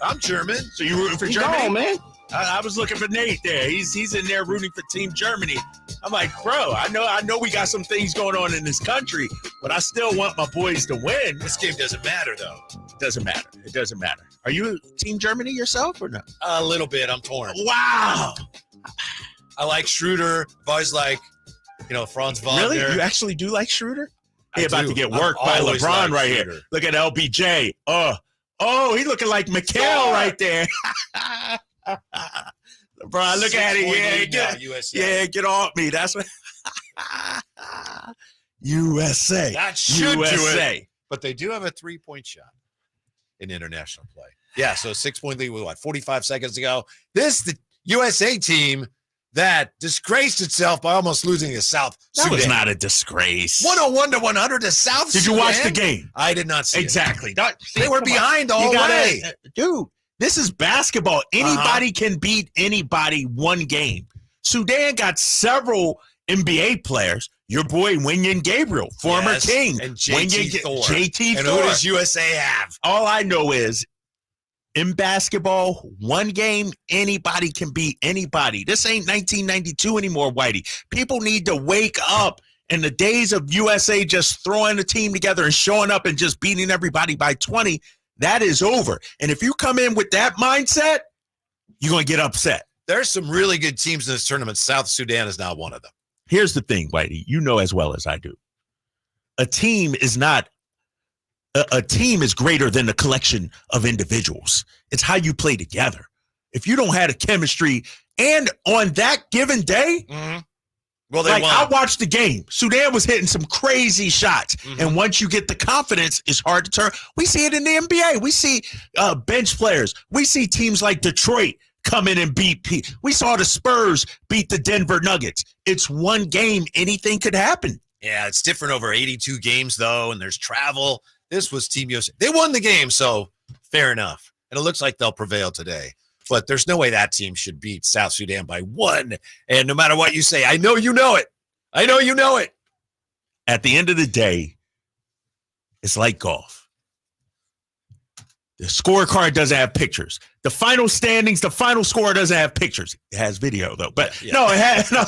I'm German. So you rooting for Germany? Gone, man. I was looking for Nate there. He's in there rooting for Team Germany. I'm like, bro, I know we got some things going on in this country, but I still want my boys to win. This game doesn't matter, though. It doesn't matter. Are you Team Germany yourself or no? A little bit. I'm torn. Wow. I like Schroeder. I've always like, Franz Wagner. Really? You actually do like Schroeder? He about to get worked by always LeBron liked right Schroeder. here. Look at LBJ. Oh, he looking like Mikhail right there. LeBron, look at it. Get off me. That's what. USA. That should USA. do it. But they do have a 3-point shot in international play. Yeah, so 6-point lead with 45 seconds to go. The USA team that disgraced itself by almost losing to South Sudan. That was not a disgrace. 101-100 to South Sudan. Did you watch the game? I did not see exactly. it. They were behind all the way. Dude, this is basketball. Anybody can beat anybody one game. Sudan got several NBA players. Your boy, Wenyen Gabriel, former King. And JT Thor. And Thor. who does USA have? All I know is in basketball, one game, anybody can beat anybody. This ain't 1992 anymore, Whitey. People need to wake up. In the days of USA just throwing a team together and showing up and just beating everybody by 20, that is over. And if you come in with that mindset, you're going to get upset. There's some really good teams in this tournament. South Sudan is not one of them. Here's the thing, Whitey. You know as well as I do. A team is not a team is greater than a collection of individuals. It's how you play together. If you don't have a chemistry, and on that given day, well, they won. I watched the game. Sudan was hitting some crazy shots, and once you get the confidence, it's hard to turn. We see it in the NBA. We see bench players. We see teams like Detroit come in and beat Pete. We saw the Spurs beat the Denver Nuggets. It's one game. Anything could happen. Yeah, it's different over 82 games, though, and there's travel. This was Team USA. They won the game, so fair enough. And it looks like they'll prevail today. But there's no way that team should beat South Sudan by 1. And no matter what you say, I know you know it. I know you know it. At the end of the day, it's like golf. The scorecard doesn't have pictures. The final standings, the final score doesn't have pictures. It has video, though. But no, it has. No,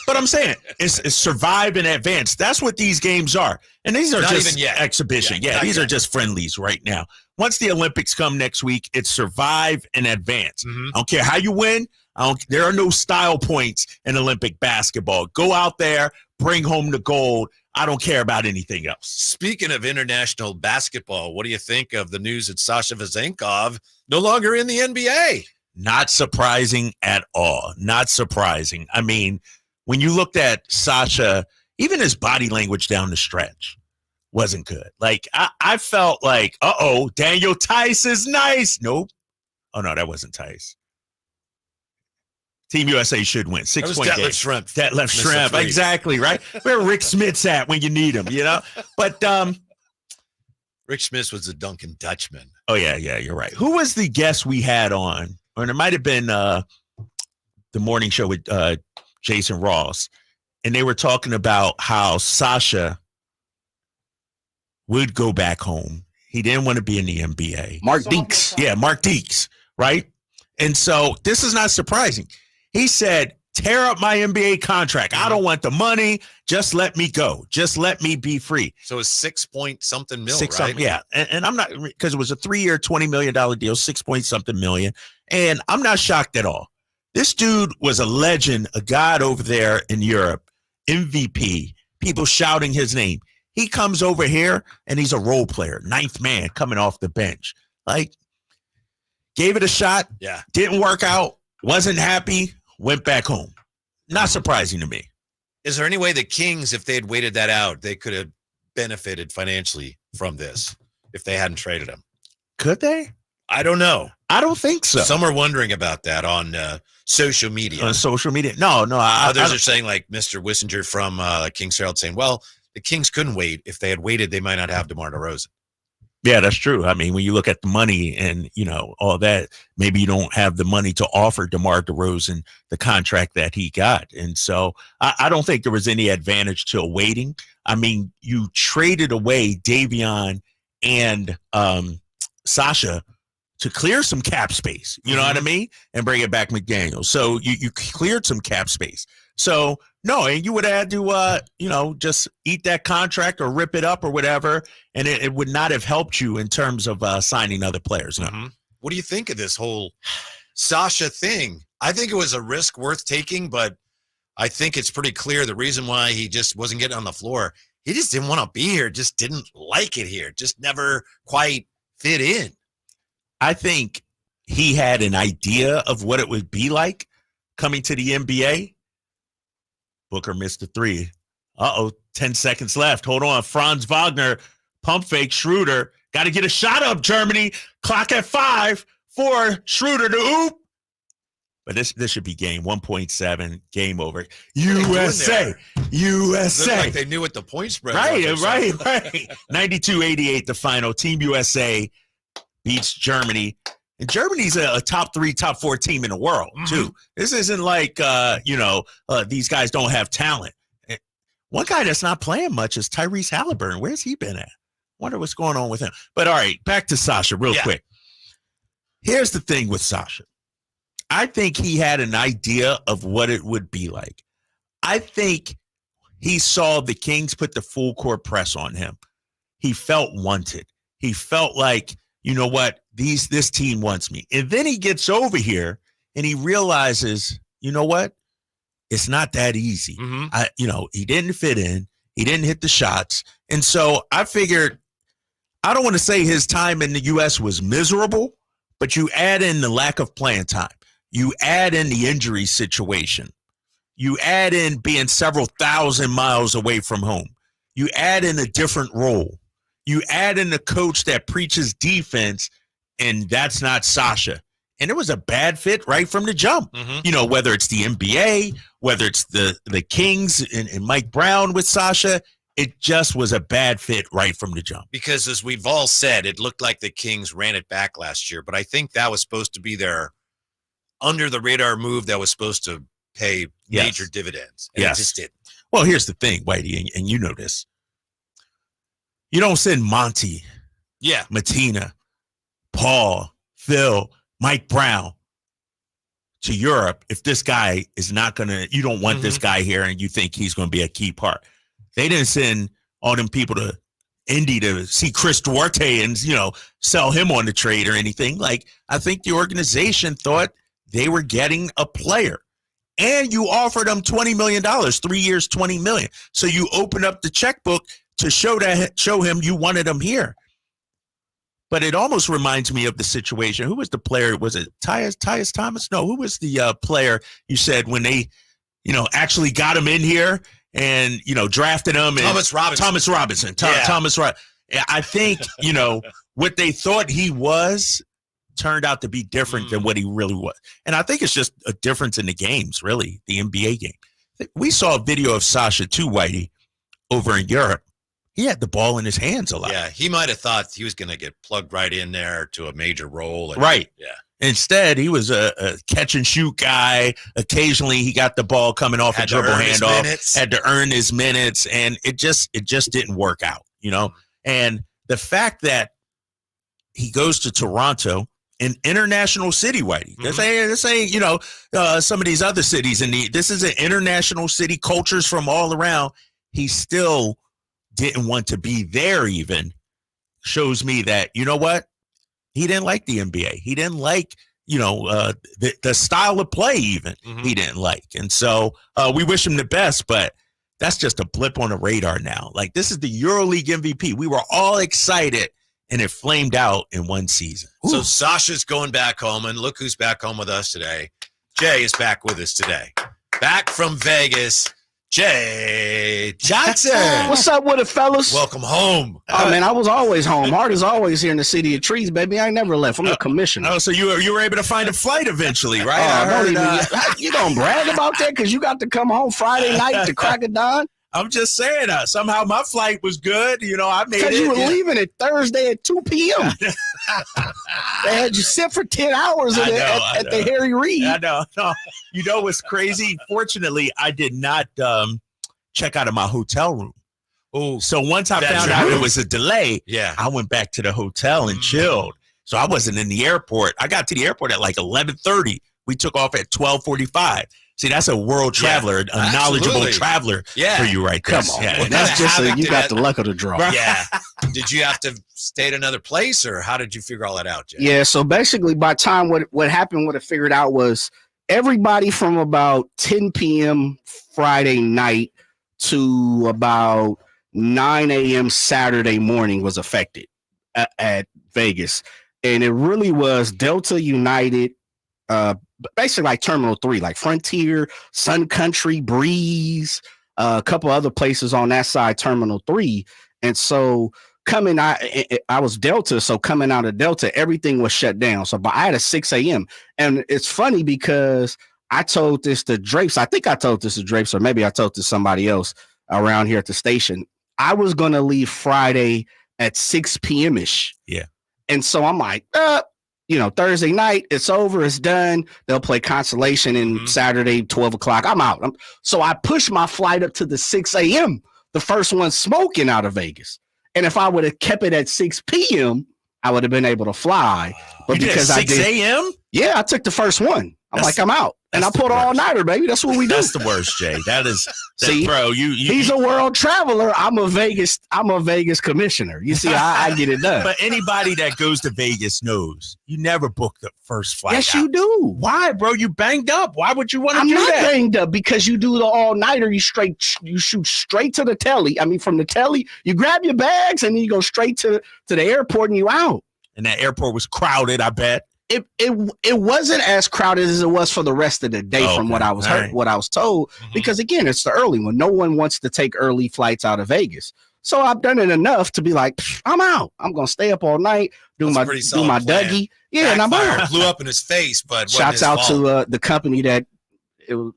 but I'm saying it's survive and advance. That's what these games are. And these are Not just even yet. exhibition. Yeah, these are just friendlies right now. Once the Olympics come next week, it's survive and advance. I don't care how you win. There are no style points in Olympic basketball. Go out there, bring home the gold. I don't care about anything else. Speaking of international basketball, what do you think of the news that Sasha Vezenkov no longer in the NBA? Not surprising at all. Not surprising. I mean, when you looked at Sasha, even his body language down the stretch wasn't good. Like, I felt like, Daniel Tice is nice. Nope. Oh, no, that wasn't Tice. Team USA should win. 6-point game. Detlef Shrimp. Exactly, right? Where Rick Smith's at when you need him, you know? But Rick Smith was a Duncan Dutchman. Oh, yeah, you're right. Who was the guest we had on? Or it might have been the morning show with Jason Ross. And they were talking about how Sasha would go back home. He didn't want to be in the NBA. Mark Deeks. Yeah, Mark Deeks, right? And so this is not surprising. He said, tear up my NBA contract. I don't want the money. Just let me go. Just let me be free. So it's 6-point-something mil, right? Yeah. And I'm not, because it was a 3-year, $20 million deal, 6-point-something million. And I'm not shocked at all. This dude was a legend, a god over there in Europe, MVP, people shouting his name. He comes over here and he's a role player, 9th man coming off the bench. Like, gave it a shot. Yeah. Didn't work out. Wasn't happy. Went back home. Not surprising to me. Is there any way the Kings, if they had waited that out, they could have benefited financially from this if they hadn't traded him? Could they? I don't know. I don't think so. Some are wondering about that on social media. On social media. No. Others are saying, like Mr. Wissinger from Kings Herald saying, well, the Kings couldn't wait. If they had waited, they might not have DeMar DeRozan. Yeah, that's true. I mean, when you look at the money and, all that, maybe you don't have the money to offer DeMar DeRozan the contract that he got. And so I don't think there was any advantage to waiting. I mean, you traded away Davion and Sasha to clear some cap space. You know what I mean? And bring it back McDaniel. So you cleared some cap space. So no, and you would have had to, just eat that contract or rip it up or whatever. And it would not have helped you in terms of signing other players. No. Mm-hmm. What do you think of this whole Sasha thing? I think it was a risk worth taking, but I think it's pretty clear the reason why he just wasn't getting on the floor. He just didn't want to be here, just didn't like it here, just never quite fit in. I think he had an idea of what it would be like coming to the NBA. Booker missed a three. 10 seconds left. Hold on. Franz Wagner, pump fake, Schroeder. Got to get a shot up, Germany. Clock at 5, 4, Schroeder to oop. But this should be game 1.7, game over. USA. USA. Looked like they knew what the point spread was. Right. 92-88 the final. Team USA beats Germany. And Germany's a top 3, top 4 team in the world, too. This isn't like, these guys don't have talent. One guy that's not playing much is Tyrese Halliburton. Where's he been at? Wonder what's going on with him. But all right, back to Sasha real quick. Here's the thing with Sasha. I think he had an idea of what it would be like. I think he saw the Kings put the full court press on him. He felt wanted. He felt like, you know what, this team wants me. And then he gets over here and he realizes, you know what, it's not that easy. He didn't fit in. He didn't hit the shots. And so I figured, I don't want to say his time in the U.S. was miserable, but you add in the lack of playing time. You add in the injury situation. You add in being several thousand miles away from home. You add in a different role. You add in a coach that preaches defense, and that's not Sasha. And it was a bad fit right from the jump. Whether it's the NBA, whether it's the Kings and Mike Brown with Sasha, it just was a bad fit right from the jump. Because as we've all said, it looked like the Kings ran it back last year, but I think that was supposed to be their under-the-radar move that was supposed to pay major dividends. And it just didn't. Well, here's the thing, Whitey, and you know this. You don't send Monty, Matina, Paul, Phil, Mike Brown to Europe if this guy is not going to – you don't want this guy here and you think he's going to be a key part. They didn't send all them people to Indy to see Chris Duarte and, sell him on the trade or anything. Like, I think the organization thought they were getting a player. And you offered them $20 million, 3 years, $20 million. So you open up the checkbook to show him you wanted him here. But it almost reminds me of the situation. Who was the player? Was it Tyus Thomas? No, who was the player you said when they, actually got him in here and, drafted him? Thomas Robinson. Thomas Robinson. I think, what they thought he was turned out to be different than what he really was. And I think it's just a difference in the games, really, the NBA game. We saw a video of Sasha too, Whitey, over in Europe. He had the ball in his hands a lot. Yeah, he might have thought he was going to get plugged right in there to a major role. Right. Yeah. Instead, he was a catch and shoot guy. Occasionally, he got the ball coming off a dribble handoff. Had to earn his minutes, and it just didn't work out, And the fact that he goes to Toronto, an international city, Whitey. This ain't some of these other cities. This is an international city, cultures from all around. He still didn't want to be there even. Shows me that, you know what? He didn't like the NBA. He didn't like, the style of play even. He didn't like. And so we wish him the best, but that's just a blip on the radar now. Like, this is the EuroLeague MVP. We were all excited. And it flamed out in one season. So Sasha's going back home, and look who's back home with us today. Jay is back with us today. Back from Vegas, Jay Johnson. What's up with it, fellas? Welcome home. Oh, man, I was always home. Heart is always here in the city of trees, baby. I ain't never left. I'm the commissioner. Oh, so you were able to find a flight eventually, right? You don't brag about that because you got to come home Friday night to crack of dawn? I'm just saying, somehow my flight was good. I made it. Because you were leaving it Thursday at 2 p.m. They had you sit for 10 hours at the Harry Reid. I know. No. What's crazy? Fortunately, I did not check out of my hotel room. Oh, so once I found out it was a delay, I went back to the hotel and chilled. So I wasn't in the airport. I got to the airport at like 11:30. We took off at 12:45. See, that's a world traveler, a knowledgeable traveler for you right there. Come on. Yeah. That's just you got the luck of the draw. Yeah. Did you have to stay at another place, or how did you figure all that out, Jay? Yeah, so basically by the time what happened, what I figured out was everybody from about 10 p.m. Friday night to about 9 a.m. Saturday morning was affected at Vegas. And it really was Delta, United, basically like Terminal 3, like Frontier, Sun Country, Breeze, a couple other places on that side, Terminal 3. And so I was Delta, so coming out of Delta, everything was shut down. So I had a 6 a.m. And it's funny because I told this to Drapes. I think I told this to Drapes, or maybe I told this to somebody else around here at the station. I was going to leave Friday at 6 p.m.-ish. Yeah. And so I'm like, Thursday night, it's over, it's done. They'll play Consolation and Saturday, 12 o'clock. I'm out. So I pushed my flight up to the 6 a.m., the first one smoking out of Vegas. And if I would have kept it at 6 p.m., I would have been able to fly. But you because did 6 I did, a.m.? Yeah, I took the first one. I'm out. And I pulled an all-nighter, baby. That's what we do. That's the worst, Jay. That is, see, bro. He's a world traveler. I'm a Vegas commissioner. You see, I get it done. But anybody that goes to Vegas knows you never book the first flight. Yes, out. you do. Why, bro? You banged up. Why would you want to do that? I'm not banged up because you do the all-nighter. You shoot straight to the telly. I mean, from the telly, you grab your bags and then you go straight to the airport and you out. And that airport was crowded, I bet. It wasn't as crowded as it was for the rest of the day from what I was what I was told, because again, it's the early one. No one wants to take early flights out of Vegas. So I've done it enough to be like, I'm out. I'm going to stay up all night, do my Dougie. Yeah, and I'm out. Blew up in his face, but shouts out to the company that it was,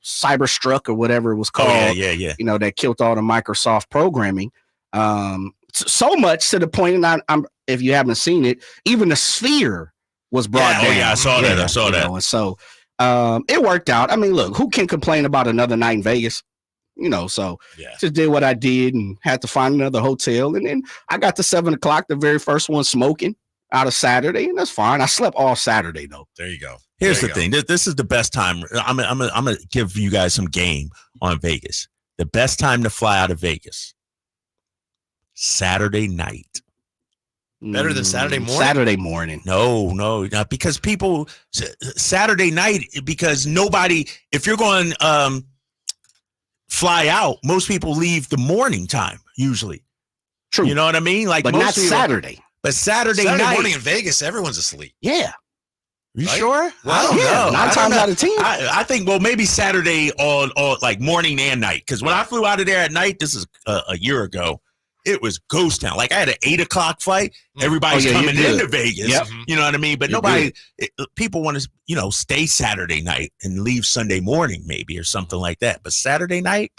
Cyberstruck or whatever it was called. Yeah. That killed all the Microsoft programming. So much to the point, and I'm if you haven't seen it, even the Sphere was brought down. Oh, yeah, I saw that. And so it worked out. I mean, look, who can complain about another night in Vegas? So just did what I did and had to find another hotel. And then I got to 7 o'clock, the very first one smoking out of Saturday, and that's fine. I slept all Saturday, though. There you go. Here's the thing. This is the best time. I'm gonna give you guys some game on Vegas. The best time to fly out of Vegas, Saturday night. Better than Saturday morning? Saturday morning. No, because people Saturday night, because nobody, if you're going fly out, most people leave the morning time usually. True. You know what I mean? Like, but not Saturday. But Saturday night morning in Vegas, everyone's asleep. Yeah. You sure? Well, yeah, 9 times out of 10. I think, well, maybe Saturday all like morning and night. Because when I flew out of there at night, this is a year ago, it was ghost town. Like I had an 8 o'clock flight. Everybody's coming into Vegas. Yep. You know what I mean? But people want to, stay Saturday night and leave Sunday morning maybe or something like that. But Saturday night,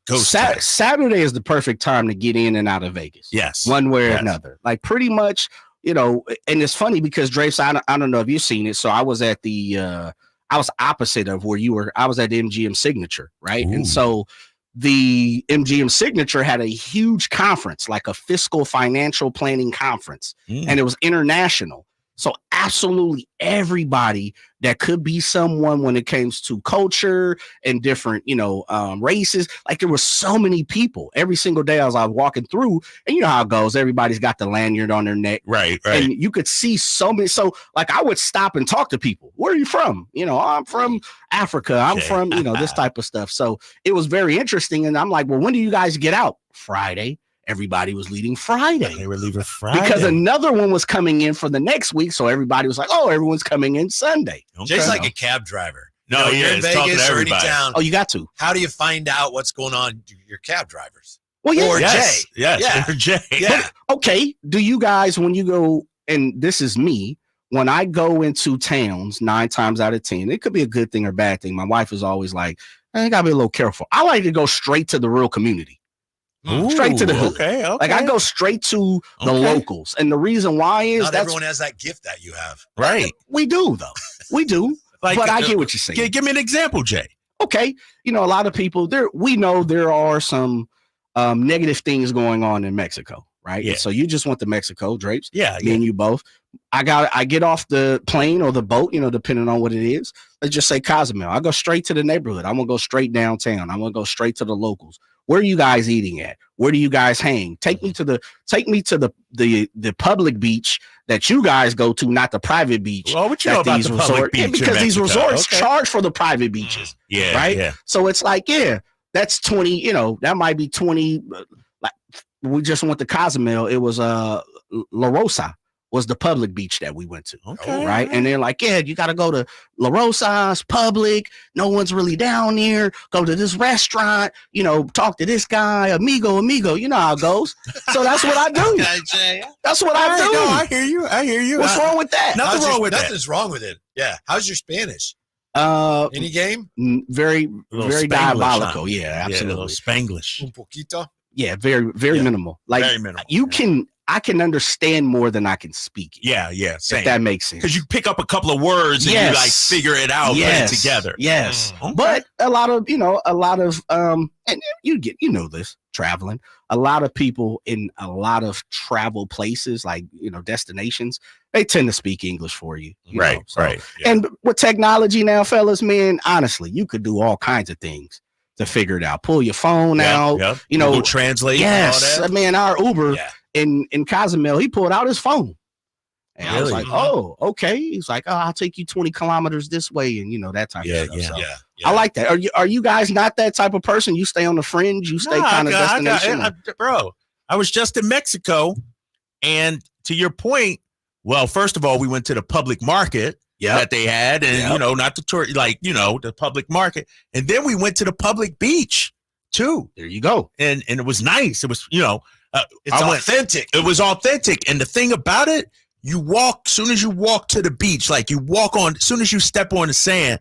ghost town. Saturday is the perfect time to get in and out of Vegas. Yes. One way or another. Like pretty much, and it's funny because Drapes, I don't know if you've seen it. So I was at I was opposite of where you were. I was at MGM Signature, right? Ooh. And so the MGM Signature had a huge conference, like a fiscal financial planning conference, and it was international. So absolutely everybody that could be someone when it comes to culture and different, races, like there were so many people every single day as I was walking through, and you know how it goes. Everybody's got the lanyard on their neck. Right. And you could see so many. So like I would stop and talk to people. Where are you from? I'm from Africa. I'm from, this type of stuff. So it was very interesting. And I'm like, well, when do you guys get out? Friday. Everybody was leaving Friday. They were leaving Friday. Because another one was coming in for the next week. So everybody was like, oh, everyone's coming in Sunday. Okay. Jay's like a cab driver. No, you're in Vegas or any town. Oh, you got to. How do you find out what's going on? Your cab drivers. Well, yeah. Or Jay. Yes. Or Jay. Yeah. But, okay. Do you guys, when you go, and this is me, when I go into towns 9 times out of 10, it could be a good thing or bad thing. My wife is always like, I gotta be a little careful. I like to go straight to the real community. Straight to the hood. Okay. Like I go straight to the locals. And the reason why is not everyone has that gift that you have. Right. We do, though. We do. But I get what you're saying. Give me an example, Jay. Okay. A lot of people we know there are some negative things going on in Mexico, right? Yeah. So you just went to Mexico, Drapes. Yeah. Me and you both. I get off the plane or the boat, depending on what it is. Let's just say Cozumel. I go straight to the neighborhood. I'm gonna go straight downtown. I'm gonna go straight to the locals. Where are you guys eating at? Where do you guys hang? Take me to the public beach that you guys go to, not the private beach. Well, what you know about the public beach? Because these resorts charge for the private beaches. Yeah. Right. Yeah. So it's like, that's 20. That might be 20. Like we just went to Cozumel. It was La Rosa was the public beach that we went to. Okay. Right. And they're like, you got to go to La Rosa's public. No one's really down there. Go to this restaurant, talk to this guy, amigo. You know how it goes. So that's what I do. That's what I do. No, I hear you. What's wrong with that? Nothing's wrong with it. Yeah. How's your Spanish? Any game? Very, very Spanglish, diabolical. huh? Yeah, absolutely. Spanglish. Un poquito. Yeah, very, very minimal. Like very minimal. I can understand more than I can speak. Yeah, same. If that makes sense. Because you pick up a couple of words and you like figure it out, put it together. Yes. Okay. But a lot of and you this traveling, a lot of people in a lot of travel places, like, destinations, they tend to speak English for you. Right. Yeah. And with technology now, fellas, man, honestly, you could do all kinds of things to figure it out. Pull your phone out, Google Translate. Yes. All that. Man, our Uber in Cozumel, he pulled out his phone. And I was like, oh, okay. He's like, I'll take you 20 kilometers this way. And that type of stuff. So I like that. Are you guys not that type of person? You stay on the fringe, you stay kind of destination? Bro, I was just in Mexico. And to your point, well, first of all, we went to the public market that they had, and not the tour, the public market. And then we went to the public beach too. There you go. And it was nice. It was, it's authentic. It was authentic. And the thing about it, soon as you walk to the beach, like you walk on, as soon as you step on the sand,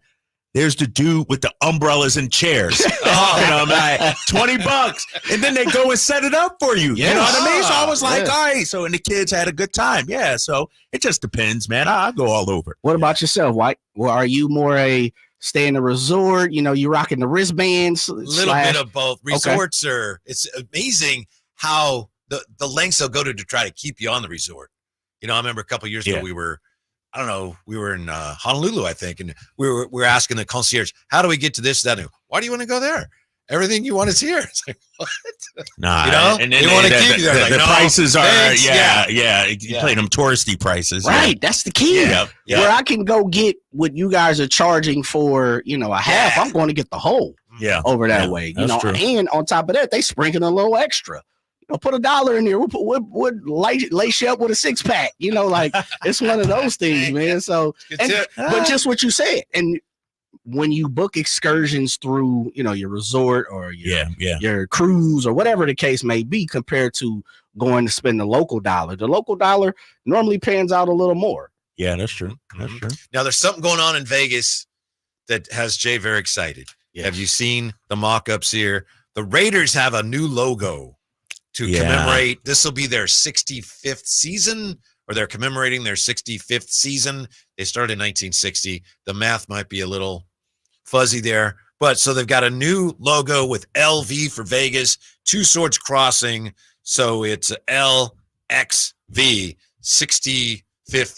there's the dude with the umbrellas and chairs. Like $20. And then they go and set it up for you. Yes. You know what I mean? So I was like, all right. So, and the kids had a good time. Yeah. So it just depends, man. I go all over. What about yourself, White? Well, are you more stay in the resort? You rocking the wristbands? A little bit of both. Resorts it's amazing how the lengths they'll go to try to keep you on the resort. I remember a couple of years ago, we were in Honolulu, I think, and we were asking the concierge, how do we get to this, that, and why do you want to go there? Everything you want is here. It's like, what? Nah, and then they want to keep you there. The prices are, you play them touristy prices. Right, that's the key. Where I can go get what you guys are charging for, a half, I'm going to get the whole over that way. True. And on top of that, they sprinkle a little extra. Put $1 in there. We'll lace you up with a 6-pack. Like it's one of those things, man. So, but just what you said, and when you book excursions through, your resort or your cruise or whatever the case may be, compared to going to spend the local dollar normally pans out a little more. Yeah, that's true. That's true. Now there's something going on in Vegas that has Jay very excited. Yes. Have you seen the mock-ups here? The Raiders have a new logo to commemorate. This will be their 65th season, or they're commemorating their 65th season. They started in 1960. The math might be a little fuzzy there, but so they've got a new logo with LV for Vegas, two swords crossing. So it's LXV, 65th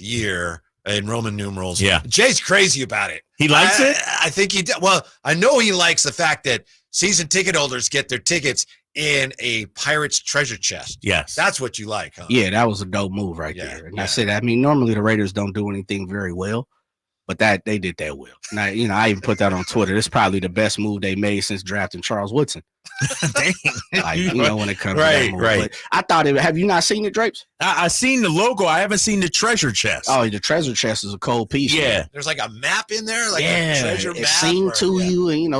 year in Roman numerals. Yeah. Jay's crazy about it. He likes it? I think he did. Well, I know he likes the fact that season ticket holders get their tickets in a Pirates treasure chest. Yes. That's what you like, huh? Yeah, that was a dope move right there. And I said, normally the Raiders don't do anything very well, but they did that well. Now, I even put that on Twitter. It's probably the best move they made since drafting Charles Woodson. Dang. When it comes to that move. Right. But I thought have you not seen it, Drapes? I seen the logo. I haven't seen the treasure chest. Oh, the treasure chest is a cold piece. Yeah. Man. There's like a map in there, like a treasure map. It's seen to you, and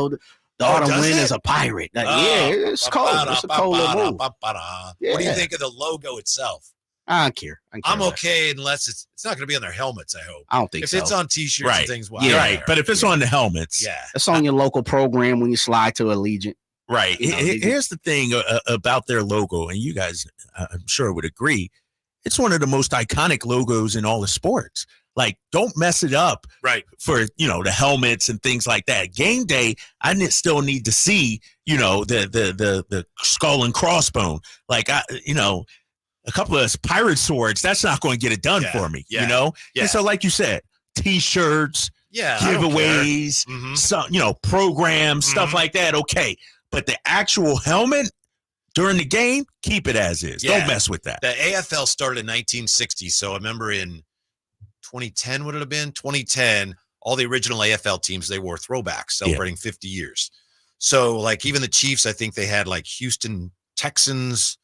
the autumn wind is a pirate. It's cold. It's a cold little move. What do you think of the logo itself? I don't care. I'm okay unless it's not going to be on their helmets, I hope. I don't think so. If it's on T-shirts and things. Well, right. But if it's on the helmets. Yeah. It's on your local program when you slide to Allegiant. Right. Here's the thing about their logo, and you guys, I'm sure, would agree. It's one of the most iconic logos in all the sports. Like, don't mess it up, for the helmets and things like that. Game day, I still need to see the skull and crossbone. Like a couple of pirate swords, that's not going to get it done for me, you know? Yeah. And so, like you said, T-shirts, giveaways, some, programs, stuff like that. Okay. But the actual helmet during the game, keep it as is. Don't mess with that. The AFL started in 1960. So I remember in 2010, would it have been? 2010, all the original AFL teams, they wore throwbacks celebrating 50 years. So like even the Chiefs, I think they had like Houston Texans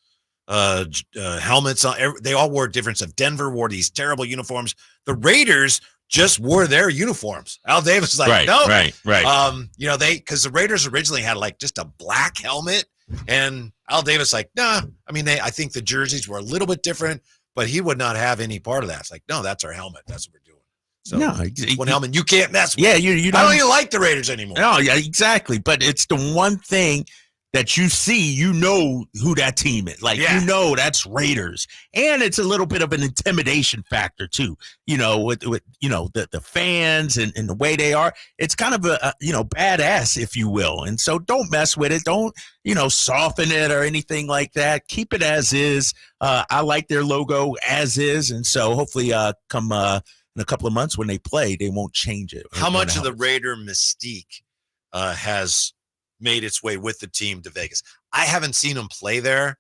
helmets on. They all wore different stuff. Denver wore these terrible uniforms. The Raiders just wore their uniforms. Al Davis was like, no. Right. Because the Raiders originally had like just a black helmet. And Al Davis like, nah. I mean, I think the jerseys were a little bit different, but he would not have any part of that. It's like, no, that's our helmet. That's what we're doing. So one helmet you can't mess with. Yeah, you don't. I don't even like the Raiders anymore. No, yeah, exactly. But it's the one thing that you see, you know who that team is. Like, you know that's Raiders. And it's a little bit of an intimidation factor, too. With the fans and the way they are. It's kind of a badass, if you will. And so don't mess with it. Don't, soften it or anything like that. Keep it as is. I like their logo as is. And so hopefully come in a couple of months when they play, they won't change it. How much of the Raider mystique has made its way with the team to Vegas? I haven't seen them play there,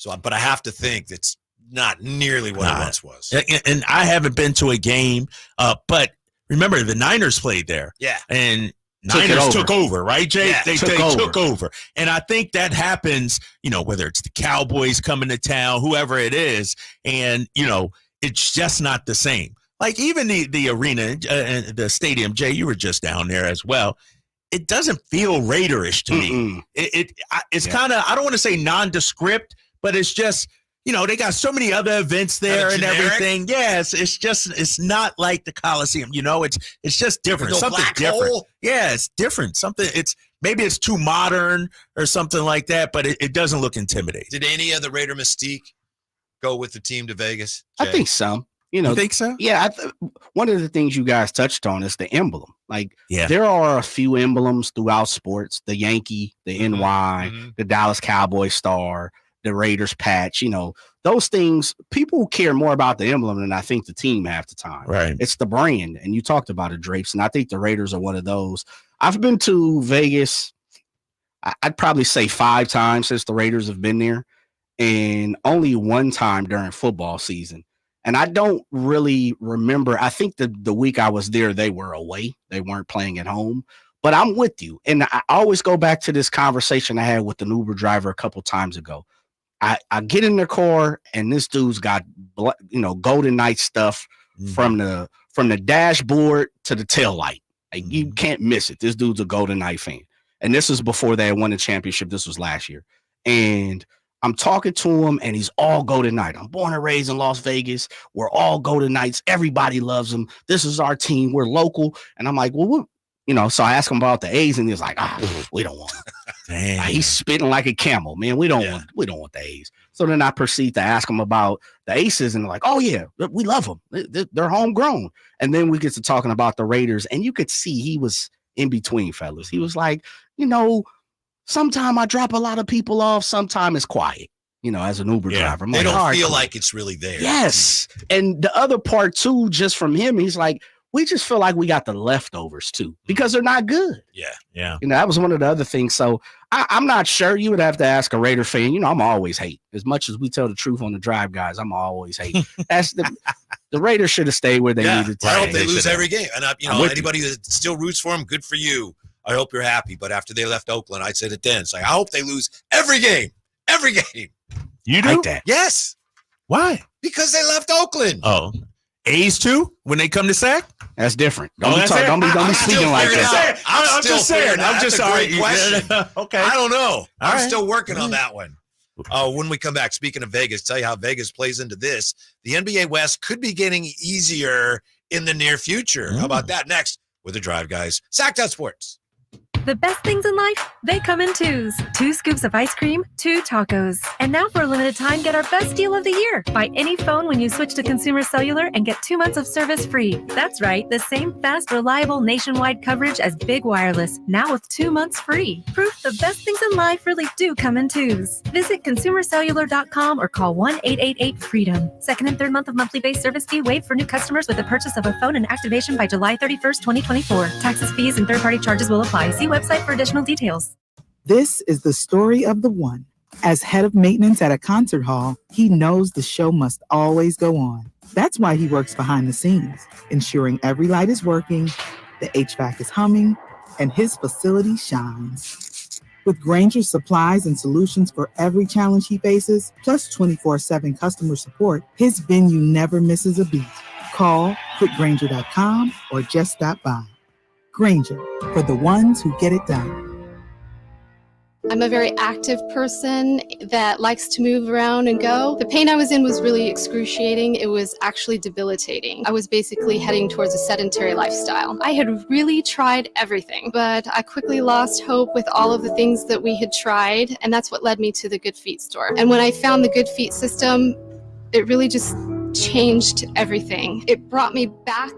but I have to think that's not nearly what it once was. And I haven't been to a game, but remember the Niners played there. Yeah. And Niners took over, right, Jake? Yeah, they took over. And I think that happens, whether it's the Cowboys coming to town, whoever it is, and, it's just not the same. Like even the arena, the stadium, Jay, you were just down there as well. It doesn't feel Raiderish to me. It's kind of, I don't want to say nondescript, but it's just, they got so many other events there and everything. Yes, it's not like the Coliseum. It's just different. Something different. Hole. Yeah, it's different. Maybe it's too modern or something like that, but it doesn't look intimidating. Did any of the Raider mystique go with the team to Vegas, Jay? I think so. You think so? Yeah. One of the things you guys touched on is the emblem. Like, there are a few emblems throughout sports: the Yankee, the NY, the Dallas Cowboys star, the Raiders patch. Those things. People care more about the emblem than I think the team half the time. Right. It's the brand, and you talked about it, Drapes, and I think the Raiders are one of those. I've been to Vegas. I'd probably say 5 times since the Raiders have been there, and only one time during football season. And I don't really remember. I think the week I was there, they were away. They weren't playing at home. But I'm with you. And I always go back to this conversation I had with an Uber driver a couple times ago. I get in the car, and this dude's got, Golden Knight stuff from the dashboard to the taillight. Like, you can't miss it. This dude's a Golden Knight fan. And this is before they had won the championship. This was last year. And I'm talking to him, and he's all Golden Knight. I'm born and raised in Las Vegas. We're all Golden Knights. Everybody loves them. This is our team. We're local. And I'm like, well, so I asked him about the A's, and he's like, we don't want them. He's spitting like a camel, man. We don't want the A's. So then I proceed to ask him about the Aces, and they're like, oh yeah, we love them. They're homegrown. And then we get to talking about the Raiders, and you could see he was in between, fellas. He was like, sometimes I drop a lot of people off. Sometimes it's quiet, as an Uber driver. They don't feel like it's really there. Yes. And the other part too, just from him, he's like, we just feel like we got the leftovers too, because they're not good. Yeah. That was one of the other things. So I'm not sure. You would have to ask a Raider fan. I'm always hate. As much as we tell the truth on the drive, guys, I'm always hate. That's the Raiders should have stayed where they needed to. I hope they lose every game. And anybody that still roots for them, good for you. I hope you're happy. But after they left Oakland, I said it then. It's like, I hope they lose every game. Every game. You do? Like that. Yes. Why? Because they left Oakland. Oh. A's too? When they come to sack? That's different. Don't be speaking like that. I'm just saying. I'm just sorry. Question. Okay. I don't know. I'm still working on that one. When we come back, speaking of Vegas, tell you how Vegas plays into this. The NBA West could be getting easier in the near future. How about that? Next with the Drive, guys. Sacktown Sports. The best things in life, they come in twos. 2 scoops of ice cream, 2 tacos. And now for a limited time, get our best deal of the year. Buy any phone when you switch to Consumer Cellular and get 2 months of service free. That's right, the same fast, reliable nationwide coverage as Big Wireless, now with 2 months free. Proof the best things in life really do come in twos. Visit consumercellular.com or call 1-888-FREEDOM. Second and third month of monthly base service fee waived for new customers with the purchase of a phone and activation by July 31st, 2024. Taxes, fees, and third-party charges will apply. See website for additional details. This is the story of the one. As head of maintenance at a concert hall, he knows the show must always go on. That's why he works behind the scenes, ensuring every light is working, the HVAC is humming, and his facility shines. With Granger's supplies and solutions for every challenge he faces, plus 24/7 customer support, his venue never misses a beat. Call quickgranger.com or just stop by. Granger, for the ones who get it done. I'm a very active person that likes to move around and go. The pain I was in was really excruciating. It was actually debilitating. I was basically heading towards a sedentary lifestyle. I had really tried everything, but I quickly lost hope with all of the things that we had tried, and that's what led me to the Good Feet store. And when I found the Good Feet system, it really just changed everything. It brought me back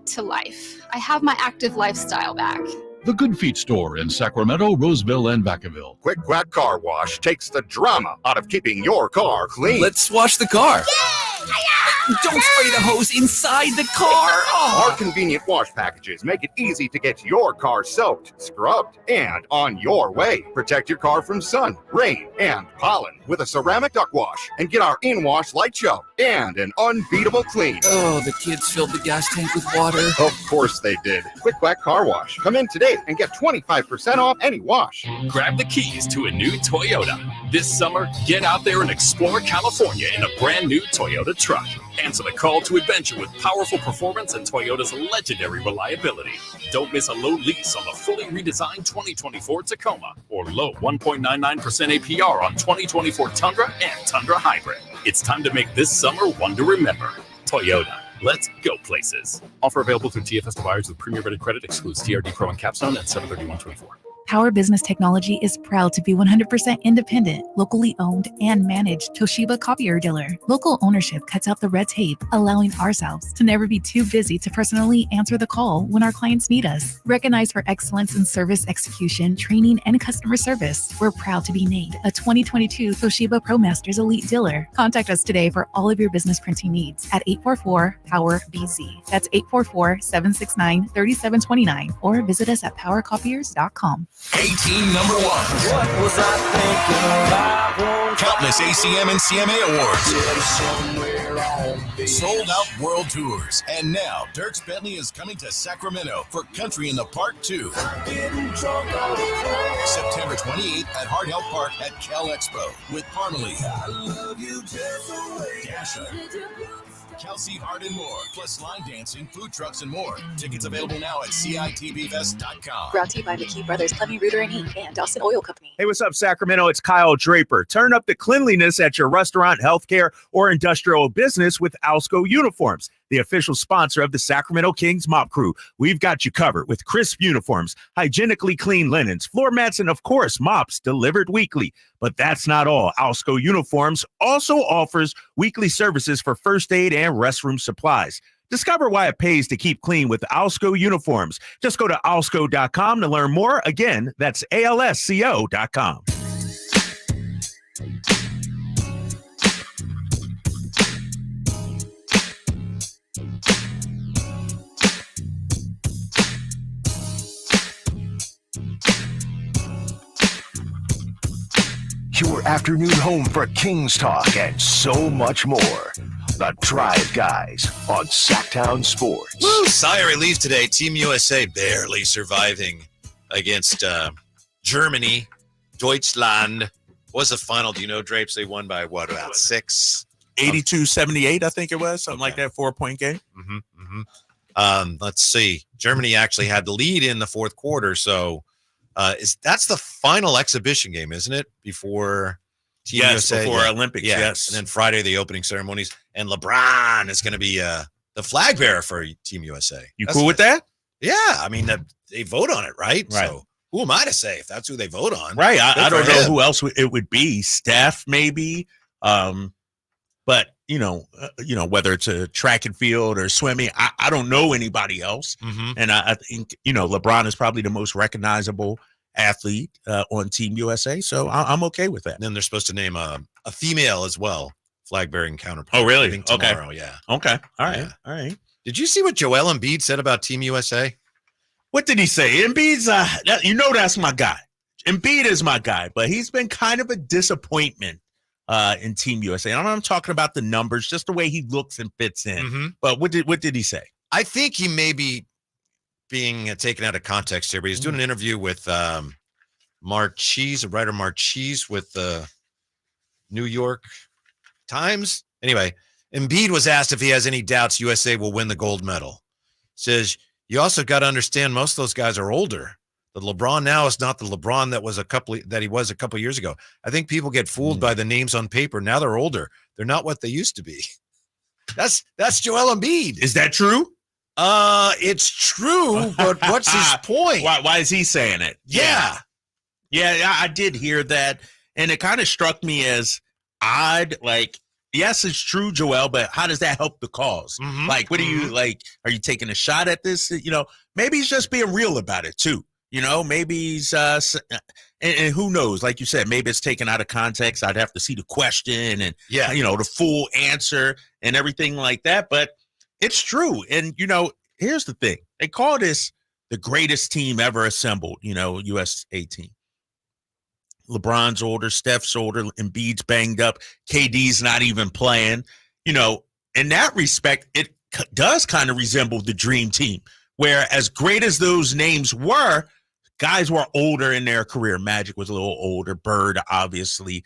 to life. I have my active lifestyle back. The Good Feet store in Sacramento, Roseville, and Vacaville. Quick Quack Car Wash takes the drama out of keeping your car clean. Let's wash the car. Don't spray the hose inside the car. Oh. Our convenient wash packages make it easy to get your car soaked, scrubbed, and on your way. Protect your car from sun, rain, and pollen with a ceramic duct wash and get our in-wash light show and an unbeatable clean. Oh, the kids filled the gas tank with water. Of course they did. Quick Quack Car Wash. Come in today and get 25% off any wash. Grab the keys to a new Toyota. This summer, get out there and explore California in a brand new Toyota truck. Answer the call to adventure with powerful performance and Toyota's legendary reliability. Don't miss a low lease on the fully redesigned 2024 Tacoma or low 1.99% APR on 2024 Tundra and Tundra Hybrid. It's time to make this summer one to remember. Toyota. Let's go places. Offer available through TFS to buyers with premier rated credit. Excludes TRD Pro and Capstone at 7/31/24. Power Business Technology is proud to be 100% independent, locally owned and managed Toshiba copier dealer. Local ownership cuts out the red tape, allowing ourselves to never be too busy to personally answer the call when our clients need us. Recognized for excellence in service execution, training, and customer service, we're proud to be named a 2022 Toshiba ProMasters Elite Dealer. Contact us today for all of your business printing needs at 844-POWER-BZ. That's 844-769-3729 or visit us at powercopiers.com. A-Team #1. What was I thinking about? Countless ACM and CMA awards. Sold out world tours. And now Dierks Bentley is coming to Sacramento for Country in the Park 2. September 28th at Hard Health Park at Cal Expo with Parmalee, Dasha, Kelsey Hart, and more, plus line dancing, food trucks, and more. Tickets available now at CITBfest.com. Brought to you by McKee Brothers, Plumbing, Rooter, and Heat, and Dawson Oil Company. Hey, what's up, Sacramento? It's Kyle Draper. Turn up the cleanliness at your restaurant, healthcare, or industrial business with Alsco Uniforms, the official sponsor of the Sacramento Kings mop crew. We've got you covered with crisp uniforms, hygienically clean linens, floor mats, and of course, mops delivered weekly. But that's not all. Alsco Uniforms also offers weekly services for first aid and restroom supplies. Discover why it pays to keep clean with Alsco Uniforms. Just go to alsco.com to learn more. Again, that's ALSCO.com. Your afternoon home for Kings talk and so much more. The Drive Guys on Sacktown Sports. Woo, sigh of relief today. Team USA barely surviving against Germany. Deutschland was the final. Do you know, Drapes? They won by what, about 6? 82-78, I think it was, something like that, 4-point game. Let's see. Germany actually had the lead in the fourth quarter, so that's the final exhibition game, isn't it? Before Team USA, before Olympics, yes. And then Friday, the opening ceremonies. And LeBron is going to be the flag bearer for Team USA. You cool with that? Yeah. I mean, they vote on it, right? Right. So who am I to say if that's who they vote on? Right. I don't know him. who else it would be. Steph, maybe. But whether it's a track and field or swimming, I don't know anybody else. Mm-hmm. And I think, LeBron is probably the most recognizable athlete on Team USA. So I'm okay with that. And then they're supposed to name a female as well, flag bearing counterpart. Oh, really? I think tomorrow, yeah. Okay. All right. Yeah. All right. Did you see what Joel Embiid said about Team USA? What did he say? Embiid's, that's my guy. Embiid is my guy, but he's been kind of a disappointment in Team USA. I'm talking about the numbers, just the way he looks and fits in. Mm-hmm. But what did he say? I think he may be being taken out of context here, but he's doing an interview with writer Marchese with the New York Times. Anyway, Embiid was asked if he has any doubts USA will win the gold medal. Says, you also got to understand most of those guys are older. The LeBron now is not the LeBron that he was a couple years ago. I think people get fooled by the names on paper. Now they're older. They're not what they used to be. That's Joel Embiid. Is that true? It's true, but what's his point? Why is he saying it? Yeah, I did hear that, and it kind of struck me as odd. Like, yes, it's true, Joel, but how does that help the cause? Mm-hmm. Like, what do you like? Are you taking a shot at this? Maybe he's just being real about it too. Maybe he's and who knows? Like you said, maybe it's taken out of context. I'd have to see the question and the full answer and everything like that. But it's true. And here's the thing: they call this the greatest team ever assembled. USA team. LeBron's older, Steph's older, Embiid's banged up, KD's not even playing. In that respect, it does kind of resemble the dream team, where as great as those names were, guys were older in their career. Magic was a little older. Bird obviously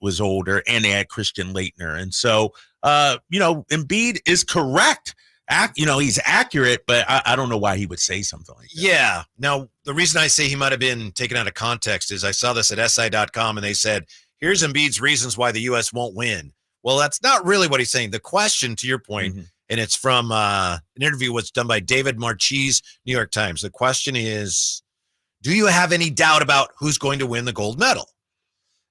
was older, and they had Christian Laettner. And so, Embiid is correct. He's accurate, but I don't know why he would say something like that. Yeah. Now, the reason I say he might have been taken out of context is I saw this at SI.com, and they said, here's Embiid's reasons why the U.S. won't win. Well, that's not really what he's saying. The question, to your point, and it's from an interview was done by David Marchese, New York Times. The question is, do you have any doubt about who's going to win the gold medal?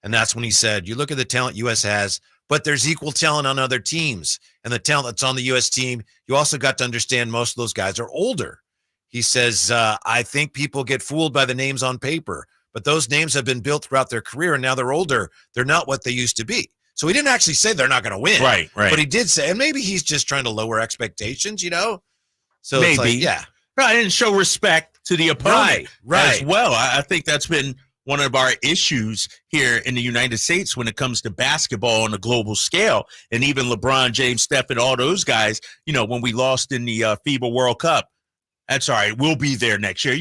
And that's when he said, you look at the talent U.S. has, but there's equal talent on other teams. And the talent that's on the U.S. team, you also got to understand most of those guys are older. He says, I think people get fooled by the names on paper, but those names have been built throughout their career, and now they're older. They're not what they used to be. So he didn't actually say they're not going to win. Right. But he did say, and maybe he's just trying to lower expectations, So maybe. it's like, yeah. Right, and show respect to the opponent right. as well. I think that's been one of our issues here in the United States when it comes to basketball on a global scale. And even LeBron James, Steph, and all those guys, when we lost in the FIBA World Cup, that's all right. We'll be there next year.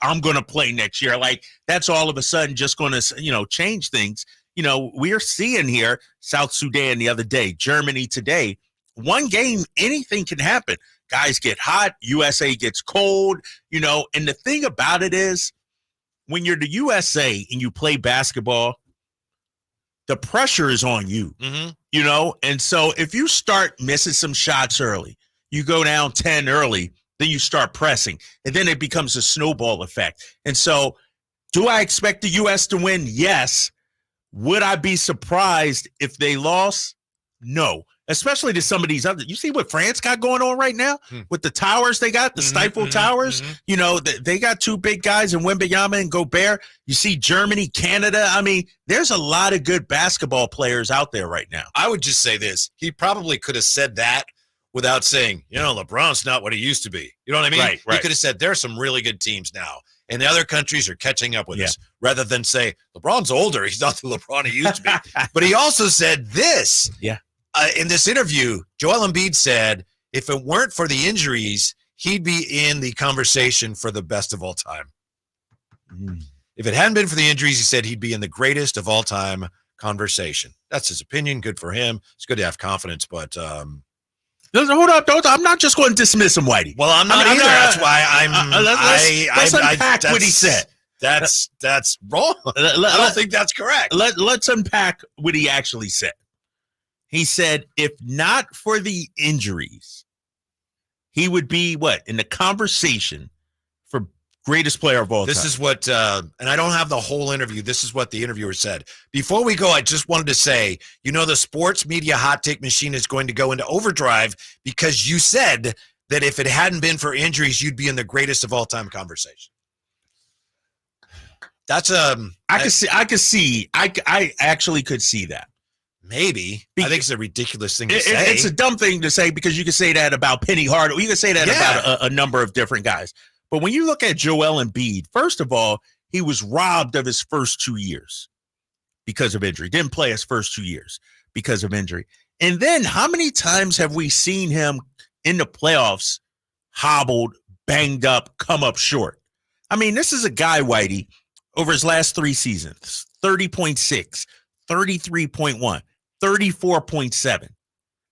I'm going to play next year. Like, that's all of a sudden just going to, change things. We're seeing here South Sudan the other day, Germany today. One game, anything can happen. Guys get hot. USA gets cold, and the thing about it is, when you're the USA and you play basketball, the pressure is on you, and so if you start missing some shots early, you go down 10 early, then you start pressing, and then it becomes a snowball effect. And so, do I expect the U.S. to win? Yes. Would I be surprised if they lost? No. Especially to some of these other. You see what France got going on right now with the towers they got, the stifle towers. They got two big guys in Wembanyama and Gobert. You see Germany, Canada. I mean, there's a lot of good basketball players out there right now. I would just say this. He probably could have said that without saying, LeBron's not what he used to be. You know what I mean? Right. He could have said, there are some really good teams now, and the other countries are catching up with us, rather than say, LeBron's older. He's not the LeBron he used to be. But he also said this. Yeah. In this interview, Joel Embiid said, if it weren't for the injuries, he'd be in the conversation for the best of all time. If it hadn't been for the injuries, he said he'd be in the greatest of all time conversation. That's his opinion. Good for him. It's good to have confidence, but hold up, I'm not just going to dismiss him, Whitey. Well, I'm not either. That's why let's unpack what he said. That's wrong. I don't think that's correct. Let's unpack what he actually said. He said, if not for the injuries, he would be in the conversation for Greatest player of all time. This is what, and I don't have the whole interview. This is what the interviewer said. Before we go, I just wanted to say, the sports media hot take machine is going to go into overdrive because you said that if it hadn't been for injuries, you'd be in the greatest of all time conversation. That's I actually could see that. Maybe. I think it's a ridiculous thing to say. It's a dumb thing to say because you can say that about Penny Hardaway. You can say that about a number of different guys. But when you look at Joel Embiid, first of all, he was robbed of his first 2 years because of injury. Didn't play his first 2 years because of injury. And then how many times have we seen him in the playoffs hobbled, banged up, come up short? I mean, this is a guy, Whitey, over his last 3 seasons, 30.6, 33.1, 34.7.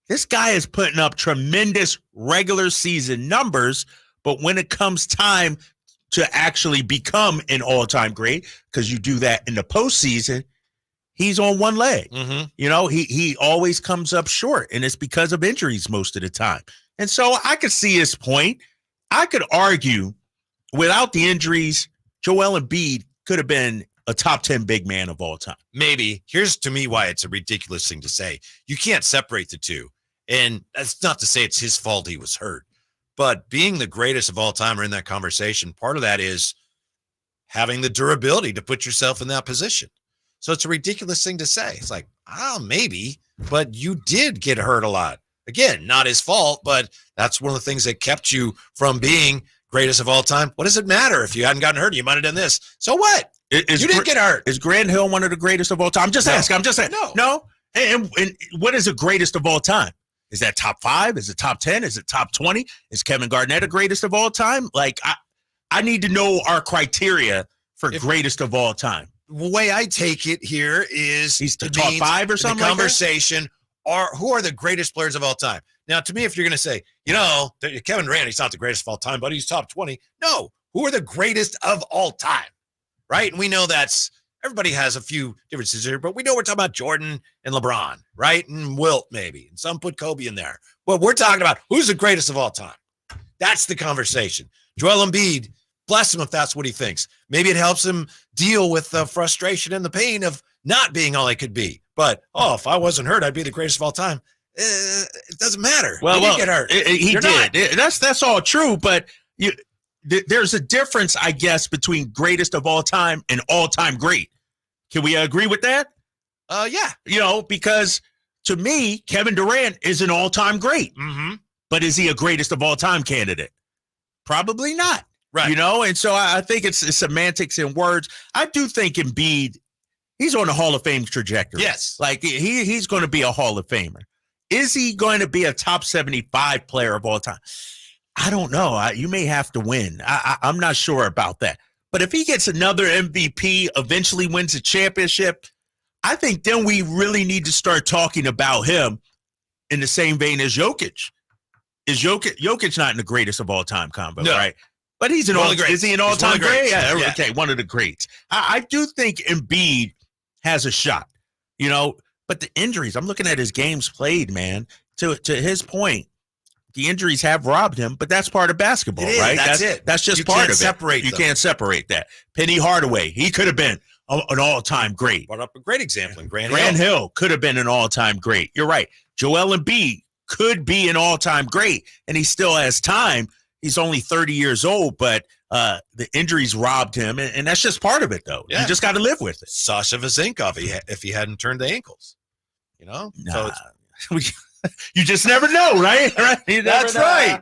This guy is putting up tremendous regular season numbers, but when it comes time to actually become an all-time great, because you do that in the postseason, he's on one leg. Mm-hmm. He always comes up short, and it's because of injuries most of the time. And so I could see his point. I could argue without the injuries, Joel Embiid could have been a top 10 big man of all time. Maybe. Here's to me why it's a ridiculous thing to say. You can't separate the two. And that's not to say it's his fault he was hurt. But being the greatest of all time or in that conversation, part of that is having the durability to put yourself in that position. So it's a ridiculous thing to say. It's like, maybe, but you did get hurt a lot. Again, not his fault, but that's one of the things that kept you from being greatest of all time. What does it matter? If you hadn't gotten hurt, you might have done this. So what? You didn't get hurt. Is Grant Hill one of the greatest of all time? I'm just asking. No. And what is the greatest of all time? Is that top 5? Is it top 10? Is it top 20? Is Kevin Garnett the greatest of all time? Like, I need to know our criteria for greatest of all time. The way I take it here is he's the top 5 or something. The conversation who are the greatest players of all time. Now, to me, if you're going to say, Kevin Durant, he's not the greatest of all time, but he's top 20. No, who are the greatest of all time? Right? And we know everybody has a few differences here, but we know we're talking about Jordan and LeBron, right? And Wilt, maybe. And some put Kobe in there. But we're talking about who's the greatest of all time. That's the conversation. Joel Embiid, bless him if that's what he thinks. Maybe it helps him deal with the frustration and the pain of not being all he could be. But, if I wasn't hurt, I'd be the greatest of all time. It doesn't matter. Well, he did get hurt. He did. That's all true, but there's a difference, I guess, between greatest of all time and all-time great. Can we agree with that? Yeah. Because to me, Kevin Durant is an all-time great. Mm-hmm. But is he a greatest of all time candidate? Probably not. Right. And so I think it's semantics and words. I do think Embiid, he's on a Hall of Fame trajectory. Yes. Like he's going to be a Hall of Famer. Is he going to be a top 75 player of all time? I don't know. You may have to win. I'm not sure about that. But if he gets another MVP, eventually wins a championship, I think then we really need to start talking about him in the same vein as Jokic. Is Jokic not in the greatest of all time combo, right? But he's an is he an all-time great? Yeah, okay, one of the greats. I do think Embiid has a shot, but the injuries, I'm looking at his games played, man. To his point, the injuries have robbed him, but that's part of basketball, right? That's it. That's just part of it. You can't separate that. Penny Hardaway, he could have been an all-time great. Brought up a great example in Grant Hill could have been an all-time great. You're right. Joel Embiid could be an all-time great, and he still has time. He's only 30 years old, but the injuries robbed him, and that's just part of it, though. Yeah. You just got to live with it. Sasha Vezenkov, if he hadn't turned the ankles, Nah. So you just never know, right? That's right.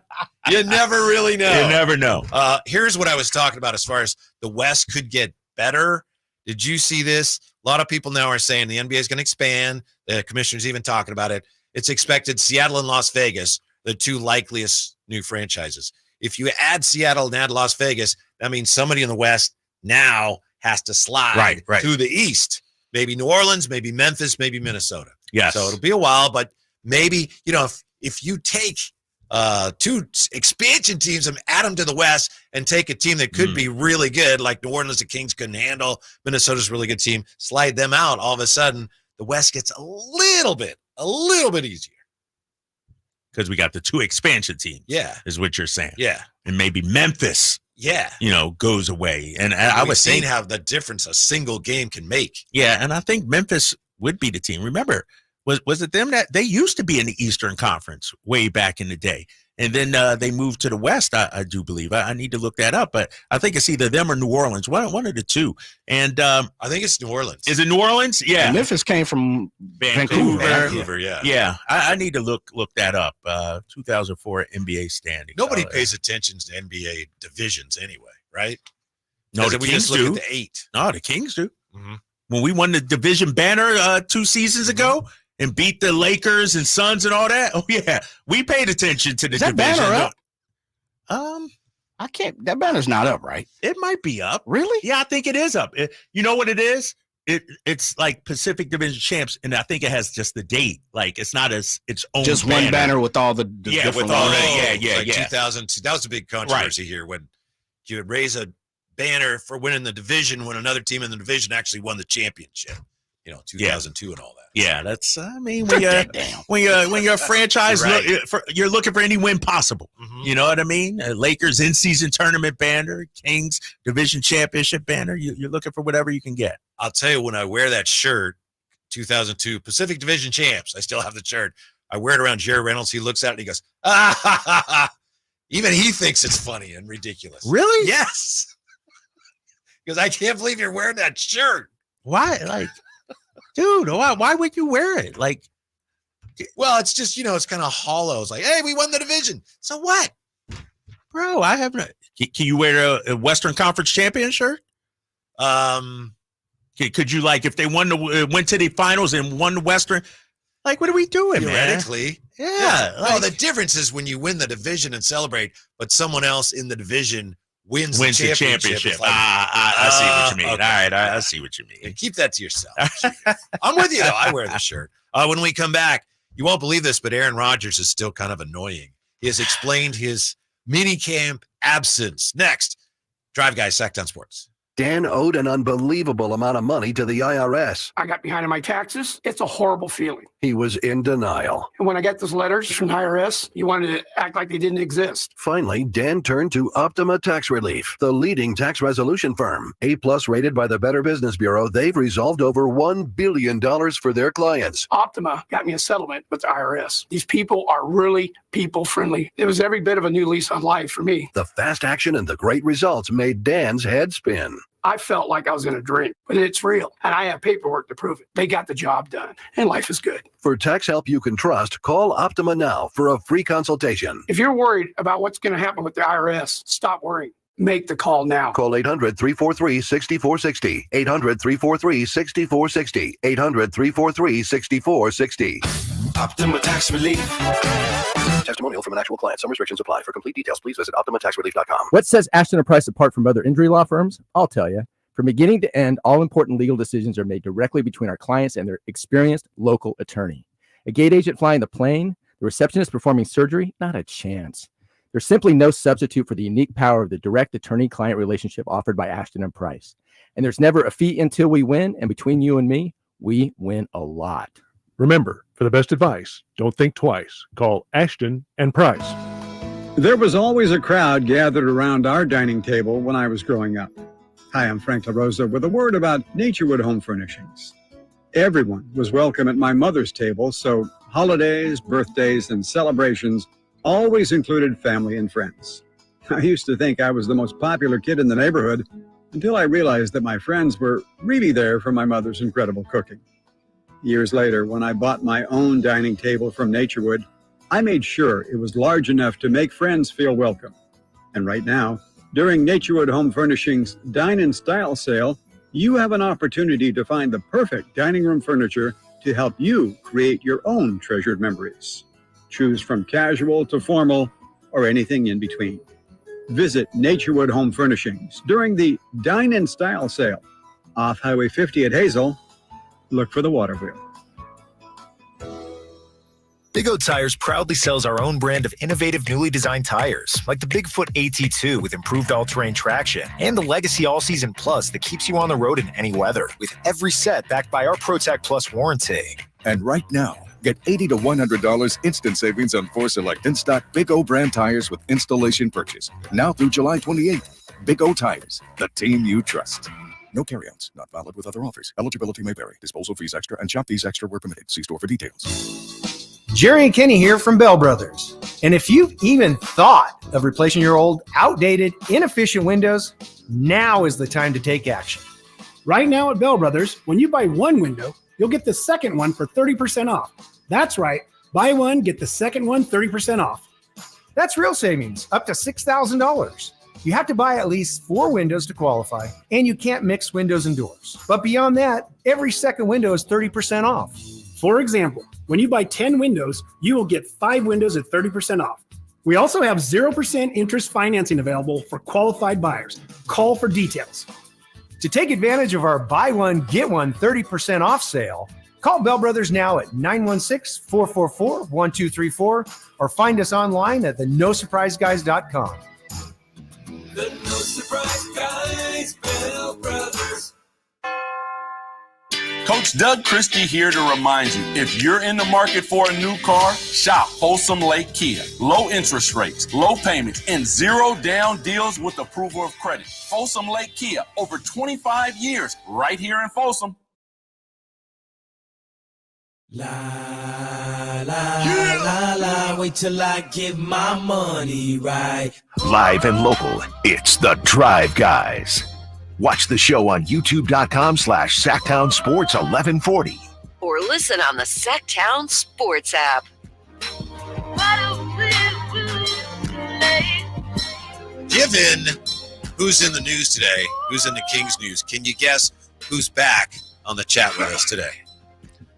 You never really know. You never know. Here's what I was talking about as far as the West could get better. Did you see this? A lot of people now are saying the NBA is going to expand. The commissioner's even talking about it. It's expected Seattle and Las Vegas, the two likeliest new franchises. If you add Seattle and add Las Vegas, that means somebody in the West now has to slide to the East. Maybe New Orleans, maybe Memphis, maybe Minnesota. Yes. So it'll be a while, but maybe, if you take two expansion teams and add them to the West and take a team that could be really good, like New Orleans, the Kings couldn't handle, Minnesota's a really good team, slide them out, all of a sudden the West gets a little bit easier. Because we got the two expansion teams. Yeah. Is what you're saying. Yeah. And maybe Memphis goes away. And I was saying saying how the difference a single game can make. Yeah, and I think Memphis would be the team. Remember, was it them that they used to be in the Eastern Conference way back in the day? And then they moved to the West, I do believe. I need to look that up, but I think it's either them or New Orleans, one of the two. And I think it's New Orleans. Is it New Orleans? Yeah. And Memphis came from Vancouver. Yeah. I need to look that up. 2004 NBA standings. Nobody pays attention to NBA divisions anyway, right? No, the we Kings just look do. at the 8. No, the Kings do. Mm-hmm. When we won the division banner 2 seasons ago and beat the Lakers and Suns and all that, oh yeah, we paid attention to the division. Banner up? I can't. That banner's not up, right? It might be up. Really? Yeah, I think it is up. You know what it is? It's like Pacific Division champs, and I think it has just the date. Like it's not its own. Just one banner with all the with all that. Yeah. 2002. That was a big controversy here when you would raise a banner for winning the division when another team in the division actually won the championship. 2002 and all that. Yeah, that's. I mean, when you're a franchise, you're looking for any win possible. Mm-hmm. You know what I mean? Lakers in-season tournament banner, Kings division championship banner. You're looking for whatever you can get. I'll tell you, when I wear that shirt, 2002 Pacific Division champs, I still have the shirt. I wear it around Jerry Reynolds. He looks at it and he goes, ah, ha, ha, ha. Even he thinks it's funny and ridiculous. Really? Yes. Because I can't believe you're wearing that shirt. Why? Like, dude, why would you wear it? Like, well, it's just, it's kind of hollow. It's like, hey, we won the division. So what? Bro, I haven't. Can you wear a Western Conference champion shirt? Could you, like, if they went to the finals and won the Western, like, what are we doing, theoretically, man? Yeah. Well, the difference is when you win the division and celebrate, but someone else in the division wins the championship. Like, I see what you mean. Okay. All right, I see what you mean. And keep that to yourself. I'm with you, though. I wear the shirt. When we come back, you won't believe this, but Aaron Rodgers is still kind of annoying. He has explained his minicamp absence. Next, Drive Guys, Sacktown Sports. Dan owed an unbelievable amount of money to the IRS. I got behind on my taxes. It's a horrible feeling. He was in denial. And when I got those letters from the IRS, you wanted to act like they didn't exist. Finally, Dan turned to Optima Tax Relief, the leading tax resolution firm. A+ rated by the Better Business Bureau, they've resolved over $1 billion for their clients. Optima got me a settlement with the IRS. These people are really people-friendly. It was every bit of a new lease on life for me. The fast action and the great results made Dan's head spin. I felt like I was in a dream, but it's real. And I have paperwork to prove it. They got the job done, and life is good. For tax help you can trust, call Optima now for a free consultation. If you're worried about what's going to happen with the IRS, stop worrying. Make the call now. Call 800-343-6460. 800-343-6460. 800-343-6460. Optima Tax Relief. Testimonial from an actual client. Some restrictions apply. For complete details, please visit OptimaTaxRelief.com. What sets Ashton & Price apart from other injury law firms? I'll tell you. From beginning to end, all important legal decisions are made directly between our clients and their experienced local attorney. A gate agent flying the plane, the receptionist performing surgery, not a chance. There's simply no substitute for the unique power of the direct attorney-client relationship offered by Ashton & Price. And there's never a fee until we win, and between you and me, we win a lot. Remember, for the best advice, don't think twice. Call Ashton & Price. There was always a crowd gathered around our dining table when I was growing up. Hi, I'm Frank LaRosa with a word about Naturewood Home Furnishings. Everyone was welcome at my mother's table, so holidays, birthdays, and celebrations always included family and friends. I used to think I was the most popular kid in the neighborhood until I realized that my friends were really there for my mother's incredible cooking. Years later, when I bought my own dining table from Naturewood, I made sure it was large enough to make friends feel welcome. And right now, during Naturewood Home Furnishings' Dine in Style sale, you have an opportunity to find the perfect dining room furniture to help you create your own treasured memories. Choose from casual to formal or anything in between. Visit Naturewood Home Furnishings during the Dine in Style sale off Highway 50 at Hazel. Look for the water wheel. Big O Tires proudly sells our own brand of innovative newly designed tires, like the Bigfoot AT2 with improved all-terrain traction, and the Legacy All-Season Plus that keeps you on the road in any weather, with every set backed by our ProTech Plus warranty. And right now, get $80 to $100 instant savings on 4 select in-stock Big O brand tires with installation purchase. Now through July 28th. Big O Tires, the team you trust. No carryouts, not valid with other offers. Eligibility may vary. Disposal fees extra and shop fees extra where permitted. See store for details. Jerry and Kenny here from Bell Brothers. And if you've even thought of replacing your old, outdated, inefficient windows, now is the time to take action. Right now at Bell Brothers, when you buy one window, you'll get the second one for 30% off. That's right. Buy one, get the second one 30% off. That's real savings, up to $6,000. You have to buy at least 4 windows to qualify, and you can't mix windows and doors. But beyond that, every second window is 30% off. For example, when you buy 10 windows, you will get 5 windows at 30% off. We also have 0% interest financing available for qualified buyers. Call for details. To take advantage of our buy one, get one 30% off sale, call Bell Brothers now at 916-444-1234 or find us online at thenosurpriseguys.com. The No Surprise Guys, Bell Brothers. Coach Doug Christie here to remind you, if you're in the market for a new car, shop Folsom Lake Kia. Low interest rates, low payments, and 0 down deals with approval of credit. Folsom Lake Kia, over 25 years, right here in Folsom. La, la, la, wait till I get my money right. Live and local, it's the Drive Guys. Watch the show on youtube.com/Sacktown Sports 1140. Or listen on the Sacktown Sports app. Given who's in the news today, who's in the Kings news, can you guess who's back on the chat with us today?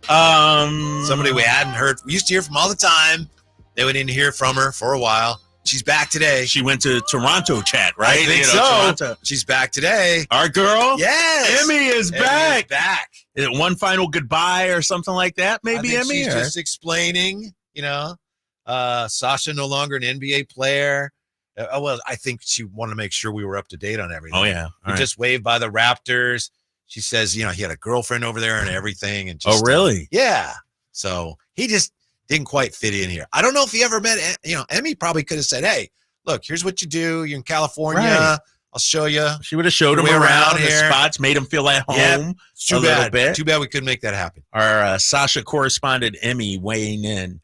Somebody we hadn't heard. We used to hear from all the time. Then we didn't hear from her for a while. She's back today. She went to Toronto chat, right? I think so. Toronto. She's back today. Our girl? Yes. Emmy is back. Back. One final goodbye or something like that, maybe, Emmy? She's just explaining, Sasha no longer an NBA player. Well, I think she wanted to make sure we were up to date on everything. Oh, yeah. We just waved by the Raptors. She says, he had a girlfriend over there and everything. And oh, really? Yeah. So he just didn't quite fit in here. I don't know if he ever met, Emmy probably could have said, hey, look, here's what you do. You're in California. Right. I'll show you. She would have showed him around the spots, made him feel at home. Yeah. Too little bit. Too bad we couldn't make that happen. Our Sasha correspondent, Emmy, weighing in.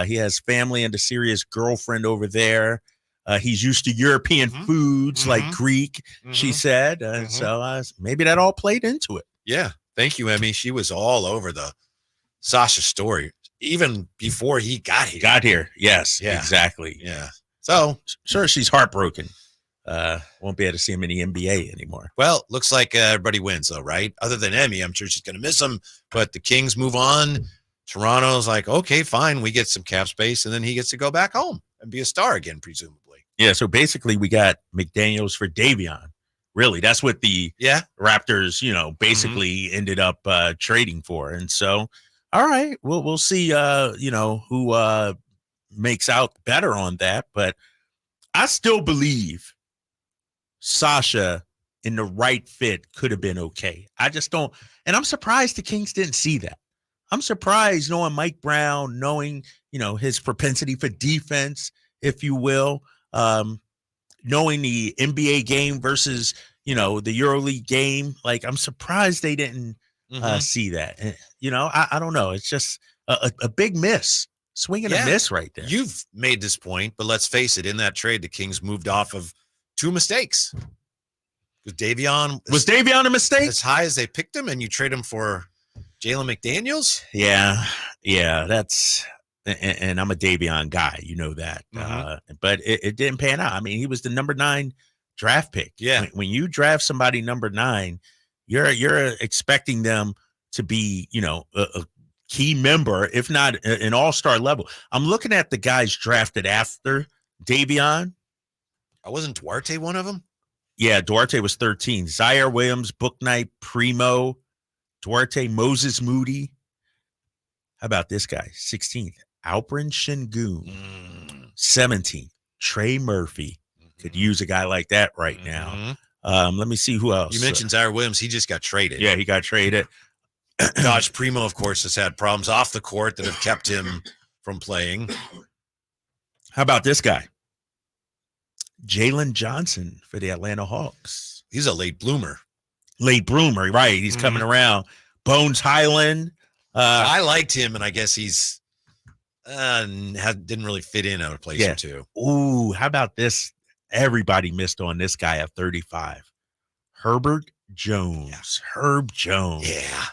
He has family and a serious girlfriend over there. He's used to European foods like Greek, she said. So maybe that all played into it. Yeah. Thank you, Emmy. She was all over the Sasha story, even before he got here. Yes, yeah. Exactly. Yeah. So sure, she's heartbroken. Won't be able to see him in the NBA anymore. Well, looks like everybody wins, though, right? Other than Emmy, I'm sure she's going to miss him. But the Kings move on. Toronto's like, okay, fine. We get some cap space, and then he gets to go back home and be a star again, presumably. Yeah, so basically we got McDaniels for Davion. Really, that's what the Raptors, basically ended up trading for. And so, all right, we'll see, who makes out better on that. But I still believe Sasha in the right fit could have been okay. I just don't. And I'm surprised the Kings didn't see that. I'm surprised knowing Mike Brown, knowing, his propensity for defense, if you will, knowing the NBA game versus, the EuroLeague game. Like, I'm surprised they didn't see that. I don't know. It's just a big miss. Swing and a miss right there. You've made this point, but let's face it. In that trade, the Kings moved off of 2 mistakes. Was Davion a mistake? As high as they picked him, and you trade him for Jalen McDaniels? Yeah, that's and I'm a Davion guy, you know that. But it didn't pan out. I mean, he was the number 9 draft pick. Yeah. When you draft somebody number 9, you're expecting them to be, a key member, if not an all-star level. I'm looking at the guys drafted after Davion. Wasn't Duarte one of them? Yeah, Duarte was 13. Zaire Williams, Bouknight, Primo, Duarte, Moses Moody. How about this guy? 16th, Alperen Şengün. 17th, Trey Murphy. Could use a guy like that right now. Let me see who else. You mentioned Zaire Williams. He just got traded. Yeah, he got traded. Josh Primo, of course, has had problems off the court that have kept him from playing. How about this guy? Jalen Johnson for the Atlanta Hawks. He's a late bloomer. Late bloomer, right? He's coming around. Bones Highland. I liked him, and I guess he's didn't really fit in at a place or two. Ooh, how about this? Everybody missed on this guy at 35. Herbert Jones. Herb Jones. Yeah.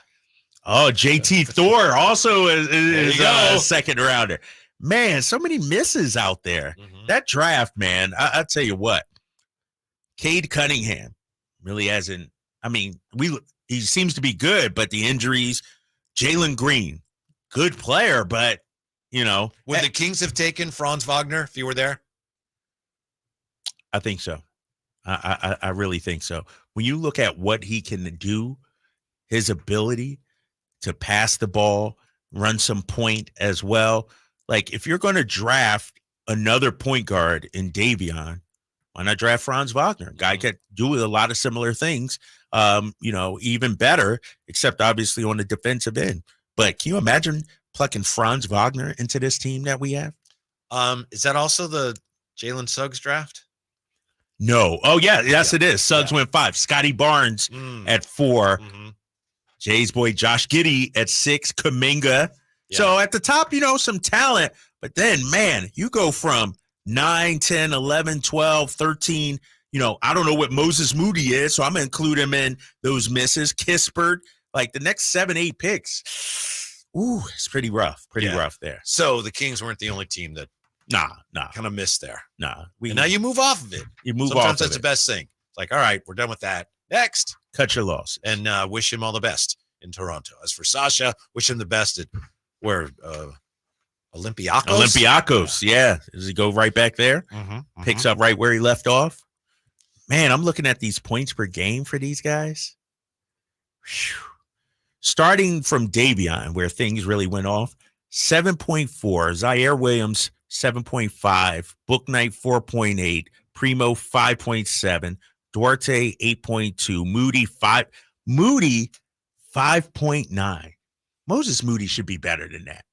Oh, JT Thor also is a second rounder. Man, so many misses out there. That draft, man, I'll tell you what. Cade Cunningham really hasn't. I mean, he seems to be good, but the injuries. Jalen Green, good player, but, Would the Kings have taken Franz Wagner if you were there? I think so. I really think so. When you look at what he can do, his ability to pass the ball, run some point as well. Like, if you're going to draft another point guard in Davion, why not draft Franz Wagner? Guy could do a lot of similar things, even better, except obviously on the defensive end. But can you imagine plucking Franz Wagner into this team that we have? Is that also the Jalen Suggs draft? No. Oh, yeah. Yes, it is. Suggs went 5. Scotty Barnes at 4. Jay's boy Josh Giddey at 6. Kuminga. So at the top, some talent. But then, man, you go from 9, 10, 11, 12, 13. I don't know what Moses Moody is, so I'm going to include him in those misses. Kispert, like the next 7, 8 picks. Ooh, it's pretty rough. Pretty rough there. So the Kings weren't the only team that kind of missed there. And now you move off of it. Sometimes that's the best thing. It's like, all right, we're done with that. Next. Cut your loss. And wish him all the best in Toronto. As for Sasha, wish him the best at where Olympiacos. Olympiacos, yeah. Does he go right back there? Picks up right where he left off. Man, I'm looking at these points per game for these guys. Whew. Starting from Davion, where things really went off, 7.4. Zaire Williams, 7.5. Bouknight, 4.8. Primo, 5.7. Duarte, 8.2. Moody, 5. Moody, 5.9. Moses Moody should be better than that.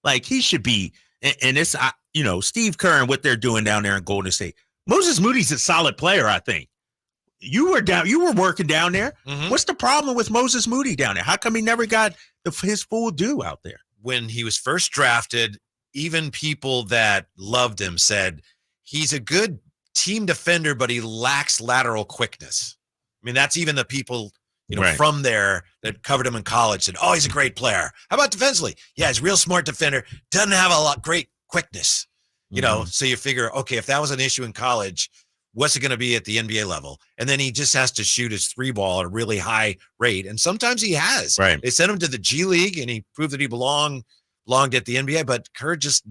Like, he should be, and it's, Steve Kerr and what they're doing down there in Golden State. Moses Moody's a solid player, I think. You were working down there. What's the problem with Moses Moody down there? How come he never got his full due out there? When he was first drafted, even people that loved him said he's a good team defender, but he lacks lateral quickness. I mean, that's even the people from there that covered him in college said, oh, he's a great player. How about defensively? Yeah, he's a real smart defender. Doesn't have a great quickness. So you figure, okay, if that was an issue in college, what's it going to be at the NBA level? And then he just has to shoot his 3-ball at a really high rate. And sometimes he has. Right. They sent him to the G League and he proved that he belonged at the NBA. But Kerr it's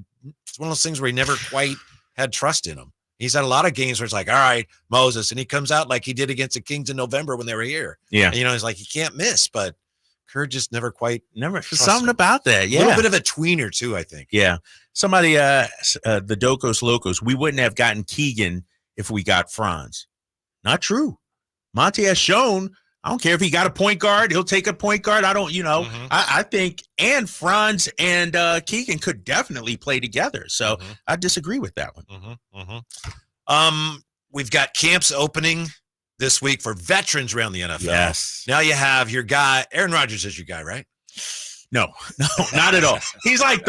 one of those things where he never quite had trust in him. He's had a lot of games where it's like, all right, Moses. And he comes out like he did against the Kings in November when they were here. Yeah. And, he's like, he can't miss. But Kerr just never something about that. Yeah. A little bit of a tweener too, I think. Yeah. Somebody, the Docos Locos, we wouldn't have gotten Keegan if we got Franz. Not true. Monty has shown, I don't care if he got a point guard, he'll take a point guard. I don't, I think, and Franz and Keegan could definitely play together. So I disagree with that one. We've got camps opening this week for veterans around the NFL. Yes. Now you have your guy, Aaron Rodgers is your guy, right? No, not at all. He's like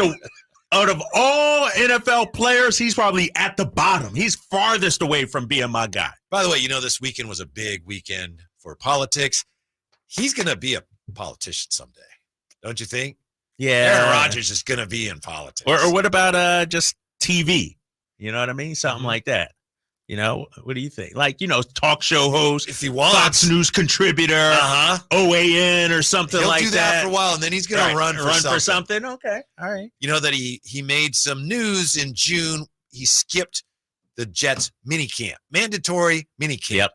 out of all NFL players, he's probably at the bottom. He's farthest away from being my guy. By the way, this weekend was a big weekend for politics. He's going to be a politician someday, don't you think? Yeah. Aaron Rodgers is going to be in politics. Or what about just TV? You know what I mean? Something like that. What do you think? Like, talk show host, if he wants, Fox News contributor, OAN or something He'll like do that for a while, and then he's going to run for something. Okay, all right. You know that he made some news in June. He skipped the Jets minicamp, mandatory minicamp. Yep.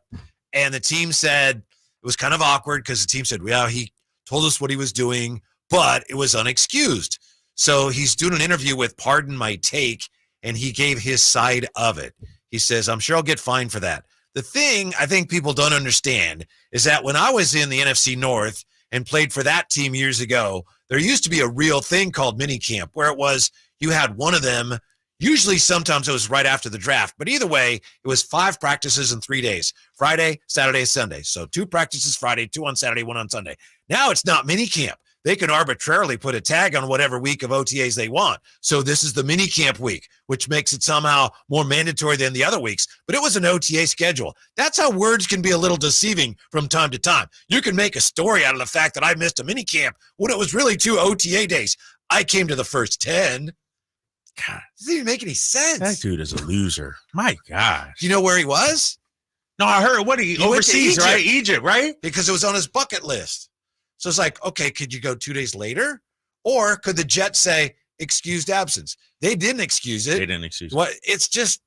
And the team said it was kind of awkward because the team said, well, he told us what he was doing, but it was unexcused. So he's doing an interview with Pardon My Take, and he gave his side of it. He says, I'm sure I'll get fined for that. The thing I think people don't understand is that when I was in the NFC North and played for that team years ago, there used to be a real thing called minicamp where it was you had one of them, Usually, sometimes it was right after the draft. But either way, it was 5 practices in 3 days. Friday, Saturday, Sunday. So 2 practices Friday, 2 on Saturday, 1 on Sunday. Now it's not mini camp. They can arbitrarily put a tag on whatever week of OTAs they want. So this is the mini camp week, which makes it somehow more mandatory than the other weeks. But it was an OTA schedule. That's how words can be a little deceiving from time to time. You can make a story out of the fact that I missed a mini camp when it was really 2 OTA days. I came to the first 10. God, doesn't even make any sense. That dude is a loser. My gosh. You know where he was? No, I heard. What he overseas, went to right? Egypt, right? Because it was on his bucket list. So it's like, okay, could you go 2 days later? Or could the Jets say excused absence? They didn't excuse it. They didn't excuse it. What? It's just.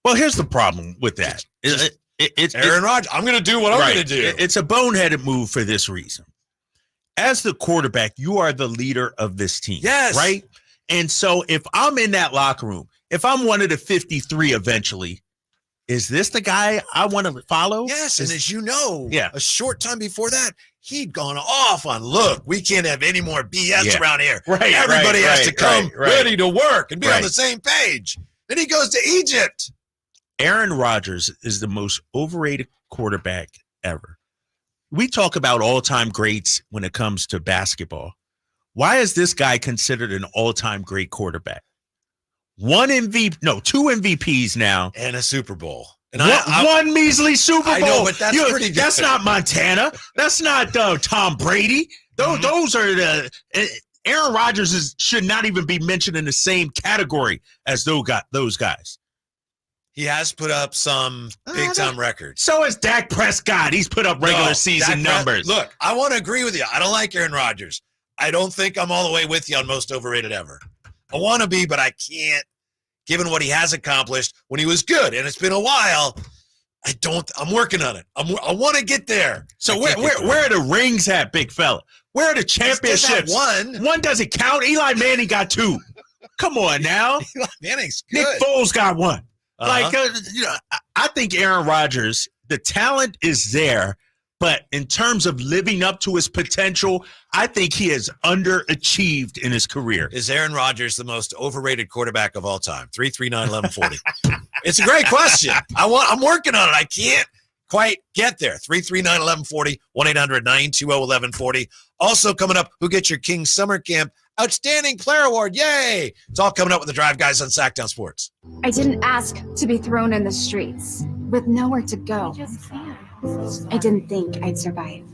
Well, here's the problem with that. It's Aaron Rodgers. I'm going to do what I'm going to do. It's a boneheaded move for this reason. As the quarterback, you are the leader of this team. Yes. Right? And so if I'm in that locker room, if I'm one of the 53 eventually, is this the guy I want to follow? Yes. And as you know, Yeah. a short time before that, he'd gone off on, look, we can't have any more BS around here. Right, Everybody right, has to come right. ready to work and be on Right. the same page. Then he goes to Egypt. Aaron Rodgers is the most overrated quarterback ever. We talk about all-time greats when it comes to basketball. Why is this guy considered an all-time great quarterback? 2 MVPs now. And a Super Bowl. And one measly Super Bowl. I know, but that's pretty good. That's not Montana. That's not Tom Brady. Those are the Aaron Rodgers should not even be mentioned in the same category as those guys. He has put up some big-time records. So has Dak Prescott. He's put up regular season numbers. Look, I want to agree with you. I don't like Aaron Rodgers. I don't think I'm all the way with you on most overrated ever. I want to be, but I can't, given what he has accomplished when he was good. And it's been a while. I'm working on it. I want to get there. So where are the rings at, big fella? Where are the championships? One doesn't count. Eli Manning got 2. Come on now. Eli Manning's good. Nick Foles got 1. I think Aaron Rodgers, the talent is there, but in terms of living up to his potential, I think he has underachieved in his career. Is Aaron Rodgers the most overrated quarterback of all time? 339-1140. It's a great question. I'm working on it. I can't quite get there. 339-1140, 1-800-920-1140. Also coming up, who gets your Kings Summer Camp Outstanding Player Award. Yay! It's all coming up with the Drive Guys on Sacktown Sports. I didn't ask to be thrown in the streets with nowhere to go. I didn't think I'd survive.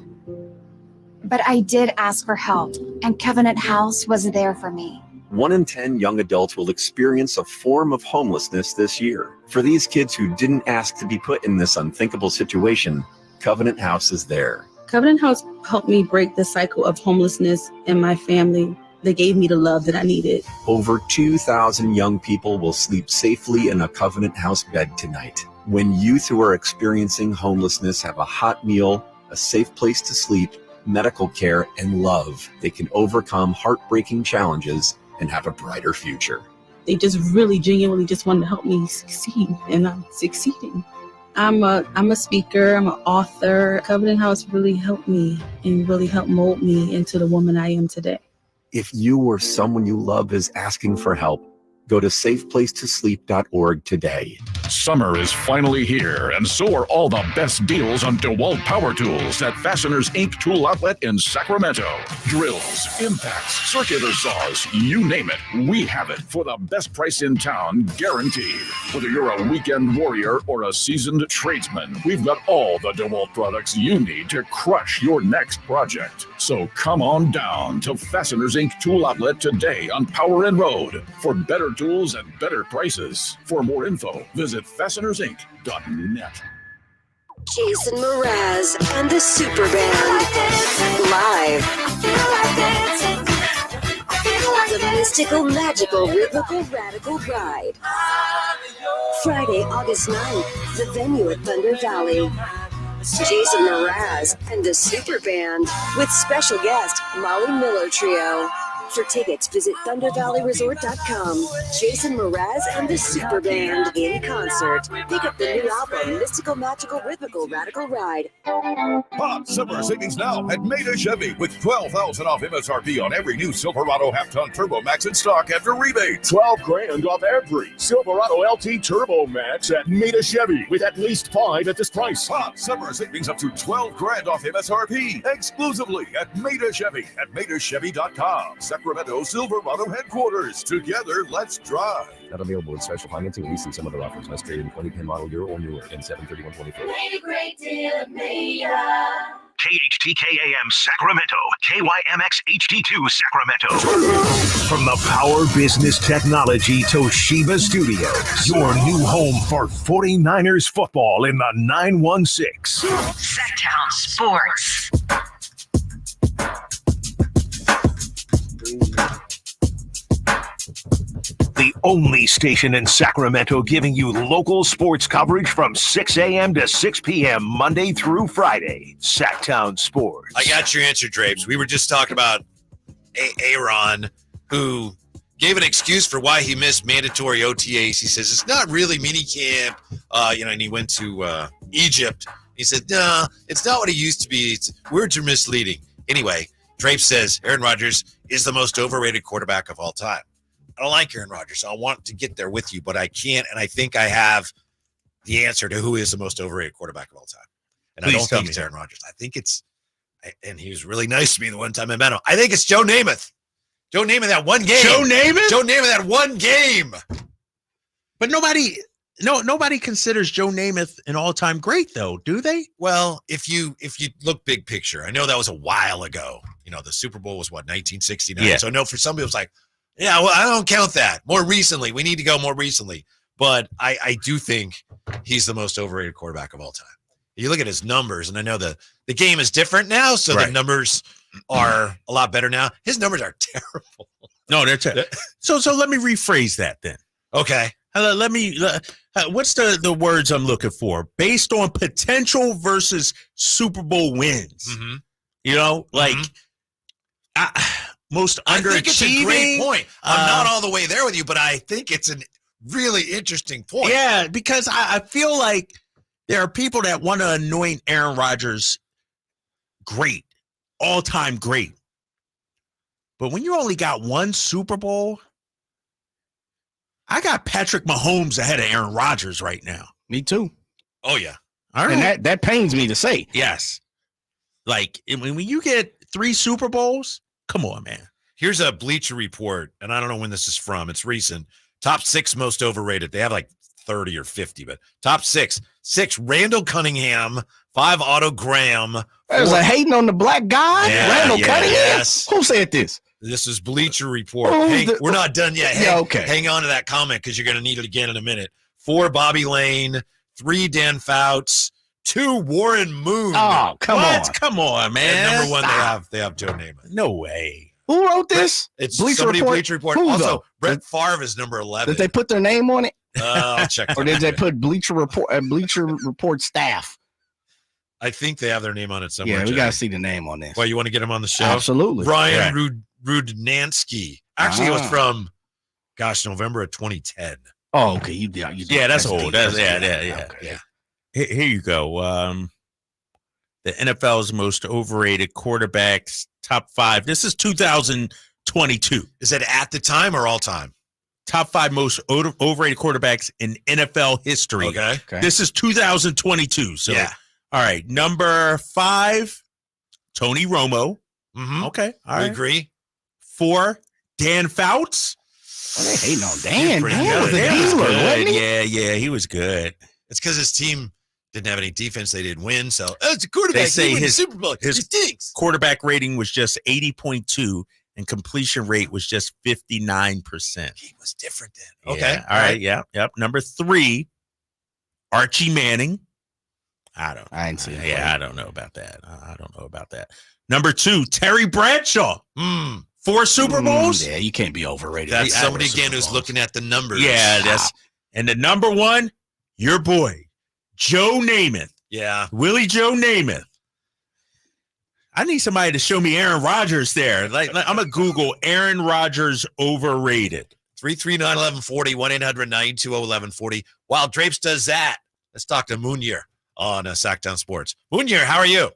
But I did ask for help, and Covenant House was there for me. 1 in 10 young adults will experience a form of homelessness this year. For these kids who didn't ask to be put in this unthinkable situation, Covenant House is there. Covenant House helped me break the cycle of homelessness in my family. They gave me the love that I needed. Over 2,000 young people will sleep safely in a Covenant House bed tonight. When youth who are experiencing homelessness have a hot meal, a safe place to sleep, medical care, and love, they can overcome heartbreaking challenges and have a brighter future. They just really genuinely just wanted to help me succeed, and I'm succeeding. I'm a speaker, I'm an author. Covenant House really helped me and really helped mold me into the woman I am today. If you or someone you love is asking for help, go to safeplacetosleep.org today. Summer is finally here, and so are all the best deals on DeWalt power tools at Fasteners Inc. Tool Outlet in Sacramento. Drills, impacts, circular saws, you name it, we have it for the best price in town, guaranteed. Whether you're a weekend warrior or a seasoned tradesman, we've got all the DeWalt products you need to crush your next project. So come on down to Fasteners Inc. Tool Outlet today on Power and Road for better tools and better prices. For more info, visit fastenersinc.net. Jason Mraz and the Super Band. Live. The mystical, magical, rhythmical, radical ride. Friday, August 9th. The venue at Thunder Valley. Jason Mraz and the Super Band with special guest Molly Miller Trio. For tickets, visit ThunderValleyResort.com. Jason Mraz and the Super Band in concert. Pick up the new album, Mystical, Magical, Rhythmical, Radical Ride. Hot summer savings now at Maida Chevy with $12,000 off MSRP on every new Silverado half-ton Turbo Max in stock after rebate. $12,000 off every Silverado LT Turbo Max at Maida Chevy with at least 5 at this price. Hot summer savings up to $12,000 off MSRP exclusively at Maida Chevy at MaidaChevy.com. Sacramento Silverado headquarters. Together, let's drive. Not available in special financing or leasing. Some other offers must trade in 2010 model year or newer and 73124. Made a great deal of Maida. KHTKAM Sacramento, KYMX HD2 Sacramento. From the Power Business Technology Toshiba Studios, your new home for 49ers football in the 916. Sacktown Sports. The only station in Sacramento giving you local sports coverage from 6 a.m. to 6 p.m. Monday through Friday. Sacktown Sports. I got your answer, Drapes. We were just talking about Aaron, who gave an excuse for why he missed mandatory OTAs. He says it's not really mini camp, and he went to Egypt. He said, no, it's not what it used to be. Words are misleading. Anyway, Drapes says Aaron Rodgers is the most overrated quarterback of all time. I don't like Aaron Rodgers. I want to get there with you, but I can't. And I think I have the answer to who is the most overrated quarterback of all time. And I don't think it's Aaron Rodgers. I think it's, and he was really nice to me the one time I met him. I think it's Joe Namath. Joe Namath that one game. Joe Namath? Joe Namath that one game. But nobody considers Joe Namath an all-time great, though, do they? Well, if you look big picture, I know that was a while ago. The Super Bowl was 1969. Yeah. So I know for some people it's like, yeah, well, I don't count that. More recently. We need to go more recently. But I do think he's the most overrated quarterback of all time. You look at his numbers, and I know the game is different now, so the numbers are a lot better now. His numbers are terrible. No, they're terrible. So let me rephrase that then. Okay. What's the words I'm looking for? Based on potential versus Super Bowl wins. Mm-hmm. Most underachieving. I think it's a great point. I'm not all the way there with you, but I think it's a really interesting point. Yeah, because I feel like there are people that want to anoint Aaron Rodgers great, all-time great. But when you only got one Super Bowl, I got Patrick Mahomes ahead of Aaron Rodgers right now. Me too. Oh, yeah. And that pains me to say. Yes. Like, when you get 3 Super Bowls, come on, man. Here's a Bleacher Report, and I don't know when this is from. It's recent. Top 6 most overrated. They have like 30 or 50, but top 6. 6, Randall Cunningham. 5, Otto Graham. There's a hating on the black guy? Randall Cunningham? Yes. Who said this? This is Bleacher Report. Oh, Hey, we're not done yet. Okay. Hang on to that comment because you're going to need it again in a minute. 4, Bobby Lane. 3, Dan Fouts. 2, Warren Moon. Oh, come on. Come on, man. And number 1, they have Joe Namath. No way. Who wrote this? It's Bleacher Report? Bleacher Report. Who, also, though? Brett Favre is number 11. Did they put their name on it? I'll check. Or did they put Bleacher Report staff? I think they have their name on it somewhere. Yeah, we got to see the name on this. Well, you want to get him on the show? Absolutely. Brian Rudnansky. Actually, it was from, November of 2010. Oh, okay. You yeah, that's old. Yeah. Here you go. The NFL's most overrated quarterbacks, top 5. This is 2022. Is that at the time or all time? Top 5 most overrated quarterbacks in NFL history. Okay. This is 2022. So, yeah. All right. Number 5, Tony Romo. Mm-hmm. Okay. All right. We agree. 4, Dan Fouts. Oh, they hating on Dan. Dan was a dealer, wasn't he? Yeah, he was good. It's because his team didn't have any defense. They didn't win. So it's a quarterback. They say his his Super Bowl. His quarterback rating was just 80.2 and completion rate was just 59%. He was different then. Okay. Yeah, all right. Yeah. Yep. Number 3, Archie Manning. I ain't seen it. Yeah, I don't know about that. Number 2, Terry Bradshaw. 4 Super Bowls. Yeah, you can't be overrated. That's somebody again who's looking at the numbers. Yeah, that's and the number 1, your boy, Joe Namath. Yeah. Willie Joe Namath. I need somebody to show me Aaron Rodgers there. Like I'm going to Google Aaron Rodgers overrated. 339-1140, 1-800-920-1140. While Drapes does that, let's talk to Munir on Sacktown Sports. Munir, how are you?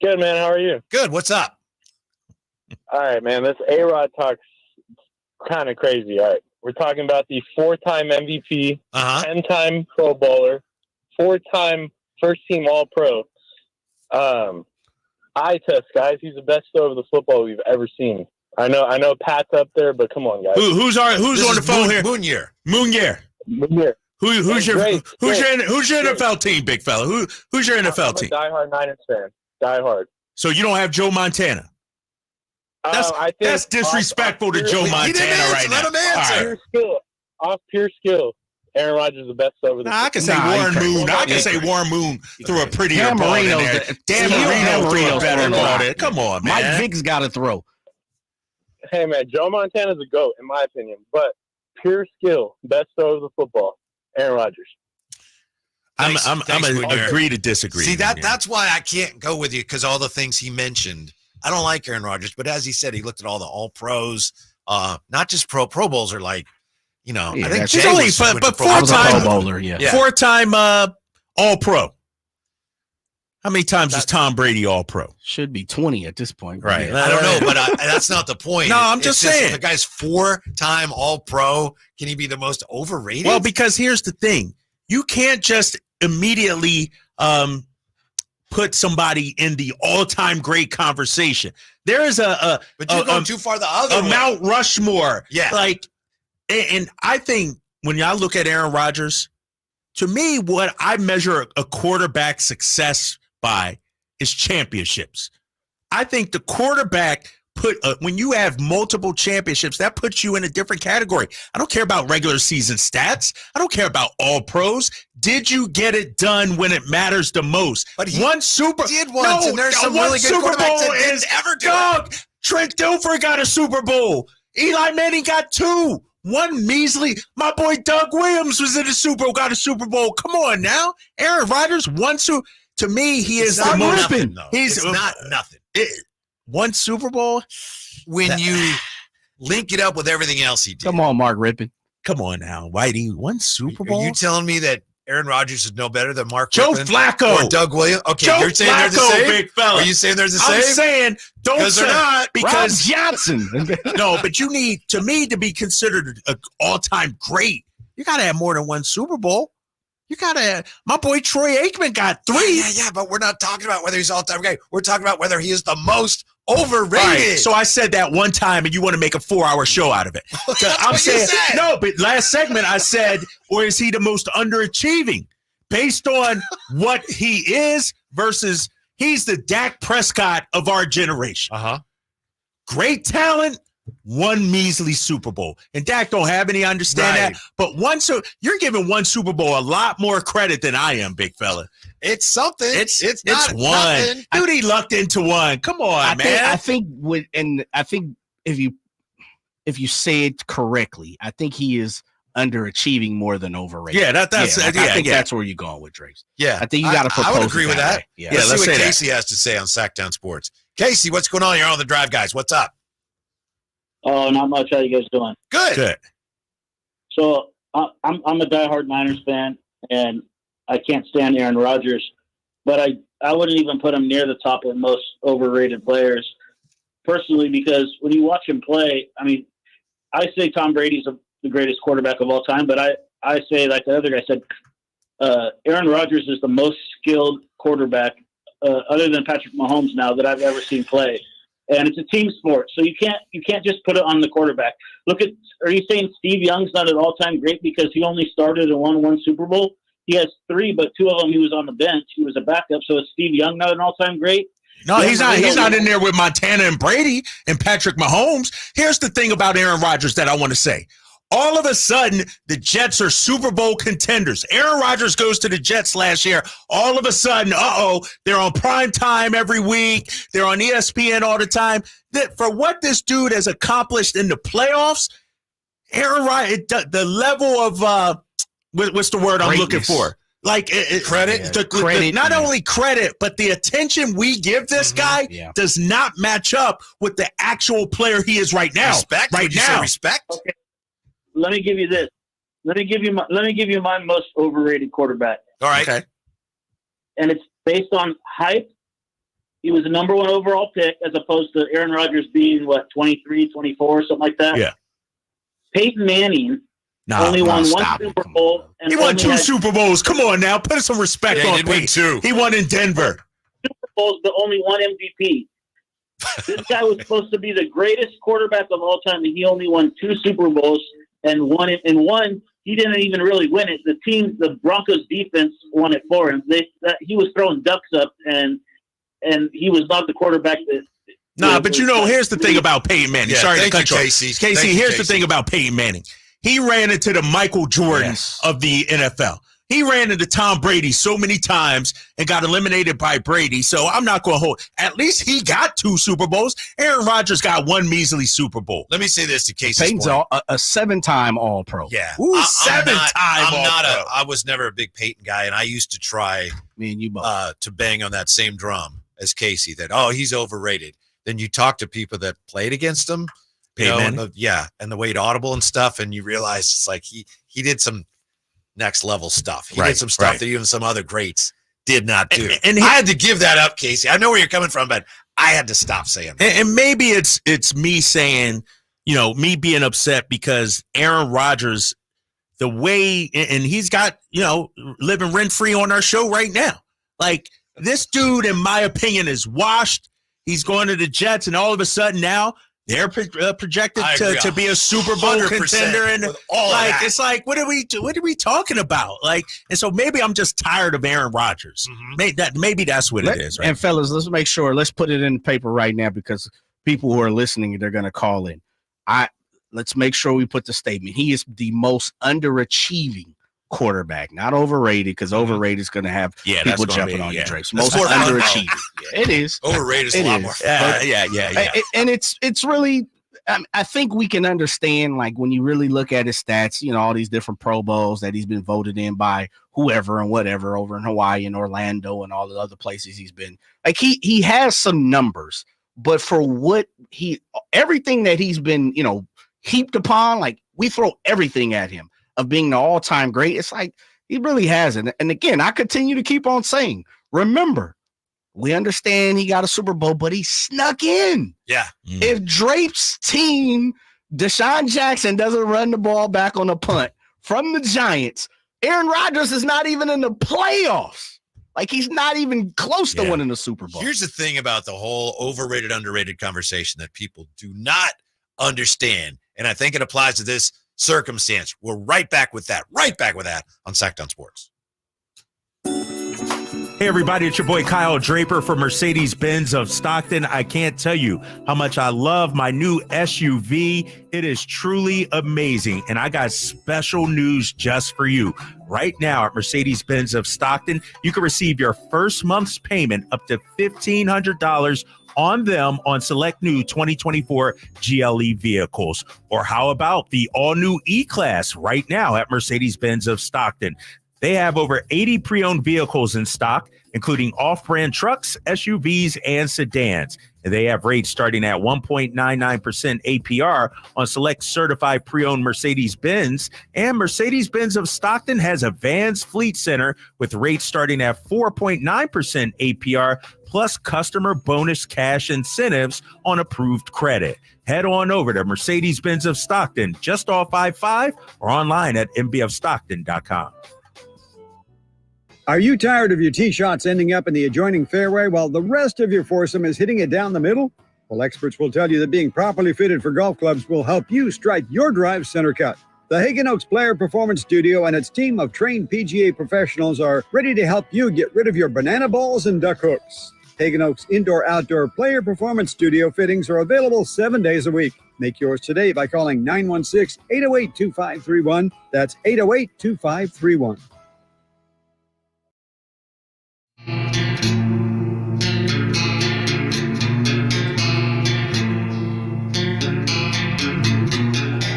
Good, man. How are you? Good. What's up? All right, man. This A-Rod talk's kind of crazy. All right. We're talking about the 4-time MVP, 10-time Pro Bowler, 4-time first-team All-Pro. Eye test, guys. He's the best thrower of the football we've ever seen. I know Pat's up there, but come on, guys. Who's on the phone here? Munir. Who's your NFL team, big fella? Who's your NFL team? I'm a diehard Niners fan. Diehard. So you don't have Joe Montana? That's disrespectful to Joe Montana right now. Let him answer. Off pure skill, Aaron Rodgers is the best over the. I can say Warren Moon. I can say Warren Moon threw a prettier ball in there. Dan Marino threw a better ball there. Come on, man. Mike Vick's got to throw. Hey, man, Joe Montana's a GOAT, in my opinion. But pure skill, best thrower of the football, Aaron Rodgers. I'm agree to disagree. See, that's why I can't go with you, because all the things he mentioned. I don't like Aaron Rodgers, but as he said, he looked at all the All-Pros. Not just Pro Bowls are like, I think he's only but four-time Pro Bowler, yeah. Four-time All-Pro. How many times was Tom Brady All-Pro? Should be 20 at this point. Right. I don't know, but that's not the point. No, I'm just saying. The guy's 4-time All-Pro. Can he be the most overrated? Well, because here's the thing. You can't just immediately put somebody in the all-time great conversation. There is but you're going too far the other way. Mount Rushmore. Yeah. And I think when I look at Aaron Rodgers, to me, what I measure a quarterback success by is championships. I think the quarterback when you have multiple championships, that puts you in a different category. I don't care about regular season stats. I don't care about all pros. Did you get it done when it matters the most? But he one Super did once, and there's some really good quarterbacks that didn't ever do it. Trent Dilfer got a Super Bowl. Eli Manning got 2. One measly. My boy Doug Williams was in the Super Bowl, got a Super Bowl. Come on now. Aaron Rodgers, one Super. To me, he is the most. It's not nothing. One Super Bowl? When you link it up with everything else he did. Come on, Mark Rippon. Come on now, Whitey. One Super Bowl? Are you telling me that Aaron Rodgers is no better than Mark Joe Rippon Flacco or Doug Williams? Okay, you're saying they're the same? Big fella. Are you saying there's the same? I'm saying don't say not. Because Rob Johnson. No, but you need, to me, to be considered an all-time great, you got to have more than one Super Bowl. You got to – my boy Troy Aikman got 3. Yeah, but we're not talking about whether he's all-time great. We're talking about whether he is the most overrated. Right. So I said that one time, and you want to make a 4-hour show out of it. I'm saying – no, but last segment I said, or is he the most underachieving? Based on what he is versus he's the Dak Prescott of our generation. Great talent. One measly Super Bowl. And Dak don't have any, understand that. But you're giving one Super Bowl a lot more credit than I am, big fella. It's something. It's not one. Nothing. Dude, he lucked into one. Come on, man. I think if you say it correctly, I think he is underachieving more than overrated. Yeah, I think that's where you're going with Drapes. Yeah. I think you got to propose. I would agree with that. Yeah. Let's see what Casey has to say on Sacktown Sports. Casey, what's going on? You're on the drive, guys. What's up? Oh, not much. How you guys doing? Good. So I'm a diehard Niners fan, and I can't stand Aaron Rodgers, but I wouldn't even put him near the top of most overrated players, personally, because when you watch him play, I mean, I say Tom Brady's the greatest quarterback of all time, but I say, like the other guy said, Aaron Rodgers is the most skilled quarterback, other than Patrick Mahomes now, that I've ever seen play. And it's a team sport, so you can't just put it on the quarterback. Are you saying Steve Young's not an all-time great because he only started and won 1 Super Bowl? He has 3, but 2 of them he was on the bench. He was a backup. So is Steve Young not an all-time great? No, he's not. He's not in there with Montana and Brady and Patrick Mahomes. Here's the thing about Aaron Rodgers that I want to say. All of a sudden, the Jets are Super Bowl contenders. Aaron Rodgers goes to the Jets last year. All of a sudden, they're on prime time every week. They're on ESPN all the time. For what this dude has accomplished in the playoffs, Aaron Rodgers, the level of what's the word I'm looking for? Like credit, not only credit, but the attention we give this guy does not match up with the actual player he is right now. Respect, right now. Respect. Okay, let me give you this. Let me give you my most overrated quarterback. All right. Okay. And it's based on hype. He was the number 1 overall pick, as opposed to Aaron Rodgers being 23, 24, something like that. Yeah. Peyton Manning. Only won one Super Bowl. And he won 2 Super Bowls. Come on now. Put some respect on Peyton. He won in Denver. Super Bowls, but only one MVP. This guy was supposed to be the greatest quarterback of all time, and he only won 2 Super Bowls, and one he didn't even really win it. The Broncos defense won it for him. He was throwing ducks up, and he was not the quarterback that. Nah, but here's the thing about Peyton Manning. Yeah, Sorry to cut you off. Casey, Here's the thing about Peyton Manning. He ran into the Michael Jordan of the NFL. He ran into Tom Brady so many times and got eliminated by Brady. So I'm not going to hold. At least he got 2 Super Bowls. Aaron Rodgers got 1 measly Super Bowl. Let me say this to Casey's Peyton's point. a 7-time All-Pro. Yeah. Ooh, 7-time All-Pro. I was never a big Peyton guy, and I used to try me and you both to bang on that same drum as Casey that, he's overrated. Then you talk to people that played against him. And the Wade Audible and stuff, and you realize it's like he did some next level stuff. He did some stuff that even some other greats did not do. And I had to give that up, Casey. I know where you're coming from, but I had to stop saying that. And maybe it's me saying, me being upset because Aaron Rodgers, the way, and he's got, living rent free on our show right now. Like, this dude, in my opinion, is washed. He's going to the Jets, and all of a sudden now, they're projected to be a Super Bowl contender, and it's like, what are we talking about? Like, and so maybe I'm just tired of Aaron Rodgers. Maybe that's what it is. Right? And fellas, let's make sure. Let's put it in the paper right now, because people who are listening, they're going to call in. Let's make sure we put the statement. He is the most underachieving quarterback, not overrated, because overrated is going to have people jumping on your Drapes. Most underachieving. It is. Overrated is a lot more. And it's really, I think we can understand, like, when you really look at his stats, all these different Pro Bowls that he's been voted in by whoever and whatever over in Hawaii and Orlando and all the other places he's been. Like, he has some numbers, but for everything that he's been, heaped upon, like, we throw everything at him of being the all-time great. It's like he really hasn't. And again, I continue to keep on saying, remember, we understand he got a Super Bowl, but he snuck in. Yeah. If Drape's team, Deshaun Jackson, doesn't run the ball back on a punt from the Giants, Aaron Rodgers is not even in the playoffs. Like, he's not even close to winning the Super Bowl. Here's the thing about the whole overrated, underrated conversation that people do not understand, and I think it applies to this circumstance. We're right back with that on Sackdown Sports. Hey everybody, it's your boy Kyle Draper from Mercedes-Benz of Stockton. I can't tell you how much I love my new SUV. It is truly amazing, and I got special news just for you. Right now at Mercedes-Benz of Stockton, you can receive your first month's payment up to $1,500 on them on select new 2024 GLE vehicles. Or how about the all-new E-Class right now at Mercedes-Benz of Stockton? They have over 80 pre-owned vehicles in stock, including off-brand trucks, SUVs, and sedans. And they have rates starting at 1.99% APR on select certified pre-owned Mercedes-Benz. And Mercedes-Benz of Stockton has a Vans Fleet Center with rates starting at 4.9% APR plus customer bonus cash incentives on approved credit. Head on over to Mercedes-Benz of Stockton, just off I-5, or online at mbfstockton.com. Are you tired of your tee shots ending up in the adjoining fairway while the rest of your foursome is hitting it down the middle? Well, experts will tell you that being properly fitted for golf clubs will help you strike your drive center cut. The Hagen Oaks Player Performance Studio and its team of trained PGA professionals are ready to help you get rid of your banana balls and duck hooks. Hagen Oaks Indoor-Outdoor Player Performance Studio fittings are available 7 days a week. Make yours today by calling 916-808-2531. That's 808-2531.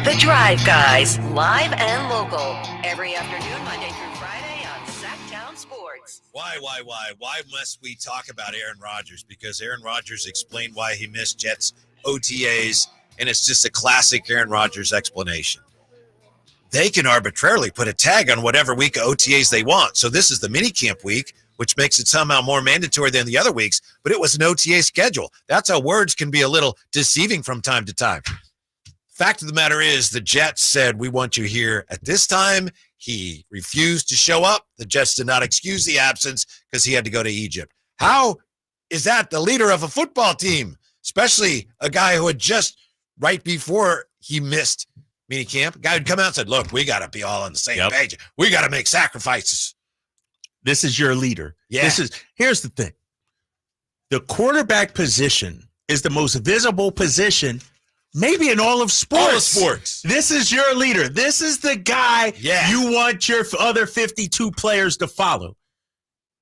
The Drive Guys, live and local, every afternoon, Monday through Friday on Sacktown Why must we talk about Aaron Rodgers? Because Aaron Rodgers explained why he missed Jets OTAs, and it's just a classic Aaron Rodgers explanation. They can arbitrarily put a tag on whatever week of OTAs they want. So this is the minicamp week, which makes it somehow more mandatory than the other weeks, but it was an OTA schedule. That's how words can be a little deceiving from time to time. Fact of the matter is, the Jets said, we want you here at this time. He refused to show up. The Jets did not excuse the absence because he had to go to Egypt. How is that the leader of a football team, especially a guy who had just right before he missed minicamp, a guy who'd come out and said, look, we got to be all on the same page. We got to make sacrifices. This is your leader. Yeah. Here's the thing. The quarterback position is the most visible position maybe in all of sports. All of sports. This is your leader. This is the guy you want your other 52 players to follow.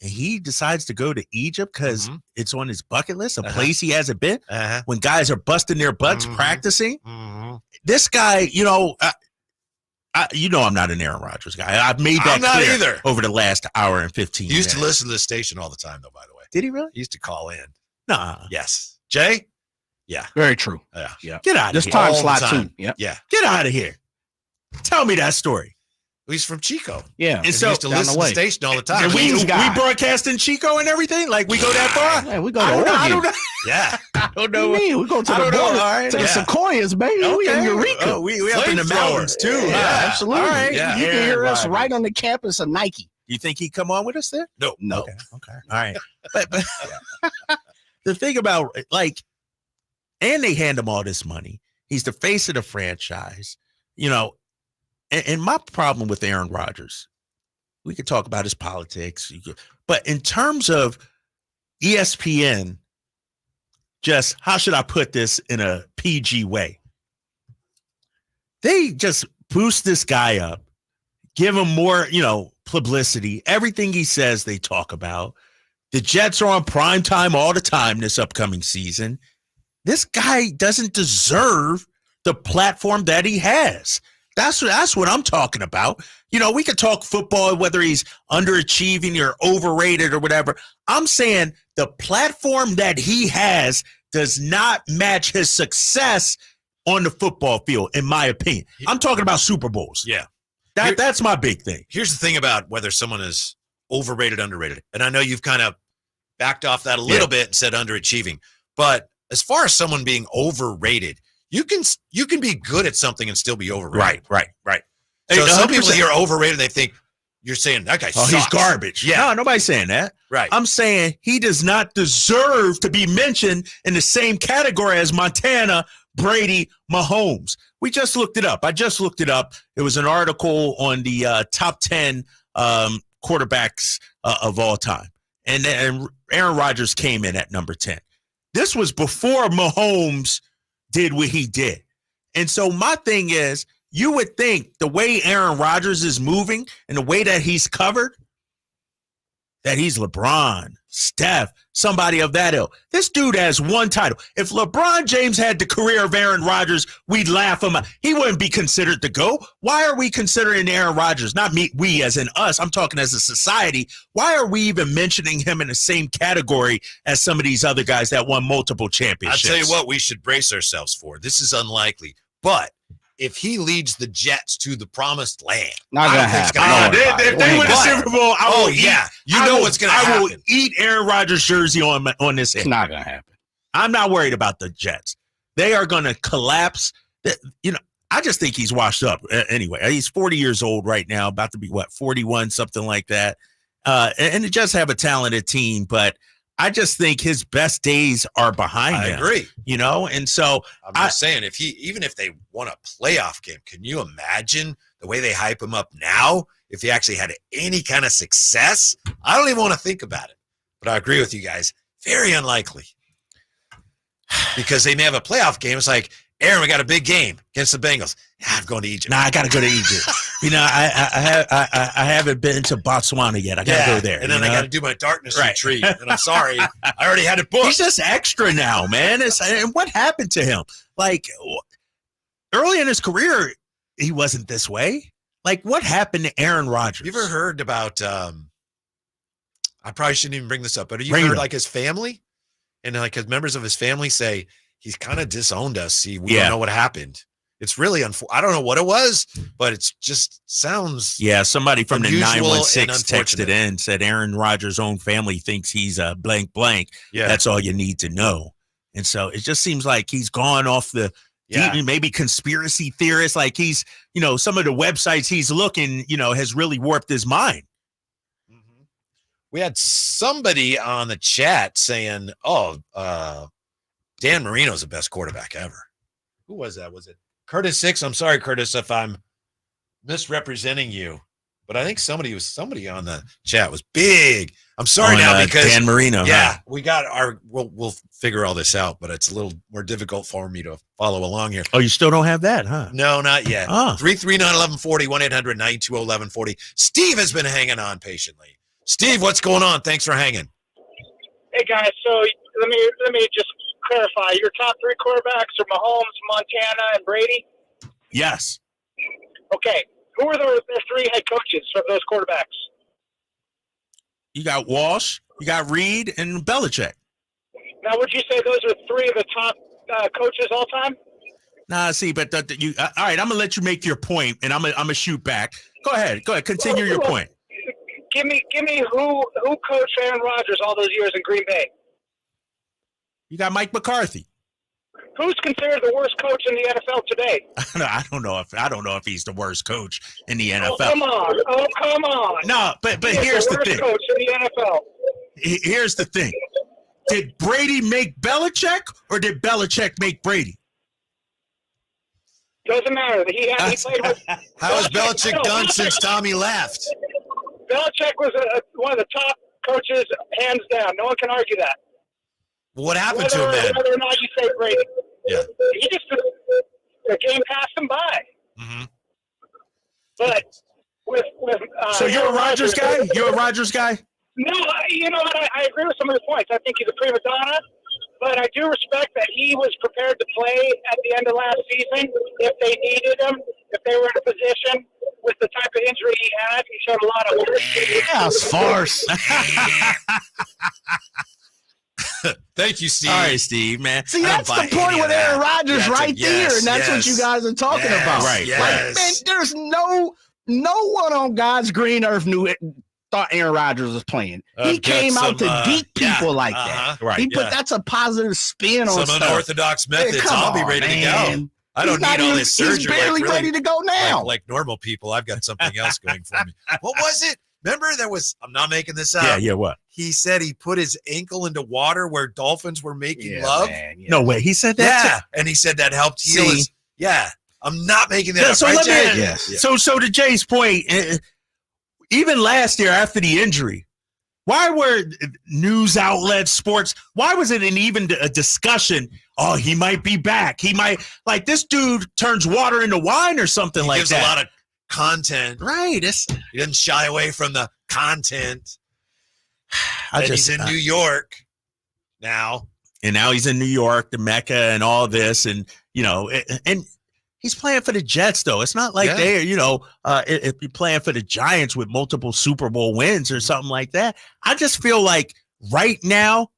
And he decides to go to Egypt because it's on his bucket list, a place he hasn't been. When guys are busting their butts practicing. This guy, I'm not an Aaron Rodgers guy. I've made that clear either. Over the last hour and 15 He used minutes. to listen to the station all the time, though, by the way. Did he really? He used to call in. Nah. Yes. Jay? Yeah. Very true. Yeah. Get out of This here. time All the slot time. too. Yep. Yeah. Get out of here. Tell me that story. He's from Chico. Yeah. And so- he used to down listen the to way. the station all the time. And we Kings guy. broadcast in Chico and everything? Like, we go that far? Man, we go to I Oregon. don't know. Yeah. I don't What know. do you mean? We go to I the don't know. border, All right. to the Yeah. Sequoias, baby. We in Eureka. Oh, we up in the Flamethrower. mountains, too. Yeah. Absolutely. All right. You can Aaron hear us Rodgers. right on the campus of Nike. You think he'd come on with us there? No. Okay. All right. But the thing about, and they hand him all this money. He's the face of the franchise, and my problem with Aaron Rodgers, we could talk about his politics, but in terms of ESPN, just how should I put this in a PG way? They just boost this guy up, give him more, publicity. Everything he says, they talk about. The Jets are on prime time all the time this upcoming season. This guy doesn't deserve the platform that he has. That's what I'm talking about. We could talk football, whether he's underachieving or overrated or whatever. I'm saying the platform that he has does not match his success on the football field, in my opinion. I'm talking about Super Bowls. Yeah. That's my big thing. Here's the thing about whether someone is overrated, underrated. And I know you've kind of backed off that a little bit and said underachieving. But as far as someone being overrated, you can be good at something and still be overrated. Right. So some 100%. people hear overrated, they think you're saying that guy sucks. He's garbage. Yeah. No, nobody's saying that. Right. I'm saying he does not deserve to be mentioned in the same category as Montana, Brady, Mahomes. We just looked it up. I just looked it up. It was an article on the top 10 quarterbacks of all time. And Aaron Rodgers came in at number 10. This was before Mahomes did what he did. And so my thing is, you would think the way Aaron Rodgers is moving and the way that he's covered, that he's LeBron, Steph, somebody of that ilk. This dude has one title. If LeBron James had the career of Aaron Rodgers, we'd laugh him out. He wouldn't be considered the GOAT. Why are we considering Aaron Rodgers? Not me, we as in us. I'm talking as a society. Why are we even mentioning him in the same category as some of these other guys that won multiple championships? I'll tell you what we should brace ourselves for. This is unlikely. But if he leads the Jets to the promised land, Not gonna happen. If they win the Super Bowl, you know what's going to happen. I will eat Aaron Rodgers' jersey on this end. It's not going to happen. I'm not worried about the Jets. They are going to collapse. I just think he's washed up. Anyway, he's 40 years old right now, about to be, 41, something like that. And they just have a talented team, but I just think his best days are behind him. I agree. And so I'm just saying, even if they won a playoff game, can you imagine the way they hype him up now? If he actually had any kind of success, I don't even want to think about it. But I agree with you guys. Very unlikely. Because they may have a playoff game. It's like, Aaron, we got a big game against the Bengals. I'm going to Egypt. Nah, I got to go to Egypt. I haven't been to Botswana yet. I got to go there. And then I got to do my darkness retreat. And I'm sorry, I already had it booked. He's just extra now, man. And what happened to him? Like, early in his career, he wasn't this way. Like, what happened to Aaron Rodgers? You ever heard about I probably shouldn't even bring this up, but you Bring it heard up. like his family and like his members of his family say he's kind of disowned us. We don't know what happened. It's really I don't know what it was, but it just sounds somebody from the unusual 916 and texted unfortunate. in, said Aaron Rodgers' own family thinks he's a blank blank. Yeah. That's all you need to know. And so it just seems like he's gone off the maybe conspiracy theorist, like he's, some of the websites he's looking, has really warped his mind. We had somebody on the chat saying, Dan Marino's the best quarterback ever. Who was that? Was it Curtis Six? I'm sorry, Curtis, if I'm misrepresenting you, but I think somebody on the chat was big. I'm sorry now because Dan Marino. Yeah, we got we'll figure all this out, but it's a little more difficult for me to follow along here. Oh, you still don't have that, huh? No, not yet. 339-1140, 1-800-920-1140. Steve has been hanging on patiently. Steve, what's going on? Thanks for hanging. Hey guys, so let me just clarify. Your top three quarterbacks are Mahomes, Montana, and Brady. Yes. Okay, who are the three head coaches of those quarterbacks? You got Walsh, you got Reed, and Belichick. Now, would you say those are three of the top coaches all time? Nah, see, but all right, I'm gonna let you make your point, and I'm gonna shoot back. Go ahead, continue your point. Give me who coached Aaron Rodgers all those years in Green Bay? You got Mike McCarthy. Who's considered the worst coach in the NFL today? I don't know if he's the worst coach in the NFL. Oh, come on. No, but here's the thing. Coach in the NFL. Here's the thing. Did Brady make Belichick or did Belichick make Brady? Doesn't matter. He played with. How has Belichick done since Tommy left? Belichick was one of the top coaches, hands down. No one can argue that. What happened to him, man? Whether or not you say Brady. Yeah. He just, the game passed him by. Mm-hmm. But with so you're a Rodgers guy? You're a Rodgers guy? No, you know what? I agree with some of the points. I think he's a prima donna, but I do respect that he was prepared to play at the end of last season if they needed him, if they were in a position. With the type of injury he had, he showed a lot of work. Yeah, it's farce. Thank you, Steve. All right, Steve, man. See, that's the point with Aaron Rodgers there, and that's what you guys are talking about. Right. Like, man, there's no one on God's green earth thought Aaron Rodgers was playing. He came out to beat people like that. Right. He put that's a positive spin on some unorthodox methods. I'll be ready to go. I don't need all this surgery. He's barely ready to go now. Like normal people, I've got something else going for me. What was it? Remember, I'm not making this up. Yeah, what? He said he put his ankle into water where dolphins were making love. Man, yeah. No way. He said that? Yeah. And he said that helped heal his. Yeah. I'm not making that up. So, Right, Jay? Yes. So to Jay's point, even last year after the injury, why were news outlets, sports, why was it even a discussion? Oh, he might be back. He might, like, this dude turns water into wine or something like Gives that. a lot of content. Right. He doesn't shy away from the content. And he's in New York now. And now he's in New York, the Mecca, and all this. And, and he's playing for the Jets, though. It's not like they're, if you're playing for the Giants with multiple Super Bowl wins or something like that. I just feel like right now,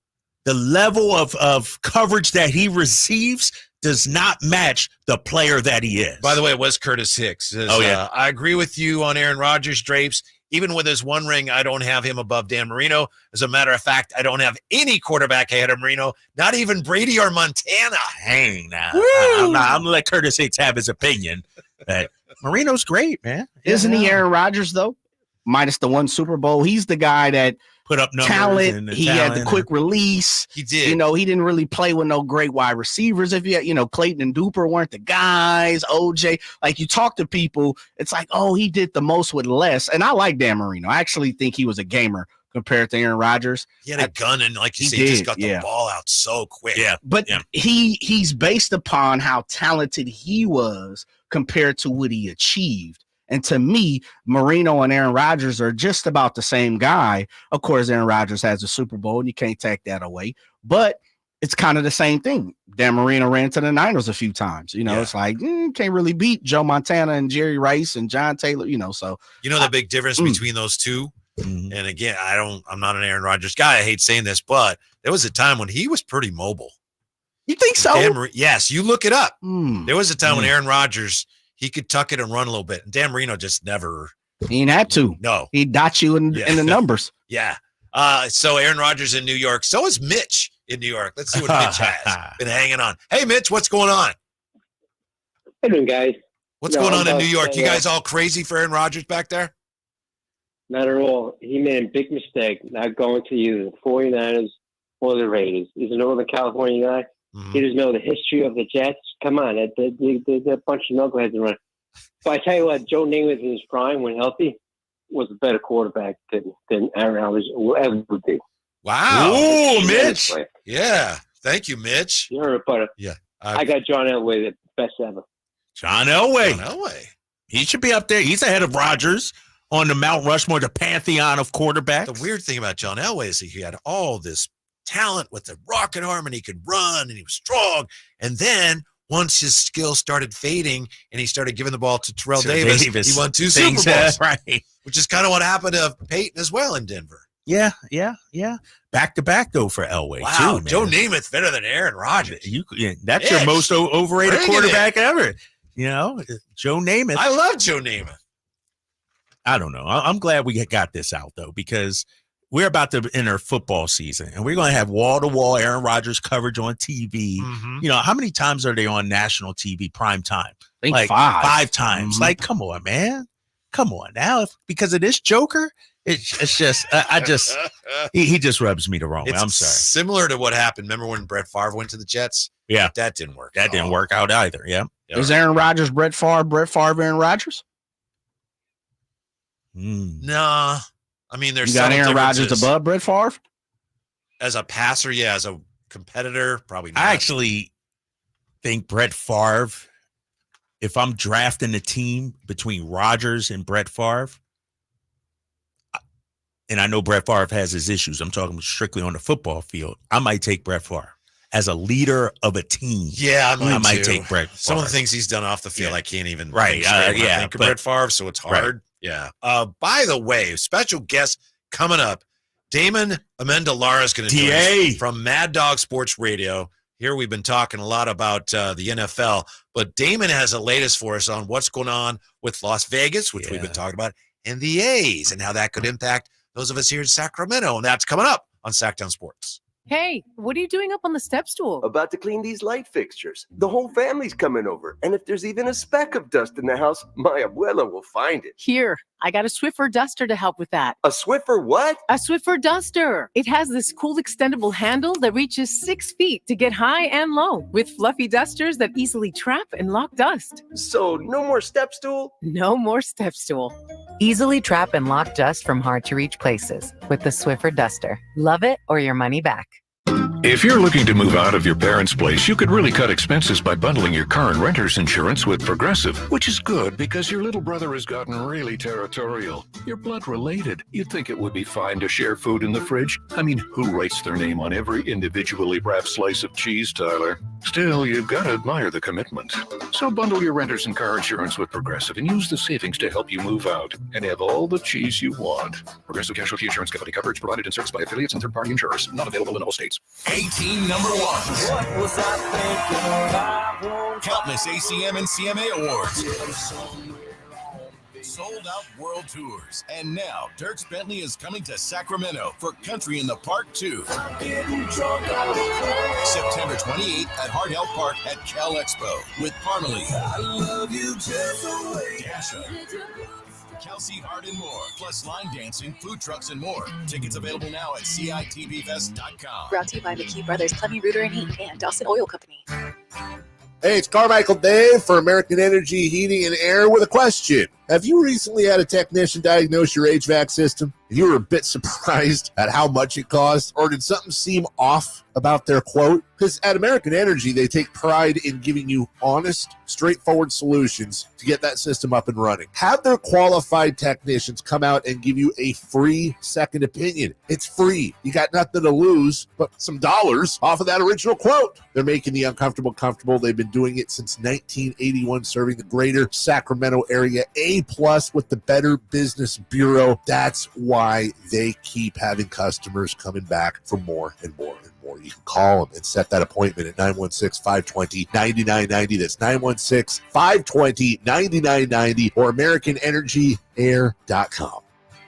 the level of coverage that he receives does not match the player that he is. By the way, it was Curtis Hicks. Says, I agree with you on Aaron Rodgers, Drapes. Even with his one ring, I don't have him above Dan Marino. As a matter of fact, I don't have any quarterback ahead of Marino, not even Brady or Montana. Hang now. I'm going to let Curtis Hicks have his opinion. But Marino's great, man. Isn't he Aaron Rodgers, though? Minus the one Super Bowl. He's the guy that put up numbers. Talent. He had the quick release. He did. He didn't really play with no great wide receivers. If you Clayton and Duper weren't the guys. OJ, like you talk to people, it's like, oh, he did the most with less. And I like Dan Marino. I actually think he was a gamer compared to Aaron Rodgers. He had a gun and, like you say, did, just got the ball out so quick. Yeah. But he's based upon how talented he was compared to what he achieved. And to me, Marino and Aaron Rodgers are just about the same guy. Of course, Aaron Rodgers has a Super Bowl, and you can't take that away. But it's kind of the same thing. Dan Marino ran to the Niners a few times. It's like, can't really beat Joe Montana and Jerry Rice and John Taylor, so. You know the big difference between those two? And again, I'm not an Aaron Rodgers guy. I hate saying this, but there was a time when he was pretty mobile. You think so? Yes, you look it up. There was a time when Aaron Rodgers, he could tuck it and run a little bit. And Dan Marino just never. He ain't had to. No. He dot you in the numbers. Yeah. So Aaron Rodgers in New York. So is Mitch in New York. Let's see what Mitch has been hanging on. Hey, Mitch, what's going on? How you doing, guys? What's going on in New York? You guys all crazy for Aaron Rodgers back there? Not at all. He made a big mistake not going to either the 49ers or the Raiders. He's a Northern California guy. He doesn't know the history of the Jets. Come on, they're a bunch of knuckleheads around. But I tell you what, Joe Namath in his prime, when healthy, was a better quarterback than Aaron Rodgers will ever be. Wow. Oh, Mitch. Yeah. Thank you, Mitch. You heard about it. Yeah. I got John Elway, the best ever. John Elway. He should be up there. He's ahead of Rodgers on the Mount Rushmore, the pantheon of quarterbacks. The weird thing about John Elway is he had all this talent with a rocket arm, and he could run, and he was strong. And then once his skills started fading and he started giving the ball to Terrell Davis, he won 2 Super Bowls. Right. Which is kind of what happened to Peyton as well in Denver. Yeah. Back to back, though, for Elway, Wow, too, man. Joe Namath better than Aaron Rodgers. That's your most overrated quarterback ever. You know, Joe Namath. I love Joe Namath. I don't know. I'm glad we got this out, though, because we're about to enter football season, and we're going to have wall-to-wall Aaron Rodgers coverage on TV. You know, how many times are they on national TV prime time? I think like 5. 5 times. Like, come on, man. Come on. Now, because of this Joker, it's just, he just rubs me the wrong way. I'm sorry. Similar to what happened. Remember when Brett Favre went to the Jets? Yeah. That didn't work. That didn't work out either. Yeah. Is Aaron Rodgers Brett Favre, Aaron Rodgers? Nah. I mean, there's you got subtle Aaron Rodgers differences. above Brett Favre? As a passer, yeah. As a competitor, probably not. I actually think Brett Favre, if I'm drafting a team between Rodgers and Brett Favre, and I know Brett Favre has his issues, I'm talking strictly on the football field, I might take Brett Favre. As a leader of a team, yeah, I might take Brett Favre. Some of the things he's done off the field, I can't even think of Brett Favre, so it's hard. Right. Yeah. By the way, special guest coming up, Damon Amendolara is going to join us from Mad Dog Sports Radio. Here we've been talking a lot about the NFL, but Damon has the latest for us on what's going on with Las Vegas, which we've been talking about, and the A's, and how that could impact those of us here in Sacramento. And that's coming up on Sacktown Sports. Hey, what are you doing up on the step stool? About to clean these light fixtures. The whole family's coming over. And if there's even a speck of dust in the house, my abuela will find it. Here, I got a Swiffer duster to help with that. A Swiffer what? A Swiffer duster. It has this cool extendable handle that reaches 6 feet to get high and low, with fluffy dusters that easily trap and lock dust. So no more step stool? No more step stool. Easily trap and lock dust from hard-to-reach places with the Swiffer duster. Love it or your money back. If you're looking to move out of your parents' place, you could really cut expenses by bundling your car and renter's insurance with Progressive, which is good because your little brother has gotten really territorial. You're blood related. You'd think it would be fine to share food in the fridge. I mean, who writes their name on every individually wrapped slice of cheese, Tyler? Still, you've got to admire the commitment. So bundle your renter's and car insurance with Progressive and use the savings to help you move out and have all the cheese you want. Progressive Casualty Insurance Company coverage provided and serviced by affiliates and third-party insurers. Not available in all states. 18 number ones. What was I thinking? Countless ACM and CMA awards. Sold out world tours. And now Dierks Bentley is coming to Sacramento for Country in the Park 2. September 28th at Hart Health Park at Cal Expo with Parmalee. I love you just the way Dasha. Kelsey Hart and more, plus line dancing, food trucks, and more. Tickets available now at CITVFest.com. Brought to you by McKee Brothers Plumbing, Rooter, and Heat, and Dawson Oil Company. Hey, it's Carmichael Dave for American Energy Heating and Air with a question. Have you recently had a technician diagnose your HVAC system and you were a bit surprised at how much it cost? Or did something seem off about their quote? Because at American Energy, they take pride in giving you honest, straightforward solutions to get that system up and running. Have their qualified technicians come out and give you a free second opinion. It's free. You got nothing to lose but some dollars off of that original quote. They're making the uncomfortable comfortable. They've been doing it since 1981, serving the greater Sacramento area. A+ with the Better Business Bureau. That's why why they keep having customers coming back for more and more and more. You can call them and set that appointment at 916-520-9990. That's 916-520-9990 or AmericanEnergyAir.com.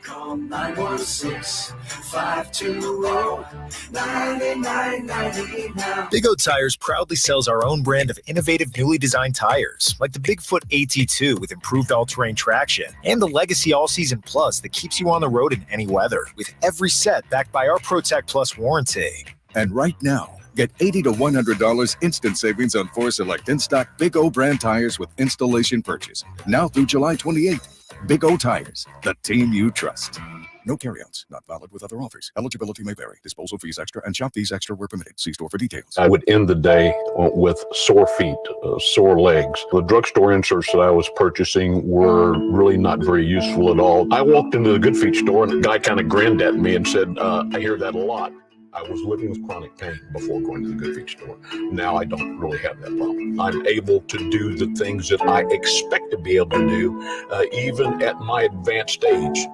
Call 916-520-9990 now. Big O Tires proudly sells our own brand of innovative, newly designed tires, like the Bigfoot AT2 with improved all-terrain traction, and the Legacy All-Season Plus that keeps you on the road in any weather, with every set backed by our ProTech Plus warranty. And right now, get $80 to $100 instant savings on 4 select in-stock Big O brand tires with installation purchase. Now through July 28th. Big O Tires, the team you trust. No carryouts, not valid with other offers. Eligibility may vary. Disposal fees extra and shop fees extra where permitted. See store for details. I would end the day with sore feet, sore legs. The drugstore inserts that I was purchasing were really not very useful at all. I walked into the Good Feet store and the guy kind of grinned at me and said, I hear that a lot. I was living with chronic pain before going to the Good Feet store. Now I don't really have that problem. I'm able to do the things that I expect to be able to do, even at my advanced age.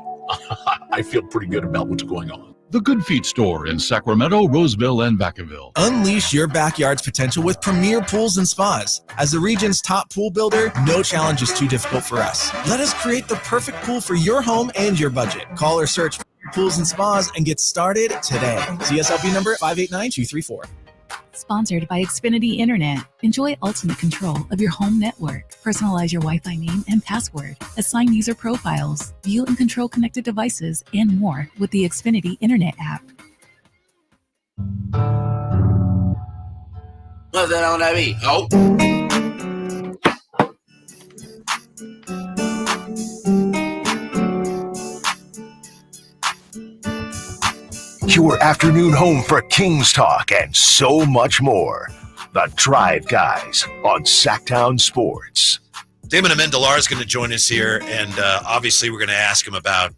I feel pretty good about what's going on. The Good Feet store in Sacramento, Roseville, and Vacaville. Unleash your backyard's potential with premier pools and spas. As the region's top pool builder, no challenge is too difficult for us. Let us create the perfect pool for your home and your budget. Call or search Pools and Spas and get started today. CSLB number 589234. Sponsored by Xfinity Internet. Enjoy ultimate control of your home network. Personalize your Wi-Fi name and password. Assign user profiles. View and control connected devices and more with the Xfinity Internet app. What's that on that beat? Oh. Your afternoon home for Kings talk and so much more. The Drive Guys on Sacktown Sports. Damon Amendolara is going to join us here, and obviously we're going to ask him about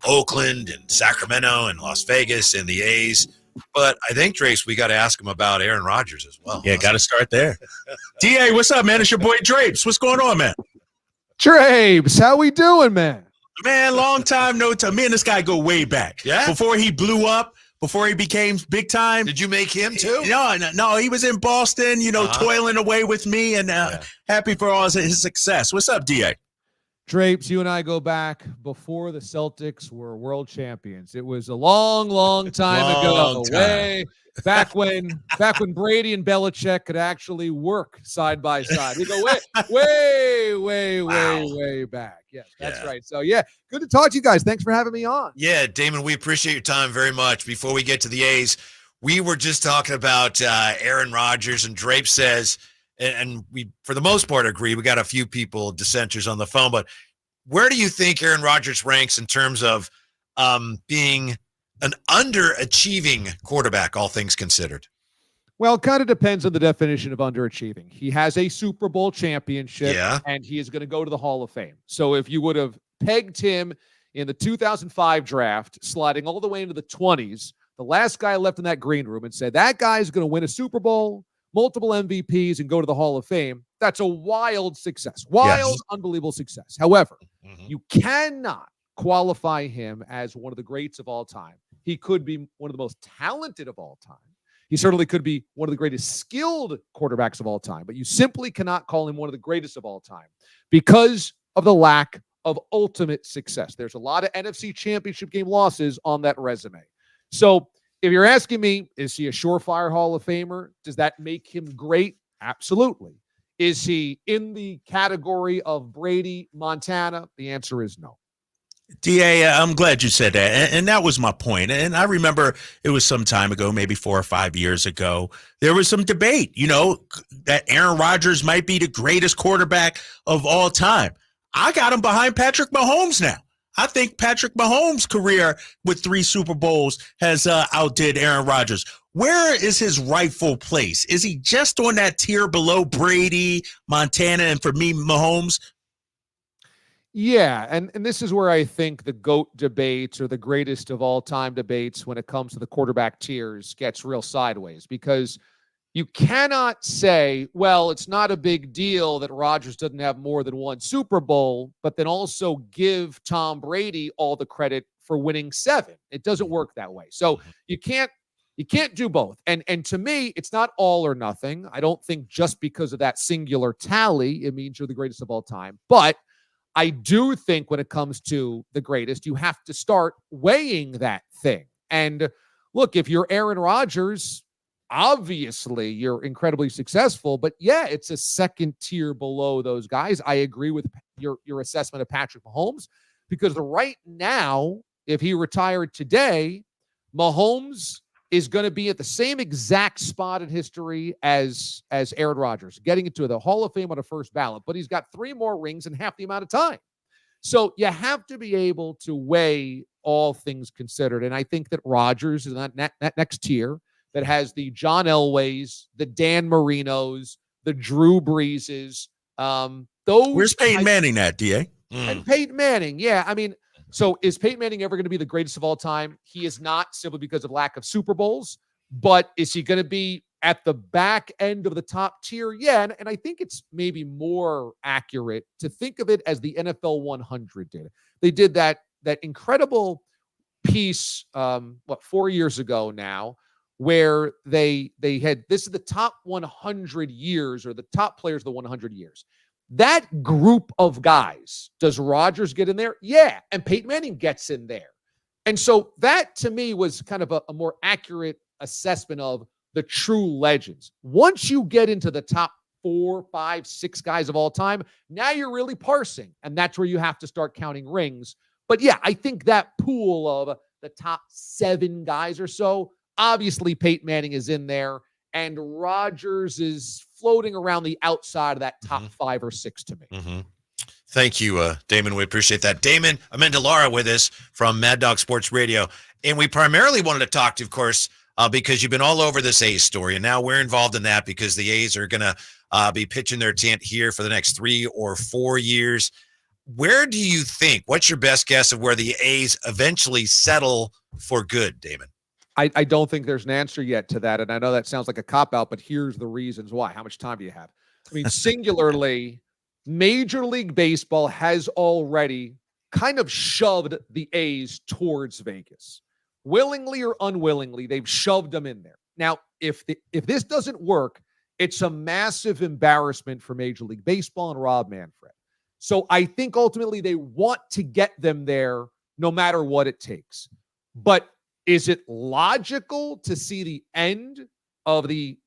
Oakland and Sacramento and Las Vegas and the A's. But I think, Trace, we got to ask him about Aaron Rodgers as well. Yeah, got to start there. DA, what's up, man? It's your boy Drapes. What's going on, man? Drapes, how we doing, man? Man, long time, no time. Me and this guy go way back. Yeah? Before he blew up, before he became big time. Did you make him too? No, he was in Boston, toiling away with me, and happy for all his success. What's up, DA? Drapes, you and I go back before the Celtics were world champions. It was a long, long time ago. Way back when Brady and Belichick could actually work side by side. We go way back. Yes, that's right. So, good to talk to you guys. Thanks for having me on. Yeah, Damon, we appreciate your time very much. Before we get to the A's, we were just talking about Aaron Rodgers, and Drape says, and we, for the most part, agree. We got a few people, dissenters on the phone, but where do you think Aaron Rodgers ranks in terms of being an underachieving quarterback, all things considered? Well, it kind of depends on the definition of underachieving. He has a Super Bowl championship, and he is going to go to the Hall of Fame. So if you would have pegged him in the 2005 draft, sliding all the way into the 20s, the last guy left in that green room, and said, that guy's going to win a Super Bowl, multiple MVPs, and go to the Hall of Fame, that's a wild success. Unbelievable success. However, you cannot qualify him as one of the greats of all time. He could be one of the most talented of all time. He certainly could be one of the greatest skilled quarterbacks of all time, but you simply cannot call him one of the greatest of all time because of the lack of ultimate success. There's a lot of NFC Championship game losses on that resume. So if you're asking me, is he a surefire Hall of Famer? Does that make him great? Absolutely. Is he in the category of Brady, Montana? The answer is no. DA, I'm glad you said that. And that was my point. And I remember it was some time ago, maybe 4 or 5 years ago, there was some debate, that Aaron Rodgers might be the greatest quarterback of all time. I got him behind Patrick Mahomes now. I think Patrick Mahomes' career with 3 Super Bowls has outdid Aaron Rodgers. Where is his rightful place? Is he just on that tier below Brady, Montana, and for me, Mahomes? Yeah, and this is where I think the GOAT debates or the greatest of all time debates when it comes to the quarterback tiers gets real sideways, because you cannot say, well, it's not a big deal that Rodgers doesn't have more than 1 Super Bowl, but then also give Tom Brady all the credit for winning 7. It doesn't work that way. So you can't do both. And to me, it's not all or nothing. I don't think just because of that singular tally, it means you're the greatest of all time. But I do think when it comes to the greatest, you have to start weighing that thing. And look, if you're Aaron Rodgers, obviously you're incredibly successful, but yeah, it's a second tier below those guys. I agree with your assessment of Patrick Mahomes, because right now, if he retired today, Mahomes is going to be at the same exact spot in history as Aaron Rodgers, getting into the Hall of Fame on a first ballot, but he's got 3 more rings in half the amount of time. So you have to be able to weigh all things considered. And I think that Rodgers is that next tier that has the John Elways, the Dan Marinos, the Drew Breeses. Where's Peyton Manning at, DA? And Peyton Manning, yeah. I mean, so is Peyton Manning ever going to be the greatest of all time? He is not, simply because of lack of Super Bowls. But is he going to be at the back end of the top tier? Yeah, and I think it's maybe more accurate to think of it as the NFL 100 did. They did that incredible piece, 4 years ago now, where they had, this is the top 100 years, or the top players of the 100 years. That group of guys, does Rodgers get in there? Yeah, and Peyton Manning gets in there. And so that, to me, was kind of a more accurate assessment of the true legends. Once you get into the top 4, 5, 6 guys of all time, now you're really parsing, and that's where you have to start counting rings. But yeah, I think that pool of the top 7 guys or so, obviously Peyton Manning is in there, and Rodgers is floating around the outside of that top 5 or 6 to me. Thank you, Damon. We appreciate that. Damon Amendolara with us from Mad Dog Sports Radio. And we primarily wanted to talk to, of course, because you've been all over this A's story, and now we're involved in that because the A's are going to be pitching their tent here for the next 3 or 4 years. Where do you think, what's your best guess of where the A's eventually settle for good, Damon? I don't think there's an answer yet to that. And I know that sounds like a cop-out, but here's the reasons why. How much time do you have? I mean, singularly, Major League Baseball has already kind of shoved the A's towards Vegas. Willingly or unwillingly, they've shoved them in there. Now, if this doesn't work, it's a massive embarrassment for Major League Baseball and Rob Manfred. So I think ultimately they want to get them there no matter what it takes. But is it logical to see the end of the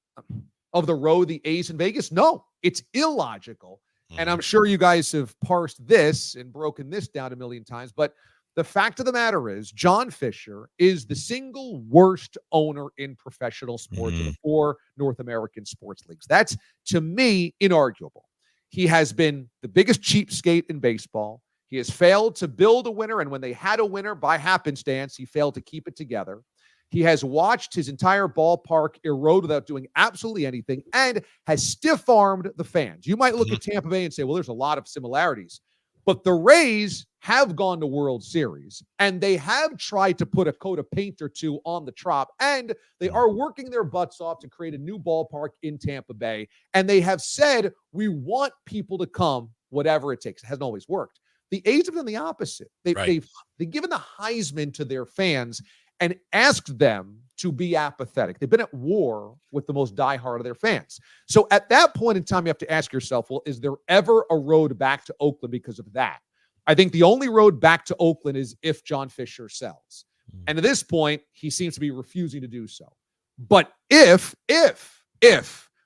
road, the A's in Vegas? No, it's illogical. And I'm sure you guys have parsed this and broken this down a million times. But the fact of the matter is, John Fisher is the single worst owner in professional sports in the 4 North American sports leagues. That's, to me, inarguable. He has been the biggest cheapskate in baseball. He has failed to build a winner, and when they had a winner, by happenstance, he failed to keep it together. He has watched his entire ballpark erode without doing absolutely anything and has stiff-armed the fans. You might look at Tampa Bay and say, well, there's a lot of similarities. But the Rays have gone to World Series, and they have tried to put a coat of paint or 2 on the Trop, and they are working their butts off to create a new ballpark in Tampa Bay. And they have said, we want people to come, whatever it takes. It hasn't always worked. The A's have done the opposite. They've given the Heisman to their fans and asked them to be apathetic. They've been at war with the most diehard of their fans. So at that point in time, you have to ask yourself, well, is there ever a road back to Oakland because of that? I think the only road back to Oakland is if John Fisher sells. And at this point, he seems to be refusing to do so. But if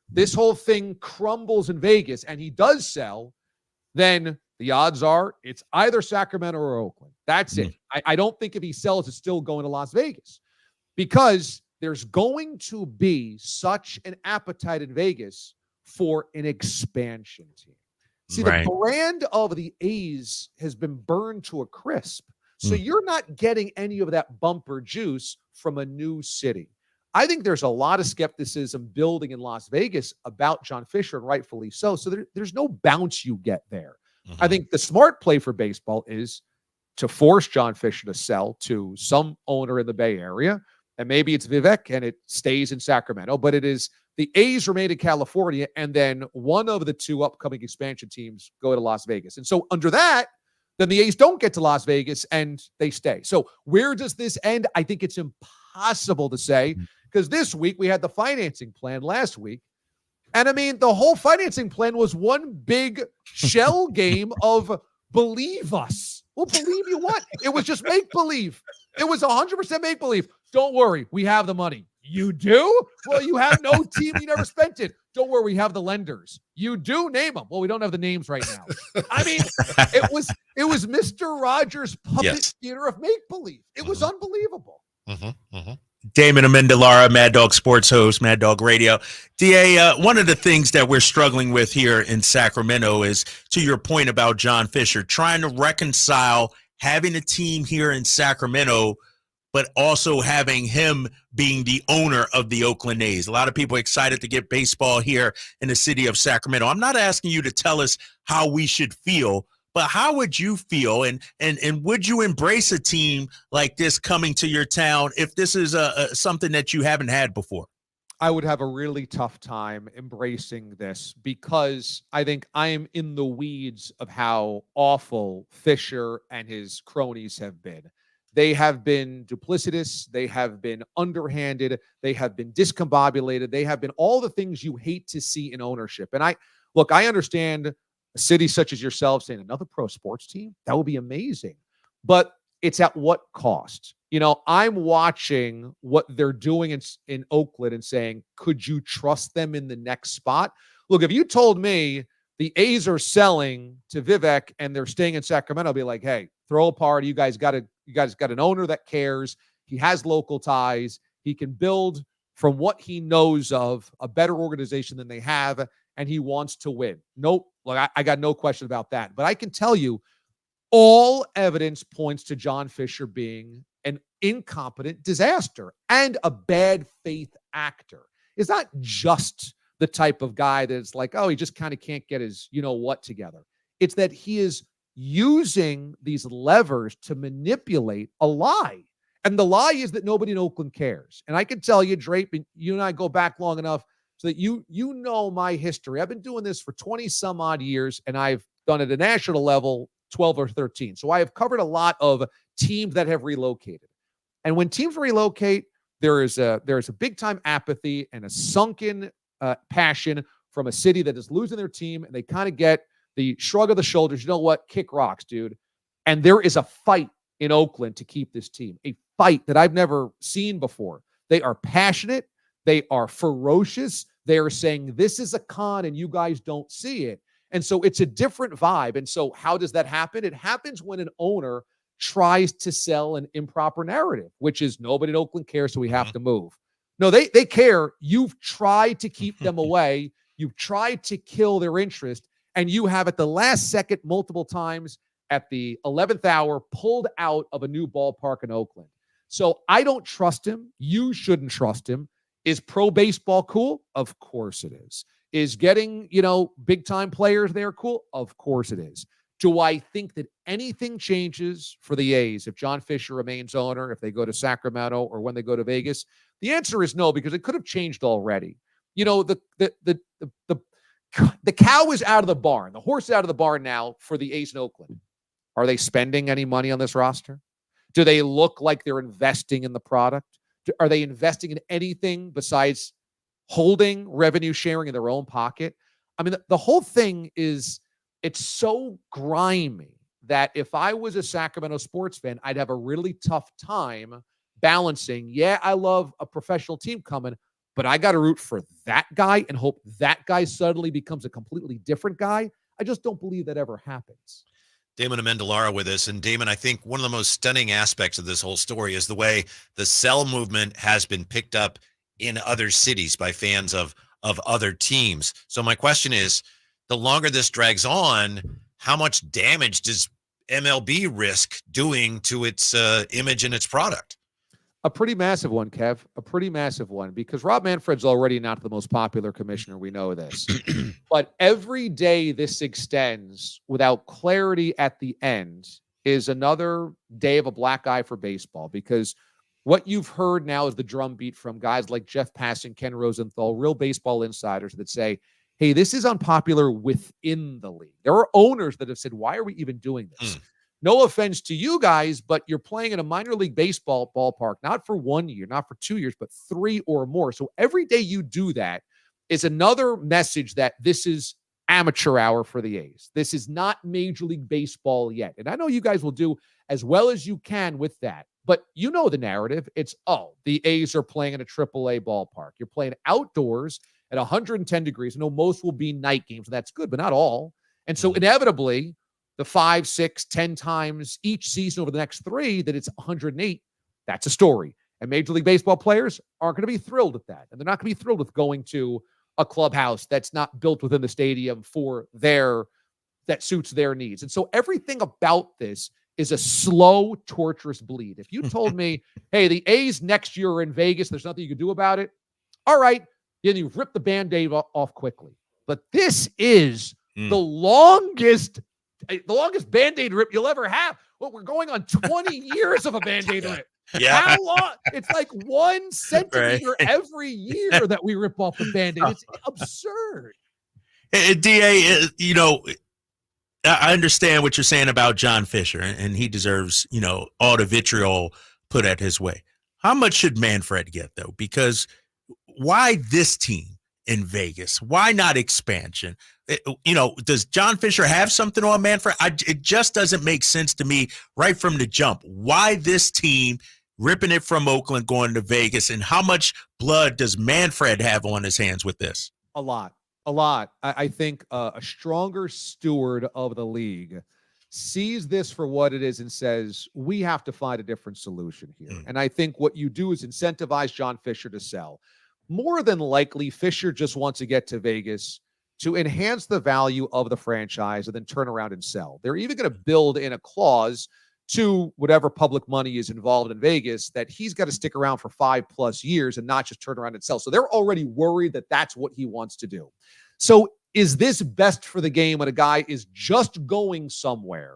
this whole thing crumbles in Vegas and he does sell, then the odds are it's either Sacramento or Oakland. That's it. I don't think if he sells, it's still going to Las Vegas, because there's going to be such an appetite in Vegas for an expansion team. See, the brand of the A's has been burned to a crisp. So you're not getting any of that bumper juice from a new city. I think there's a lot of skepticism building in Las Vegas about John Fisher, and rightfully so. So there's no bounce you get there. I think the smart play for baseball is to force John Fisher to sell to some owner in the Bay Area. And maybe it's Vivek and it stays in Sacramento, but it is the A's remain in California, and then one of the 2 upcoming expansion teams go to Las Vegas. And so under that, then the A's don't get to Las Vegas and they stay. So where does this end? I think it's impossible to say, because this week we had the financing plan last week. And I mean, the whole financing plan was one big shell game of believe us. We'll believe you what? It was just make believe. It was 100% make believe. Don't worry, we have the money. You do? Well, you have no team. You never spent it. Don't worry, we have the lenders. You do? Name them. Well, we don't have the names right now. I mean, it was Mr. Rogers' puppet theater of make believe. It was unbelievable. Damon Amendolara, Mad Dog Sports host, Mad Dog Radio. DA, one of the things that we're struggling with here in Sacramento is, to your point about John Fisher, trying to reconcile having a team here in Sacramento, but also having him being the owner of the Oakland A's. A lot of people excited to get baseball here in the city of Sacramento. I'm not asking you to tell us how we should feel, but how would you feel, and would you embrace a team like this coming to your town if this is something that you haven't had before? I would have a really tough time embracing this because I think I am in the weeds of how awful Fisher and his cronies have been. They have been duplicitous. They have been underhanded. They have been discombobulated. They have been all the things you hate to see in ownership. And I understand a city such as yourself saying another pro sports team, that would be amazing. But it's at what cost? You know, I'm watching what they're doing in Oakland and saying, could you trust them in the next spot? Look, if you told me the A's are selling to Vivek and they're staying in Sacramento, I'll be like, hey, throw a party. You guys got an owner that cares. He has local ties. He can build from what he knows of a better organization than they have, and he wants to win. Nope. Look, I got no question about that. But I can tell you, all evidence points to John Fisher being an incompetent disaster and a bad faith actor. It's not just the type of guy that's like, oh, he just kind of can't get his you-know-what together. It's that he is using these levers to manipulate a lie. And the lie is that nobody in Oakland cares. And I can tell you, Drape, and you and I go back long enough so that you know my history. I've been doing this for 20 some odd years, and I've done it at a national level 12 or 13. So I have covered a lot of teams that have relocated. And when teams relocate, there is a big time apathy and a sunken passion from a city that is losing their team, and they kind of get the shrug of the shoulders. You know what? Kick rocks, dude. And there is a fight in Oakland to keep this team, a fight that I've never seen before. They are passionate. They are ferocious. They are saying this is a con and you guys don't see it. And so it's a different vibe. And so how does that happen? It happens when an owner tries to sell an improper narrative, which is nobody in Oakland cares, so we have to move. No, they care. You've tried to keep them away. You've tried to kill their interest, and you have at the last second multiple times at the 11th hour pulled out of a new ballpark in Oakland. So I don't trust him. You shouldn't trust him. Is pro baseball cool? Of course it is. Is getting, big time players there cool? Of course it is. Do I think that anything changes for the A's if John Fisher remains owner, if they go to Sacramento or when they go to Vegas? The answer is no, because it could have changed already. The cow is out of the barn. The horse is out of the barn now for the A's in Oakland. Are they spending any money on this roster? Do they look like they're investing in the product? Are they investing in anything besides holding revenue sharing in their own pocket? I mean, the whole thing is, it's so grimy that if I was a Sacramento sports fan, I'd have a really tough time balancing. Yeah, I love a professional team coming, but I got to root for that guy and hope that guy suddenly becomes a completely different guy. I just don't believe that ever happens. Damon Amendolara with us. And Damon, I think one of the most stunning aspects of this whole story is the way the sell movement has been picked up in other cities by fans of other teams. So my question is, the longer this drags on, how much damage does MLB risk doing to its image and its product? A pretty massive one, Kev. A pretty massive one, because Rob Manfred's already not the most popular commissioner. We know this. But every day this extends without clarity at the end is another day of a black eye for baseball, because what you've heard now is the drumbeat from guys like Jeff Passan, Ken Rosenthal, real baseball insiders that say, hey, this is unpopular within the league. There are owners that have said, why are we even doing this? no offense to you guys, but you're playing in a minor league baseball ballpark, not for 1 year, not for 2 years, but 3 or more. So every day you do that is another message that this is amateur hour for the A's. This is not Major League Baseball yet. And I know you guys will do as well as you can with that. But you know the narrative. It's, the A's are playing in a AAA ballpark. You're playing outdoors at 110 degrees. I know most will be night games, and that's good, but not all. And so inevitably, the 5, 6, 10 times each season over the next 3 that it's 108, that's a story. And Major League Baseball players aren't going to be thrilled with that. And they're not going to be thrilled with going to a clubhouse that's not built within the stadium that suits their needs. And so everything about this is a slow, torturous bleed. If you told me, hey, the A's next year are in Vegas, there's nothing you can do about it. All right. Then you rip the Band-Aid off quickly. But this is the longest Band-Aid rip you'll ever have. Well, we're going on 20 years of a Band-Aid rip. Yeah. How long? It's like 1 centimeter every year that we rip off the Band-Aid. It's absurd. DA, I understand what you're saying about John Fisher, and he deserves, all the vitriol put at his way. How much should Manfred get, though? Because why this team in Vegas? Why not expansion? Does John Fisher have something on Manfred? It just doesn't make sense to me right from the jump. Why this team ripping it from Oakland going to Vegas, and how much blood does Manfred have on his hands with this? A lot. I think a stronger steward of the league sees this for what it is and says, we have to find a different solution here. And I think what you do is incentivize John Fisher to sell. More than likely, Fisher just wants to get to Vegas to enhance the value of the franchise and then turn around and sell. They're even going to build in a clause to whatever public money is involved in Vegas that he's got to stick around for 5+ years and not just turn around and sell. So they're already worried that that's what he wants to do. So is this best for the game when a guy is just going somewhere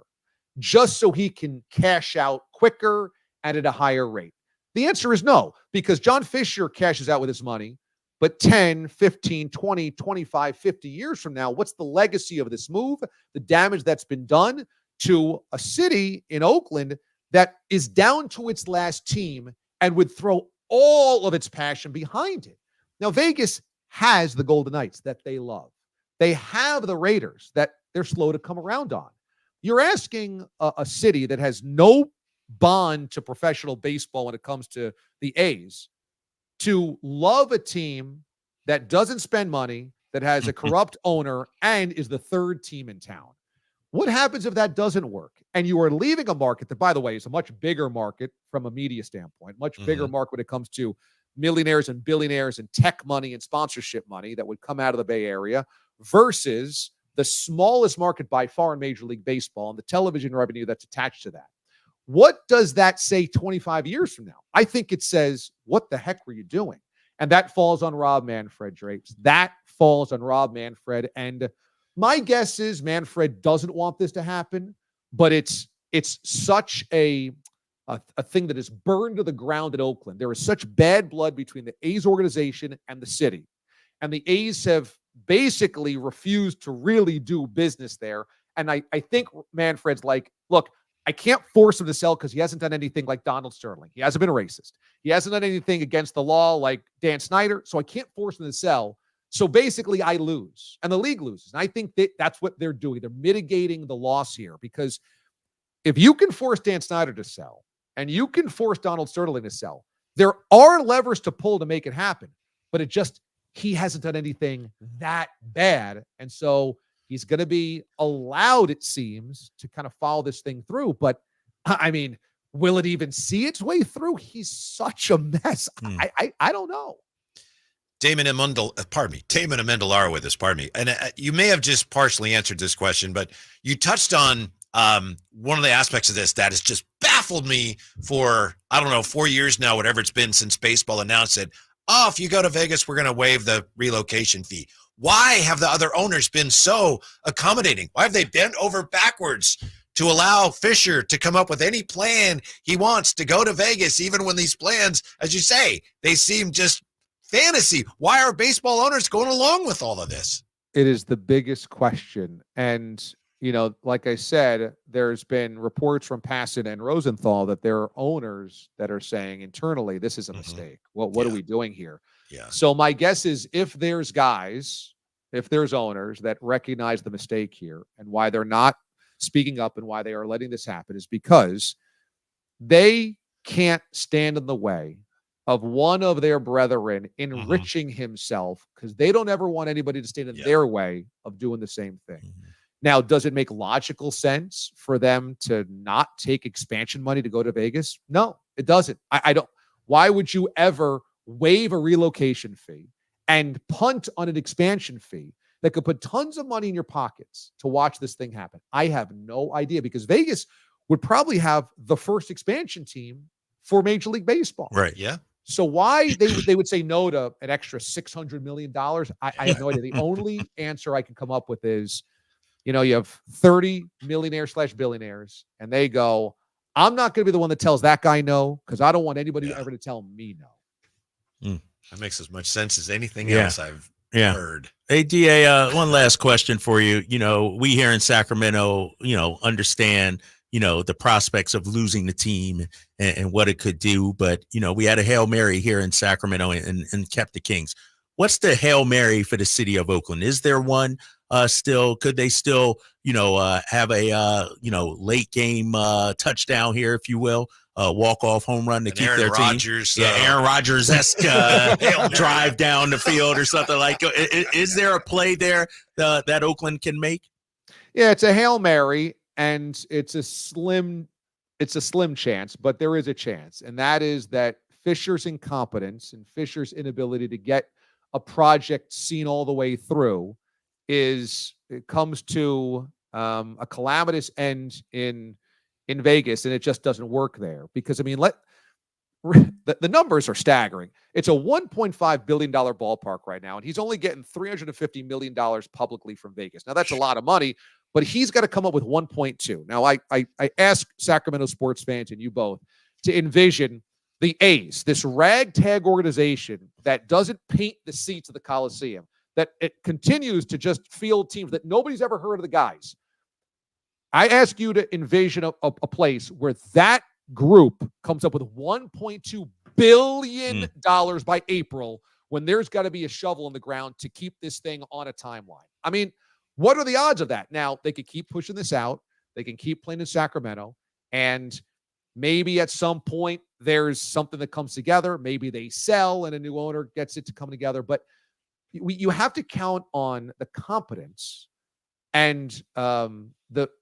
just so he can cash out quicker and at a higher rate? The answer is no, because John Fisher cashes out with his money, but 10, 15, 20, 25, 50 years from now, what's the legacy of this move? The damage that's been done to a city in Oakland that is down to its last team and would throw all of its passion behind it. Now, Vegas has the Golden Knights that they love. They have the Raiders that they're slow to come around on. You're asking a city that has no bond to professional baseball when it comes to the A's to love a team that doesn't spend money, that has a corrupt owner, and is the third team in town. What happens if that doesn't work? And you are leaving a market that, by the way, is a much bigger market from a media standpoint, much bigger market when it comes to millionaires and billionaires and tech money and sponsorship money that would come out of the Bay Area versus the smallest market by far in Major League Baseball and the television revenue that's attached to that. What does that say 25 years from now? I think it says, what the heck were you doing? And that falls on Rob Manfred, Drapes. That falls on Rob Manfred. And my guess is Manfred doesn't want this to happen, but it's such a thing that is burned to the ground at Oakland. There is such bad blood between the A's organization and the city. And the A's have basically refused to really do business there. And I think Manfred's like, look, I can't force him to sell because he hasn't done anything like Donald Sterling. He hasn't been a racist. He hasn't done anything against the law like Dan Snyder. So I can't force him to sell. So basically I lose and the league loses. And I think that's what they're doing. They're mitigating the loss here because if you can force Dan Snyder to sell and you can force Donald Sterling to sell, there are levers to pull to make it happen, but he hasn't done anything that bad. And so he's going to be allowed, it seems, to kind of follow this thing through. But I mean, will it even see its way through? He's such a mess. I don't know. Damon Amendolara with us, pardon me. And you may have just partially answered this question, but you touched on one of the aspects of this that has just baffled me for, 4 years now, whatever it's been since baseball announced it. Oh, if you go to Vegas, we're going to waive the relocation fee. Why have the other owners been so accommodating? Why have they bent over backwards to allow Fisher to come up with any plan he wants to go to Vegas, even when these plans, as you say, they seem just fantasy? Why are baseball owners going along with all of this? It is the biggest question. And, like I said, there's been reports from Passon and Rosenthal that there are owners that are saying internally, this is a mistake. What are we doing here? Yeah. So my guess is if there's owners that recognize the mistake here and why they're not speaking up and why they are letting this happen is because they can't stand in the way of one of their brethren enriching himself, because they don't ever want anybody to stand in their way of doing the same thing. Now, does it make logical sense for them to not take expansion money to go to Vegas? No, it doesn't. I don't. Why would you ever waive a relocation fee and punt on an expansion fee that could put tons of money in your pockets to watch this thing happen? I have no idea, because Vegas would probably have the first expansion team for Major League Baseball. Right. Yeah. So why they would say no to an extra $600 million? I have no idea. The only answer I can come up with is, you have 30 millionaires/billionaires, and they go, I'm not going to be the one that tells that guy no, because I don't want anybody ever to tell me no. That makes as much sense as anything else I've heard. Hey, DA, one last question for you. We here in Sacramento, understand, the prospects of losing the team and what it could do. But, we had a Hail Mary here in Sacramento and kept the Kings. What's the Hail Mary for the city of Oakland? Is there one still? Could they still, have a, late game touchdown here, if you will? Walk-off home run to keep Aaron their Rodgers, team. Aaron Rodgers-esque drive down the field or something like that. Is there a play there that Oakland can make? Yeah, it's a Hail Mary, and it's a slim chance, but there is a chance. And that is that Fisher's incompetence and Fisher's inability to get a project seen all the way through it comes to a calamitous end in Vegas, and it just doesn't work there. Because the numbers are staggering. It's a $1.5 billion ballpark right now, and he's only getting $350 million publicly from Vegas. Now that's a lot of money, but he's got to come up with 1.2. Now I ask Sacramento sports fans and you both to envision the A's, this ragtag organization that doesn't paint the seats of the Coliseum, that it continues to just field teams that nobody's ever heard of the guys. I ask you to envision a place where that group comes up with $1.2 billion by April, when there's got to be a shovel in the ground to keep this thing on a timeline. What are the odds of that? Now, they could keep pushing this out. They can keep playing in Sacramento, and maybe at some point there's something that comes together. Maybe they sell and a new owner gets it to come together. But you have to count on the competence and the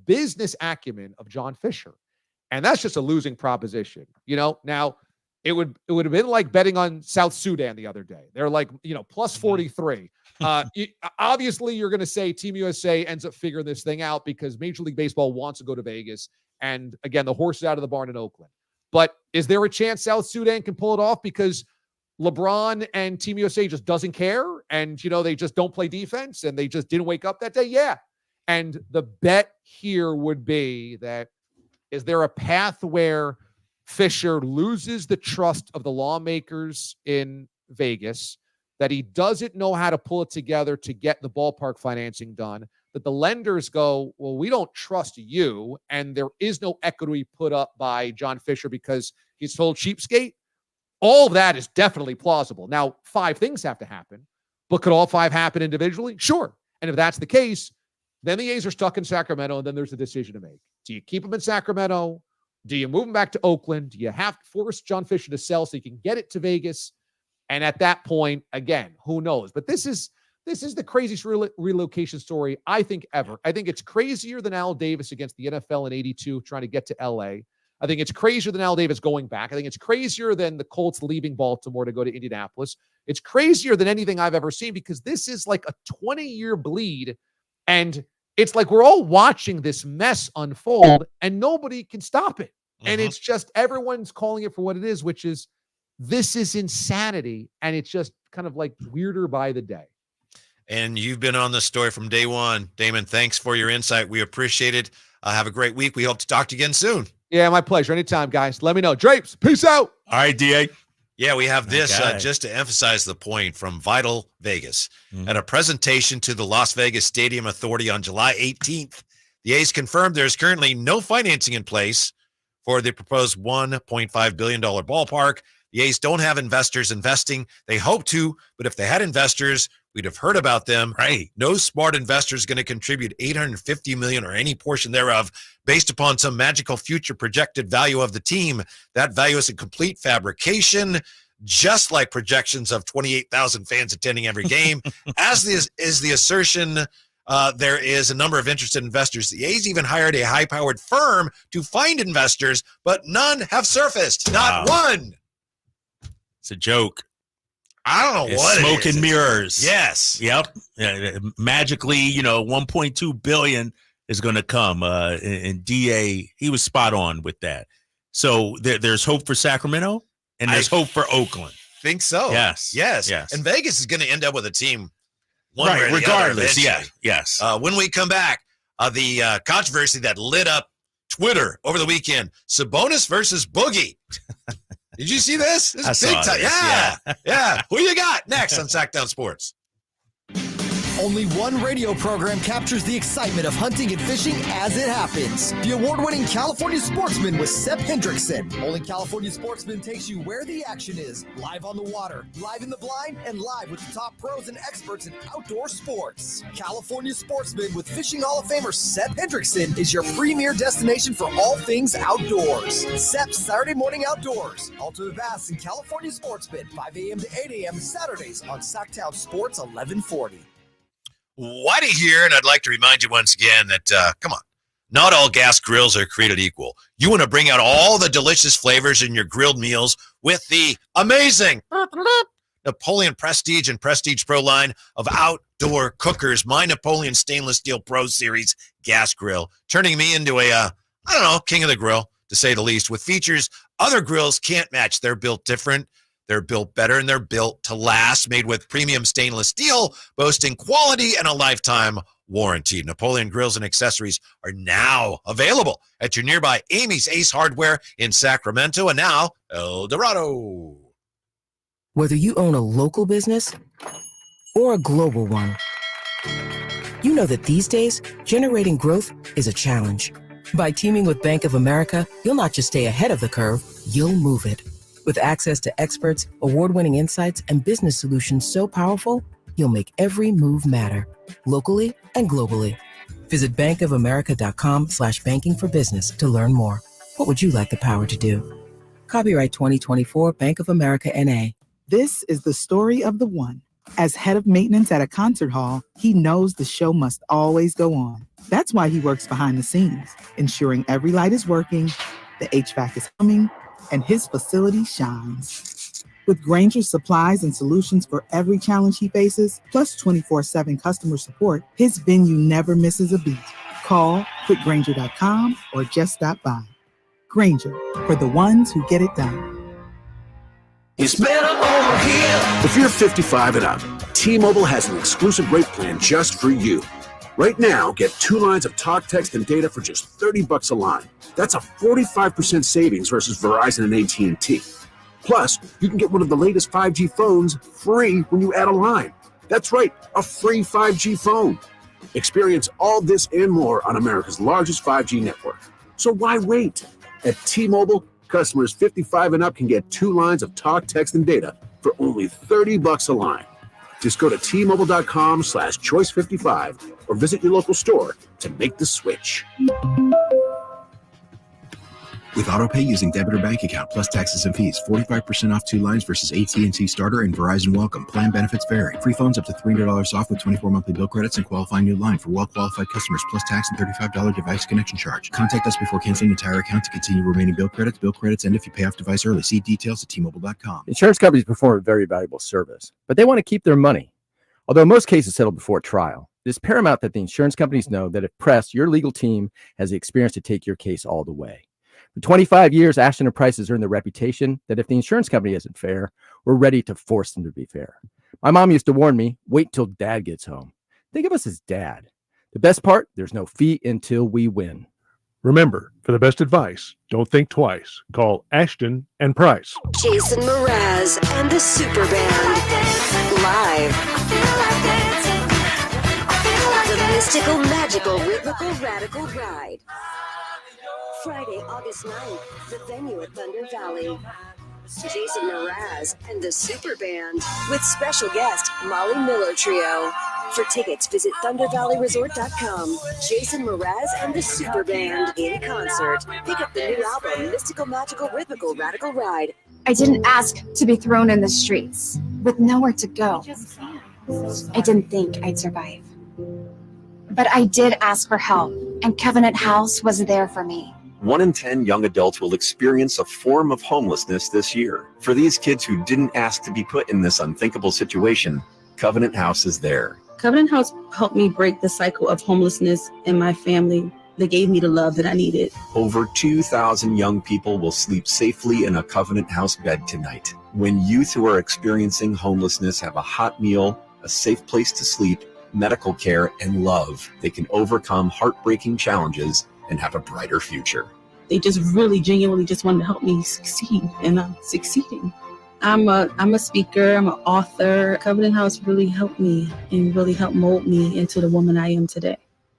business acumen of John Fisher. And that's just a losing proposition. Now it would have been like betting on South Sudan the other day. They're like, plus 43. Obviously, you're going to say Team USA ends up figuring this thing out because Major League Baseball wants to go to Vegas. And again, the horse is out of the barn in Oakland. But is there a chance South Sudan can pull it off because LeBron and Team USA just doesn't care? And, they just don't play defense and they just didn't wake up that day? Yeah. And the bet here would be that, is there a path where Fisher loses the trust of the lawmakers in Vegas, that he doesn't know how to pull it together to get the ballpark financing done, that the lenders go, well, we don't trust you, and there is no equity put up by John Fisher because he's told cheapskate? All of that is definitely plausible. Now, 5 things have to happen, but could all 5 happen individually? Sure. And if that's the case, then the A's are stuck in Sacramento, and then there's a decision to make. Do you keep him in Sacramento? Do you move him back to Oakland? Do you have to force John Fisher to sell so you can get it to Vegas? And at that point, again, who knows? But this is the craziest relocation story, I think, ever. I think it's crazier than Al Davis against the NFL in '82 trying to get to L.A. I think it's crazier than Al Davis going back. I think it's crazier than the Colts leaving Baltimore to go to Indianapolis. It's crazier than anything I've ever seen, because this is like a 20-year bleed, and it's like we're all watching this mess unfold, and nobody can stop it. And it's just everyone's calling it for what it is, which is, this is insanity, and it's just kind of like weirder by the day. And you've been on this story from day one. Damon, thanks for your insight. We appreciate it. Have a great week. We hope to talk to you again soon. Yeah, my pleasure. Anytime, guys. Let me know. Drapes, peace out. All right, DA. Yeah, we have this Okay. just to emphasize the point from Vital Vegas. At a presentation to the Las Vegas Stadium Authority on July 18th, the A's confirmed there's currently no financing in place for the proposed $1.5 billion ballpark. The A's don't have investors investing. They hope to, but if they had investors, we'd have heard about them. Right. No smart investor is going to contribute $850 million or any portion thereof based upon some magical future projected value of the team. That value is a complete fabrication, just like projections of 28,000 fans attending every game. As is the assertion, there is a number of interested investors. The A's even hired a high-powered firm to find investors, but none have surfaced. Not one. It's a joke. I don't know It's what smoke it is. and mirrors. Yes. Yep. Magically, 1.2 billion is going to come. And DA, he was spot on with that. So there's hope for Sacramento, and there's hope for Oakland. Think so. Yes. Yes. Yes. And Vegas is going to end up with a team one Right, way or the regardless, other yeah, eventually. yes. When we come back, the controversy that lit up Twitter over the weekend, Sabonis versus Boogie. Did you see this? This I is big saw time. this, Yeah. Who you got next on Sackdown Sports? Only one radio program captures the excitement of hunting and fishing as it happens. The award-winning California Sportsman with Sep Hendrickson. Only California Sportsman takes you where the action is. Live on the water, live in the blind, and live with the top pros and experts in outdoor sports. California Sportsman with Fishing Hall of Famer Sep Hendrickson is your premier destination for all things outdoors. Sep's Saturday Morning Outdoors. Ultimate Bass and California Sportsman, 5 a.m. to 8 a.m. Saturdays on Sacktown Sports 1140. Whitey here, and I'd like to remind you once again that, come on, not all gas grills are created equal. You want to bring out all the delicious flavors in your grilled meals with the amazing Napoleon Prestige and Prestige Pro line of outdoor cookers. My Napoleon Stainless Steel Pro Series gas grill, turning me into a, king of the grill, to say the least, with features other grills can't match. They're built different. They're built better, and they're built to last, made with premium stainless steel, boasting quality and a lifetime warranty. Napoleon grills and accessories are now available at your nearby Amy's Ace Hardware in Sacramento and now El Dorado. Whether you own a local business or a global one, you know that these days, generating growth is a challenge. By teaming with Bank of America, you'll not just stay ahead of the curve, you'll move it. With access to experts, award-winning insights, and business solutions so powerful, you'll make every move matter, locally and globally. Visit bankofamerica.com/banking for business to learn more. What would you like the power to do? Copyright 2024 Bank of America N.A. This is the story of the one. As head of maintenance at a concert hall, he knows the show must always go on. That's why he works behind the scenes, ensuring every light is working, the HVAC is humming, and his facility shines. With Grainger's supplies and solutions for every challenge he faces, plus 24/7 customer support, his venue never misses a beat. Call quickgrainger.com or just stop by. Grainger, for the ones who get it done. It's better over here. If you're 55 and up, T-Mobile has an exclusive rate plan just for you. Right now, get 2 lines of talk, text, and data for just $30 a line. That's a 45% savings versus Verizon and AT&T. Plus, you can get one of the latest 5G phones free when you add a line. That's right, a free 5G phone. Experience all this and more on America's largest 5G network. So why wait? At T-Mobile, customers 55 and up can get 2 lines of talk, text, and data for only $30 a line. Just go to T-Mobile.com/choice55 or visit your local store to make the switch. With AutoPay using debit or bank account plus taxes and fees, 45% off 2 lines versus AT&T Starter and Verizon Welcome. Plan benefits vary. Free phones up to $300 off with 24 monthly bill credits and qualifying new line for well-qualified customers plus tax and $35 device connection charge. Contact us before canceling entire account to continue remaining bill credits. Bill credits end if you pay off device early. See details at T-Mobile.com. Insurance companies perform a very valuable service, but they want to keep their money. Although most cases settle before trial, it is paramount that the insurance companies know that if pressed, your legal team has the experience to take your case all the way. For 25 years, Ashton & Price has earned the reputation that if the insurance company isn't fair, we're ready to force them to be fair. My mom used to warn me, wait till dad gets home. Think of us as dad. The best part, there's no fee until we win. Remember, for the best advice, don't think twice. Call Ashton and Price. Jason Mraz and the Super Band. Live. The mystical, magical, rhythmical, radical ride. Friday, August 9th. The venue at Thunder Valley. Jason Mraz and the Super Band with special guest Molly Miller Trio. For tickets, visit ThunderValleyResort.com. Jason Mraz and the Super Band in concert. Pick up the new album, Mystical, Magical, Rhythmical, Radical Ride. I didn't ask to be thrown in the streets with nowhere to go. I didn't think I'd survive. But I did ask for help, and Covenant House was there for me. 1 in 10 young adults will experience a form of homelessness this year. For these kids who didn't ask to be put in this unthinkable situation, Covenant House is there. Covenant House helped me break the cycle of homelessness in my family. They gave me the love that I needed. Over 2,000 young people will sleep safely in a Covenant House bed tonight. When youth who are experiencing homelessness have a hot meal, a safe place to sleep, medical care, and love, they can overcome heartbreaking challenges and have a brighter future. They just really genuinely just wanted to help me succeed, and I'm succeeding. I'm a speaker, I'm an author. Covenant House really helped me and really helped mold me into the woman I am today.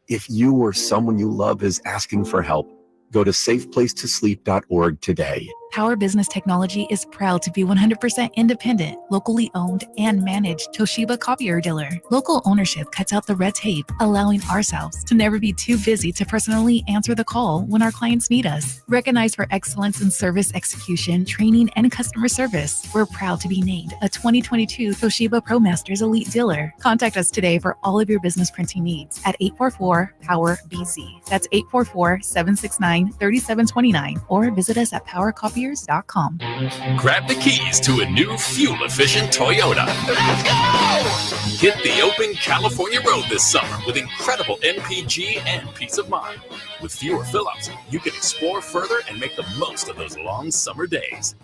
If you or someone you love is asking for help, go to safeplacetosleep.org today. Power Business Technology is proud to be 100% independent, locally owned, and managed Toshiba copier dealer. Local ownership cuts out the red tape, allowing ourselves to never be too busy to personally answer the call when our clients need us. Recognized for excellence in service execution, training, and customer service, we're proud to be named a 2022 Toshiba ProMasters Elite Dealer. Contact us today for all of your business printing needs at 844-POWER-BZ. That's 844-769-3729, or visit us at PowerCopier.com. Grab the keys to a new fuel-efficient Toyota. Let's go! Hit the open California road this summer with incredible MPG and peace of mind. With fewer fill-ups, you can explore further and make the most of those long summer days.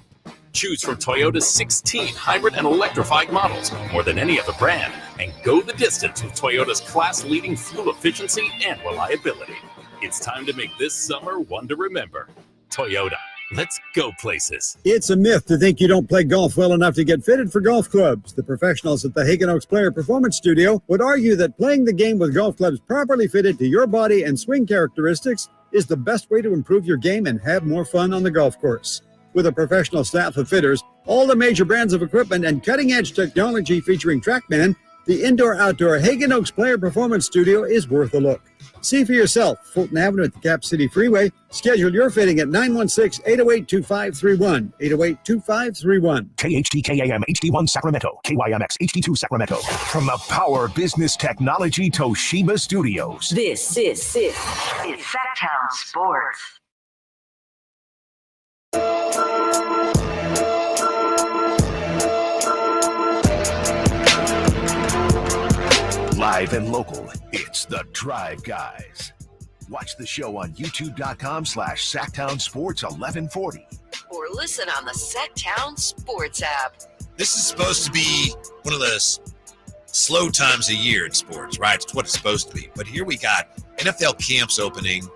Choose from Toyota's 16 hybrid and electrified models, more than any other brand, and go the distance with Toyota's class-leading fuel efficiency and reliability. It's time to make this summer one to remember. Toyota. Let's go places. It's a myth to think you don't play golf well enough to get fitted for golf clubs. The professionals at the Hagen Oaks Player Performance Studio would argue that playing the game with golf clubs properly fitted to your body and swing characteristics is the best way to improve your game and have more fun on the golf course. With a professional staff of fitters, all the major brands of equipment, and cutting-edge technology featuring TrackMan, the indoor-outdoor Hagen Oaks Player Performance Studio is worth a look. See for yourself. Fulton Avenue at the Cap City Freeway. Schedule your fitting at 916-808-2531. 808-2531. KHTKAM HD1 Sacramento. KYMX HD2 Sacramento. From the Power Business Technology Toshiba Studios. This is Sacktown Sports. Live and local, it's The Drive Guys. Watch the show on youtube.com/SacktownSports1140. Or listen on the Sacktown Sports app. This is supposed to be one of the slow times of year in sports, right? It's what it's supposed to be. But here we got NFL camps opening,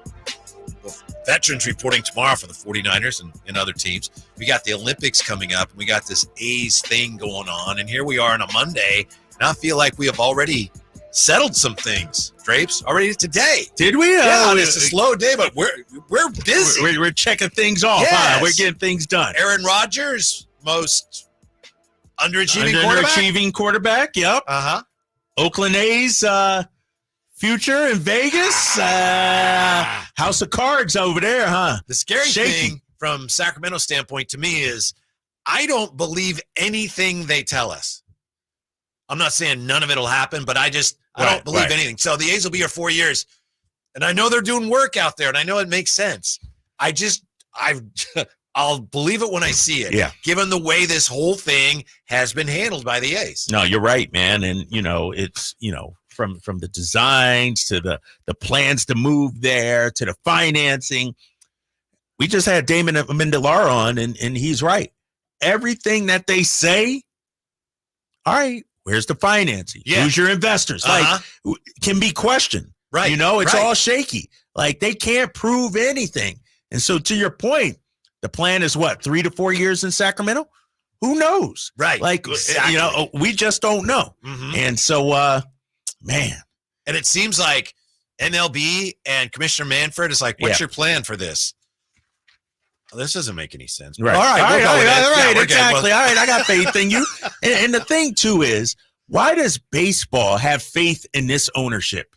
veterans reporting tomorrow for the 49ers and other teams. We got the Olympics coming up, and we got this A's thing going on. And here we are on a Monday, and I feel like we have already settled some things, Drapes, already today. Did we? Yeah, it's a slow day, but we're busy. We're checking things off. Yes. Huh? We're getting things done. Aaron Rodgers, most underachieving quarterback. Yep. Oakland A's future in Vegas. House of Cards over there, huh? The scary thing from Sacramento's standpoint to me is I don't believe anything they tell us. I'm not saying none of it will happen, but I don't believe anything. So the A's will be here 4 years, and I know they're doing work out there, and I know it makes sense. I'll believe it when I see it. Yeah. Given the way this whole thing has been handled by the A's. No, you're right, man. And it's from the designs to the plans to move there to the financing. We just had Damon Amendolara on, and he's right. Everything that they say, all right, where's the financing? Yeah. Who's your investors? Like, can be questioned. Right. It's all shaky. Like they can't prove anything. And so to your point, the plan is what, 3 to 4 years in Sacramento? Who knows? Right. Like, exactly. We just don't know. Mhm. And so, man. And it seems like MLB and Commissioner Manfred is like, what's your plan for this? Well, this doesn't make any sense. Right. All right. All right. We're Exactly. good. Well, all right. I got faith in you. And the thing, too, is why does baseball have faith in this ownership?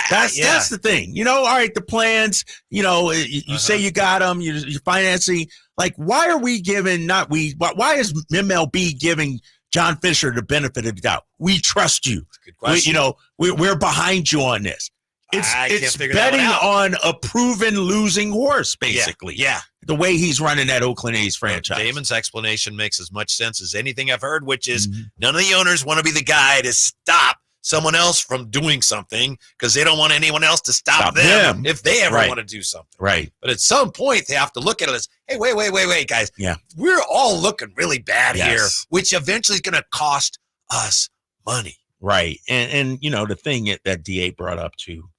That's the thing. All right, the plans, you say you got them, you're financing. Like, why are we giving, why is MLB giving John Fisher the benefit of the doubt? We trust you. Good question. We're behind you on this. It's figure that betting one out. on a proven losing horse, basically. Yeah. The way he's running that Oakland A's franchise. Damon's explanation makes as much sense as anything I've heard, which is none of the owners want to be the guy to stop someone else from doing something because they don't want anyone else to stop them if they ever want to do something. Right. But at some point, they have to look at it as, hey, wait, guys. Yeah. We're all looking really bad Yes. here, which eventually is going to cost us money. Right. And the thing that DA brought up to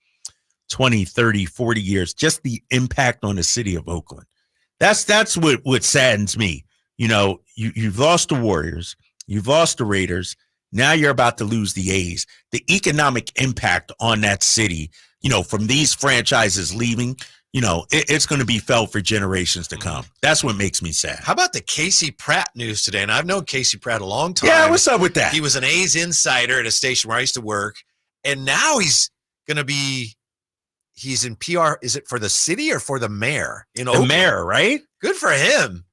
20, 30, 40 years, just the impact on the city of Oakland. That's what saddens me. You've lost the Warriors, you've lost the Raiders. Now you're about to lose the A's. The economic impact on that city, from these franchises leaving, it's going to be felt for generations to come. That's what makes me sad. How about the Casey Pratt news today? And I've known Casey Pratt a long time. Yeah, what's up with that? He was an A's insider at a station where I used to work. And now he's in PR. Is it for the city or for the mayor in Oakland? The mayor, right? Good for him.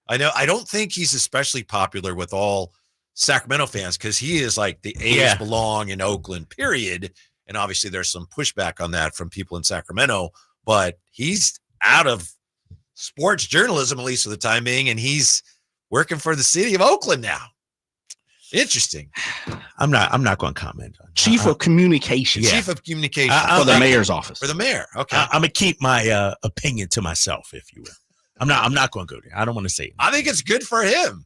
I know. I don't think he's especially popular with all Sacramento fans because he is like the A's belong in Oakland, period. And obviously there's some pushback on that from people in Sacramento, but he's out of sports journalism, at least for the time being, and he's working for the city of Oakland now. Interesting. I'm not going to comment on Chief of Communications. Chief of Communications. For the mayor's office. For the mayor. Okay. I'm going to keep my opinion to myself, if you will. I'm not going to go there. I don't want to say it. I think it's good for him.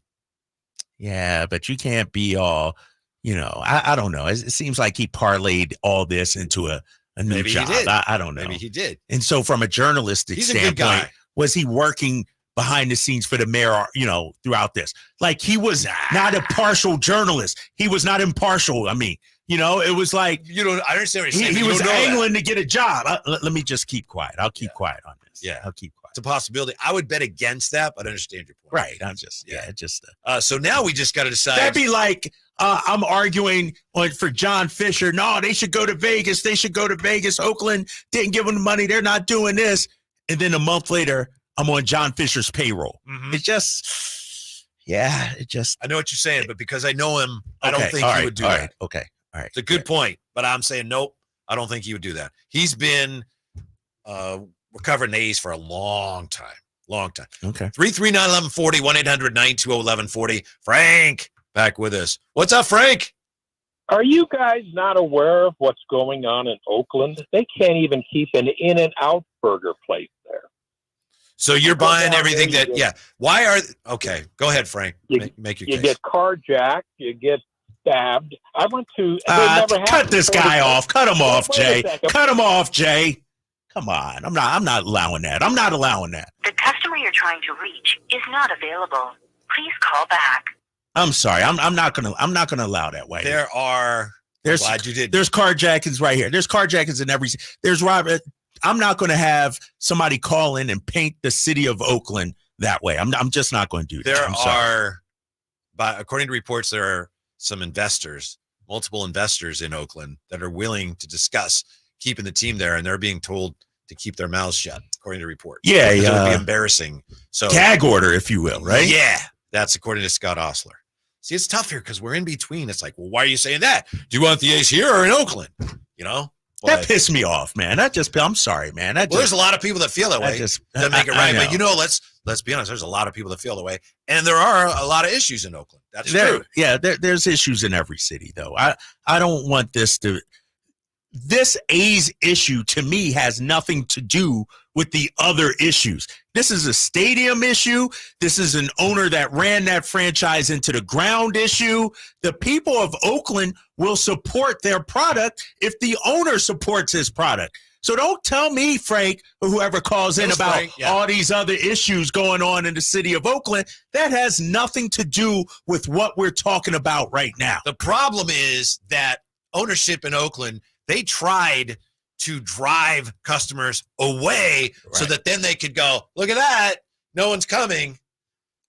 Yeah, but you can't be all, I don't know. It seems like he parlayed all this into a new Maybe job. He did. I don't know. Maybe he did. And so from a journalistic He's a good standpoint, guy. was he working behind the scenes for the mayor, throughout this? Like he was not a partial journalist. He was not impartial. I mean, it was like, I understand what you're saying. He was angling to get a job. Let me just keep quiet. I'll keep quiet on this. Yeah. I'll keep quiet. It's a possibility. I would bet against that, but I understand your point. Right. I'm just, so now we just got to decide. That'd be like I'm arguing for John Fisher. No, they should go to Vegas. They should go to Vegas. Oakland didn't give them the money. They're not doing this. And then a month later, I'm on John Fisher's payroll. It just, I know what you're saying, but because I know him, I don't think he would do that. Okay. All right. It's a good point, but I'm saying, nope, I don't think he would do that. He's been recovering A's for a long time. Okay. 339-1140, 1-800-920-1140. Frank, back with us. What's up, Frank? Are you guys not aware of what's going on in Oakland? They can't even keep an In-N-Out burger place there. So you're buying everything okay, go ahead, Frank. Make your case. You get carjacked, you get stabbed. I went to cut this guy off. Cut him off, Jay. Cut him off, Jay. Come on. I'm not allowing that. I'm not allowing that. The customer you're trying to reach is not available. Please call back. I'm sorry. I'm not gonna allow that, Whitey. I'm glad you did. There's carjackings right here. There's carjackings in every. There's Robert. I'm not going to have somebody call in and paint the city of Oakland that way. I'm just not going to do that. According to reports, there are some multiple investors in Oakland that are willing to discuss keeping the team there, and they're being told to keep their mouths shut, according to reports. Yeah, it would be embarrassing. So gag order, if you will, right? Yeah, that's according to Scott Osler. See, it's tough here because we're in between. It's like, well, why are you saying that? Do you want the A's here or in Oakland? That pissed me off, man. I'm sorry, man. There's a lot of people that feel that way. Doesn't make it right. But let's be honest. There's a lot of people that feel that way, and there are a lot of issues in Oakland. That's true. Yeah, there's issues in every city, though. I don't want this A's issue to me has nothing to do with the other issues. This is a stadium issue. This is an owner that ran that franchise into the ground issue. The people of Oakland will support their product if the owner supports his product. So don't tell me, Frank, or whoever calls in about all these other issues going on in the city of Oakland. That has nothing to do with what we're talking about right now. The problem is that ownership in Oakland, they tried to drive customers away so that then they could go, look at that, no one's coming.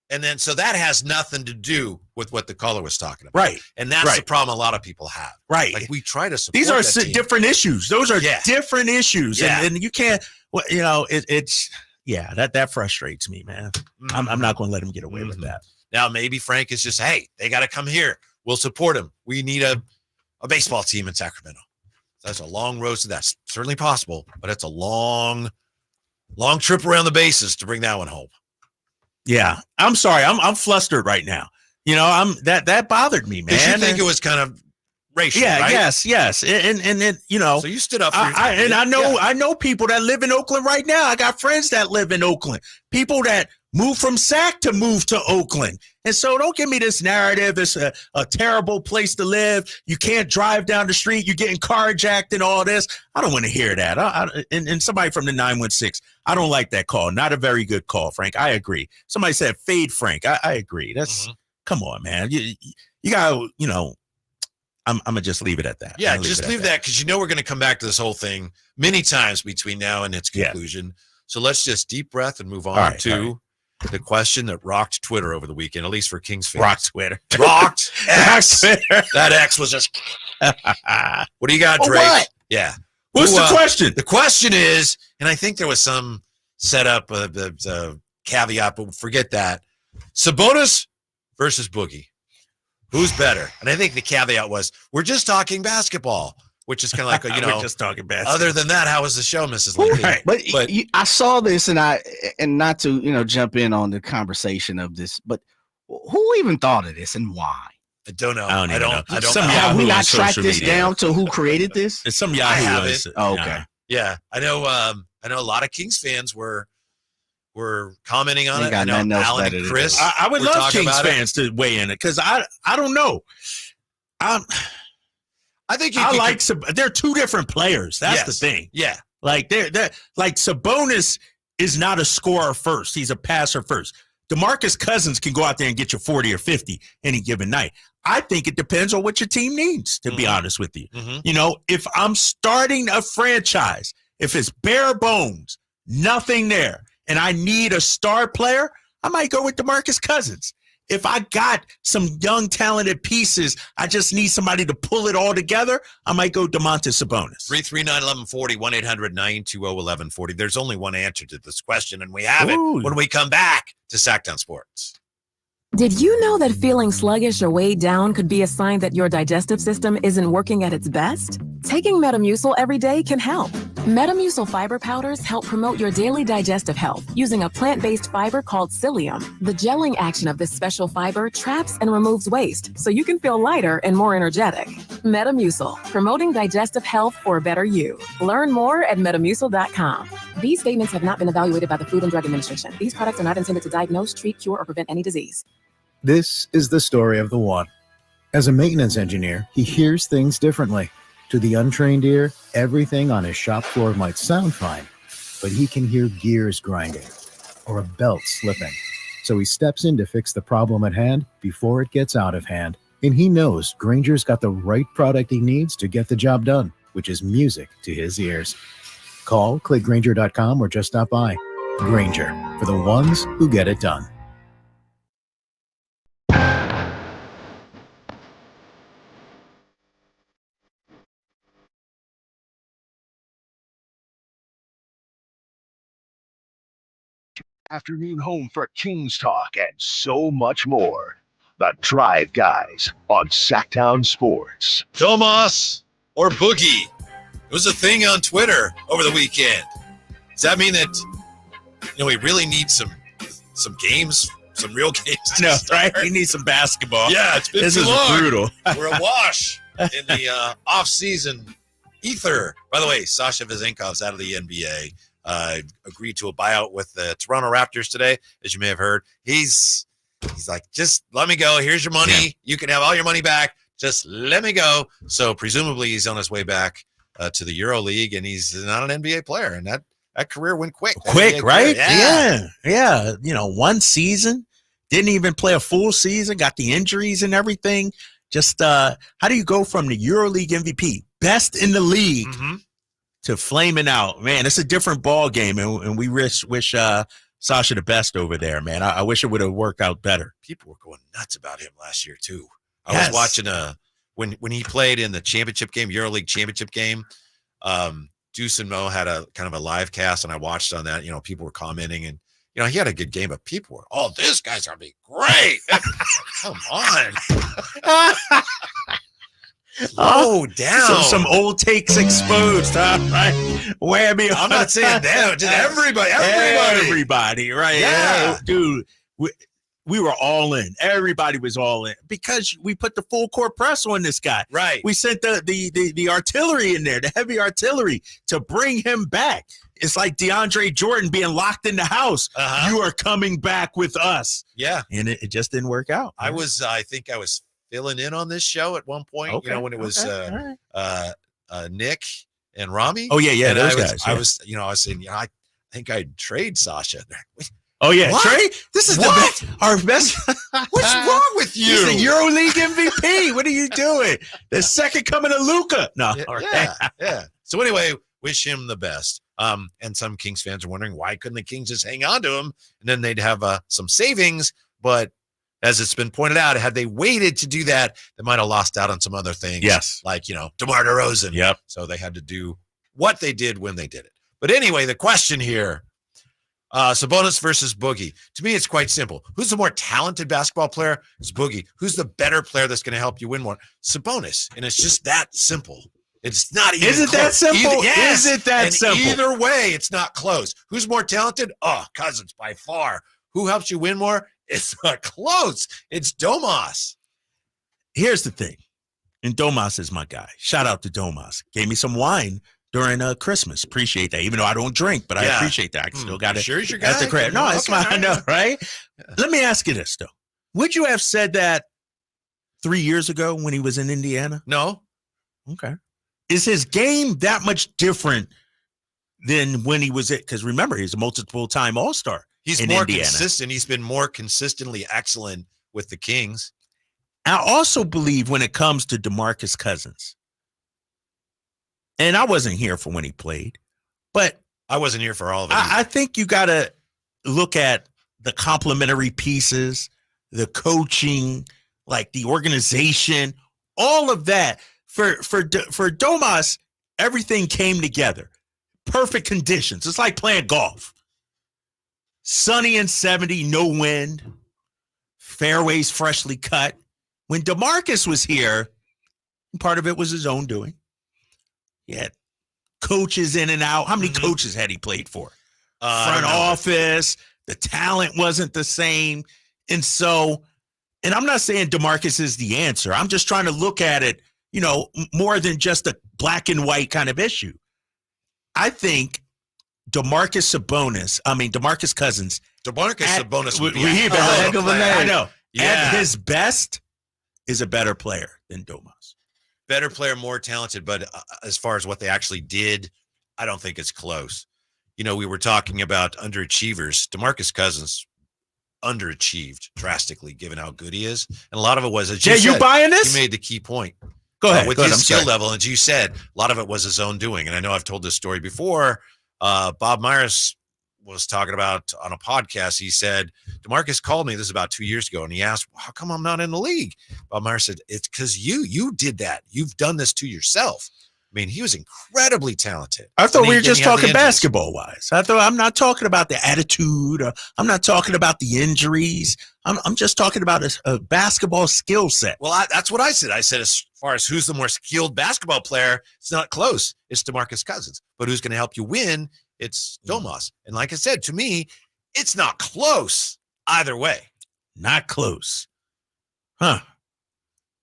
And then so that has nothing to do with what the caller was talking about. Right. And that's the problem a lot of people have. Right. Like we try to support These are that team. different issues. Those are different issues. Yeah. And you can't, that frustrates me, man. I'm not going to let him get away with that. Now, maybe Frank is just, hey, they got to come here. We'll support them. We need a baseball team in Sacramento. That's a long road to that. Certainly possible, but it's a long trip around the bases to bring that one home. Yeah, I'm sorry. I'm flustered right now. That bothered me, man. Did you think it was kind of racial? Yeah, right? yes, and So you stood up for I know people that live in Oakland right now. I got friends that live in Oakland. People that move from Sac to move to Oakland. And so don't give me this narrative. It's a terrible place to live. You can't drive down the street. You're getting carjacked and all this. I don't want to hear that. And somebody from the 916, I don't like that call. Not a very good call, Frank. I agree. Somebody said fade Frank. I agree. That's come on, man. You got to, I'm going to just leave it at that. Yeah, just leave that because we're going to come back to this whole thing many times between now and its conclusion. Yeah. So let's just deep breath and move on to the question that rocked Twitter over the weekend, at least for Kings fans. Rocked Twitter. Rocked X. That X was just. What do you got, Drake? What? Yeah. What's the question? The question is, and I think there was some setup, caveat, but forget that. Sabonis versus Boogie. Who's better? And I think the caveat was, we're just talking basketball. Which is kind of like, we're just talking basketball. Other than that, how was the show, Mrs. Lincoln? Right. But I saw this, and not to jump in on the conversation of this, but who even thought of this and why? I don't know. I don't know. Have we not tracked this down to who created this? It's some Yahoo. Okay. Yeah, I know. I know a lot of Kings fans were commenting on it. I know Alan and Chris. I would love Kings fans to weigh in it because I don't know. I think they're two different players. That's the thing. Yeah. Like they're like Sabonis is not a scorer first. He's a passer first. DeMarcus Cousins can go out there and get you 40 or 50 any given night. I think it depends on what your team needs, to be honest with you. If I'm starting a franchise, if it's bare bones, nothing there, and I need a star player, I might go with DeMarcus Cousins. If I got some young, talented pieces, I just need somebody to pull it all together, I might go Domantas Sabonis. 339-1140, 1-800-920-1140. There's only one answer to this question, and we have it when we come back to Sacktown Sports. Did you know that feeling sluggish or weighed down could be a sign that your digestive system isn't working at its best? Taking Metamucil every day can help. Metamucil fiber powders help promote your daily digestive health using a plant-based fiber called psyllium. The gelling action of this special fiber traps and removes waste so you can feel lighter and more energetic. Metamucil, promoting digestive health for a better you. Learn more at Metamucil.com. These statements have not been evaluated by the Food and Drug Administration. These products are not intended to diagnose, treat, cure, or prevent any disease. This is the story of the one. As a maintenance engineer, he hears things differently. To the untrained ear, everything on his shop floor might sound fine, but he can hear gears grinding or a belt slipping. So he steps in to fix the problem at hand before it gets out of hand. And he knows Grainger's got the right product he needs to get the job done, which is music to his ears. Call, click Grainger.com, or just stop by. Grainger, for the ones who get it done. Afternoon home for Kings Talk and so much more. The Drive Guys on Sacktown Sports. Tomas or Boogie? It was a thing on Twitter over the weekend. Does that mean that we really need some games, some real games? No, right? We need some basketball. Yeah, it's been this too is long. Brutal. We're awash in the off-season ether. By the way, Sasha Vezenkov's out of the NBA. agreed to a buyout with the Toronto Raptors today, as you may have heard. He's like, just let me go. Here's your money. Yeah. You can have all your money back. Just let me go. So presumably he's on his way back to the Euro League, and he's not an NBA player. And that career went quick. Quick, right? Yeah. One season, didn't even play a full season, got the injuries and everything. Just how do you go from the Euro League MVP, best in the league, to flaming out? Man, it's a different ball game, and we wish Sasha the best over there, man. I wish it would have worked out better. People were going nuts about him last year too. I was watching when he played in the championship game, EuroLeague championship game. Deuce and Mo had a kind of a live cast, and I watched on that. People were commenting, and he had a good game, but people were, this guy's gonna be great. Come on. Slow down. Some old takes exposed, huh? Right? Whammy. I'm not saying that. Just everybody. Right? Yeah, dude. We were all in. Everybody was all in because we put the full court press on this guy. Right. We sent the artillery in there, the heavy artillery, to bring him back. It's like DeAndre Jordan being locked in the house. You are coming back with us. Yeah. And it just didn't work out. I think I was filling in on this show at one point, when it was Nick and Rami. Oh, yeah, and those guys. I was saying, I think I'd trade Sasha. Oh, yeah. What? Trey, this is our best. What's wrong with you? He's the EuroLeague MVP. What are you doing? The second coming of Luka. No. Yeah. So anyway, wish him the best. And some Kings fans are wondering, why couldn't the Kings just hang on to him? And then they'd have some savings. But as it's been pointed out, had they waited to do that, they might have lost out on some other things. Yes. Like, DeMar DeRozan. Yep. So they had to do what they did when they did it. But anyway, the question here, Sabonis versus Boogie. To me, it's quite simple. Who's the more talented basketball player? It's Boogie. Who's the better player that's going to help you win more? Sabonis. And it's just that simple. It's not even Is it close. that simple? Yes. Is it that and simple? Either way, it's not close. Who's more talented? Cousins by far. Who helps you win more? It's not close. It's Domas. Here's the thing. And Domas is my guy. Shout out to Domas. Gave me some wine during Christmas. Appreciate that. Even though I don't drink, but I appreciate that. I still got it. Sure, your guy. At the crib. No, it's fine. I know, right? Yeah. Let me ask you this, though. Would you have said that 3 years ago when he was in Indiana? No. Okay. Is his game that much different than when he was because remember, he's a multiple-time All-Star. He's more consistent. He's been more consistently excellent with the Kings. I also believe when it comes to DeMarcus Cousins, and I wasn't here for when he played, but I wasn't here for all of it. I think you got to look at the complementary pieces, the coaching, like the organization, all of that. For Domas, everything came together. Perfect conditions. It's like playing golf. Sunny and 70, no wind. Fairways freshly cut. When DeMarcus was here, part of it was his own doing. He had coaches in and out. How many coaches had he played for? Front office. The talent wasn't the same. And I'm not saying DeMarcus is the answer. I'm just trying to look at it, more than just a black and white kind of issue. I think DeMarcus Cousins. Sabonis would be a heck of a name. I know. Yeah. At his best is a better player than Domas. Better player, more talented, but as far as what they actually did, I don't think it's close. We were talking about underachievers. DeMarcus Cousins underachieved drastically given how good he is. And a lot of it was, as you buying this? You made the key point. Go ahead. With his skill level, as you said, a lot of it was his own doing. And I know I've told this story before. Bob Myers was talking about on a podcast. He said, DeMarcus called me, this is about 2 years ago, and he asked, how come I'm not in the league? Bob Myers said, it's because you did that. You've done this to yourself. I mean, he was incredibly talented. I thought we were just talking basketball-wise. I'm not talking about the attitude. I'm not talking about the injuries. I'm just talking about a basketball skill set. Well, that's what I said. I said, as far as who's the more skilled basketball player, it's not close. It's DeMarcus Cousins. But who's going to help you win? It's Domas. And like I said, to me, it's not close either way. Not close. Huh.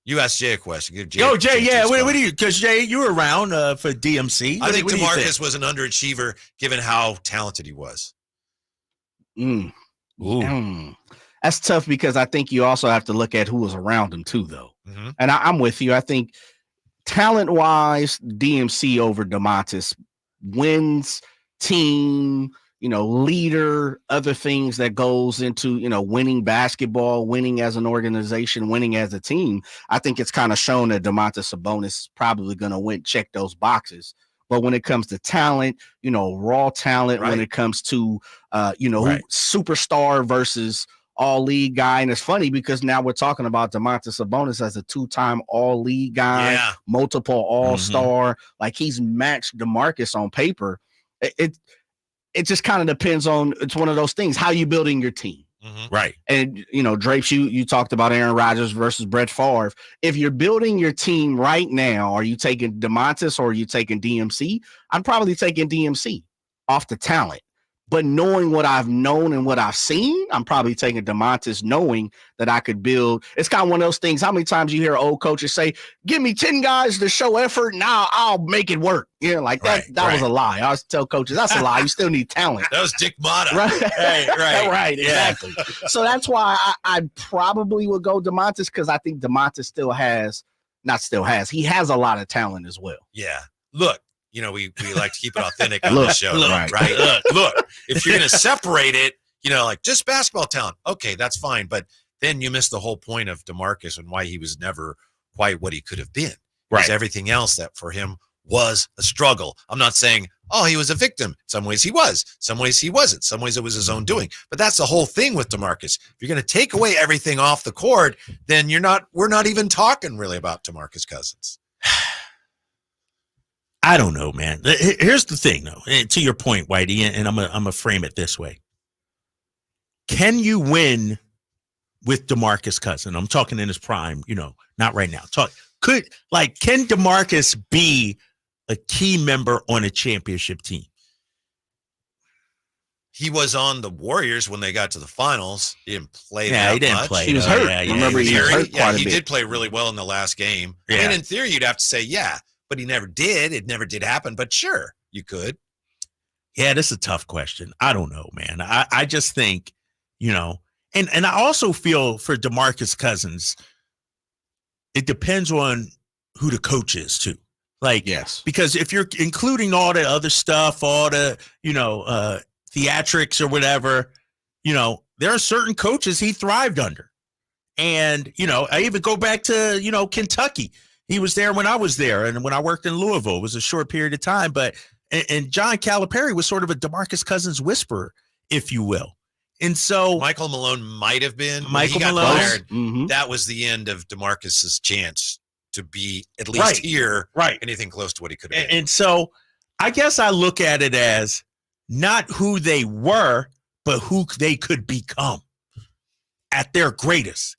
You asked Jay a question. Give Jay Yo, a Jay, chance to yeah. respond. What do you? Because Jay, you were around for DMC. I think what do you DeMarcus was an underachiever given how talented he was. That's tough because I think you also have to look at who was around him too, though. Mm-hmm. And I'm with you. I think talent-wise, DMC over Domantas wins, team, leader, other things that goes into, winning basketball, winning as an organization, winning as a team. I think it's kind of shown that Domantas Sabonis is probably going to check those boxes. But when it comes to talent, raw talent, when it comes to, superstar versus all-league guy, and it's funny because now we're talking about Domantas Sabonis as a two-time all-league guy, multiple all-star. Like he's matched DeMarcus on paper. It just kind of depends on, it's one of those things, how you building your team. Mm-hmm. Right. And, Drapes, you talked about Aaron Rodgers versus Brett Favre. If you're building your team right now, are you taking Domantas or are you taking DMC? I'm probably taking DMC off the talent. But knowing what I've known and what I've seen, I'm probably taking Domantas knowing that I could build. It's kind of one of those things. How many times you hear old coaches say, give me 10 guys to show effort and I'll make it work. That was a lie. I always tell coaches, that's a lie. You still need talent. That was Dick Motta. Right. Right. Yeah. Exactly. So that's why I probably would go Domantas because I think Domantas he has a lot of talent as well. Yeah. Look. We like to keep it authentic on this show, right? Look, if you're going to separate it, like just basketball talent, okay, that's fine. But then you miss the whole point of DeMarcus and why he was never quite what he could have been. Because everything else that for him was a struggle. I'm not saying, he was a victim. Some ways he was. Some ways he wasn't. Some ways it was his own doing. But that's the whole thing with DeMarcus. If you're going to take away everything off the court, then we're not even talking really about DeMarcus Cousins. I don't know, man. Here's the thing, though. To your point, Whitey, and I'm gonna frame it this way: can you win with DeMarcus Cousins? I'm talking in his prime, not right now. Can DeMarcus be a key member on a championship team? He was on the Warriors when they got to the finals. He didn't play he didn't much. play. He was hurt. Remember, he was hurt quite a bit. He did play really well in the last game. Yeah. And in theory, you'd have to say, but he never did. It never did happen. But sure, you could. Yeah, this is a tough question. I don't know, man. I just think, and I also feel for DeMarcus Cousins, it depends on who the coach is too. Because if you're including all the other stuff, all the, theatrics or whatever, there are certain coaches he thrived under. And, I even go back to, Kentucky. He was there when I was there, and when I worked in Louisville, it was a short period of time. But and John Calipari was sort of a DeMarcus Cousins whisperer, if you will. And so Michael Malone might have been. Michael Malone. Fired, that was the end of DeMarcus's chance to be at least here, anything close to what he could have been. And so I guess I look at it as not who they were, but who they could become at their greatest.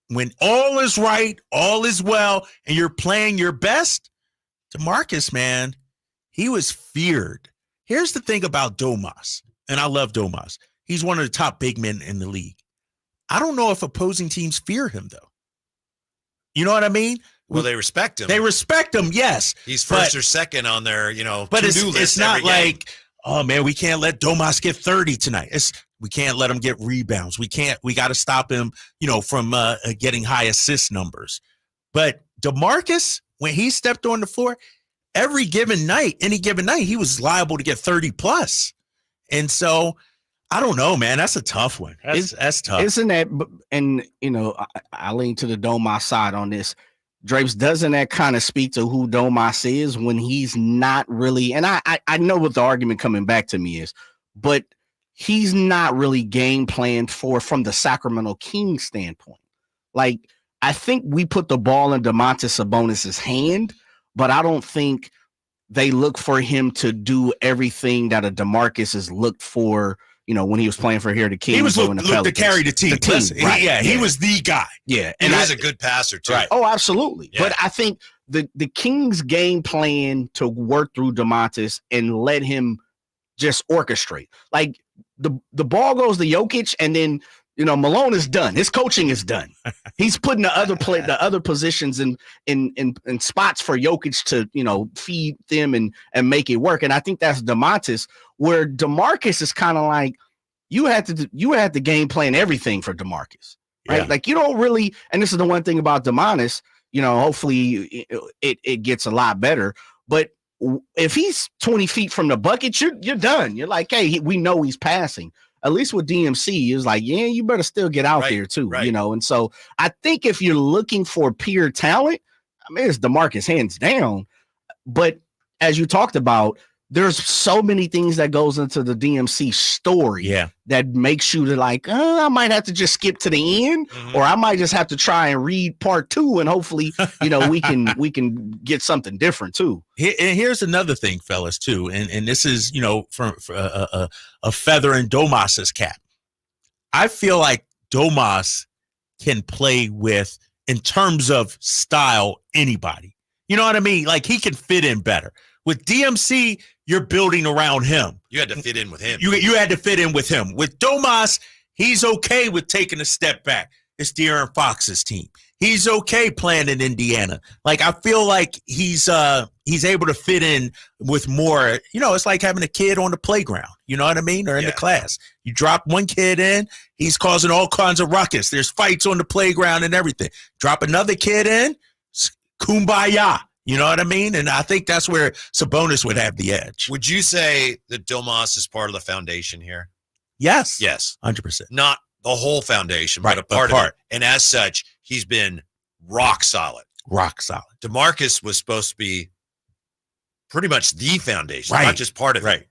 When all is right, all is well, and you're playing your best, DeMarcus, man, he was feared. Here's the thing about Domas, and I love Domas. He's one of the top big men in the league. I don't know if opposing teams fear him, though. You know what I mean? Well, they respect him. They respect him, yes. He's first or second on their, but to-do list. It's not like, oh, man, we can't let Domas get 30 tonight. We can't let him get rebounds. We got to stop him, from getting high assist numbers. But DeMarcus, when he stepped on the floor, any given night, he was liable to get 30 plus. And so I don't know, man. That's a tough one. That's tough. Isn't that, and I lean to the Domas side on this. Drapes, doesn't that kind of speak to who Domas is when he's not really, and I know what the argument coming back to me is, but he's not really game planned from the Sacramento Kings standpoint. I think we put the ball in Domantas Sabonis' hand, but I don't think they look for him to do everything that a DeMarcus has looked for, when he was playing for the Kings. He was looked to carry the team. He was the guy. Yeah. And he was a good passer, too. Right. Oh, absolutely. Yeah. But I think the Kings' game plan to work through Domantas and let him just orchestrate. The ball goes to Jokic, and then Malone is done. His coaching is done. He's putting the other positions in spots for Jokic to, feed them and make it work. And I think that's DeMontis, where DeMarcus is kind of like, you had to game plan everything for DeMarcus, right? Yeah. Like you don't really, and this is the one thing about DeMontis, hopefully it gets a lot better. But if he's 20 feet from the bucket, you're done. You're like, hey, we know he's passing. At least with DMC, it's like, yeah, you better still get out there too, And so I think if you're looking for pure talent, I mean, it's DeMarcus hands down. But as you talked about, there's so many things that goes into the DMC story that makes you to like, I might have to just skip to the end, or I might just have to try and read part 2, and hopefully, we can get something different too. And here's another thing, fellas, too, and this is from a feather in Domas's cap. I feel like Domas can play with, in terms of style, anybody. You know what I mean? Like he can fit in better. With DMC, you're building around him. You had to fit in with him. You had to fit in with him. With Domas, he's okay with taking a step back. It's De'Aaron Fox's team. He's okay playing in Indiana. Like I feel like he's able to fit in with more. It's like having a kid on the playground. You know what I mean? Or in the class. You drop one kid in, he's causing all kinds of ruckus. There's fights on the playground and everything. Drop another kid in, kumbaya. You know what I mean? And I think that's where Sabonis would have the edge. Would you say that Domas is part of the foundation here? Yes. Yes. 100%. Not the whole foundation, but a part of it. And as such, he's been rock solid. Rock solid. DeMarcus was supposed to be pretty much the foundation, not just part of it.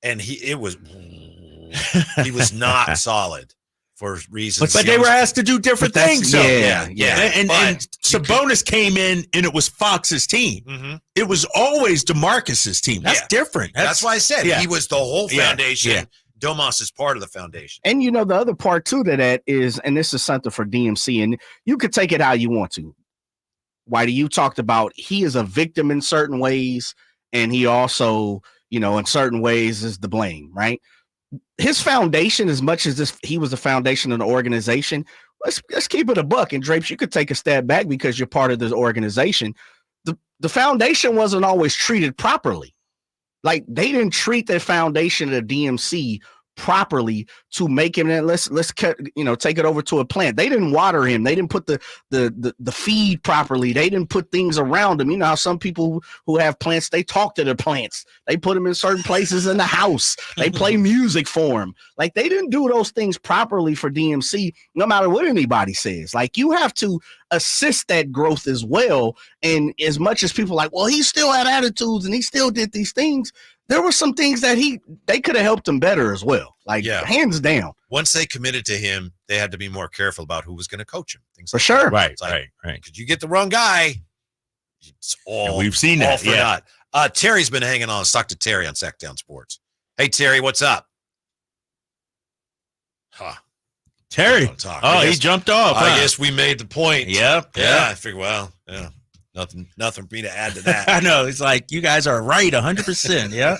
And he was not solid. For reasons, but they were asked to do different things. So. Yeah. And Sabonis came in, and it was Fox's team. Mm-hmm. It was always DeMarcus's team. That's different. That's why I said he was the whole foundation. Yeah. Domas is part of the foundation. And the other part too to that is, and this is something for DMC, and you could take it how you want to. Whitey, you talked about he is a victim in certain ways, and he also, in certain ways is the blame, right? His foundation, as much as he was the foundation of the organization, let's keep it a buck. And Drapes, you could take a step back because you're part of this organization. The foundation wasn't always treated properly. Like they didn't treat the foundation of the DMC properly to make him. Let's take it over to a plant. They didn't water him. They didn't put the feed properly. They didn't put things around him. You know how some people who have plants, they talk to their plants. They put them in certain places in the house. They play music for him. Like they didn't do those things properly for DMC, no matter what anybody says. Like you have to assist that growth as well. And as much as people like, well, he still had attitudes and he still did these things, there were some things that they could have helped him better as well. Like hands down. Once they committed to him, they had to be more careful about who was going to coach him. Things for sure. Right. Because you get the wrong guy, it's all. And we've seen that. Terry's been hanging on. Let's talk to Terry on Sacktown Sports. Hey Terry, what's up? Terry. He jumped off. I guess we made the point. Yep. Yeah. I figured. Nothing for me to add to that. I know. It's like you guys are right 100%. Yeah.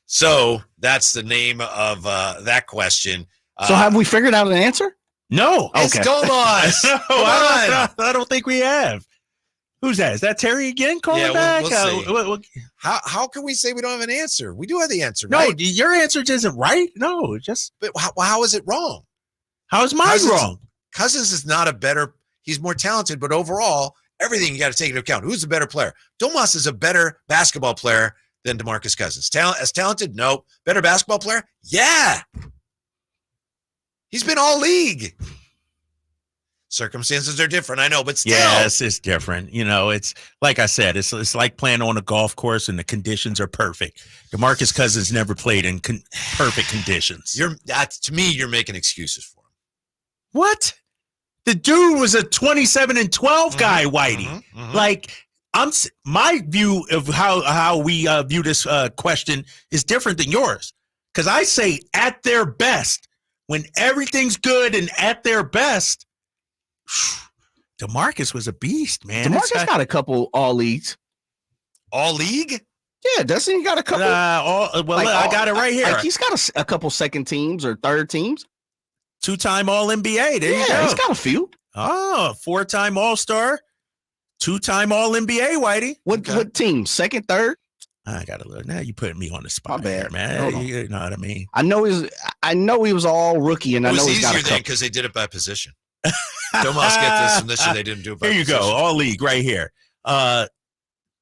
So that's the name of that question. So have we figured out an answer? No. It's Domas. I don't think we have. Who's that? Is that Terry again calling back? We'll see. How can we say we don't have an answer? We do have the answer. No, right? Your answer isn't right. No, just. But how is it wrong? How is mine wrong? Cousins is not a better. He's more talented, but overall, everything you got to take into account. Who's the better player? Domas is a better basketball player than DeMarcus Cousins. As talented? No. Better basketball player? Yeah. He's been all league. Circumstances are different, I know, but still. Yes, it's different. It's like I said, it's like playing on a golf course and the conditions are perfect. DeMarcus Cousins never played in perfect conditions. To me, you're making excuses for him. What? The dude was a 27-12 guy, Whitey. Like, my view of how we view this question is different than yours. Because I say at their best, when everything's good and at their best, DeMarcus was a beast, man. DeMarcus got a couple all leagues. All league? Yeah, doesn't he got a couple? I got it right here. Like he's got a couple second teams or third teams. 2-time All-NBA. There you go. He's got a few. Oh, 4-time All-Star, 2-time All-NBA, Whitey. What team? Second, third? I got to look. Now you putting me on the spot. My bad, here, man. You know what I mean? I know he was all rookie, and I know he's got a easier then couple. because they did it by position. Domas get this, and this year they didn't do it by Here you position. go. All league right here.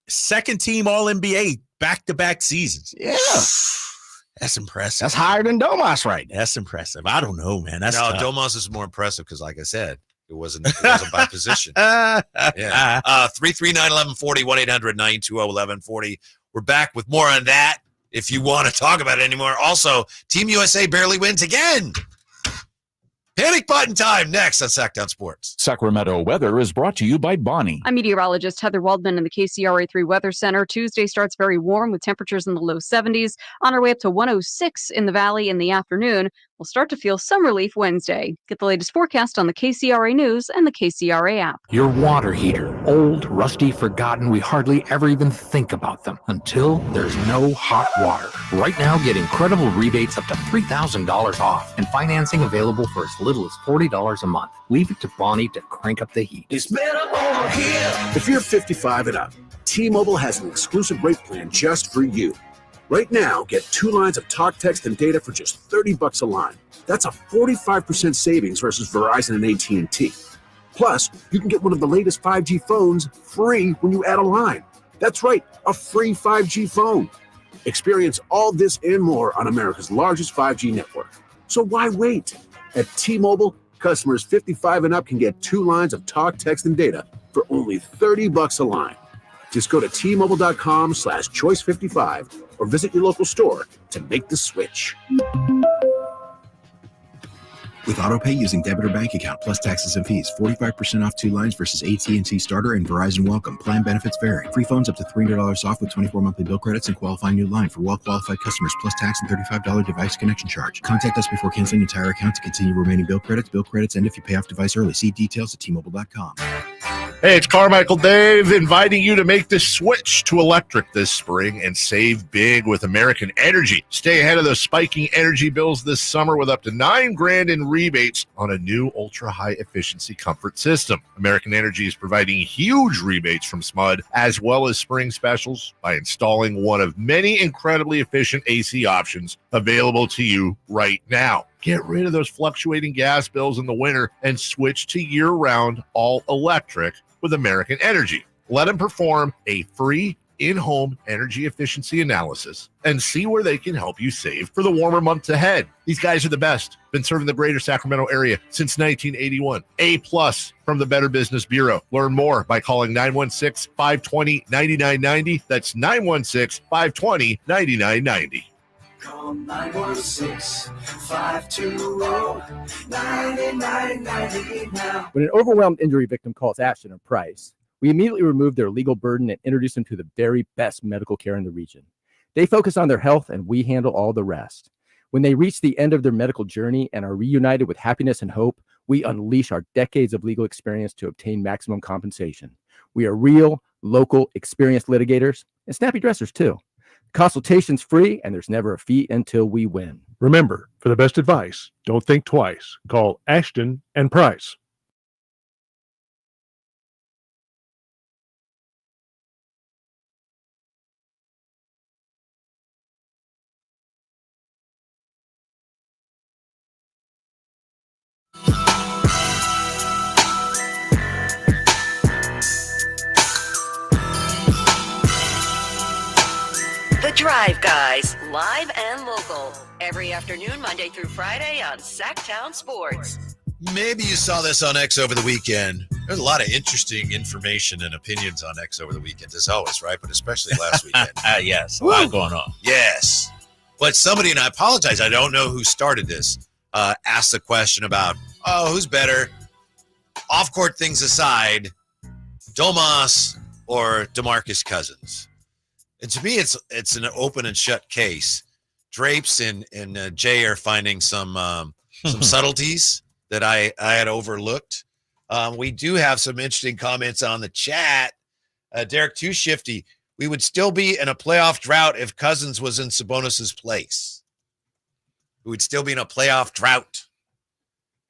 Second team All-NBA back-to-back seasons. Yeah. That's impressive. That's higher than Domas right now. That's impressive. I don't know, man. That's no, tough. Domas is more impressive because, like I said, it wasn't by position. Yeah. 339-1140, 1-800-920-1140. We're back with more on that if you want to talk about it anymore. Also, Team USA barely wins again. Panic button time next on Sacktown Sports. Sacramento weather is brought to you by Bonnie. I'm meteorologist Heather Waldman in the KCRA3 Weather Center. Tuesday starts very warm with temperatures in the low 70s. On our way up to 106 in the valley in the afternoon. We'll start to feel some relief Wednesday. Get the latest forecast on the KCRA News and the KCRA app. Your water heater. Old, rusty, forgotten. We hardly ever even think about them until there's no hot water. Right now, get incredible rebates up to $3,000 off and financing available for as little as $40 a month. Leave it to Bonnie to crank up the heat. It's better over here. If you're 55 and up, T-Mobile has an exclusive rate plan just for you. Right now, get 2 lines of talk, text, and data for just $30 a line. That's a 45% savings versus Verizon and AT&T. Plus, you can get one of the latest 5G phones free when you add a line. That's right, a free 5G phone. Experience all this and more on America's largest 5G network. So why wait? At T-Mobile, customers 55 and up can get 2 lines of talk, text, and data for only $30 a line. Just go to T-Mobile.com/choice55 or visit your local store to make the switch. With AutoPay using debit or bank account plus taxes and fees, 45% off 2 lines versus AT&T Starter and Verizon Welcome. Plan benefits vary. Free phones up to $300 off with 24 monthly bill credits and qualifying new line for well-qualified customers plus tax and $35 device connection charge. Contact us before canceling entire account to continue remaining bill credits, and if you pay off device early. See details at T-Mobile.com. Hey, it's Carmichael Dave inviting you to make the switch to electric this spring and save big with American Energy. Stay ahead of those spiking energy bills this summer with up to $9,000 in rebates on a new ultra-high efficiency comfort system. American Energy is providing huge rebates from SMUD as well as spring specials by installing one of many incredibly efficient AC options available to you right now. Get rid of those fluctuating gas bills in the winter and switch to year-round all-electric with American Energy. Let them perform a free in-home energy efficiency analysis and see where they can help you save for the warmer months ahead. These guys are the best. Been serving the greater Sacramento area since 1981. A+ from the Better Business Bureau. Learn more by calling 916-520-9990. That's 916-520-9990. Call 916-520-9990 now. When an overwhelmed injury victim calls Ashton or Price, we immediately remove their legal burden and introduce them to the very best medical care in the region. They focus on their health and we handle all the rest. When they reach the end of their medical journey and are reunited with happiness and hope, we unleash our decades of legal experience to obtain maximum compensation. We are real, local, experienced litigators and snappy dressers too. Consultation's free and there's never a fee until we win. Remember, for the best advice, don't think twice. Call Ashton and Price. The Drive Guys, live and local. Every afternoon, Monday through Friday on Sacktown Sports. Maybe you saw this on X over the weekend. There's a lot of interesting information and opinions on X over the weekend, as always, right? But especially last weekend. Yes, a lot going on. Yes. But somebody, and I apologize, I don't know who started this, asked the question about, who's better? Off-court things aside, Domas or DeMarcus Cousins? And to me, it's an open and shut case. Drapes and Jay are finding some subtleties that I had overlooked. We do have some interesting comments on the chat. Derek Too Shifty, we would still be in a playoff drought if Cousins was in Sabonis's place. We would still be in a playoff drought.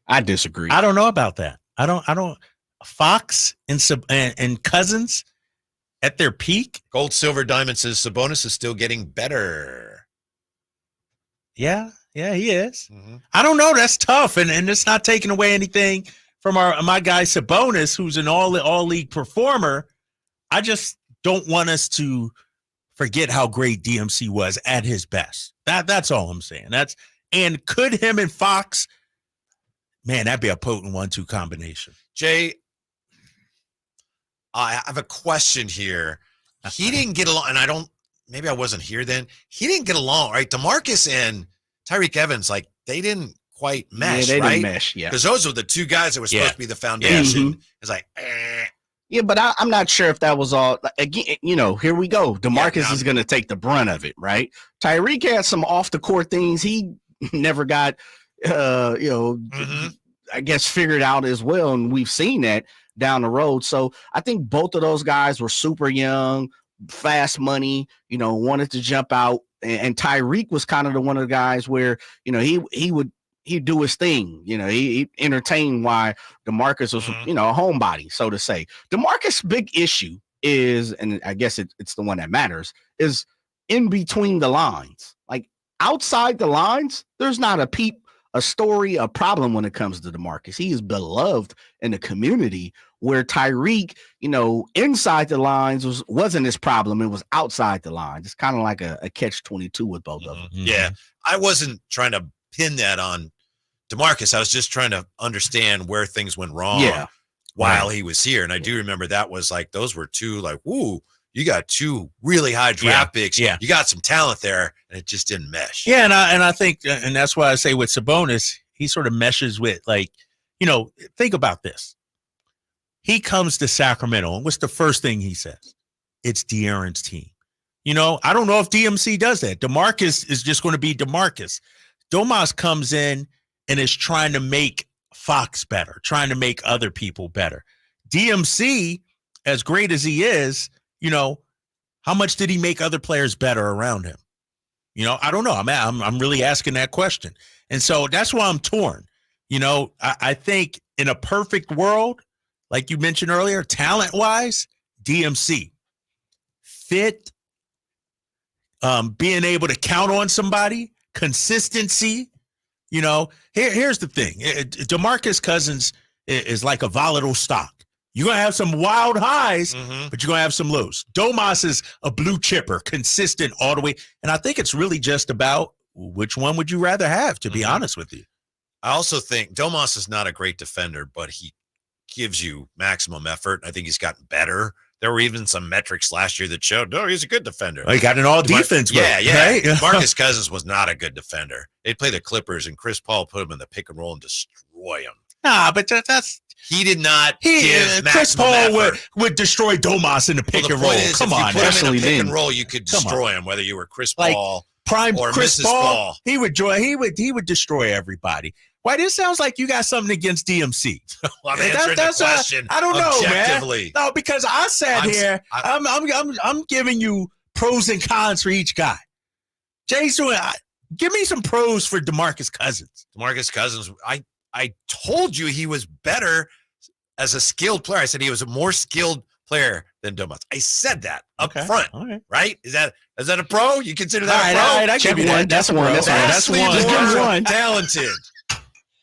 I disagree. I don't know about that. I don't. Fox and Cousins at their peak. Gold, silver, diamond says Sabonis is still getting better. Yeah, he is. I don't know. That's tough, and it's not taking away anything from my guy Sabonis, who's an all league performer. I just don't want us to forget how great DMC was at his best. That's all I'm saying. And could him and Fox, man, that'd be a potent 1-2 combination. Jay, I have a question here. He didn't get along, and maybe I wasn't here then. He didn't get along, right? DeMarcus and Tyreek Evans, like, they didn't quite mesh, they right? didn't mesh, yeah. Because those were the two guys that were supposed to be the foundation. It's like, Yeah, but I'm not sure if that was all. Again, here we go. DeMarcus is going to take the brunt of it, right? Tyreek had some off the court things he never got, I guess figured out as well, and we've seen that down the road. So I think both of those guys were super young, fast money. Wanted to jump out, and Tyreek was kind of one of the guys where he'd do his thing. He entertained why DeMarcus was, a homebody, so to say. DeMarcus' big issue is, and I guess it's the one that matters, is in between the lines. Like outside the lines, there's not a peep, a story, a problem when it comes to DeMarcus. He is beloved in the community, where Tyreek, inside the lines wasn't his problem. It was outside the lines. It's kind of like a catch-22 with both of them. Yeah, I wasn't trying to pin that on DeMarcus. I was just trying to understand where things went wrong while he was here. And I do remember that was like, those were two, like, woo, you got two really high draft picks. Yeah. You got some talent there, and it just didn't mesh. Yeah, and I think, and that's why I say with Sabonis, he sort of meshes with, like, think about this. He comes to Sacramento, and what's the first thing he says? It's De'Aaron's team. I don't know if DMC does that. DeMarcus is just going to be DeMarcus. Domas comes in and is trying to make Fox better, trying to make other people better. DMC, as great as he is, how much did he make other players better around him? I don't know. I'm really asking that question. And so that's why I'm torn. I think in a perfect world, like you mentioned earlier, talent-wise, DMC. Fit, being able to count on somebody, consistency. Here's the thing. DeMarcus Cousins is like a volatile stock. You're going to have some wild highs, but you're going to have some lows. Domas is a blue chipper, consistent all the way. And I think it's really just about which one would you rather have, to be honest with you. I also think Domas is not a great defender, but he gives you maximum effort. I think he's gotten better. There were even some metrics last year that showed, no, he's a good defender. He got an all-defense. Yeah. Right? Marcus Cousins was not a good defender. They'd play the Clippers, and Chris Paul put him in the pick and roll and destroy him. Nah, but that's... He did not give Chris Paul would destroy Domas in the pick and roll. Come on. If you put him in a pick and roll, you could destroy him, whether you were Chris Paul prime or Chris Mrs. Paul. He would destroy everybody. Why, this sounds like you got something against DMC. Well, I'm answering the question I don't know, objectively. man. No, because I sat here. I'm giving you pros and cons for each guy. Jason, give me some pros for DeMarcus Cousins. DeMarcus Cousins, I told you he was better as a skilled player. I said he was a more skilled player than Domas. I said that up front, right? Is that a pro? You consider that a pro? All right, I give you that. That's one. That's one. Talented.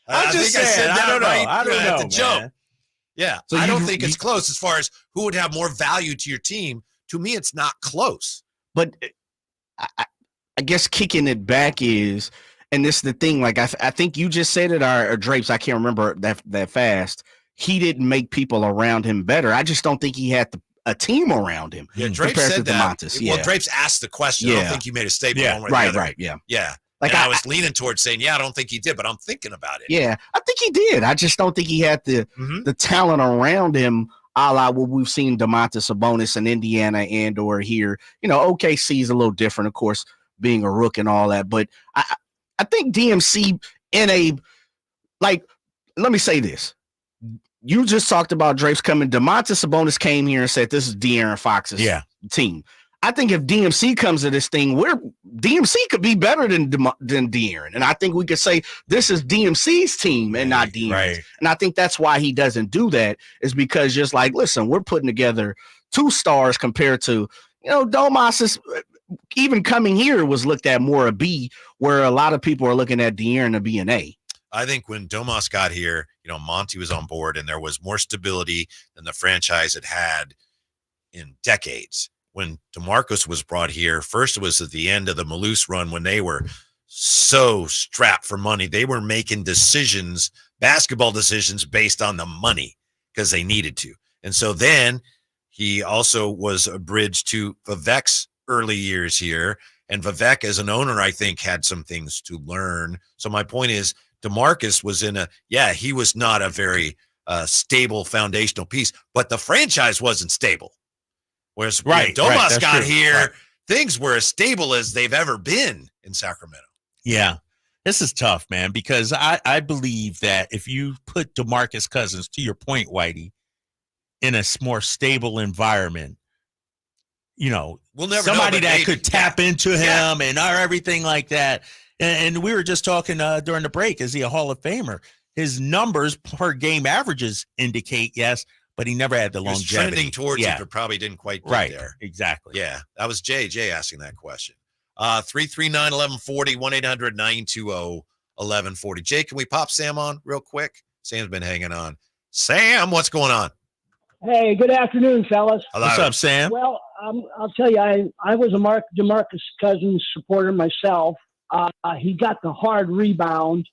I'm just saying. I don't know. I don't know, jump. Yeah, so I don't think it's close as far as who would have more value to your team. To me, it's not close. But I guess kicking it back is, and this is the thing. Like I think you just said it, or Drapes. I can't remember that fast. He didn't make people around him better. I just don't think he had a team around him. Yeah, Drapes said that. Domantas. Well, Drapes asked the question. I don't think you made a statement. Yeah, one way or the other. right. Yeah. Like I was leaning towards saying, I don't think he did, but I'm thinking about it. Yeah, I think he did. I just don't think he had the talent around him, a la what we've seen Domantas Sabonis in Indiana and or here. OKC is a little different, of course, being a rook and all that. But I think DMC let me say this. You just talked about Drapes coming. Domantas Sabonis came here and said this is De'Aaron Fox's team. I think if DMC comes to this thing, DMC could be better than De'Aaron. And I think we could say this is DMC's team and not De'Aaron's. Right. And I think that's why he doesn't do that, is because just like, listen, we're putting together 2 stars compared to, Domas is even coming here was looked at more a B, where a lot of people are looking at De'Aaron to be an A. I think when Domas got here, Monty was on board and there was more stability than the franchise had in decades. When DeMarcus was brought here, first it was at the end of the Malus run when they were so strapped for money. They were making basketball decisions based on the money because they needed to. And so then he also was a bridge to Vivek's early years here. And Vivek as an owner, I think, had some things to learn. So my point is DeMarcus was he was not a very stable foundational piece, but the franchise wasn't stable. Whereas when Domas got here, things were as stable as they've ever been in Sacramento. Yeah, this is tough, man, because I believe that if you put DeMarcus Cousins, to your point, Whitey, in a more stable environment, we'll never somebody know, that could tap into him and everything like that. And we were just talking during the break, is he a Hall of Famer? His numbers per game averages indicate yes, but he never had the longevity. He was trending towards it, but probably didn't quite get there. Exactly. Yeah, that was Jay asking that question. 339-1140, 1-800-920-1140. Jay, can we pop Sam on real quick? Sam's been hanging on. Sam, what's going on? Hey, good afternoon, fellas. Hello. What's up, Sam? Well, I'll tell you, I was a DeMarcus Cousins supporter myself. He got the hard rebound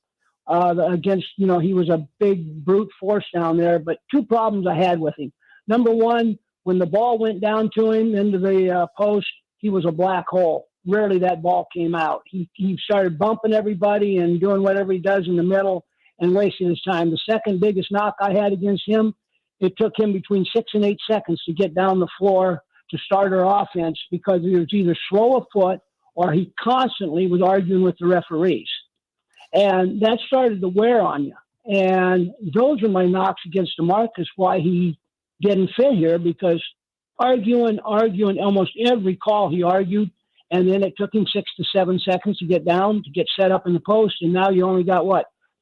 against, he was a big brute force down there. But 2 problems I had with him. Number one, when the ball went down to him into the post, he was a black hole. Rarely that ball came out. He started bumping everybody and doing whatever he does in the middle and wasting his time. The second biggest knock I had against him, it took him between 6 and 8 seconds to get down the floor to start our offense because he was either slow of foot or he constantly was arguing with the referees. And that started to wear on you. And those are my knocks against DeMarcus, why he didn't fit here, because arguing, almost every call he argued, and then it took him 6 to 7 seconds to get down, to get set up in the post, and now you only got,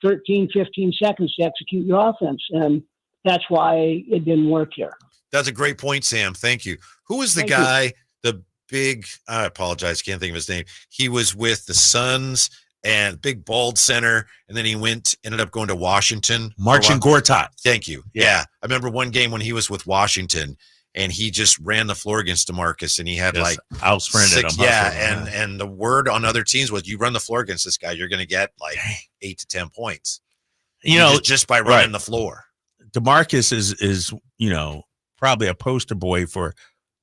13, 15 seconds to execute your offense, and that's why it didn't work here. That's a great point, Sam. Thank you. Who was the guy, the big, I apologize, can't think of his name. He was with the Suns and big bald center, and then he ended up going to Washington. Marcin Gortat. Thank you. Yeah. I remember one game when he was with Washington, and he just ran the floor against DeMarcus, and he had out-sprinted him. And the word on other teams was, you run the floor against this guy, you're going to get 8 to 10 points. Just by running the floor. DeMarcus is probably a poster boy for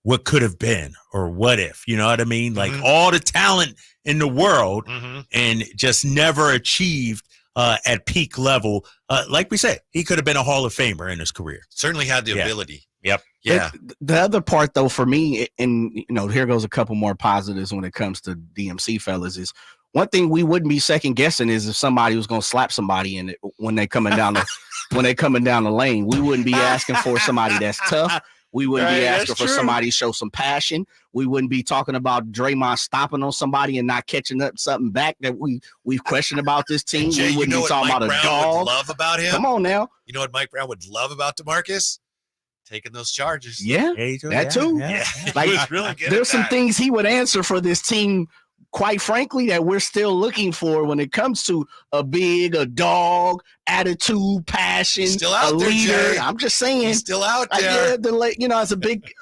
what could have been or what if, you know what I mean? Like all the talent in the world and just never achieved at peak level. Like we said, he could have been a Hall of Famer in his career. Certainly had the ability. Yep. Yeah. The other part, though, for me, and here goes a couple more positives when it comes to DMC fellas, is one thing we wouldn't be second guessing is if somebody was going to slap somebody in it when they coming down the lane. We wouldn't be asking for somebody that's tough. We wouldn't be asking for somebody to show some passion. We wouldn't be talking about Draymond stopping on somebody and not catching up something back that we've questioned about this team. Jay, we wouldn't be talking about a dog. Would love about him? Come on now. You know what Mike Brown would love about DeMarcus? Taking those charges. Yeah, that too. Yeah. Like, He was really good there's at some that. things he would answer for this team, quite frankly, that we're still looking for when it comes to a dog, attitude, passion, Still out a there, leader. Jay. I'm just saying, He's still out there. as a big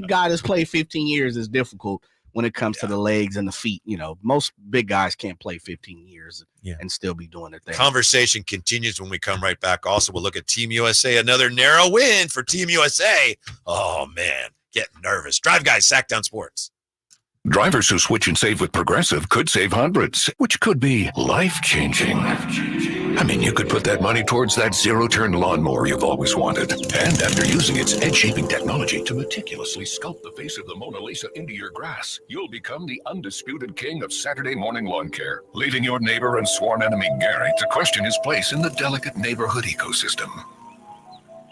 guy that's played 15 years, is difficult when it comes to the legs and the feet. Most big guys can't play 15 years and still be doing their thing. Conversation continues when we come right back. Also, we'll look at Team USA. Another narrow win for Team USA. Oh, man. Getting nervous. Drive Guys, Sackdown Sports. Drivers who switch and save with Progressive could save hundreds, which could be life-changing. I mean, you could put that money towards that zero-turn lawnmower you've always wanted. And after using its edge-shaping technology to meticulously sculpt the face of the Mona Lisa into your grass, you'll become the undisputed king of Saturday morning lawn care, leaving your neighbor and sworn enemy Gary to question his place in the delicate neighborhood ecosystem.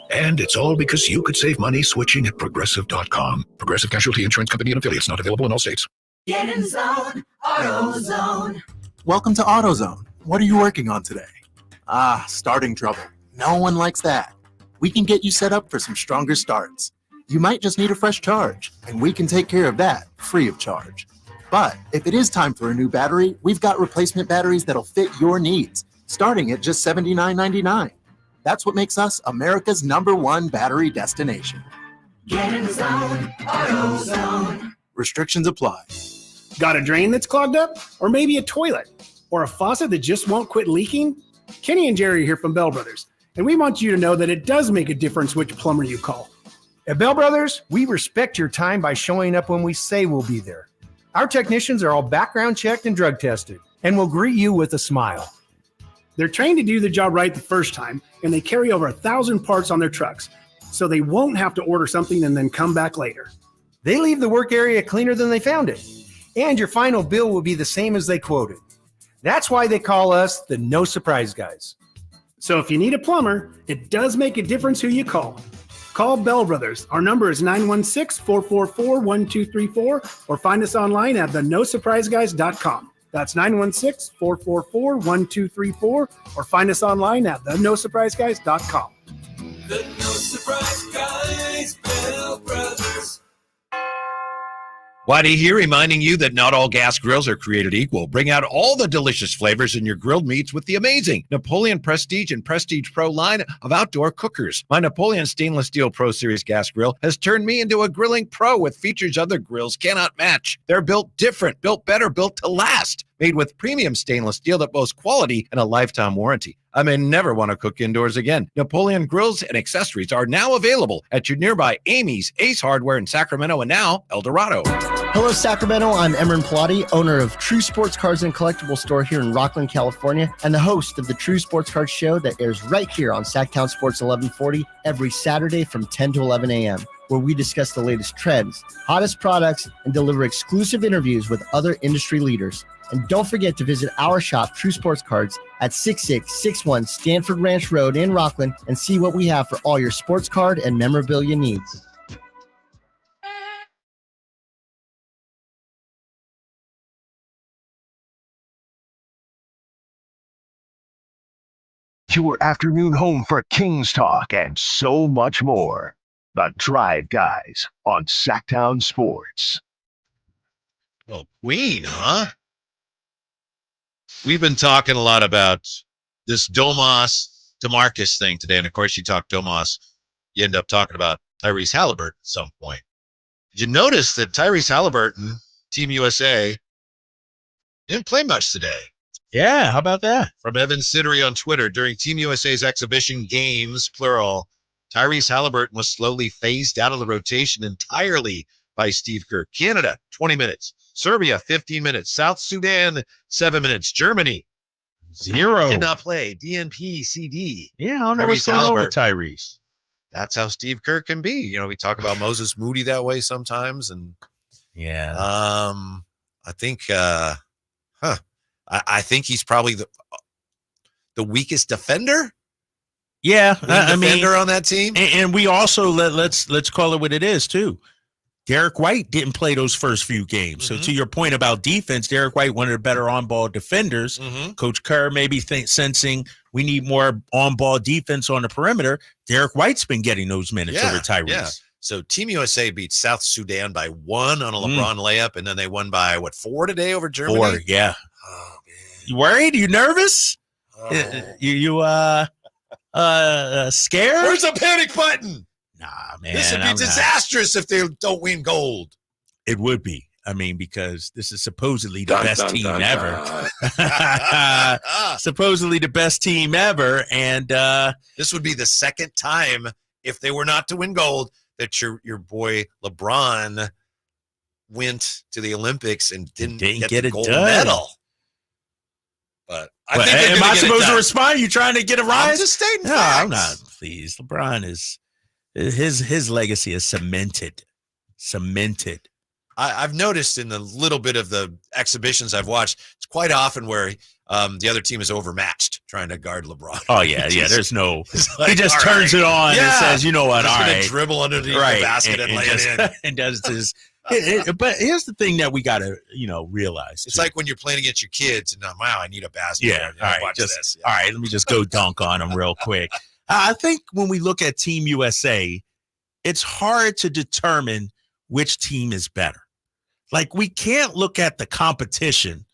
And it's all because you could save money switching at Progressive.com. Progressive Casualty Insurance Company and affiliates, not available in all states. Get in zone, AutoZone. Welcome to AutoZone. What are you working on today? Starting trouble. No one likes that. We can get you set up for some stronger starts. You might just need a fresh charge, and we can take care of that free of charge. But if it is time for a new battery, we've got replacement batteries that'll fit your needs, starting at just $79.99. That's what makes us America's #1 battery destination. Get in the zone, AutoZone. Restrictions apply. Got a drain that's clogged up? Or maybe a toilet? Or a faucet that just won't quit leaking? Kenny and Jerry here from Bell Brothers, and we want you to know that it does make a difference which plumber you call. At Bell Brothers, we respect your time by showing up when we say we'll be there. Our technicians are all background checked and drug tested, and will greet you with a smile. They're trained to do the job right the first time, and they carry over 1,000 parts on their trucks, so they won't have to order something and then come back later. They leave the work area cleaner than they found it, and your final bill will be the same as they quoted. That's why they call us the No Surprise Guys. So if you need a plumber, it does make a difference who you call. Call Bell Brothers. Our number is 916-444-1234, or find us online at thenosurpriseguys.com. That's 916-444-1234, or find us online at thenosurpriseguys.com. The No Surprise Guys, Bell Brothers. Whitey here, reminding you that not all gas grills are created equal. Bring out all the delicious flavors in your grilled meats with the amazing Napoleon Prestige and Prestige Pro line of outdoor cookers. My Napoleon Stainless Steel Pro Series gas grill has turned me into a grilling pro with features other grills cannot match. They're built different, built better, built to last. Made with premium stainless steel that boasts quality and a lifetime warranty. I may never want to cook indoors again. Napoleon grills and accessories are now available at your nearby Amy's, Ace Hardware in Sacramento, and now El Dorado. Hello, Sacramento. I'm Emron Pilati, owner of True Sports Cards and Collectible Store here in Rockland, California, and the host of the True Sports Cards Show that airs right here on Sacktown Sports 1140 every Saturday from 10 to 11 a.m., where we discuss the latest trends, hottest products, and deliver exclusive interviews with other industry leaders. And don't forget to visit our shop, True Sports Cards, at 6661 Stanford Ranch Road in Rockland, and see what we have for all your sports card and memorabilia needs. Your afternoon home for Kings talk and so much more. The Drive Guys on Sacktown Sports. Well, Queen, huh? We've been talking a lot about this DeMarcus thing today, and of course you talk Domas, you end up talking about Tyrese Halliburton at some point. Did you notice that Tyrese Halliburton, Team USA, didn't play much today? Yeah, how about that? From Evan Siddery on Twitter, during Team USA's exhibition games, plural, Tyrese Halliburton was slowly phased out of the rotation entirely by Steve Kerr. Canada, 20 minutes. Serbia, 15 minutes. South Sudan, 7 minutes. Germany, 0. Did not play. DNP, CD. Yeah, I'll never say no with Tyrese. That's how Steve Kerr can be. You know, we talk about Moses Moody that way sometimes. And yeah, I think, I think he's probably the weakest defender. Yeah, I mean, defender on that team. And we also let's call it what it is too. Derek White didn't play those first few games. So to your point about defense, Derek White, one of the better on-ball defenders. Coach Kerr maybe sensing we need more on-ball defense on the perimeter. Derek White's been getting those minutes over Tyrese. Yeah. So Team USA beat South Sudan by 1 on a LeBron layup, and then they won by 4 today over Germany? 4, yeah. Oh, man. You worried? You nervous? You scared? Where's the panic button? Nah, man. This would be disastrous if they don't win gold. It would be. I mean, because this is supposedly the best team ever. Supposedly the best team ever. And this would be the second time, if they were not to win gold, that your boy LeBron went to the Olympics and didn't get the gold medal. But I think am I supposed to respond? You trying to get a rise? I'm just stating no, facts. I'm not. Please, LeBron is his legacy is cemented. I've noticed in the little bit of the exhibitions I've watched, it's quite often where The other team is overmatched trying to guard LeBron. Oh, yeah. There's no – like, he just turns it on and says, you know what, all right. Dribble underneath the basket and lay it in. And does this – but here's the thing that we got to, realize. It's like when you're playing against your kids and, wow, I need a basket. Yeah, all right. Watch this. All right, let me just go dunk on them real quick. I think when we look at Team USA, it's hard to determine which team is better. Like, we can't look at the competition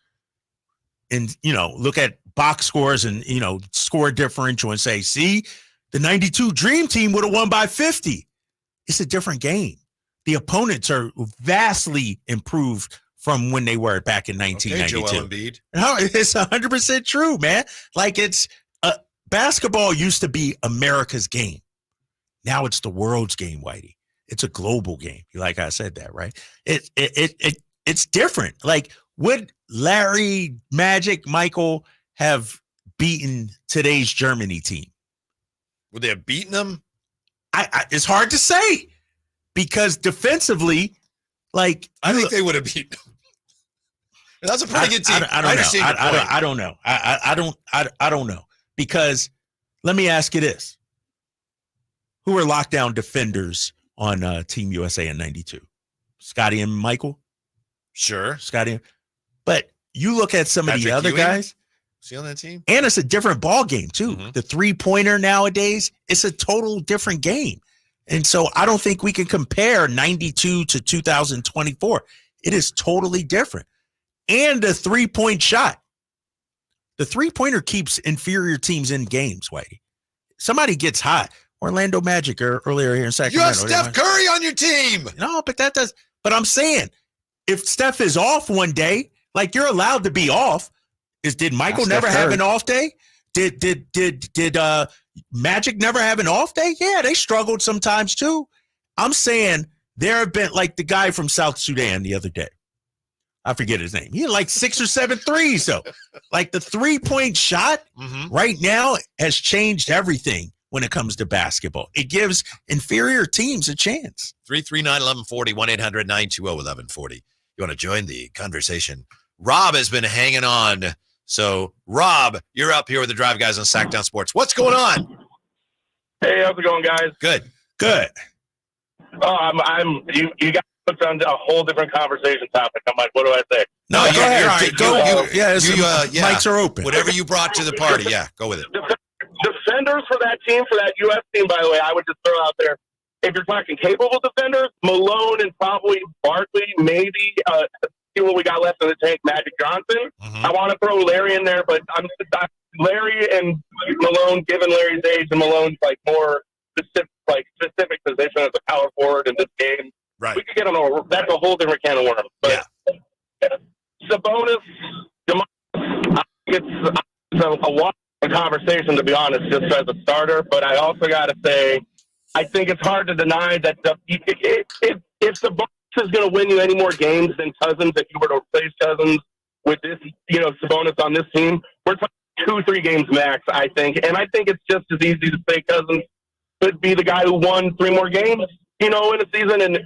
and, look at box scores and, score differential and say, see, the 92 Dream Team would have won by 50. It's a different game. The opponents are vastly improved from when they were back in 1992. Okay, Joel Embiid. No, it's 100% true, man. Like, it's basketball used to be America's game. Now it's the world's game, Whitey. It's a global game. Like I said that, right? It's different. Like, would Larry, Magic, Michael have beaten today's Germany team? Would they have beaten them? It's hard to say. Because defensively, like I think they would have beaten them. That's a pretty good team. I don't know. I don't know. Because let me ask you this: who were lockdown defenders on Team USA in '92? Scotty and Michael. Sure, Scotty. But you look at some of the other guys. See on that team, and it's a different ball game too. Mm-hmm. The 3-pointer nowadays, it's a total different game. And so I don't think we can compare 92 to 2024. It is totally different. And the 3-point shot. The 3-pointer keeps inferior teams in games, Whitey. Somebody gets hot. Orlando Magic earlier here in Sacramento. You have Steph Curry on your team. No, but that does. But I'm saying, if Steph is off one day, like, you're allowed to be off. Did Michael never have an off day? Did Magic never have an off day? Yeah, they struggled sometimes too. I'm saying there have been, like the guy from South Sudan the other day. I forget his name. He had like 6 or 7 threes. So, like, the 3-point shot right now has changed everything when it comes to basketball. It gives inferior teams a chance. 339-1140, 1-800-920-1140. You want to join the conversation? Rob has been hanging on. So, Rob, you're up here with the Drive Guys on Sacktown Sports. What's going on? Hey, how's it going, guys? Good. You guys put on a whole different conversation topic. I'm like, what do I say? No, go ahead. Mics are open. Whatever you brought to the party, go with it. Defenders for that team, for that U.S. team, by the way, I would just throw out there, if you're talking capable defenders, Malone and probably Barkley, maybe see what we got left in the tank, Magic Johnson. I want to throw Larry in there, but Larry and Malone, given Larry's age, and Malone's like more specific position as a power forward in this game. Right. We could get on that's a whole different can of worms. But Sabonis, it's a lot of conversation, to be honest, just as a starter. But I also got to say, I think it's hard to deny that if Sabonis is going to win you any more games than Cousins, if you were to replace Cousins with this, Sabonis on this team, we're talking 2-3 games max, I think. And I think it's just as easy to say Cousins could be the guy who won 3 more games, in a season. And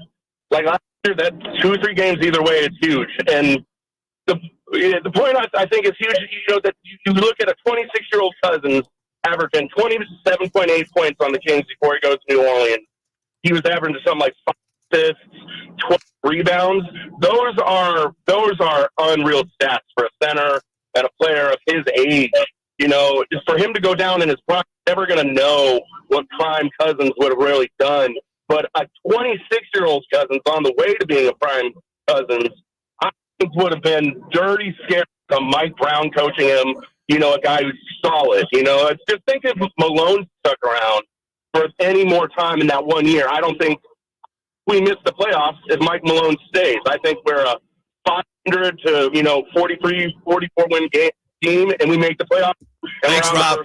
like last year, that 2-3 games either way is huge. And the point I think is huge, that you look at a 26-year-old Cousins averaging 27.8 points on the Kings before he goes to New Orleans. He was averaging something like 5 assists, 12 rebounds. Those are unreal stats for a center and a player of his age. For him to go down in his prime, never going to know what prime Cousins would have really done. But a 26-year-old Cousins on the way to being a prime Cousins, I think would have been dirty scary to Mike Brown coaching him. A guy who's solid. It's just think if Malone stuck around for any more time in that 1 year. I don't think we miss the playoffs if Mike Malone stays. I think we're a 500 to 43, 44 win team, and we make the playoffs. Thanks, Rob.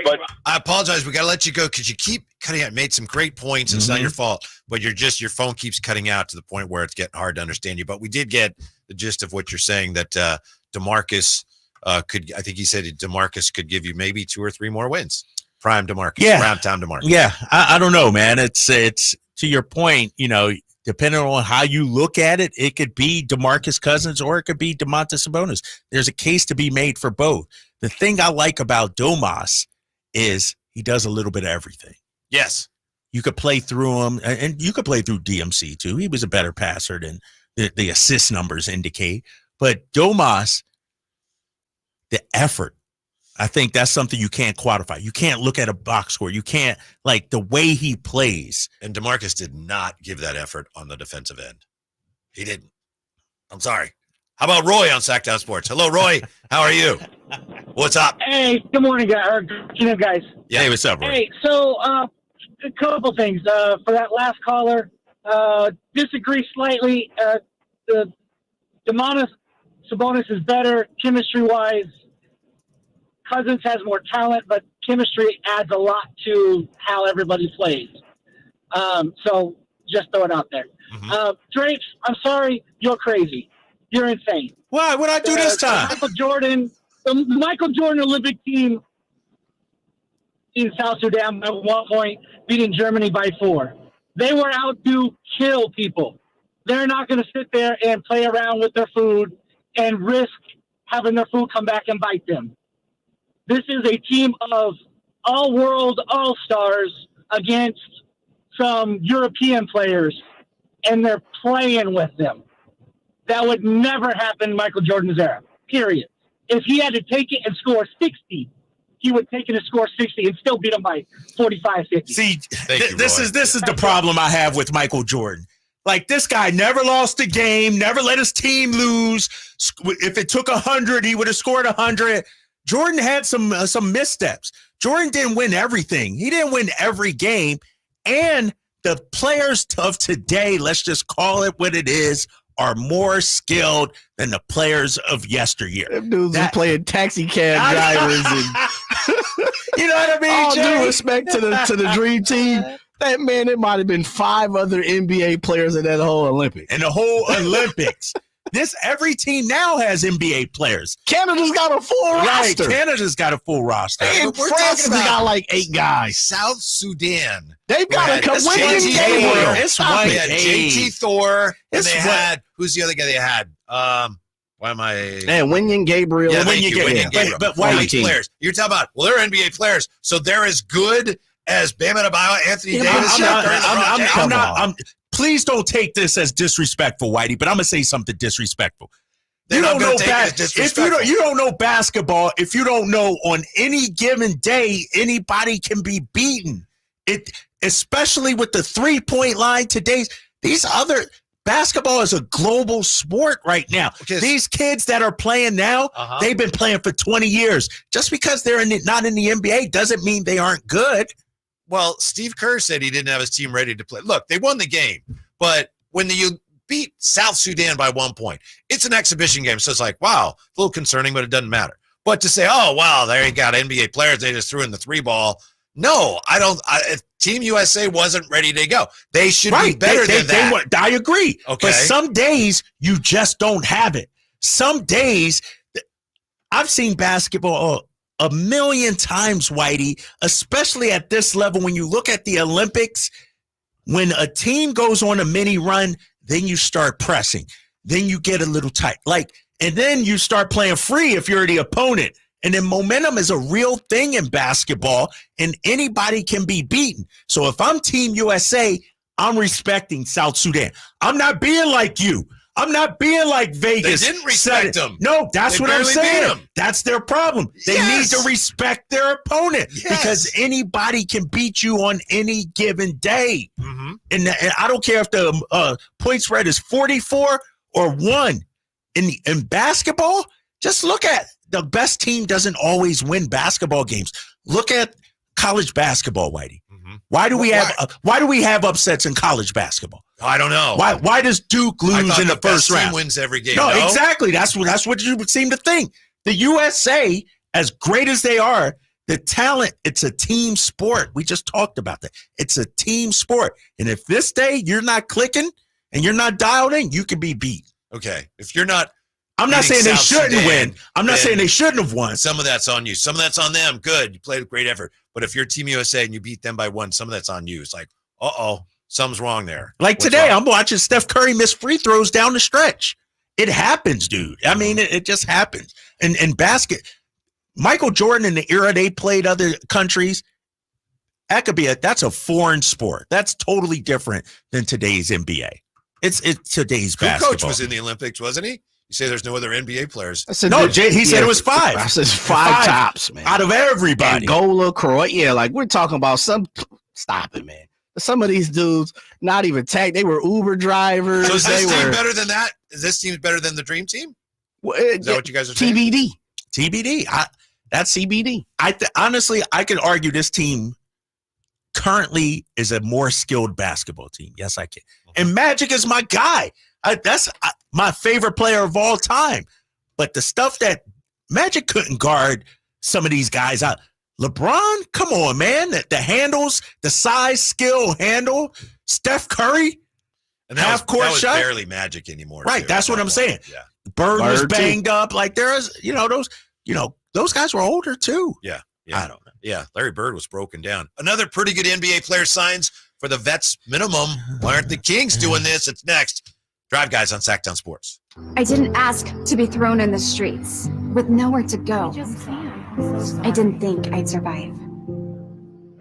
But I apologize. We got to let you go because you keep cutting out. Made some great points. It's not your fault, but your phone keeps cutting out to the point where it's getting hard to understand you. But we did get the gist of what you're saying, that DeMarcus could. I think he said DeMarcus could give you maybe 2 or 3 more wins. Prime DeMarcus. Prime time DeMarcus. Yeah, I don't know, man. It's to your point. depending on how you look at it, it could be DeMarcus Cousins or it could be Domantas Sabonis. There's a case to be made for both. The thing I like about Domas is he does a little bit of everything. Yes. You could play through him, and you could play through DMC too. He was a better passer than the assist numbers indicate. But Domas, the effort, I think that's something you can't quantify. You can't look at a box score. You can't, like, the way he plays. And DeMarcus did not give that effort on the defensive end. He didn't. I'm sorry. How about Roy on Sacktown Sports? Hello, Roy. How are you? What's up? Hey, good morning, guys. Yeah. Hey, what's up, Roy? Hey, so a couple things. For that last caller, disagree slightly. The Domantas Sabonis is better chemistry-wise. Cousins has more talent, but chemistry adds a lot to how everybody plays. So just throw it out there. Drapes, I'm sorry, you're crazy. You're insane. Why? What'd I do this time? The Michael Jordan Olympic team in South Sudan at one point beating Germany by 4. They were out to kill people. They're not going to sit there and play around with their food and risk having their food come back and bite them. This is a team of all-world all-stars against some European players, and they're playing with them. That would never happen in Michael Jordan's era, period. If he had to take it and score 60, he would take it and score 60 and still beat them by 45, 50. See, this is the problem I have with Michael Jordan. Like, this guy never lost a game, never let his team lose. If it took 100, he would have scored 100. Jordan had some missteps. Jordan didn't win everything. He didn't win every game. And the players of today, let's just call it what it is, are more skilled than the players of yesteryear. Them dudes are playing taxi cab drivers and you know what I mean? All Jay? due respect to the dream team. That man, it might have been 5 other NBA players in that whole Olympics. And the whole Olympics. Every team now has NBA players. Canada's got a full roster. Right, Canada's got a full roster. And France has got like 8 guys. South Sudan. They've got a Winyan Gabriel. They had JT Thor, and they had, who's the other guy they had? Why am I? Man, Winyan Gabriel. Yeah, Winyan Gabriel. But why players? You're talking about, well, they're NBA players, so they're as good as Bam Adebayo, Anthony Davis. Please don't take this as disrespectful, Whitey, but I'm going to say something disrespectful. You don't know if you don't know basketball, if you don't know on any given day, anybody can be beaten. Especially with the 3-point line today. Basketball is a global sport right now. These kids that are playing now, they've been playing for 20 years. Just because they're not in the NBA doesn't mean they aren't good. Well, Steve Kerr said he didn't have his team ready to play. Look, they won the game, but when you beat South Sudan by 1 point, it's an exhibition game. So it's like, wow, a little concerning, but it doesn't matter. But to say, oh, wow, there you got NBA players, they just threw in the 3 ball. No, I don't. Team USA wasn't ready to go. They should be better than that. I agree. Okay. But some days you just don't have it. Some days I've seen basketball a million times, Whitey, especially at this level. When you look at the Olympics, when a team goes on a mini run, then you start pressing. Then you get a little tight. And then you start playing free if you're the opponent. And then momentum is a real thing in basketball, and anybody can be beaten. So if I'm Team USA, I'm respecting South Sudan. I'm not being like you. I'm not being like Vegas. They didn't respect them. No, that's what I'm saying. That's their problem. They need Yes. to respect their opponent Yes. because anybody can beat you on any given day. And I don't care if the point spread is 44 or 1. In basketball, just look at the best team doesn't always win basketball games. Look at college basketball, Whitey. Why do we have upsets in college basketball? I don't know. Why does Duke lose in the first round? Team wins every game. No, exactly. That's what you would seem to think. The USA, as great as they are, the talent, it's a team sport. We just talked about that. It's a team sport. And if this day you're not clicking and you're not dialed in, you can be beat. Okay. If you're not I'm not saying they South shouldn't Sudan, win. I'm not saying they shouldn't have won. Some of that's on you. Some of that's on them. Good. You played with great effort. But if you're Team USA and you beat them by 1, some of that's on you. It's like, uh-oh. Something's wrong there. Like What's today, wrong? I'm watching Steph Curry miss free throws down the stretch. It happens, dude. I mean, it just happens. And basket, Michael Jordan in the era they played other countries, that's a foreign sport. That's totally different than today's NBA. It's today's basketball. Coach was in the Olympics, wasn't he? You say there's no other NBA players. He said it was 5. I said 5 tops, man. Out of everybody. Angola, Croatia. Like, we're talking about stop it, man. Some of these dudes, not even tag. They were Uber drivers. So is this team better than that? Is this team better than the Dream Team? Is that what you guys are saying? TBD. That's CBD. Honestly, I could argue this team currently is a more skilled basketball team. Yes, I can. And Magic is my guy. That's my favorite player of all time. But the stuff that Magic couldn't guard some of these guys out. LeBron, come on, man. The handles, the size, skill, handle. Steph Curry, and half court that was shot. Barely Magic anymore. Right, that's what I'm saying. Yeah. Bird was banged up. Like those guys were older too. Yeah. I don't know. Yeah, Larry Bird was broken down. Another pretty good NBA player signs for the vets minimum. Why aren't the Kings doing this? It's next. Drive Guys on Sacktown Sports. I didn't ask to be thrown in the streets with nowhere to go. I didn't think I'd survive.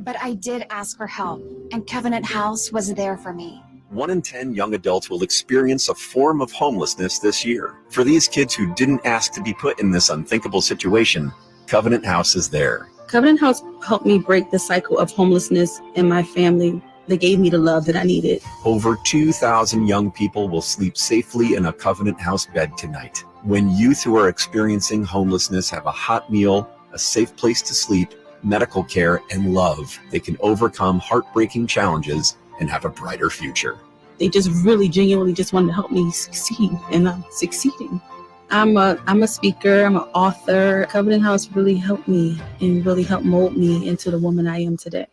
But I did ask for help, and Covenant House was there for me. 1 in 10 young adults will experience a form of homelessness this year. For these kids who didn't ask to be put in this unthinkable situation, Covenant House is there. Covenant House helped me break the cycle of homelessness in my family. They gave me the love that I needed. Over 2,000 young people will sleep safely in a Covenant House bed tonight. When youth who are experiencing homelessness have a hot meal, a safe place to sleep, medical care, and love, they can overcome heartbreaking challenges and have a brighter future. They just really genuinely just wanted to help me succeed, and I'm succeeding. I'm a speaker, I'm an author. Covenant House really helped me and really helped mold me into the woman I am today.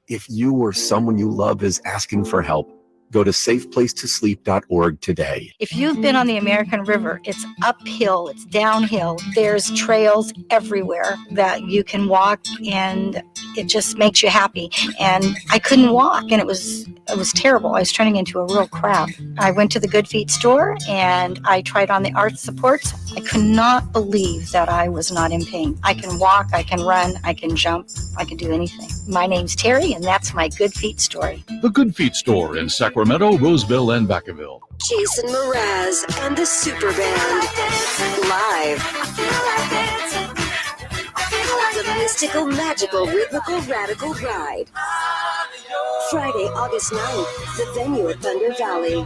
If you or someone you love is asking for help, go to safeplacetosleep.org today. If you've been on the American River, it's uphill, it's downhill. There's trails everywhere that you can walk, and it just makes you happy. And I couldn't walk, and it was terrible. I was turning into a real crab. I went to the Good Feet store, and I tried on the arch supports. I could not believe that I was not in pain. I can walk, I can run, I can jump, I can do anything. My name's Terry, and that's my Good Feet story. The Good Feet store in Sacramento, Roseville, and Vacaville. Jason Mraz and the Super Band live. The mystical, magical, rhythmical, radical ride. Friday, August 9th, the venue at Thunder Valley.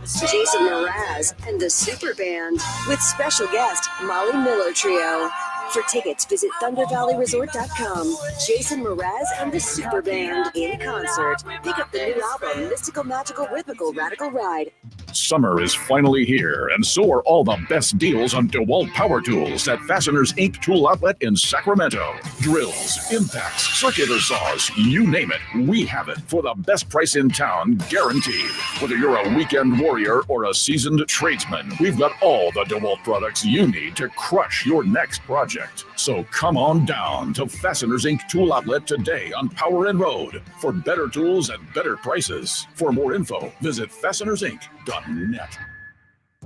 Jason Mraz and the Super Band with special guest Molly Miller Trio. For tickets, visit ThunderValleyResort.com. Jason Mraz and the Super Band in concert. Pick up the new album, Mystical, Magical, Rhythmical, Radical Ride. Summer is finally here, and so are all the best deals on DeWalt Power Tools at Fasteners Inc. Tool Outlet in Sacramento. Drills, impacts, circular saws, you name it, we have it for the best price in town, guaranteed. Whether you're a weekend warrior or a seasoned tradesman, we've got all the DeWalt products you need to crush your next project. So come on down to Fasteners Inc. Tool Outlet today on Power and Road for better tools and better prices. For more info, visit fastenersinc.net.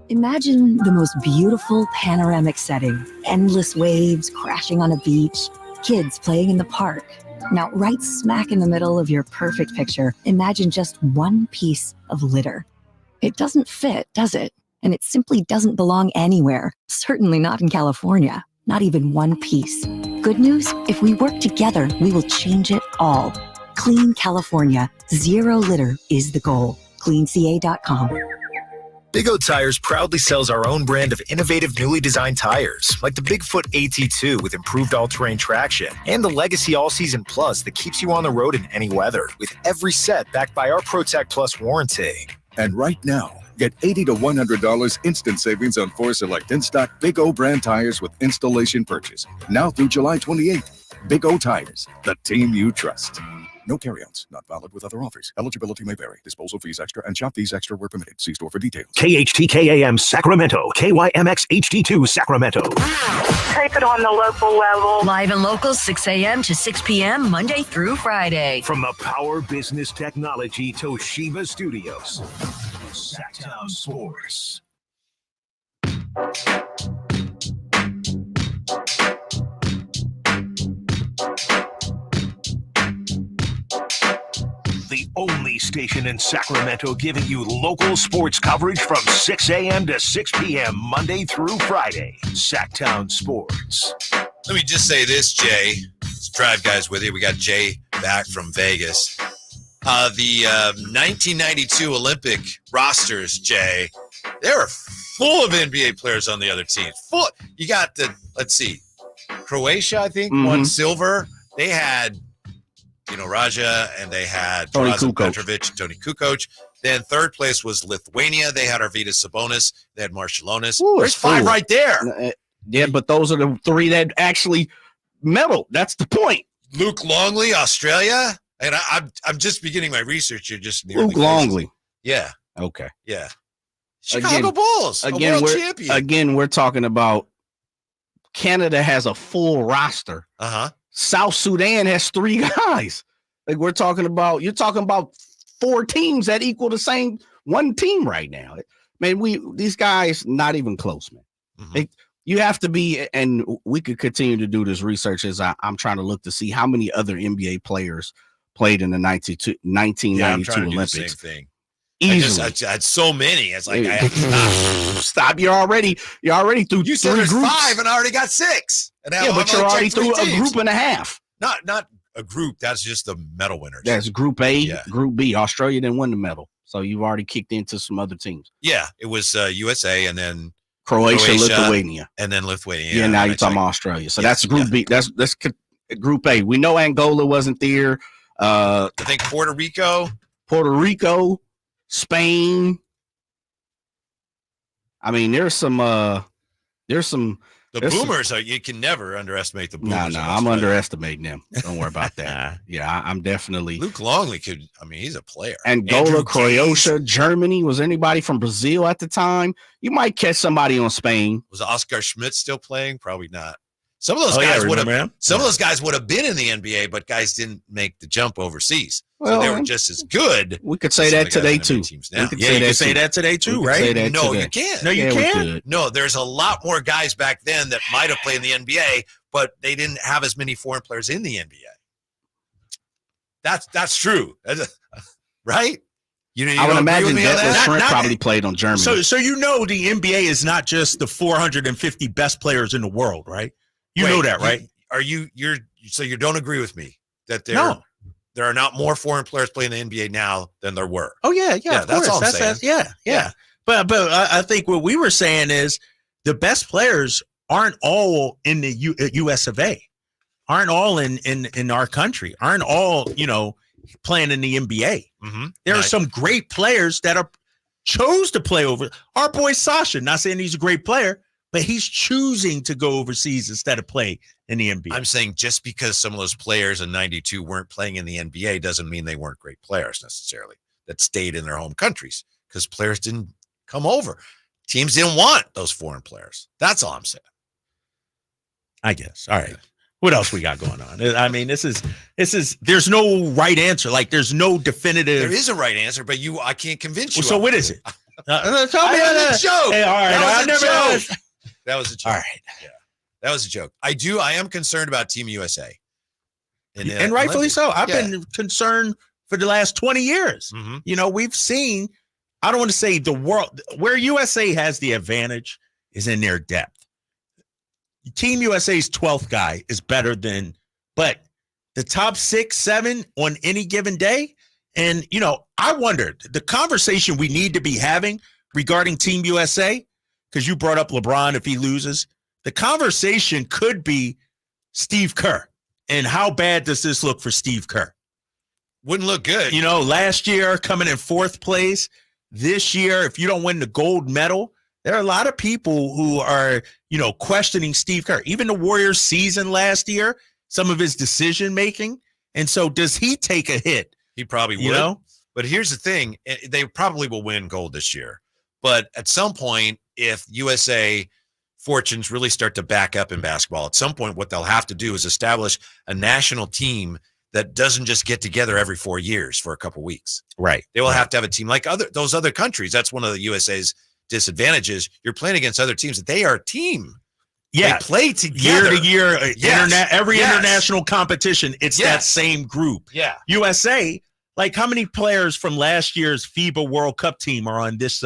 Imagine the most beautiful panoramic setting. Endless waves crashing on a beach, kids playing in the park. Now, right smack in the middle of your perfect picture, imagine just one piece of litter. It doesn't fit, does it? And it simply doesn't belong anywhere, certainly not in California. Not even one piece. Good news? If we work together, we will change it all. Clean California. Zero litter is the goal. CleanCA.com. Big O Tires proudly sells our own brand of innovative newly designed tires, like the Bigfoot AT2 with improved all-terrain traction, and the Legacy All-Season Plus that keeps you on the road in any weather, with every set backed by our ProTech Plus warranty. And right now, get $80 to $100 instant savings on 4 select in-stock Big O brand tires with installation purchase. Now through July 28th. Big O Tires, the team you trust. No carry-outs. Not valid with other offers. Eligibility may vary. Disposal fees extra and shop fees extra where permitted. See store for details. KHTKAM Sacramento, KYMX HD2 Sacramento. Take it on the local level. Live and local, 6 a.m. to 6 p.m., Monday through Friday. From the Power Business Technology Toshiba Studios, Sacktown Sports. The only station in Sacramento giving you local sports coverage from 6 a.m. to 6 p.m. Monday through Friday. Sacktown Sports. Let me just say this, Jay. Let's drive guys with you. We got Jay back from Vegas. The 1992 Olympic rosters, Jay, they're full of NBA players on the other teams. Full. You got let's see, Croatia, I think, won silver. They had, Raja, and they had Tony Petrovic and Tony Kukoc. Then third place was Lithuania. They had Arvydas Sabonis. They had Marciulionis. There's 5 right there. Yeah, but those are the 3 that actually medaled. That's the point. Luke Longley, Australia. And I'm just beginning my research here. Just Luke Longley. Yeah. Okay. Yeah. Chicago Bulls. Again, world champion. Again, we're talking about Canada has a full roster. South Sudan has 3 guys. Like you're talking about 4 teams that equal the same one team right now. Man, these guys not even close, man. You have to be, and we could continue to do this research as I'm trying to look to see how many other NBA players played in the 1992 Olympics. Do the same thing. Easily. I had so many. It's like I have to stop. You're already through. You said there's groups. 5 and I already got 6. And But you're already through a group and a half. Not a group. That's just the medal winners. That's Group A, Group B. Australia didn't win the medal, so you've already kicked into some other teams. Yeah, it was USA and then Croatia, Lithuania, and then Lithuania. Yeah, now you're talking about Australia. So that's Group B. That's Group A. We know Angola wasn't there. I think Puerto Rico, Spain. I mean, there's some. The Boomers are. You can never underestimate the Boomers. No, I'm underestimating them. Don't worry about that. Yeah, I'm definitely. Luke Longley could. I mean, he's a player. Angola, Croatia, Germany. Was anybody from Brazil at the time? You might catch somebody on Spain. Was Oscar Schmidt still playing? Probably not. Some of those guys would have. Some of those guys would have been in the NBA, but guys didn't make the jump overseas. So they were just as good. We could say that today too. You can say that today too, right? No, you can't. No, you can't. No, there's a lot more guys back then that might have played in the NBA, but they didn't have as many foreign players in the NBA. That's true, right? I would imagine that Trent probably played on Germany. So the NBA is not just the 450 best players in the world, right? You know that, right? So you don't agree with me that there are not more foreign players playing in the NBA now than there were. Oh yeah, that's all I'm saying. Yeah. But I think what we were saying is the best players aren't all in the US of A, aren't all in our country, aren't all playing in the NBA. There are some great players that are chose to play over. Our boy Sasha, not saying he's a great player, but he's choosing to go overseas instead of play in the NBA. I'm saying just because some of those players in 92 weren't playing in the NBA doesn't mean they weren't great players necessarily that stayed in their home countries because players didn't come over. Teams didn't want those foreign players. That's all I'm saying. I guess. All right. What else we got going on? I mean, this is there's no right answer. Like there's no definitive. There is a right answer, but I can't convince you. So what is it? Tell me a joke. Hey, all right. That was a joke. All right. Yeah. That was a joke. I am concerned about Team USA. And rightfully so. I've been concerned for the last 20 years. We've seen, I don't want to say the world, where USA has the advantage is in their depth. Team USA's 12th guy is better than, but the top 6, 7 on any given day. And, I wondered the conversation we need to be having regarding Team USA, because you brought up LeBron if he loses, the conversation could be Steve Kerr. And how bad does this look for Steve Kerr? Wouldn't look good. Last year coming in 4th place. This year, if you don't win the gold medal, there are a lot of people who are, questioning Steve Kerr. Even the Warriors season last year, some of his decision making. And so does he take a hit? He probably would. You know? But here's the thing. They probably will win gold this year. But at some point, if USA fortunes really start to back up in basketball, at some point what they'll have to do is establish a national team that doesn't just get together every 4 years for a couple weeks. Right. They will have to have a team like those other countries. That's one of the USA's disadvantages. You're playing against other teams that they are a team. Yeah. They play together. Year to year, every Yes. international competition, it's that same group. Yeah. USA, like how many players from last year's FIBA World Cup team are on this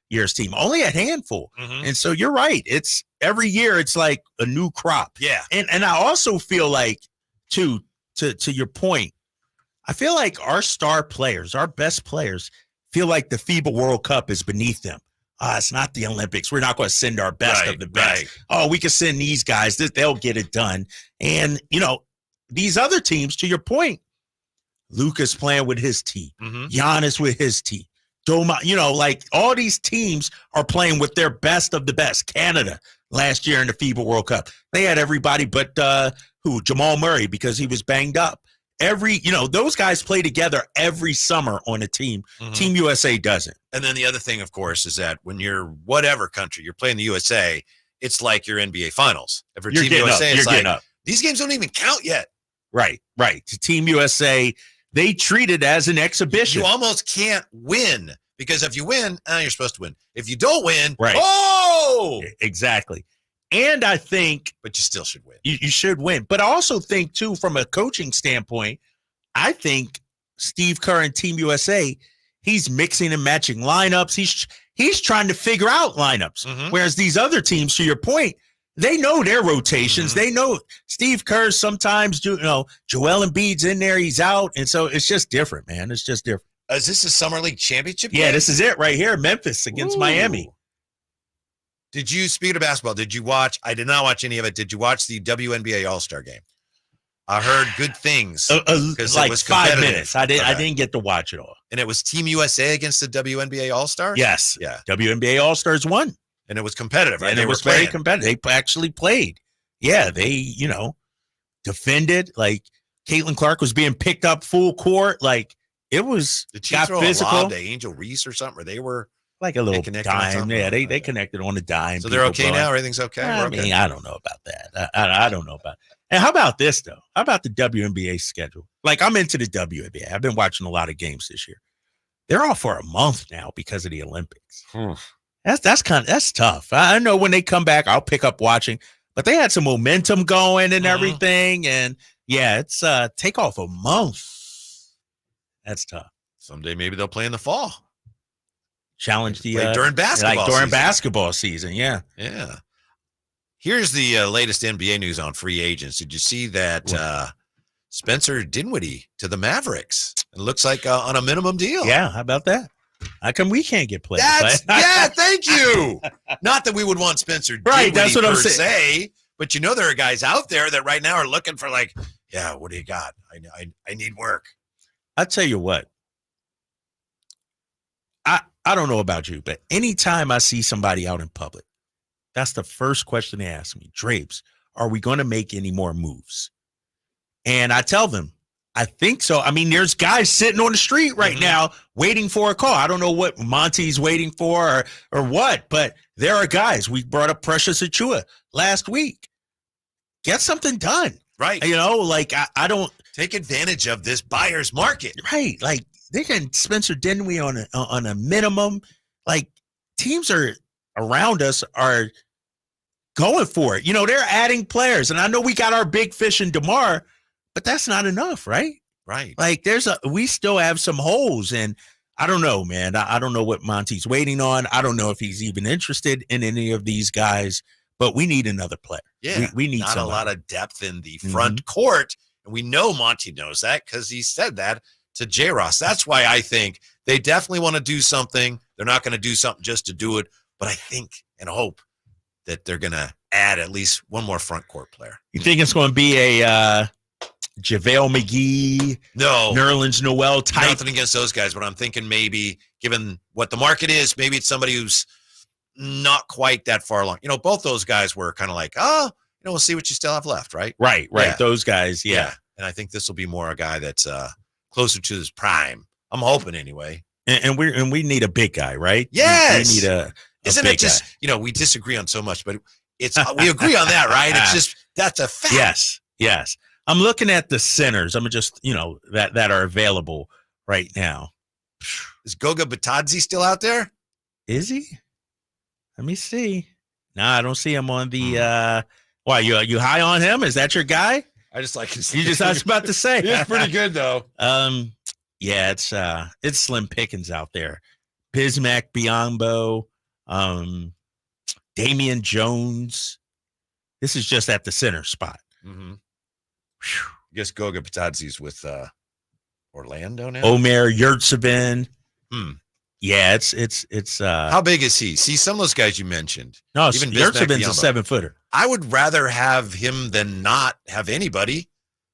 year's team? Only a handful. And so you're right. It's every year it's like a new crop. Yeah. And I also feel like, too, to your point, I feel like our star players, our best players, feel like the FIBA World Cup is beneath them. It's not the Olympics. We're not going to send our best of the best. Right. Oh, we can send these guys. They'll get it done. And, these other teams, to your point, Luka's playing with his team. Giannis with his team. Like all these teams are playing with their best of the best. Canada last year in the FIBA World Cup, they had everybody but Jamal Murray because he was banged up. Those guys play together every summer on a team. Team USA doesn't. And then the other thing, of course, is that when you're whatever country, you're playing the USA, it's like your NBA Finals. If you're Team USA, it's like these games don't even count yet. Right. To Team USA, they treat it as an exhibition. You almost can't win because if you win, you're supposed to win. If you don't win, right. Oh! Exactly. And I think – but you still should win. You should win. But I also think, too, from a coaching standpoint, I think Steve Kerr and Team USA, he's mixing and matching lineups. He's trying to figure out lineups. Whereas these other teams, to your point, they know their rotations. They know Steve Kerr sometimes, Joel Embiid's in there, he's out. And so it's just different, man. It's just different. Is this a Summer League championship game? Yeah, this is it right here. Memphis against Miami. Did you, speaking of basketball, did you watch? I did not watch any of it. Did you watch the WNBA All-Star game? I heard good things. Like it was 5 minutes. I didn't get to watch it all. And it was Team USA against the WNBA All-Stars? Yes. Yeah. WNBA All-Stars won. And it was competitive, right? And it was very competitive. They actually played. Yeah, they, defended. Like, Caitlin Clark was being picked up full court. Like, it was Did she got throw physical. a lob to Angel Reese or something? Or they were like a little dime. Yeah, they connected on a dime. So they're okay now? Everything's okay? I mean, I don't know about that. I don't know about it. And how about this, though? How about the WNBA schedule? Like, I'm into the WNBA. I've been watching a lot of games this year. They're off for a month now because of the Olympics. That's tough. I know when they come back, I'll pick up watching. But they had some momentum going and everything. And, yeah, it's take off a month. That's tough. Someday maybe they'll play in the fall. Challenge the during basketball season. Yeah. Here's the latest NBA news on free agents. Did you see that Spencer Dinwiddie to the Mavericks? It looks like on a minimum deal. Yeah, how about that? How come we can't get played? Thank you. Not that we would want Spencer Dinwiddie that's what per I'm saying. se, but there are guys out there that right now are looking for what do you got? I need work. I'll tell you what. I don't know about you, but anytime I see somebody out in public, that's the first question they ask me. Drapes, are we going to make any more moves? And I tell them, I think so. I mean, there's guys sitting on the street right now waiting for a call. I don't know what Monty's waiting for or what, but there are guys. We brought up Precious Achua last week. Get something done. Right. I don't take advantage of this buyer's market. Right. Like, they can Spencer Dinwiddie on a minimum. Like, teams around us are going for it. They're adding players. And I know we got our big fish in DeMar, but that's not enough, right? Right. Like, we still have some holes. And I don't know, man. I don't know what Monty's waiting on. I don't know if he's even interested in any of these guys, but we need another player. Yeah. We need not a lot of depth in the front court. And we know Monty knows that because he said that to J-Ross. That's why I think they definitely want to do something. They're not going to do something just to do it, but I think and hope that they're going to add at least one more front court player. You think it's going to be a JaVale McGee, Nerlens Noel type? Nothing against those guys, but I'm thinking maybe, given what the market is, maybe it's somebody who's not quite that far along. Both those guys were kind of like, we'll see what you still have left, right? Right. Yeah. Those guys, yeah. And I think this will be more a guy that's closer to his prime. I'm hoping anyway. And we need a big guy, right? Yes. We need a Isn't it just, we disagree on so much, but it's we agree on that, right? It's just that's a fact. Yes. I'm looking at the centers. I'm just, that are available right now. Is Goga Batadze still out there? Is he? Let me see. No, I don't see him on the why, you high on him? Is that your guy? I just like his I was about to say. He's pretty good though. Yeah, it's slim pickings out there. Bismack Biyombo, Damian Jones. This is just at the center spot. Mm-hmm. I guess Goga Batadze's with Orlando now. Omer Yurtseven. Yeah, it's how big is he? See, some of those guys you mentioned. No, even Yurtseven's a 7-footer. I would rather have him than not have anybody.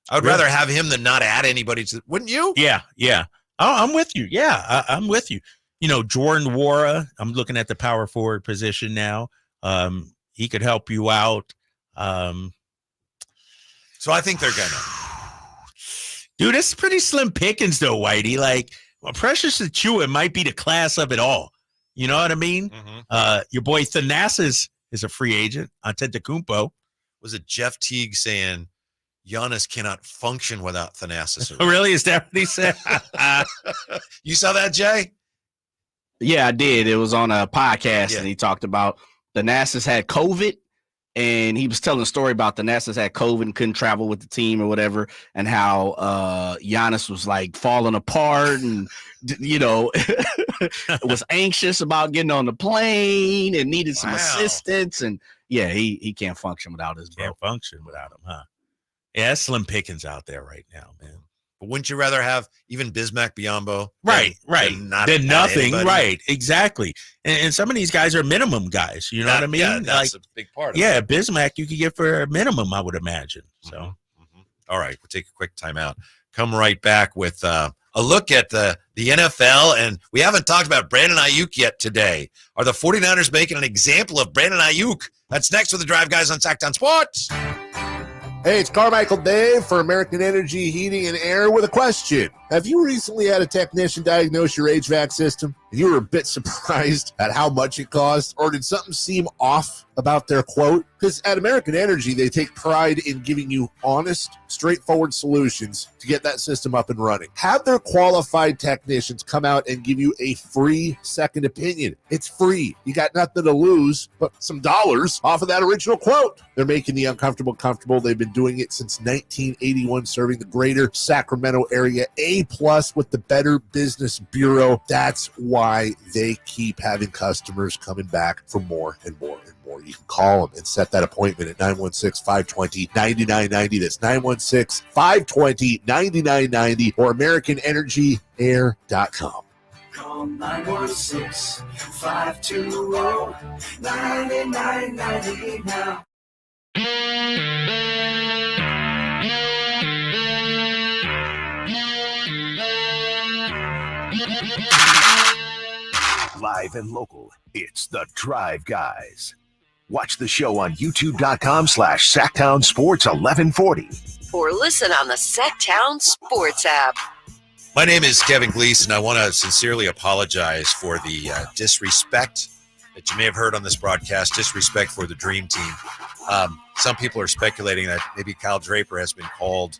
I would rather have him than not add anybody to. Wouldn't you? Yeah. Oh, I'm with you. Yeah, I'm with you. Jordan Nwora. I'm looking at the power forward position now. He could help you out. So I think they're gonna. Dude, it's pretty slim pickings though, Whitey. Like, Precious Achiuwa might be the class of it all. You know what I mean? Mm-hmm. Your boy Thanasis is a free agent. Antetokounmpo. Was it Jeff Teague saying Giannis cannot function without Thanasis? Oh, really? Is that what he said? You saw that, Jay? Yeah, I did. It was on a podcast, and he talked about Thanasis had COVID, and he was telling a story about Thanasis had COVID and couldn't travel with the team or whatever, and how Giannis was like falling apart and, was anxious about getting on the plane and needed some assistance. And he can't function without his bro. Can't function without him, huh? Yeah, slim pickings out there right now, man. But wouldn't you rather have even Bismack Biyombo? Right. Than nothing. anybody? Right. Exactly. And some of these guys are minimum guys. You know what I mean? Yeah, that's a big part of it. Yeah, Bismack you could get for a minimum, I would imagine. So, All right, we'll take a quick timeout. Come right back with a look at the NFL, and we haven't talked about Brandon Aiyuk yet today. Are the 49ers making an example of Brandon Aiyuk? That's next with the Drive Guys on Sacktown Sports. Hey, it's Carmichael Dave for American Energy Heating and Air with a question. Have you recently had a technician diagnose your HVAC system and you were a bit surprised at how much it cost? Or did something seem off about their quote? Because at American Energy, they take pride in giving you honest, straightforward solutions to get that system up and running. Have their qualified technicians come out and give you a free second opinion. It's free. You got nothing to lose but some dollars off of that original quote. They're making the uncomfortable comfortable. They've been doing it since 1981, serving the greater Sacramento area. A+ with the Better Business Bureau. That's why they keep having customers coming back for more and more and more. You can call them and set that appointment at 916-520-9990. That's 916-520-9990 or AmericanEnergyAir.com. Call 916-520-9990 now. Live and local, it's the Drive Guys. Watch the show on youtube.com/Sacktown Sports 1140. Or listen on the Sacktown Sports app. My name is Kevin Gleason. I want to sincerely apologize for the disrespect that you may have heard on this broadcast, disrespect for the Dream Team. Some people are speculating that maybe Kyle Draper has been called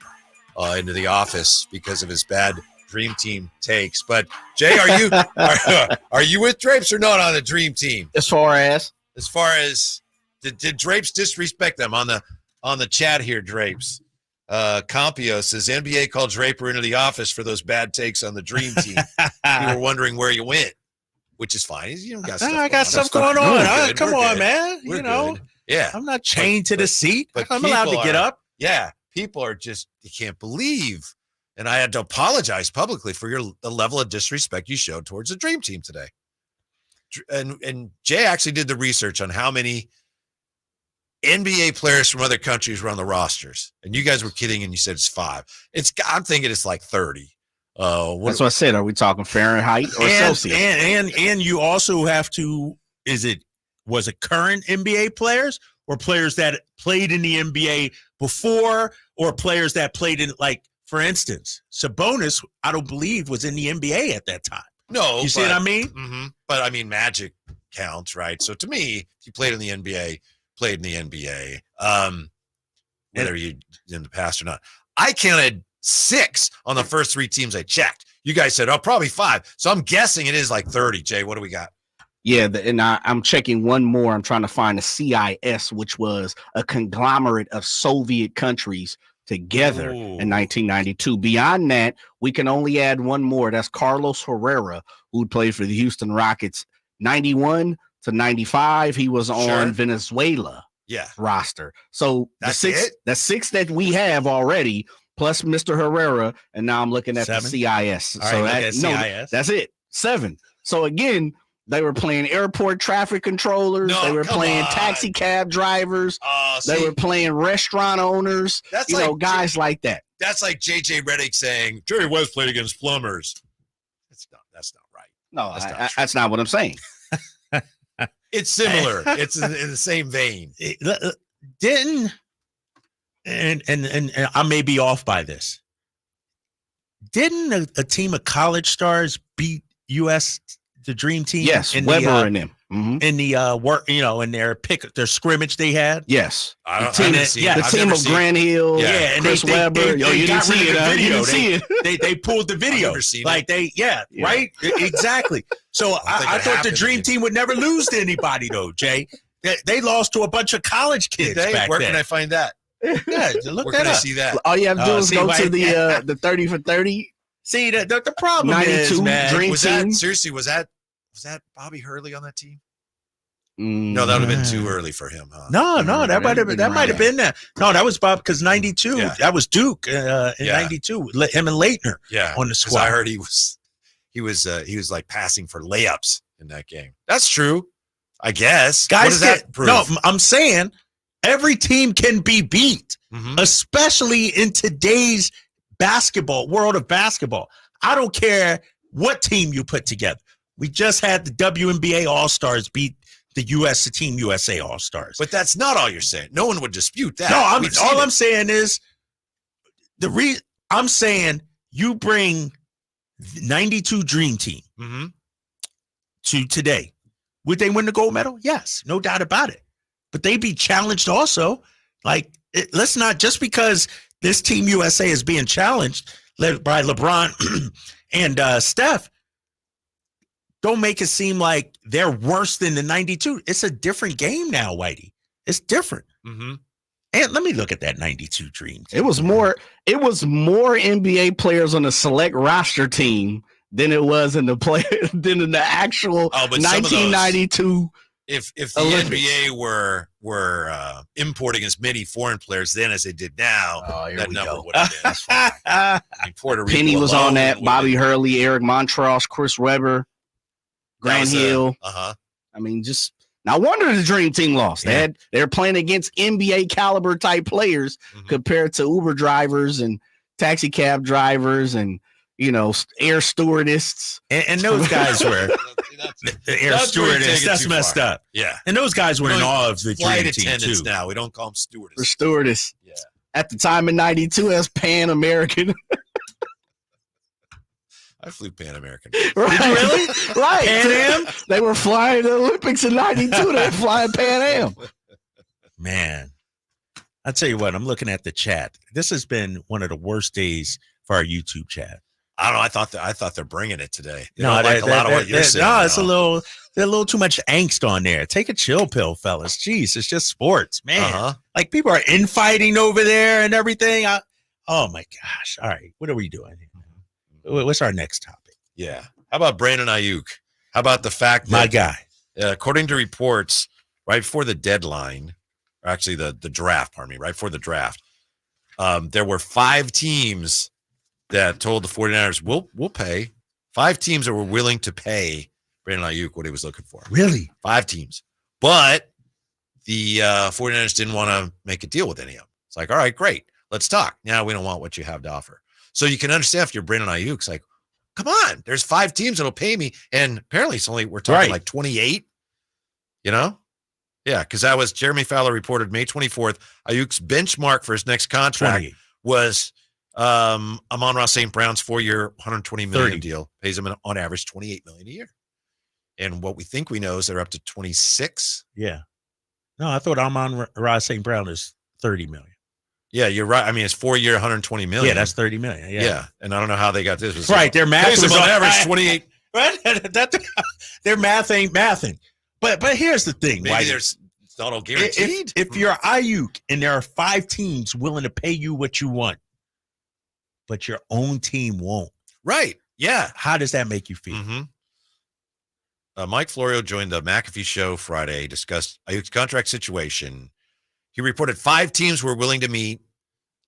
into the office because of his bad Dream Team takes. But Jay, are you with Drapes or not on the Dream Team? As far as did Drapes disrespect them on the chat here? Drapes Compio says NBA called Draper into the office for those bad takes on the Dream Team. You were wondering where you went, which is fine. I got stuff going on. Come on, man. We're good. Yeah, I'm not chained to the seat. But I'm allowed to get up. Yeah, people are just, you can't believe. And I had to apologize publicly for the level of disrespect you showed towards the Dream Team today. And Jay actually did the research on how many NBA players from other countries were on the rosters. And you guys were kidding, and you said it's 5. I'm thinking it's like 30. That's what I said. Are we talking Fahrenheit or Celsius? And you also have to, was it current NBA players or players that played in the NBA before, or players that played in, like, for instance, Sabonis, I don't believe, was in the NBA at that time. No. You see what I mean? Mm-hmm. But, I mean, Magic counts, right? So, to me, if you played in the NBA, played in the NBA, whether you in the past or not. I counted 6 on the first 3 teams I checked. You guys said, probably 5. So, I'm guessing it is like 30. Jay, what do we got? Yeah, and I'm checking one more. I'm trying to find the CIS, which was a conglomerate of Soviet countries together in 1992. Beyond that, we can only add one more. That's Carlos Herrera, who played for the Houston Rockets 91 to 95. He was on Venezuela roster. So that's 6 that we have already, plus Mr. Herrera, and now I'm looking at 7? the CIS. All So right, CIS. That's it. 7. So again, they were playing airport traffic controllers. They were playing taxi cab drivers. They were playing restaurant owners. That's guys like that. That's like J.J. Redick saying Jerry West played against plumbers. That's not right. No, that's not what I'm saying. It's similar. It's in the same vein. And I may be off by this. Didn't a team of college stars beat U.S. the Dream Team? Yes, Weber and them. Mm-hmm. In the in their scrimmage they had. Yes, the team of Grant Hill, and Chris Webber. You didn't see it. They pulled the video. Right? Exactly. So I thought the Dream Team would never lose to anybody, though, Jay. They lost to a bunch of college kids. Where can I find that? Yeah, look Where that can up. I see that? All you have to do is go to the 30 for 30. See, the problem 92 is, man, Dream was Team. Was that Bobby Hurley on that team? No, that would have been too early for him, huh? No, that might have been that. No, that was Bob, because 92. That was Duke in 92. Him and Leitner on the squad. I heard he was like passing for layups in that game. That's true, I guess. Guys, what does that prove? No, I'm saying every team can be beat, especially in today's world of basketball. I don't care what team you put together. We just had the WNBA All-Stars beat the Team USA All-Stars. But that's not all you're saying. No one would dispute that. No, I'm saying is I'm saying you bring 92 Dream Team to today. Would they win the gold medal? Yes, no doubt about it. But they be challenged also. Like, let's not, just because this Team USA is being challenged by LeBron and Steph, don't make it seem like they're worse than the 92. It's a different game now, Whitey. It's different. Mm-hmm. And let me look at that 92 Dream Team. It was more NBA players on the select roster team than it was in the actual 1992. If the Olympics. NBA were importing as many foreign players then as they did now, that number would have been. I mean, Puerto Rico Penny was on that. Bobby been. Hurley, Eric Montross, Chris Webber, Grant Hill. I mean, just no wonder the Dream Team lost. They're playing against NBA caliber type players compared to Uber drivers and taxi cab drivers and air stewardesses. And those guys were the air stewardess. That's messed up. Yeah. And those guys were in awe of the flight Dream Team attendants too. now. We don't call them stewardess. For stewardess. Yeah. At the time in 92 as Pan American. I flew Pan American. Right. Did you really? Right. Pan Am? They were flying the Olympics in 92. They were flying Pan Am. Man, I'll tell you what, I'm looking at the chat. This has been one of the worst days for our YouTube chat. I don't know. I thought they're bringing it today. A lot of what you're saying. No, it's a little too much angst on there. Take a chill pill, fellas. Jeez, it's just sports, man. Like, people are infighting over there and everything. Oh my gosh. All right. What are we doing? What's our next topic? Yeah. How about Brandon Aiyuk? How about the fact that, my guy, according to reports, right before the deadline, or actually the draft, right before the draft, there were 5 teams that told the 49ers, we'll pay. 5 teams that were willing to pay Brandon Aiyuk what he was looking for. Really? 5 teams. But the 49ers didn't want to make a deal with any of them. It's like, all right, great. Let's talk. Now we don't want what you have to offer. So you can understand if you're Brandon Aiyuk, it's like, come on, there's 5 teams that'll pay me. And apparently we're talking like 28, Yeah, because that was Jeremy Fowler reported May 24th. Aiyuk's benchmark for his next contract 28. was Amon-Ra St. Brown's 4-year, $120 million 30. deal. Pays him on average $28 million a year. And what we think we know is they're up to 26. Yeah. No, I thought Amon-Ra St. Brown is 30 million. Yeah, you're right. I mean, it's 4-year, $120 million. Yeah, that's 30 million. Yeah. And I don't know how they got this. It was Right. Their math pays was him on on average 28. Right? Their math ain't mathing. But here's the thing. Maybe there's it's not all guaranteed. If you're Aiyuk and there are 5 teams willing to pay you what you want, but your own team won't. Right. Yeah. How does that make you feel? Mm-hmm. Mike Florio joined the McAfee show Friday, discussed Aiyuk's contract situation. He reported 5 teams were willing to meet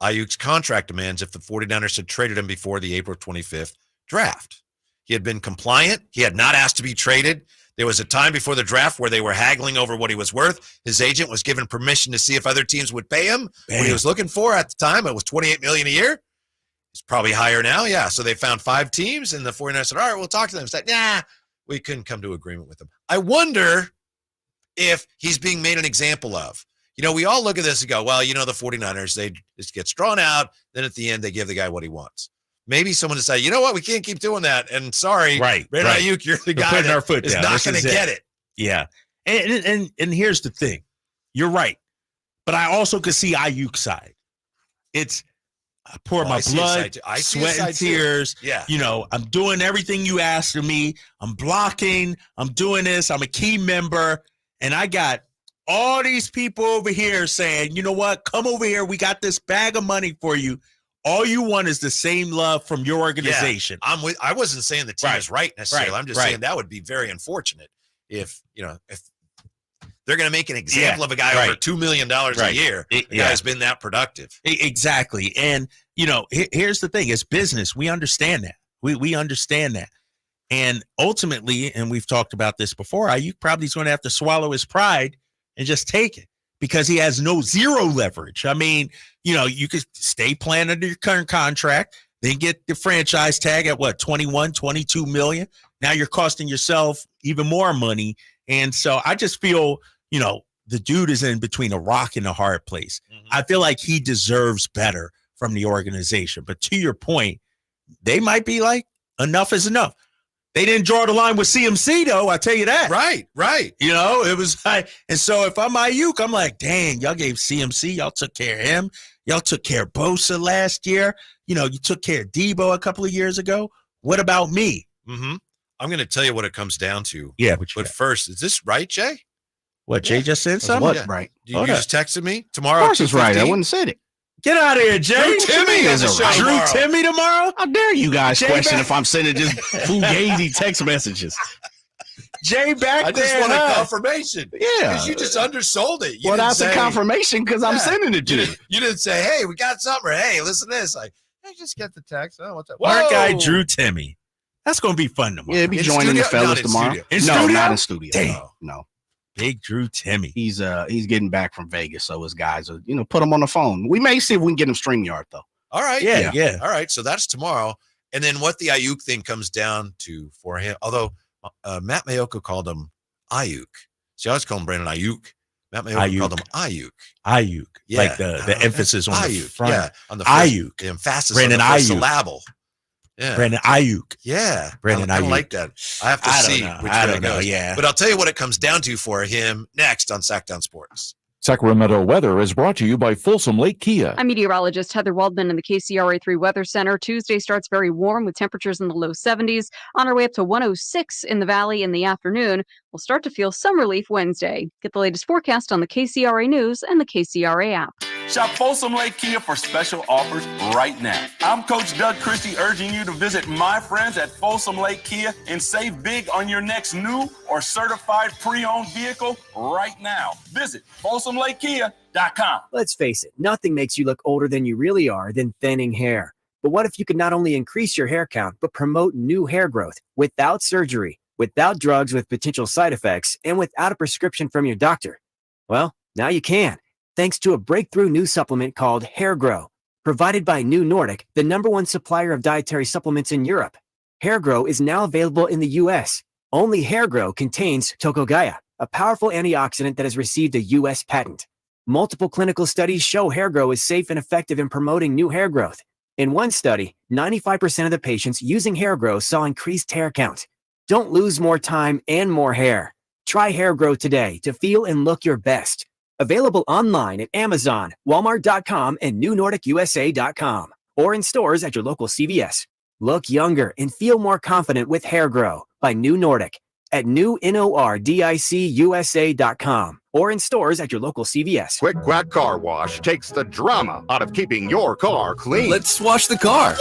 Aiyuk's contract demands if the 49ers had traded him before the April 25th draft. He had been compliant. He had not asked to be traded. There was a time before the draft where they were haggling over what he was worth. His agent was given permission to see if other teams would pay him. What he was looking for at the time, it was $28 million a year. It's probably higher now. Yeah. So they found 5 teams and the 49ers said, all right, we'll talk to them. Said, nah, we couldn't come to agreement with them. I wonder if he's being made an example of. You know, we all look at this and go, well, you know, the 49ers, they just get drawn out. Then at the end, they give the guy what he wants. Maybe someone to say, you know what, we can't keep doing that. And sorry, Brandon Aiyuk, you're the guy that is not going to get it. Yeah. And here's the thing. You're right. But I also could see Aiyuk's side. It's I pour my blood, sweat, and tears. Yeah. You know, I'm doing everything you asked of me. I'm blocking. I'm doing this. I'm a key member. And I got all these people over here saying, you know what? Come over here. We got this bag of money for you. All you want is the same love from your organization. Yeah, I wasn't saying the team is right necessarily. I'm just saying that would be very unfortunate if they're going to make an example of a guy over $2 million a year. The guy's been that productive. Exactly. And, you know, here's the thing. It's business. We understand that. We understand that. And ultimately, and we've talked about this before, Aiyuk probably is going to have to swallow his pride and just take it because he has zero leverage. I mean, you know, you could stay playing under your current contract, then get the franchise tag at what, 21, 22 million. Now you're costing yourself even more money. And so I just feel, you know, the dude is in between a rock and a hard place. Mm-hmm. I feel like he deserves better from the organization. But to your point, they might be like, enough is enough. They didn't draw the line with CMC, though. I tell you that. Right. You know, it was like, and so if I'm Aiyuk, I'm like, dang, y'all gave CMC, y'all took care of him. Y'all took care of Bosa last year. You know, you took care of Debo a couple of years ago. What about me? Mm-hmm. I'm going to tell you what it comes down to. Yeah. But first, is this right, Jay? What, Jay just said something? What, right? You just texted me tomorrow? Of course it's right. I wouldn't have said it. Get out of here, Jay. Drew Timmy is a Drew tomorrow. Timmy tomorrow? How dare you guys Jay question back. if I'm sending just fugazi text messages? Jay back I just there. want a confirmation. Yeah. Because you just undersold it. Well, that's a confirmation because I'm sending it to you. You didn't say, hey, we got something. Or, hey, listen to this. Like, hey, just get the text. Oh, what's that? Our guy, Drew Timmy. That's going to be fun tomorrow. Yeah, be joining the fellas tomorrow. No, not in studio. Damn. No. Big Drew Timmy. He's getting back from Vegas, so his guys are, put him on the phone. We may see if we can get him StreamYard though. All right. Yeah. All right. So that's tomorrow. And then what the Aiyuk thing comes down to for him, although Matt Mayoko called him Aiyuk. See, I always call him Brandon Aiyuk. Matt Mayoko called him Aiyuk. Aiyuk. Yeah. Like the emphasis on the front. Yeah. On the first, Aiyuk. The emphasis Brandon on the first Aiyuk. syllable. Yeah. Brandon Aiyuk. Yeah. Brandon I Aiyuk. like that. I have to see which way it goes. Yeah. But I'll tell you what it comes down to for him next on Sacktown Sports. Sacramento weather is brought to you by Folsom Lake Kia. I'm meteorologist Heather Waldman in the KCRA3 Weather Center. Tuesday starts very warm with temperatures in the low 70s. On our way up to 106 in the valley in the afternoon. We'll start to feel some relief Wednesday. Get the latest forecast on the KCRA News and the KCRA app. Shop Folsom Lake Kia for special offers right now. I'm Coach Doug Christie urging you to visit my friends at Folsom Lake Kia and save big on your next new or certified pre-owned vehicle right now. Visit FolsomLakeKia.com. Let's face it, nothing makes you look older than you really are than thinning hair. But what if you could not only increase your hair count, but promote new hair growth without surgery, without drugs with potential side effects, and without a prescription from your doctor? Well, now you can, thanks to a breakthrough new supplement called Hair Grow, provided by New Nordic, the #1 supplier of dietary supplements in Europe. Hair Grow is now available in the U.S. Only Hair Grow contains Tocogaya, a powerful antioxidant that has received a U.S. patent. Multiple clinical studies show hair grow is safe and effective in promoting new hair growth. In one study, 95% of the patients using hair grow saw increased hair count. Don't lose more time and more hair. Try hair grow today to feel and look your best. Available online at Amazon, Walmart.com, and NewNordicUSA.com, or in stores at your local CVS. Look younger and feel more confident with Hair Grow by New Nordic at NewNordicUSA.com, or in stores at your local CVS. Quick Quack Car Wash takes the drama out of keeping your car clean. Let's wash the car.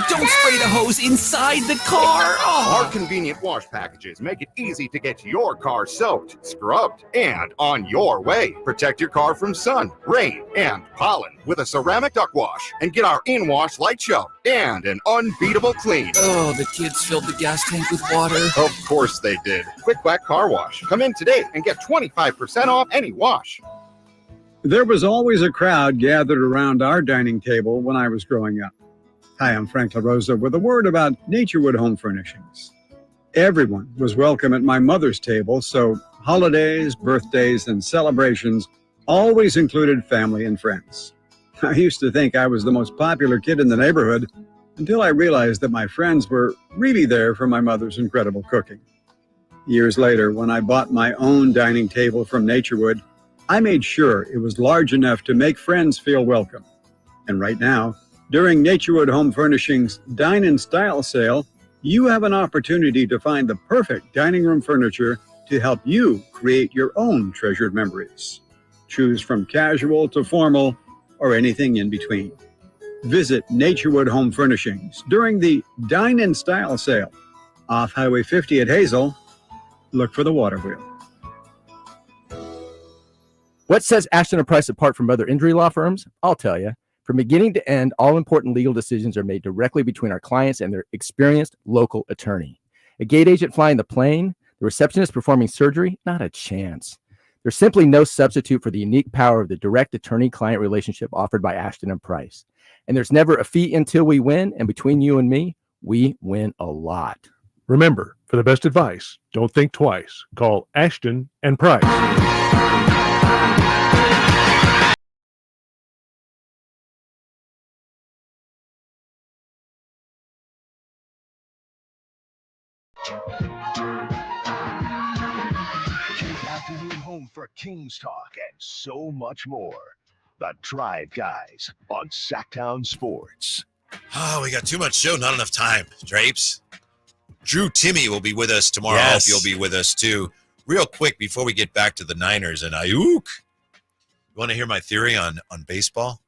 Don't spray the hose inside the car. Our convenient wash packages make it easy to get your car soaked, scrubbed, and on your way. Protect your car from sun, rain, and pollen with a ceramic duck wash, and get our in-wash light show and an unbeatable clean. Oh, the kids filled the gas tank with water. Of course they did. Quick Quack Car Wash. Come in today and get 25% off any wash. There was always a crowd gathered around our dining table when I was growing up. Hi, I'm Frank LaRosa with a word about Naturewood Home Furnishings. Everyone was welcome at my mother's table, so holidays, birthdays, and celebrations always included family and friends. I used to think I was the most popular kid in the neighborhood until I realized that my friends were really there for my mother's incredible cooking. Years later, when I bought my own dining table from Naturewood, I made sure it was large enough to make friends feel welcome. And right now, during Naturewood Home Furnishings' Dine in Style sale, you have an opportunity to find the perfect dining room furniture to help you create your own treasured memories. Choose from casual to formal or anything in between. Visit Naturewood Home Furnishings during the Dine in Style sale off Highway 50 at Hazel. Look for the water wheel. What sets Ashton & Price apart from other injury law firms? I'll tell you. From beginning to end, all important legal decisions are made directly between our clients and their experienced local attorney. A gate agent flying the plane, the receptionist performing surgery, not a chance. There's simply no substitute for the unique power of the direct attorney-client relationship offered by Ashton & Price. And there's never a fee until we win, and between you and me, we win a lot. Remember, for the best advice, don't think twice. Call Ashton & Price. Afternoon home for Kings talk and so much more. The Drive Guys on Sacktown Sports. Oh, we got too much show, not enough time. Drapes. Drew Timmy will be with us tomorrow. Yes. I hope you'll be with us too. Real quick before we get back to the Niners and Aiyuk. You want to hear my theory on baseball?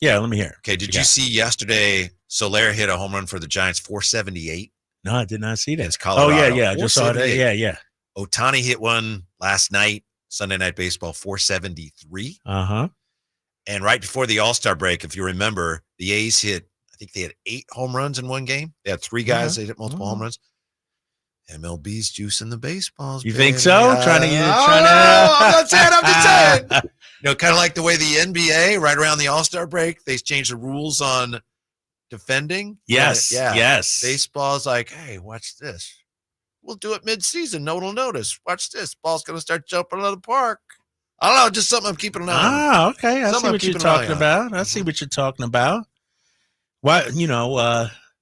Yeah, let me hear. Okay, did you see yesterday Soler hit a home run for the Giants, 478? No, I did not see that. It's Colorado. Oh, yeah. I just saw that. Yeah. Ohtani hit one last night, Sunday Night Baseball, 473. Uh-huh. And right before the All-Star break, if you remember, the A's hit, I think they had 8 home runs in one game. They had 3 guys. They hit multiple home runs. MLB's juicing the baseballs. You think baby. so? I'm not saying. I'm just saying. Kind of like the way the NBA, right around the All-Star break, they changed the rules on defending. Yes. Yes. Baseball's like, hey, watch this. We'll do it mid-season. No one will notice. Watch this. Ball's going to start jumping out of the park. I don't know. Just something I'm keeping an eye on. Ah, okay. I Something see I'm what you're keeping an eye talking on. about. I see what you're talking about. Why,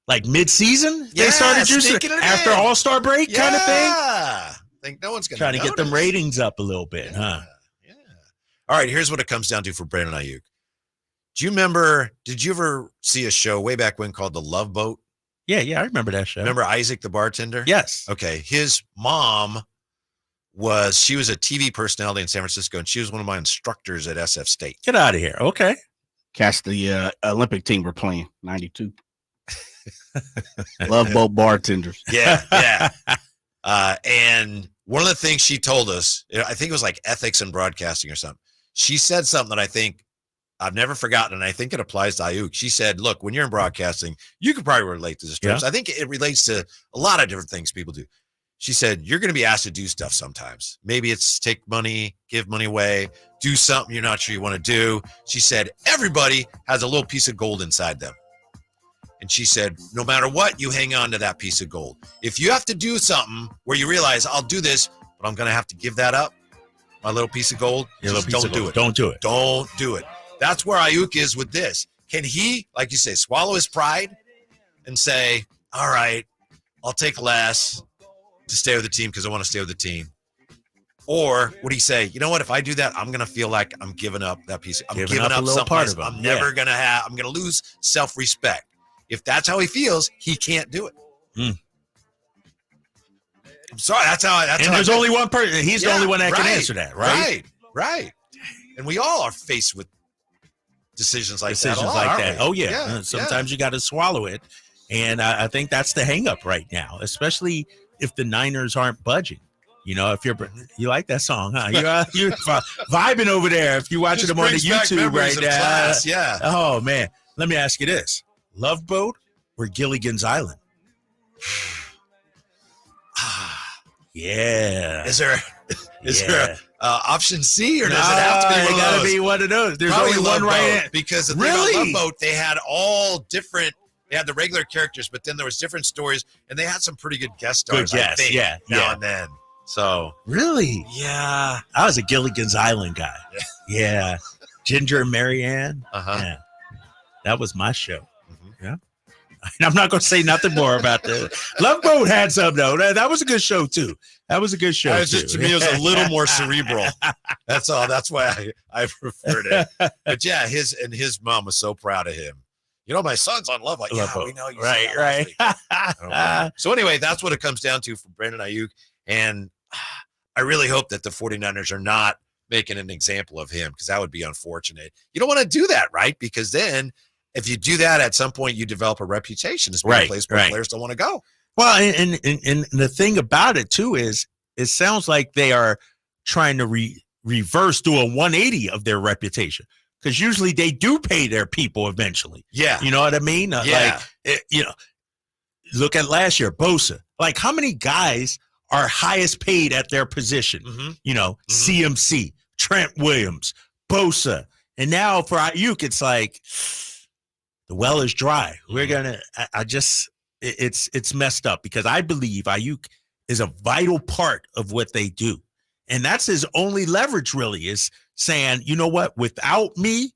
like mid-season? They started juicing after All-Star break kind of thing? Yeah. Think no one's going to Trying to get them ratings up a little bit, huh? All right, here's what it comes down to for Brandon Aiyuk. Did you ever see a show way back when called The Love Boat? Yeah, I remember that show. Remember Isaac the bartender? Yes. Okay, his mom she was a TV personality in San Francisco, and she was one of my instructors at SF State. Get out of here. Okay. Catch the Olympic team were playing, 92. Love Boat bartenders. Yeah. And one of the things she told us, I think it was like ethics in broadcasting or something. She said something that I think I've never forgotten, and I think it applies to Aiyuk. She said, look, when you're in broadcasting, you could probably relate to this. Yeah. I think it relates to a lot of different things people do. She said, you're going to be asked to do stuff sometimes. Maybe it's take money, give money away, do something you're not sure you want to do. She said, everybody has a little piece of gold inside them. And she said, no matter what, you hang on to that piece of gold. If you have to do something where you realize I'll do this, but I'm going to have to give that up. My little piece of gold. Don't do it. Don't do it. Don't do it. That's where Aiyuk is with this. Can he, like you say, swallow his pride and say, all right, I'll take less to stay with the team because I want to stay with the team? Or would he say, you know what, if I do that, I'm going to feel like I'm giving up that piece. I'm giving up a little something part of him. I'm never going to have. I'm going to lose self-respect. If that's how he feels, he can't do it. I'm sorry. There's only one person. He's the only one that can answer that, right? Right. And we all are faced with decisions like that. Oh, yeah. Sometimes you got to swallow it. And I think that's the hang up right now, especially if the Niners aren't budging. You know, if you like that song, huh? You're vibing over there. If you're watching them on the YouTube right now. Class, yeah. Oh, man. Let me ask you this. Love Boat or Gilligan's Island? Yeah. Is there option C, or does it have to be one of those? Got to be one of those. There's Probably only one right Boat, because the thing about Love Boat, they had all different. They had the regular characters, but then there was different stories, and they had some pretty good guest stars. Good guests, now and then. So really, yeah, I was a Gilligan's Island guy. Yeah, Ginger and Marianne. Yeah, that was my show. Yeah, and I'm not going to say nothing more about that. Love Boat had some though. That was a good show too. That was a good show. To me, it was a little more cerebral. That's all. That's why I preferred it. But yeah, his mom was so proud of him. You know, my son's on Love Boat. Yeah, we know you. Right. So anyway, that's what it comes down to for Brandon Aiyuk. And I really hope that the 49ers are not making an example of him, because that would be unfortunate. You don't want to do that, right? Because then if you do that, at some point you develop a reputation as being a place where players don't want to go. Well, and the thing about it too is it sounds like they are trying to reverse, do a 180 of their reputation. Because usually they do pay their people eventually. Yeah. You know what I mean? Look at last year, Bosa. Like, how many guys are highest paid at their position? You know, CMC, Trent Williams, Bosa. And now for Aiyuk, it's like the well is dry. We're going to it's messed up, because I believe Aiyuk is a vital part of what they do. And that's his only leverage, really, is saying, you know what, without me,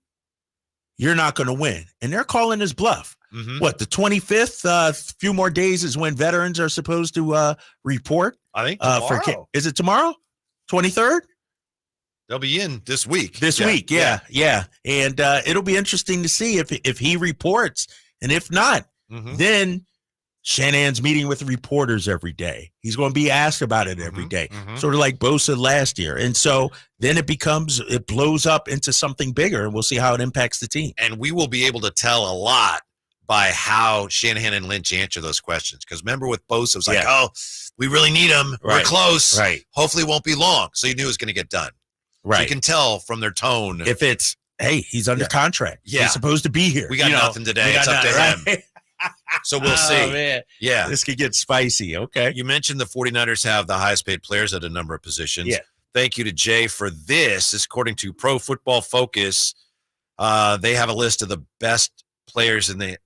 you're not going to win. And they're calling his bluff. What, the 25th, few more days is when veterans are supposed to report? I think tomorrow. Is it tomorrow? 23rd? They'll be in this week. This week, yeah. And it'll be interesting to see if he reports. And if not, then Shanahan's meeting with reporters every day. He's going to be asked about it every day, sort of like Bosa last year. And so then it blows up into something bigger, and we'll see how it impacts the team. And we will be able to tell a lot by how Shanahan and Lynch answer those questions. Because remember with Bosa, it was like, oh, we really need him. We're close. Hopefully it won't be long. So you knew it was going to get done. So you can tell from their tone. If it's, hey, he's under contract. He's supposed to be here. We got nothing today. It's up to him. So we'll see. Man. Yeah. This could get spicy. Okay. You mentioned the 49ers have the highest paid players at a number of positions. Yeah. Thank you to Jay for this. According to Pro Football Focus, they have a list of the best players in the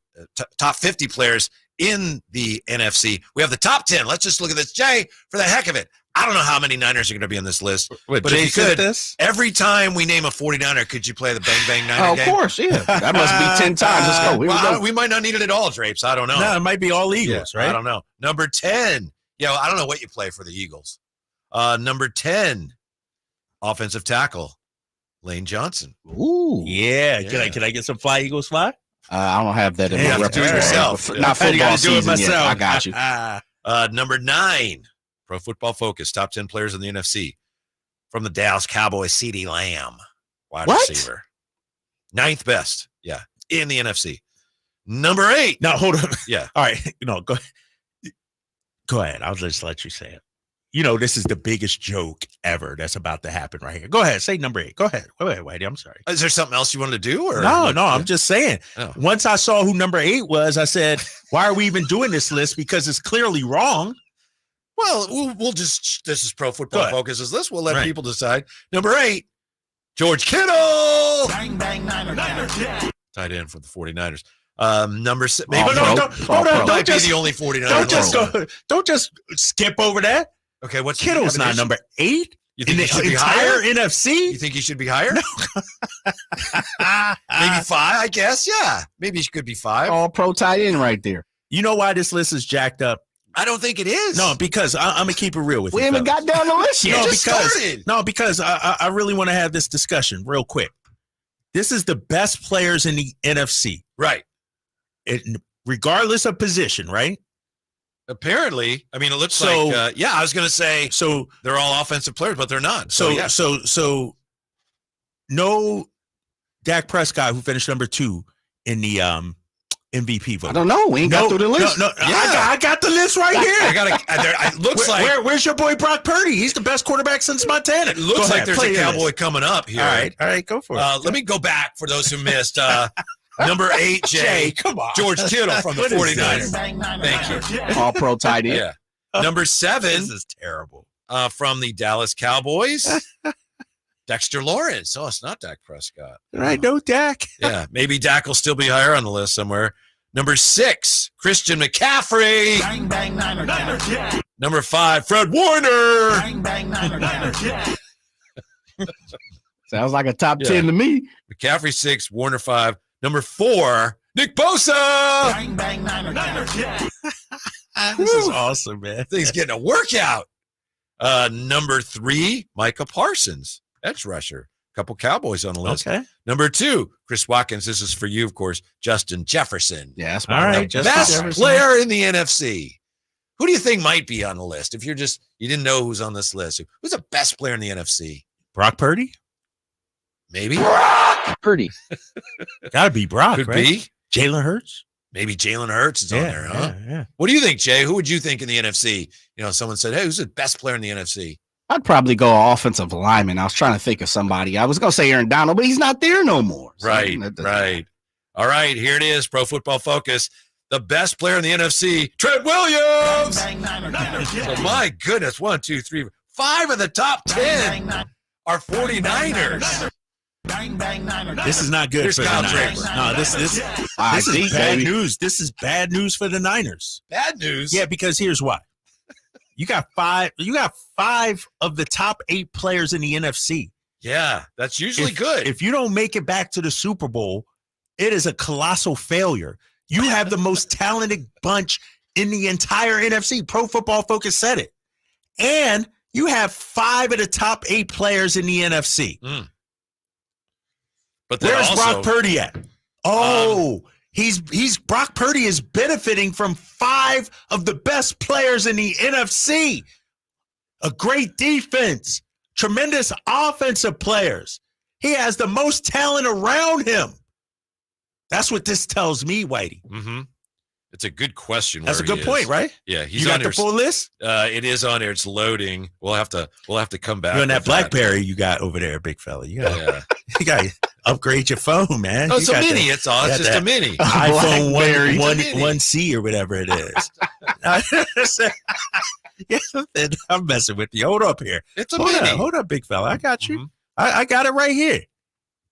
top 50 players in the NFC. We have the top 10. Let's just look at this. Jay, for the heck of it, I don't know how many Niners are going to be on this list. But Jay, if you could, every time we name a 49er, could you play the Bang Bang Niner game? Of course, yeah. That must be 10 times. Let's go. We might not need it at all, Drapes. I don't know. No, it might be all Eagles, right? I don't know. Number 10. I don't know what you play for the Eagles. Number 10, offensive tackle, Lane Johnson. Ooh. Yeah. Can I get some Fly Eagles Fly? I don't have that in my repertoire. Do it yourself. Not football season yet. I got you. Number 9, Pro Football Focus, top 10 players in the NFC. From the Dallas Cowboys, CeeDee Lamb, wide receiver. 9th best, in the NFC. Number 8. Now, hold on. Yeah. All right. Go ahead. I'll just let you say it. This is the biggest joke ever that's about to happen right here. Go ahead. Say number 8. Go ahead. Wait, Whitey. I'm sorry. Is there something else you wanted to do? Or No. I'm just saying. Oh. Once I saw who number 8 was, I said, why are we even doing this list? Because it's clearly wrong. Well, we'll just, this is Pro Football Focus's list. We'll let people decide. Number 8, George Kittle. Bang, bang, Niner. Tight end for the 49ers. Number 6. Maybe don't might be the only 49er. Don't just skip over that. Okay, what's Kittle's not number 8 in the entire NFC? You think he should be higher? No. Maybe 5, I guess. Yeah, maybe he could be 5. All pro tight end right there. You know why this list is jacked up? I don't think it is. No, because I'm gonna keep it real with you. We haven't got down the list yet. Because I really want to have this discussion real quick. This is the best players in the NFC, right? Regardless of position, right? Apparently, I mean, it looks like. I was gonna say. So they're all offensive players, but they're not. So no Dak Prescott, who finished number 2 in the MVP vote. I don't know. We ain't got through the list. I got the list right here. I got it. Looks like where's your boy Brock Purdy? He's the best quarterback since Montana. It looks like there's a Cowboy coming up here. All right, go for it. Let me go back for those who missed. Number 8, Jay. Come on, George Kittle from the 49ers. Thank you. All pro tight end. Yeah. Number 7. This is terrible. From the Dallas Cowboys. Dexter Lawrence. Oh, it's not Dak Prescott. Right, no Dak. Yeah, maybe Dak will still be higher on the list somewhere. Number 6, Christian McCaffrey. Bang, bang, Niners, yeah. Number 5, Fred Warner. Bang, bang, Niners, yeah. Sounds like a top 10 to me. McCaffrey 6, Warner 5. Number 4, Nick Bosa. Bang, bang, Niners, yeah. This is awesome, man. Thing's getting a workout. Number 3, Micah Parsons, edge rusher. Couple Cowboys on the list. Okay. Number 2, Chris Watkins. This is for you, of course. Justin Jefferson. Yeah, that's all right. Best player in the NFC. Who do you think might be on the list? If you didn't know who's on this list, who's the best player in the NFC? Brock Purdy? Maybe. Brock Purdy. Gotta be Brock. Could right? be. Jalen Hurts? Maybe Jalen Hurts is on there, huh? Yeah. What do you think, Jay? Who would you think in the NFC? You know, someone said, hey, who's the best player in the NFC? I'd probably go offensive lineman. I was trying to think of somebody. I was going to say Aaron Donald, but he's not there no more. So Right. All right, here it is, Pro Football Focus. The best player in the NFC, Trent Williams. Bang, bang, Niners, yeah. So my goodness, 1, 2, 3, 5 of the top 10 are 49ers. Bang, bang, Niners. This is not good Here's for the Kyle Niners. Draper. No, this is bad news. This is bad news for the Niners. Bad news? Yeah, because here's why. You got 5 of the top 8 players in the NFC. Yeah, that's usually good. If you don't make it back to the Super Bowl, it is a colossal failure. You have the most talented bunch in the entire NFC. Pro Football Focus said it. And you have 5 of the top 8 players in the NFC. But where's Brock Purdy at? He's Brock Purdy is benefiting from 5 of the best players in the NFC. A great defense, tremendous offensive players. He has the most talent around him. That's what this tells me, Whitey. Mm-hmm. It's a good question. That's a good point, right? Yeah, he's you on got the full list. It is on there. It's loading. We'll have to come back. You and that BlackBerry you got over there, big fella. You got to upgrade your phone, man. Oh, it's a mini. It's just a mini. iPhone 1C or whatever it is. I'm messing with you. Hold up here. It's a mini. Hold up, big fella. I got you. I got it right here.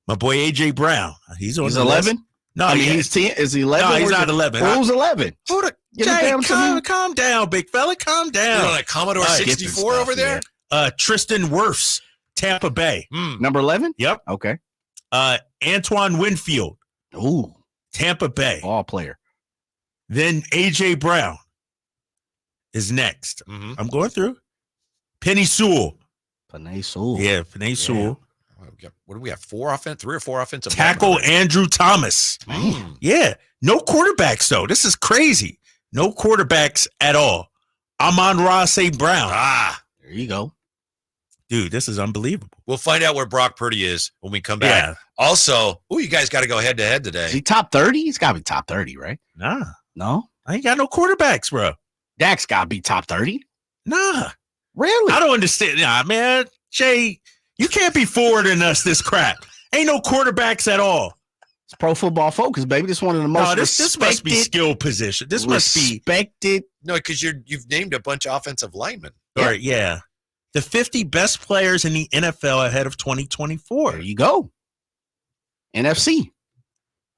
My boy AJ Brown. He's 11. No, he's 10. Is he 11? No, he's not 11. Who's 11? Hold up. Jay, calm down, big fella. Calm down. You know, like Commodore 64 over there? Tristan Wirfs, Tampa Bay. Number 11? Yep. Okay. Antoine Winfield. Ooh. Tampa Bay. Ball player. Then AJ Brown is next. I'm going through. Penny Sewell. Yeah, Penny Sewell. What do we have? 3 or 4 offensive tackle Andrew Thomas. Yeah. No quarterbacks, though. This is crazy. No quarterbacks at all. Amon-Ra St. Brown. There you go. Dude, this is unbelievable. We'll find out where Brock Purdy is when we come back. Yeah. Also, you guys got to go head to head today. Is he top 30? He's got to be top 30, right? Nah. No? I ain't got no quarterbacks, bro. Dak's got to be top 30? Nah. Really? I don't understand. Nah, man. Jay, you can't be forwarding us this crap. Ain't no quarterbacks at all. It's Pro Football Focus, baby. This is one of the most this must be skill position. This must be respected. No, because you've named a bunch of offensive linemen. All right, yeah. The 50 best players in the NFL ahead of 2024. There you go. NFC.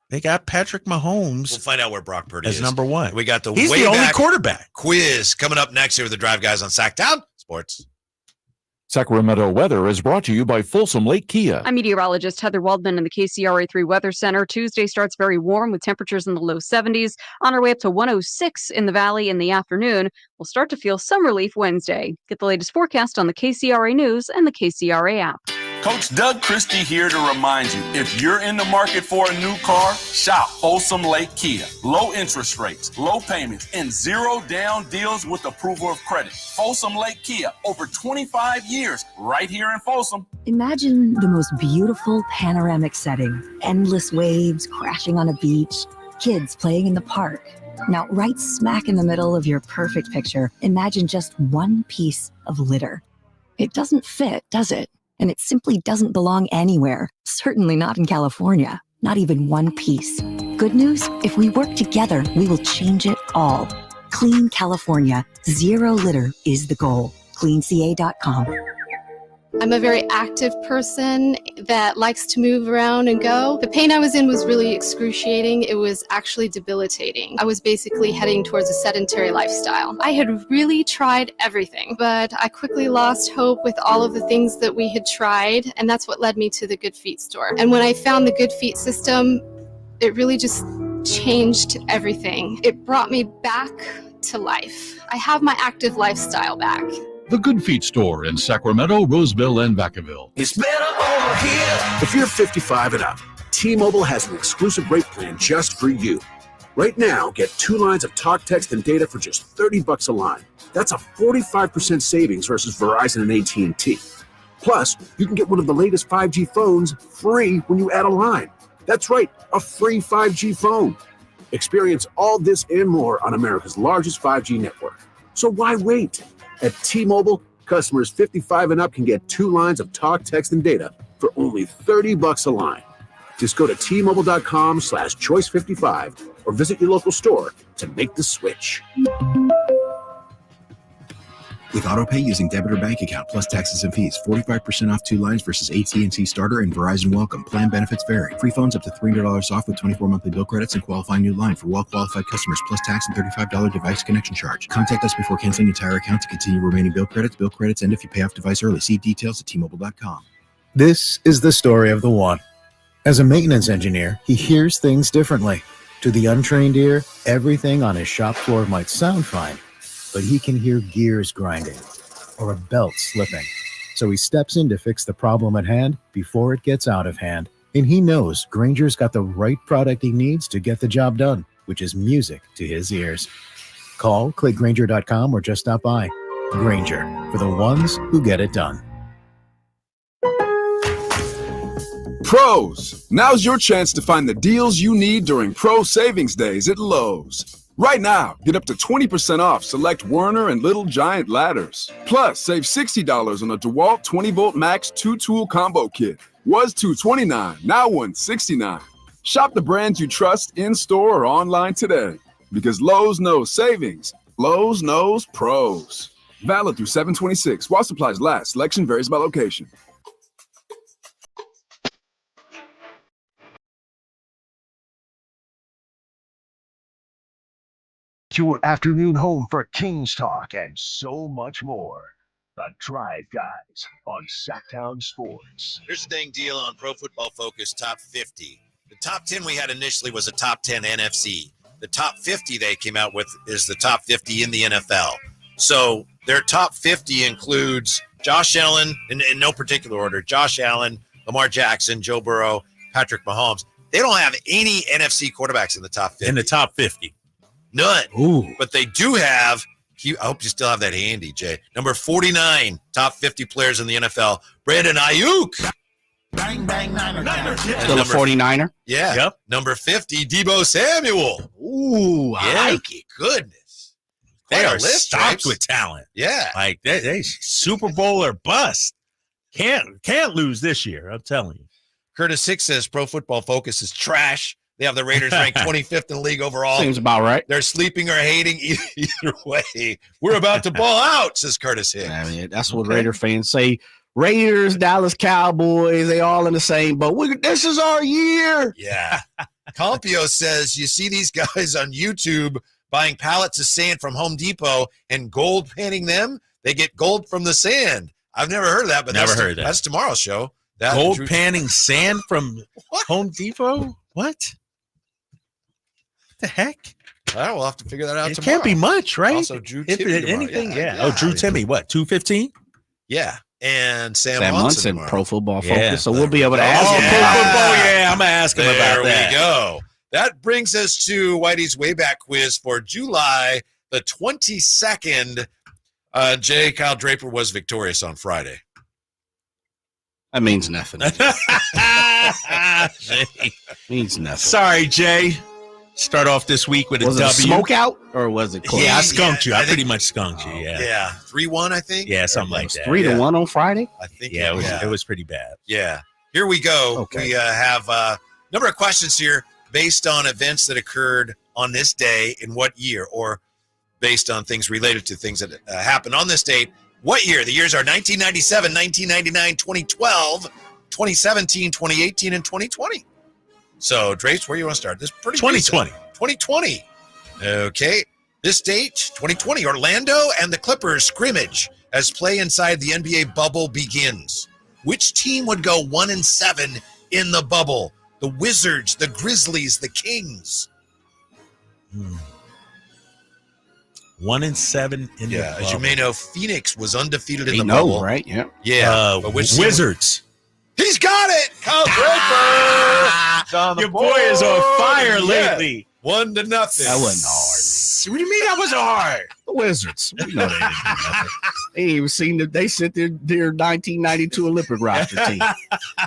They got Patrick Mahomes. We'll find out where Brock Purdy is is. number 1. We got He's the only quarterback. Quiz coming up next here with the Drive Guys on Sacktown Sports. Sacramento weather is brought to you by Folsom Lake Kia. I'm meteorologist Heather Waldman in the KCRA3 Weather Center. Tuesday starts very warm with temperatures in the low 70s. On our way up to 106 in the valley in the afternoon. We'll start to feel some relief Wednesday. Get the latest forecast on the KCRA News and the KCRA app. Coach Doug Christie here to remind you, if you're in the market for a new car, shop Folsom Lake Kia. Low interest rates, low payments, and zero down deals with approval of credit. Folsom Lake Kia, over 25 years, right here in Folsom. Imagine the most beautiful panoramic setting. Endless waves crashing on a beach, kids playing in the park. Now, right smack in the middle of your perfect picture, imagine just one piece of litter. It doesn't fit, does it? And it simply doesn't belong anywhere, certainly not in California, not even one piece. Good news, if we work together, we will change it all. Clean California, zero litter is the goal. CleanCA.com. I'm a very active person that likes to move around and go. The pain I was in was really excruciating. It was actually debilitating. I was basically heading towards a sedentary lifestyle. I had really tried everything, but I quickly lost hope with all of the things that we had tried, and that's what led me to the Good Feet store. And when I found the Good Feet system, it really just changed everything. It brought me back to life. I have my active lifestyle back. The Good Feet store in Sacramento, Roseville, and Vacaville. It's better over here. If you're 55 and up, T-Mobile has an exclusive rate plan just for you. Right now, get 2 lines of talk, text, and data for just $30 a line. That's a 45% savings versus Verizon and AT&T. Plus, you can get one of the latest 5G phones free when you add a line. That's right, a free 5G phone. Experience all this and more on America's largest 5G network. So why wait? At T-Mobile, customers 55 and up can get 2 lines of talk, text, and data for only $30 a line. Just go to T-Mobile.com/choice55 or visit your local store to make the switch. With AutoPay using debit or bank account plus taxes and fees, 45% off 2 lines versus AT&T Starter and Verizon Welcome. Plan benefits vary. Free phones up to $300 off with 24 monthly bill credits and qualifying new line for well-qualified customers plus tax and $35 device connection charge. Contact us before canceling entire account to continue remaining bill credits and if you pay off device early. See details at T-Mobile.com. This is the story of the one. As a maintenance engineer, he hears things differently. To the untrained ear, everything on his shop floor might sound fine, but he can hear gears grinding or a belt slipping. So he steps in to fix the problem at hand before it gets out of hand. And he knows Grainger's got the right product he needs to get the job done, which is music to his ears. Call, click Grainger.com, or just stop by. Grainger, for the ones who get it done. Pros, now's your chance to find the deals you need during Pro Savings Days at Lowe's. Right now, get up to 20% off select Werner and Little Giant ladders. Plus, save $60 on a DeWalt 20-volt max 2-tool combo kit. Was $229, now $169. Shop the brands you trust in-store or online today. Because Lowe's knows savings. Lowe's knows pros. Valid through 7/26. While supplies last. Selection varies by location. Your afternoon home for Kings talk and so much more. The Drive Guys on Sacktown Sports. Here's the thing, deal on Pro Football Focus top 50. The top 10 we had initially was a top 10 NFC. The top 50 they came out with is the top 50 in the NFL. So their top 50 includes Josh Allen, in no particular order, Josh Allen, Lamar Jackson, Joe Burrow, Patrick Mahomes. They don't have any NFC quarterbacks in the top 50. In the top 50. None. Ooh. But they do have, I hope you still have that handy, Jay. Number 49, top 50 players in the NFL, Brandon Aiyuk. Bang, bang, Niner. Still a 49er? Yeah. Yep. Number 50, Deebo Samuel. Ooh, I like it. Goodness. They Quite a are list, stocked Drapes. with talent. Yeah. Like they Super Bowl or bust. Can't lose this year, I'm telling you. Curtis Hicks says Pro Football Focus is trash. They have the Raiders ranked 25th in the league overall. Seems about right. They're sleeping or hating either way. We're about to ball out, says Curtis Hicks. I mean, that's what Raider fans say. Raiders, Dallas Cowboys, they all in the same boat. This is our year. Yeah. Compio says, you see these guys on YouTube buying pallets of sand from Home Depot and gold panning them? They get gold from the sand. I've never heard of that, but that's tomorrow's show. Gold panning sand from Home Depot? What the heck? All right, we'll have to figure that out It tomorrow. can't be much, right? Also, Drew if Timmy it, tomorrow. anything, yeah. Oh, Drew Timmy, what, 215? Yeah, and Sam Munson, Munson tomorrow. Pro Football Focus. Yeah. So we'll be able to Oh, ask him. Pro Football, yeah. I'm going to ask him about that. There we go. That brings us to Whitey's Wayback Quiz for July the 22nd. Jay, Kyle Draper was victorious on Friday. That means nothing. Jay. Means nothing. Sorry, Jay. Start off this week with Was a it W. a smoke out or was it close? Yeah, I skunked you. I I think- pretty much skunked you, yeah. Yeah, 3-1, I think. Yeah, something like that. 3-1 on Friday? I think. Yeah, it was pretty bad. Yeah. Here we go. Okay. We have a number of questions here based on events that occurred on this day in what year, or based on things related to things that happened on this date. What year? The years are 1997, 1999, 2012, 2017, 2018, and 2020. So, Drapes, where you want to start? This is pretty 2020. recent. 2020. Okay. This date, 2020, Orlando and the Clippers scrimmage as play inside the NBA bubble begins. Which team would go 1-7 in the bubble? The Wizards, the Grizzlies, the Kings. 1-7 in the As you may know, Phoenix was undefeated in We the know, bubble. right? Yeah. Yeah. But which team- Wizards. He's got it! Kyle Draper! Your boy is on fire lately. 1-0. That wasn't hard. What do you mean that was hard? The Wizards. We know they didn't do nothing. They ain't even seen that. They sent their 1992 Olympic roster team.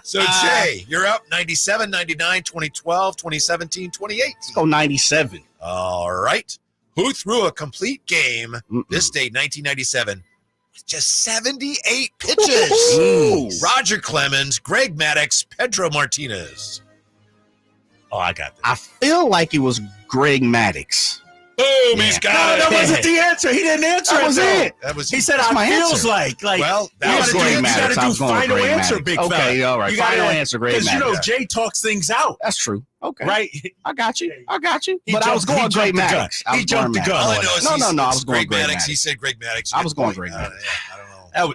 So, Jay, you're up 97, 99, 2012, 2017, 2018. Let's go 97. All right. Who threw a complete game this date, 1997, with just 78 pitches? Ooh. Roger Clemens, Greg Maddux, Pedro Martinez. Oh, I got that. I feel like it was Greg Maddux. Boom, he's got it. That wasn't the answer. He didn't answer That it. was though. it. That was He said, That's my "I feels answer." like." Well, that you was gotta Greg do, you Maddux. gotta I do was going with final Greg answer, Maddux. big fella. Okay, all right. You gotta- Final answer, Greg Because you know Maddux. Jay talks things out, That's true. Okay. right? I got you. He But I was jumped- going he Greg jumped the gun. Maddux. I He was jumped going the gun. All I on know it. is No, he's- no, I it's was going Greg Greg Maddux. Maddux. He said Greg Maddux. I was going Good Greg point. Maddux. I don't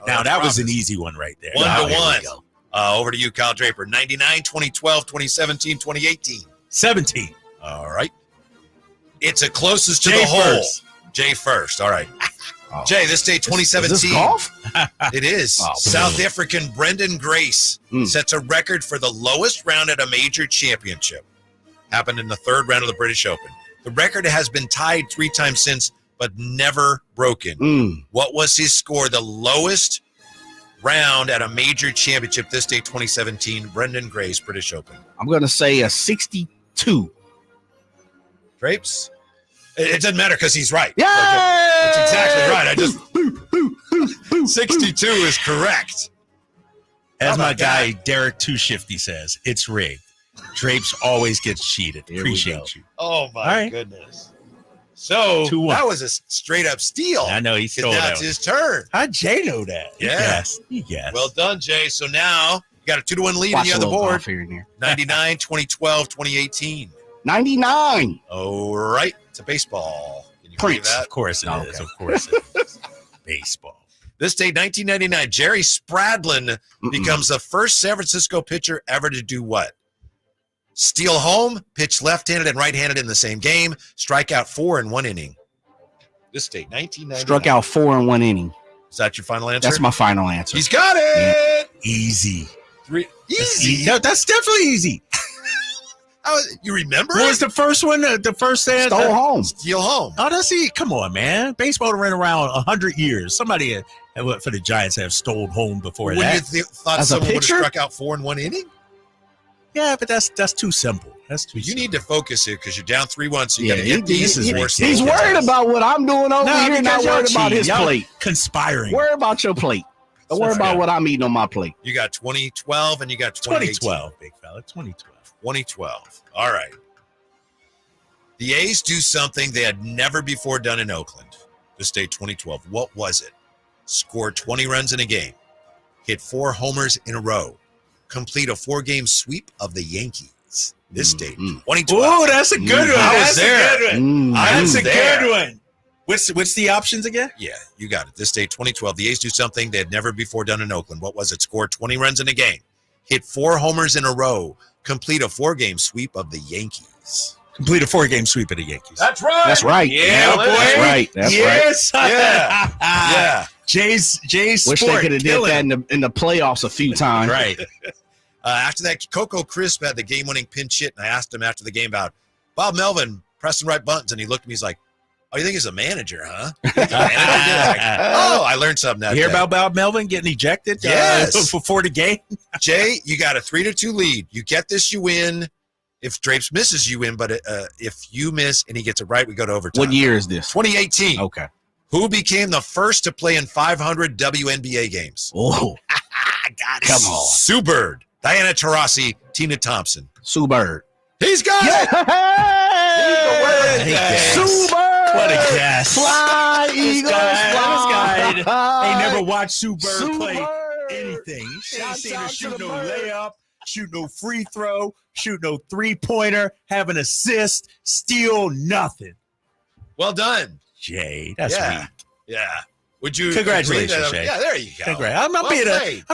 know. That was an promise. easy one right there. 1-1. Here we go. Over to you, Kyle Draper. 99, 2012, 2017, 2018. 17. All right. It's a closest to Jay the hole. first. Jay first. All right. Oh. Jay, this day, 2017. Is this golf? It is. Oh, South African Brendan Grace Mm. sets a record for the lowest round at a major championship. Happened in the third round of the British Open. The record has been tied 3 times since, but never broken. What was his score? The lowest round at a major championship this day, 2017. Brendan Grace, British Open. I'm going to say a 62. Drapes? It doesn't matter because he's right. Yay! That's exactly right. I just 62 is correct. As How my about guy Derek Too Shifty says, it's rigged. Drapes always gets cheated. Here we Appreciate go. you. Oh my All right. goodness. So 2-1. that was a straight up steal. I know he stole Now that it's one. his turn. How'd Jay know that? Yeah. Yes. Well done, Jay. So now you got a 2-1 lead Watch and a you're on the little board. golf here and there. 99, 2012, 2018. 99. All right. It's a baseball. Can you believe Prince. that? Of course it is. Okay. Of course it is. Baseball. This day, 1999, Jerry Spradlin becomes the first San Francisco pitcher ever to do what? Steal home, pitch left-handed and right-handed in the same game, strike out 4 in 1 inning. This day, 1999. Struck out 4 in 1 inning. Is that your final answer? That's my final answer. He's got it. Easy. 3 That's easy. No, that's definitely easy. You remember? What was the first one? The first Stole home. Steal home. Oh, that's it. Come on, man. Baseball ran around 100 years. Somebody for the Giants have stole home before When that. you thought As a someone would have pitcher? struck out 4 in 1 inning? Yeah, but that's too simple. That's too. You need to focus here because you're down 3-1, so you Yeah, got to get these is more ridiculous. He's worried about what I'm doing over here, not because y'all worried about cheating. his Y'all plate. conspiring. Worry about your plate. Don't worry about what I'm eating on my plate. You got 2012 and you got 2018. 2012, big fella. 2012. 2012. All right. The A's do something they had never before done in Oakland. This day, 2012. What was it? Scored 20 runs in a game. Hit 4 homers in a row. Complete a 4-game sweep of the Yankees. This day, 2012. Oh, that's a good one. I was That's there. a good one. I That's was a there. good one. What's the options again? Yeah, you got it. This day, 2012, the A's do something they had never before done in Oakland. What was it? Score 20 runs in a game, hit 4 homers in a row, complete a 4-game sweep of the Yankees. Complete a 4-game sweep of the Yankees. That's right. That's right. Yeah, boy. That's right. That's yes. right. Yeah. Jay's Wish sport. they could have did that in the playoffs a few times. Right. After that, Coco Crisp had the game-winning pinch hit, and I asked him after the game about Bob Melvin pressing right buttons, and he looked at me. He's like, "Oh, you think he's a manager, huh?" I learned something. You hear about Bob Melvin getting ejected? Yes. Before the game. Jay, you got a 3-2 lead. You get this, you win. If Drapes misses, you win. But if you miss and he gets it right, we go to overtime. What year is this? 2018. Okay. Who became the first to play in 500 WNBA games? Oh, got it. Come on. Sue Bird, Diana Taurasi, Tina Thompson. Sue Bird. He's got it. Sue Bird. What a guess. Fly, Eagles, fly. This guy ain't never watched Sue Bird play Bird. anything. He ain't seen her shoot no layup, shoot no free throw, shoot no three-pointer, have an assist, steal nothing. Well done. Jay, that's weak. Yeah. Would you? Congratulations, Jay. Yeah, there you go. Congrats. I'm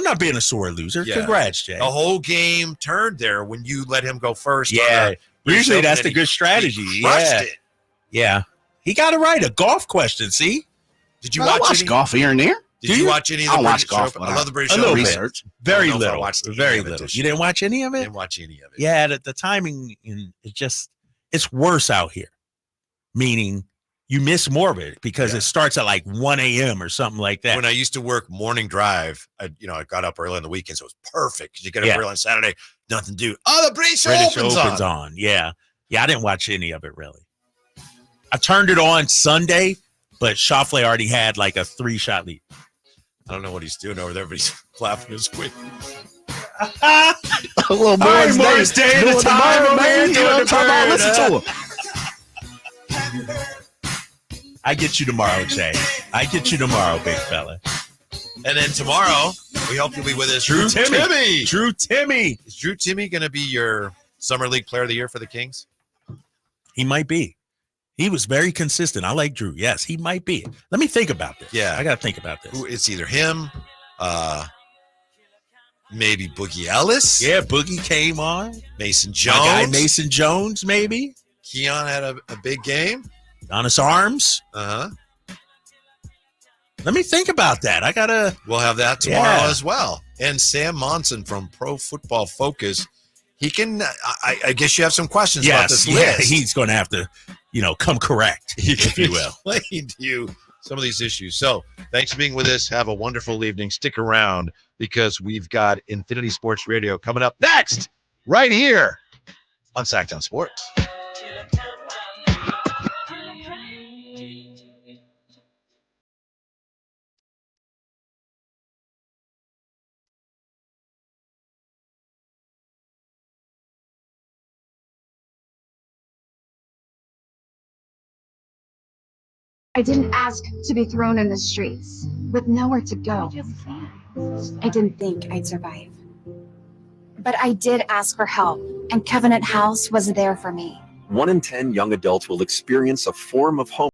not being a sore loser. Yeah. Congrats, Jay. The whole game turned there when you let him go first. Yeah. Usually that's the good strategy. He crushed it. Yeah. He got it right. A golf question, see? Did you watch any golf here and there? Did you watch any of the I watch British golf. show? I love the British A show. little research. Very I don't know if I little. watched any Very of it little. this You year. didn't watch any of it? Didn't watch any of it. Yeah, the timing, it's worse out here. Meaning you miss more of it because it starts at like 1 a.m. or something like that. When I used to work morning drive, I got up early on the weekends. So it was perfect because you get up early on Saturday, nothing to do. Oh, the British opens on. Yeah. Yeah, I didn't watch any of it really. I turned it on Sunday, but Schauffele already had like a 3-shot lead. I don't know what he's doing over there, but he's clapping his quick. A little Morris Day. Doing the time, man, doing the bird, listen to him. I get you tomorrow, Jay. I get you tomorrow, big fella. And then tomorrow, we hope you'll be with us. Drew Timmy. Drew Timmy. Is Drew Timmy going to be your Summer League Player of the Year for the Kings? He might be. He was very consistent. I like Drew. Yes, he might be. Let me think about this. Yeah. I got to think about this. It's either him, maybe Boogie Ellis. Yeah, Boogie came on. Mason My Jones. guy Mason Jones, maybe. Keon had a big game. Donis Arms. Let me think about that. We'll have that tomorrow as well. And Sam Monson from Pro Football Focus. He can, I guess you have some questions about this list. He's going to have to, come correct, if you will. Explain to you some of these issues. So thanks for being with us. Have a wonderful evening. Stick around because we've got Infinity Sports Radio coming up next, right here on Sacktown Sports. I didn't ask to be thrown in the streets with nowhere to go. I didn't think I'd survive. But I did ask for help, and Covenant House was there for me. 1 in 10 young adults will experience a form of home.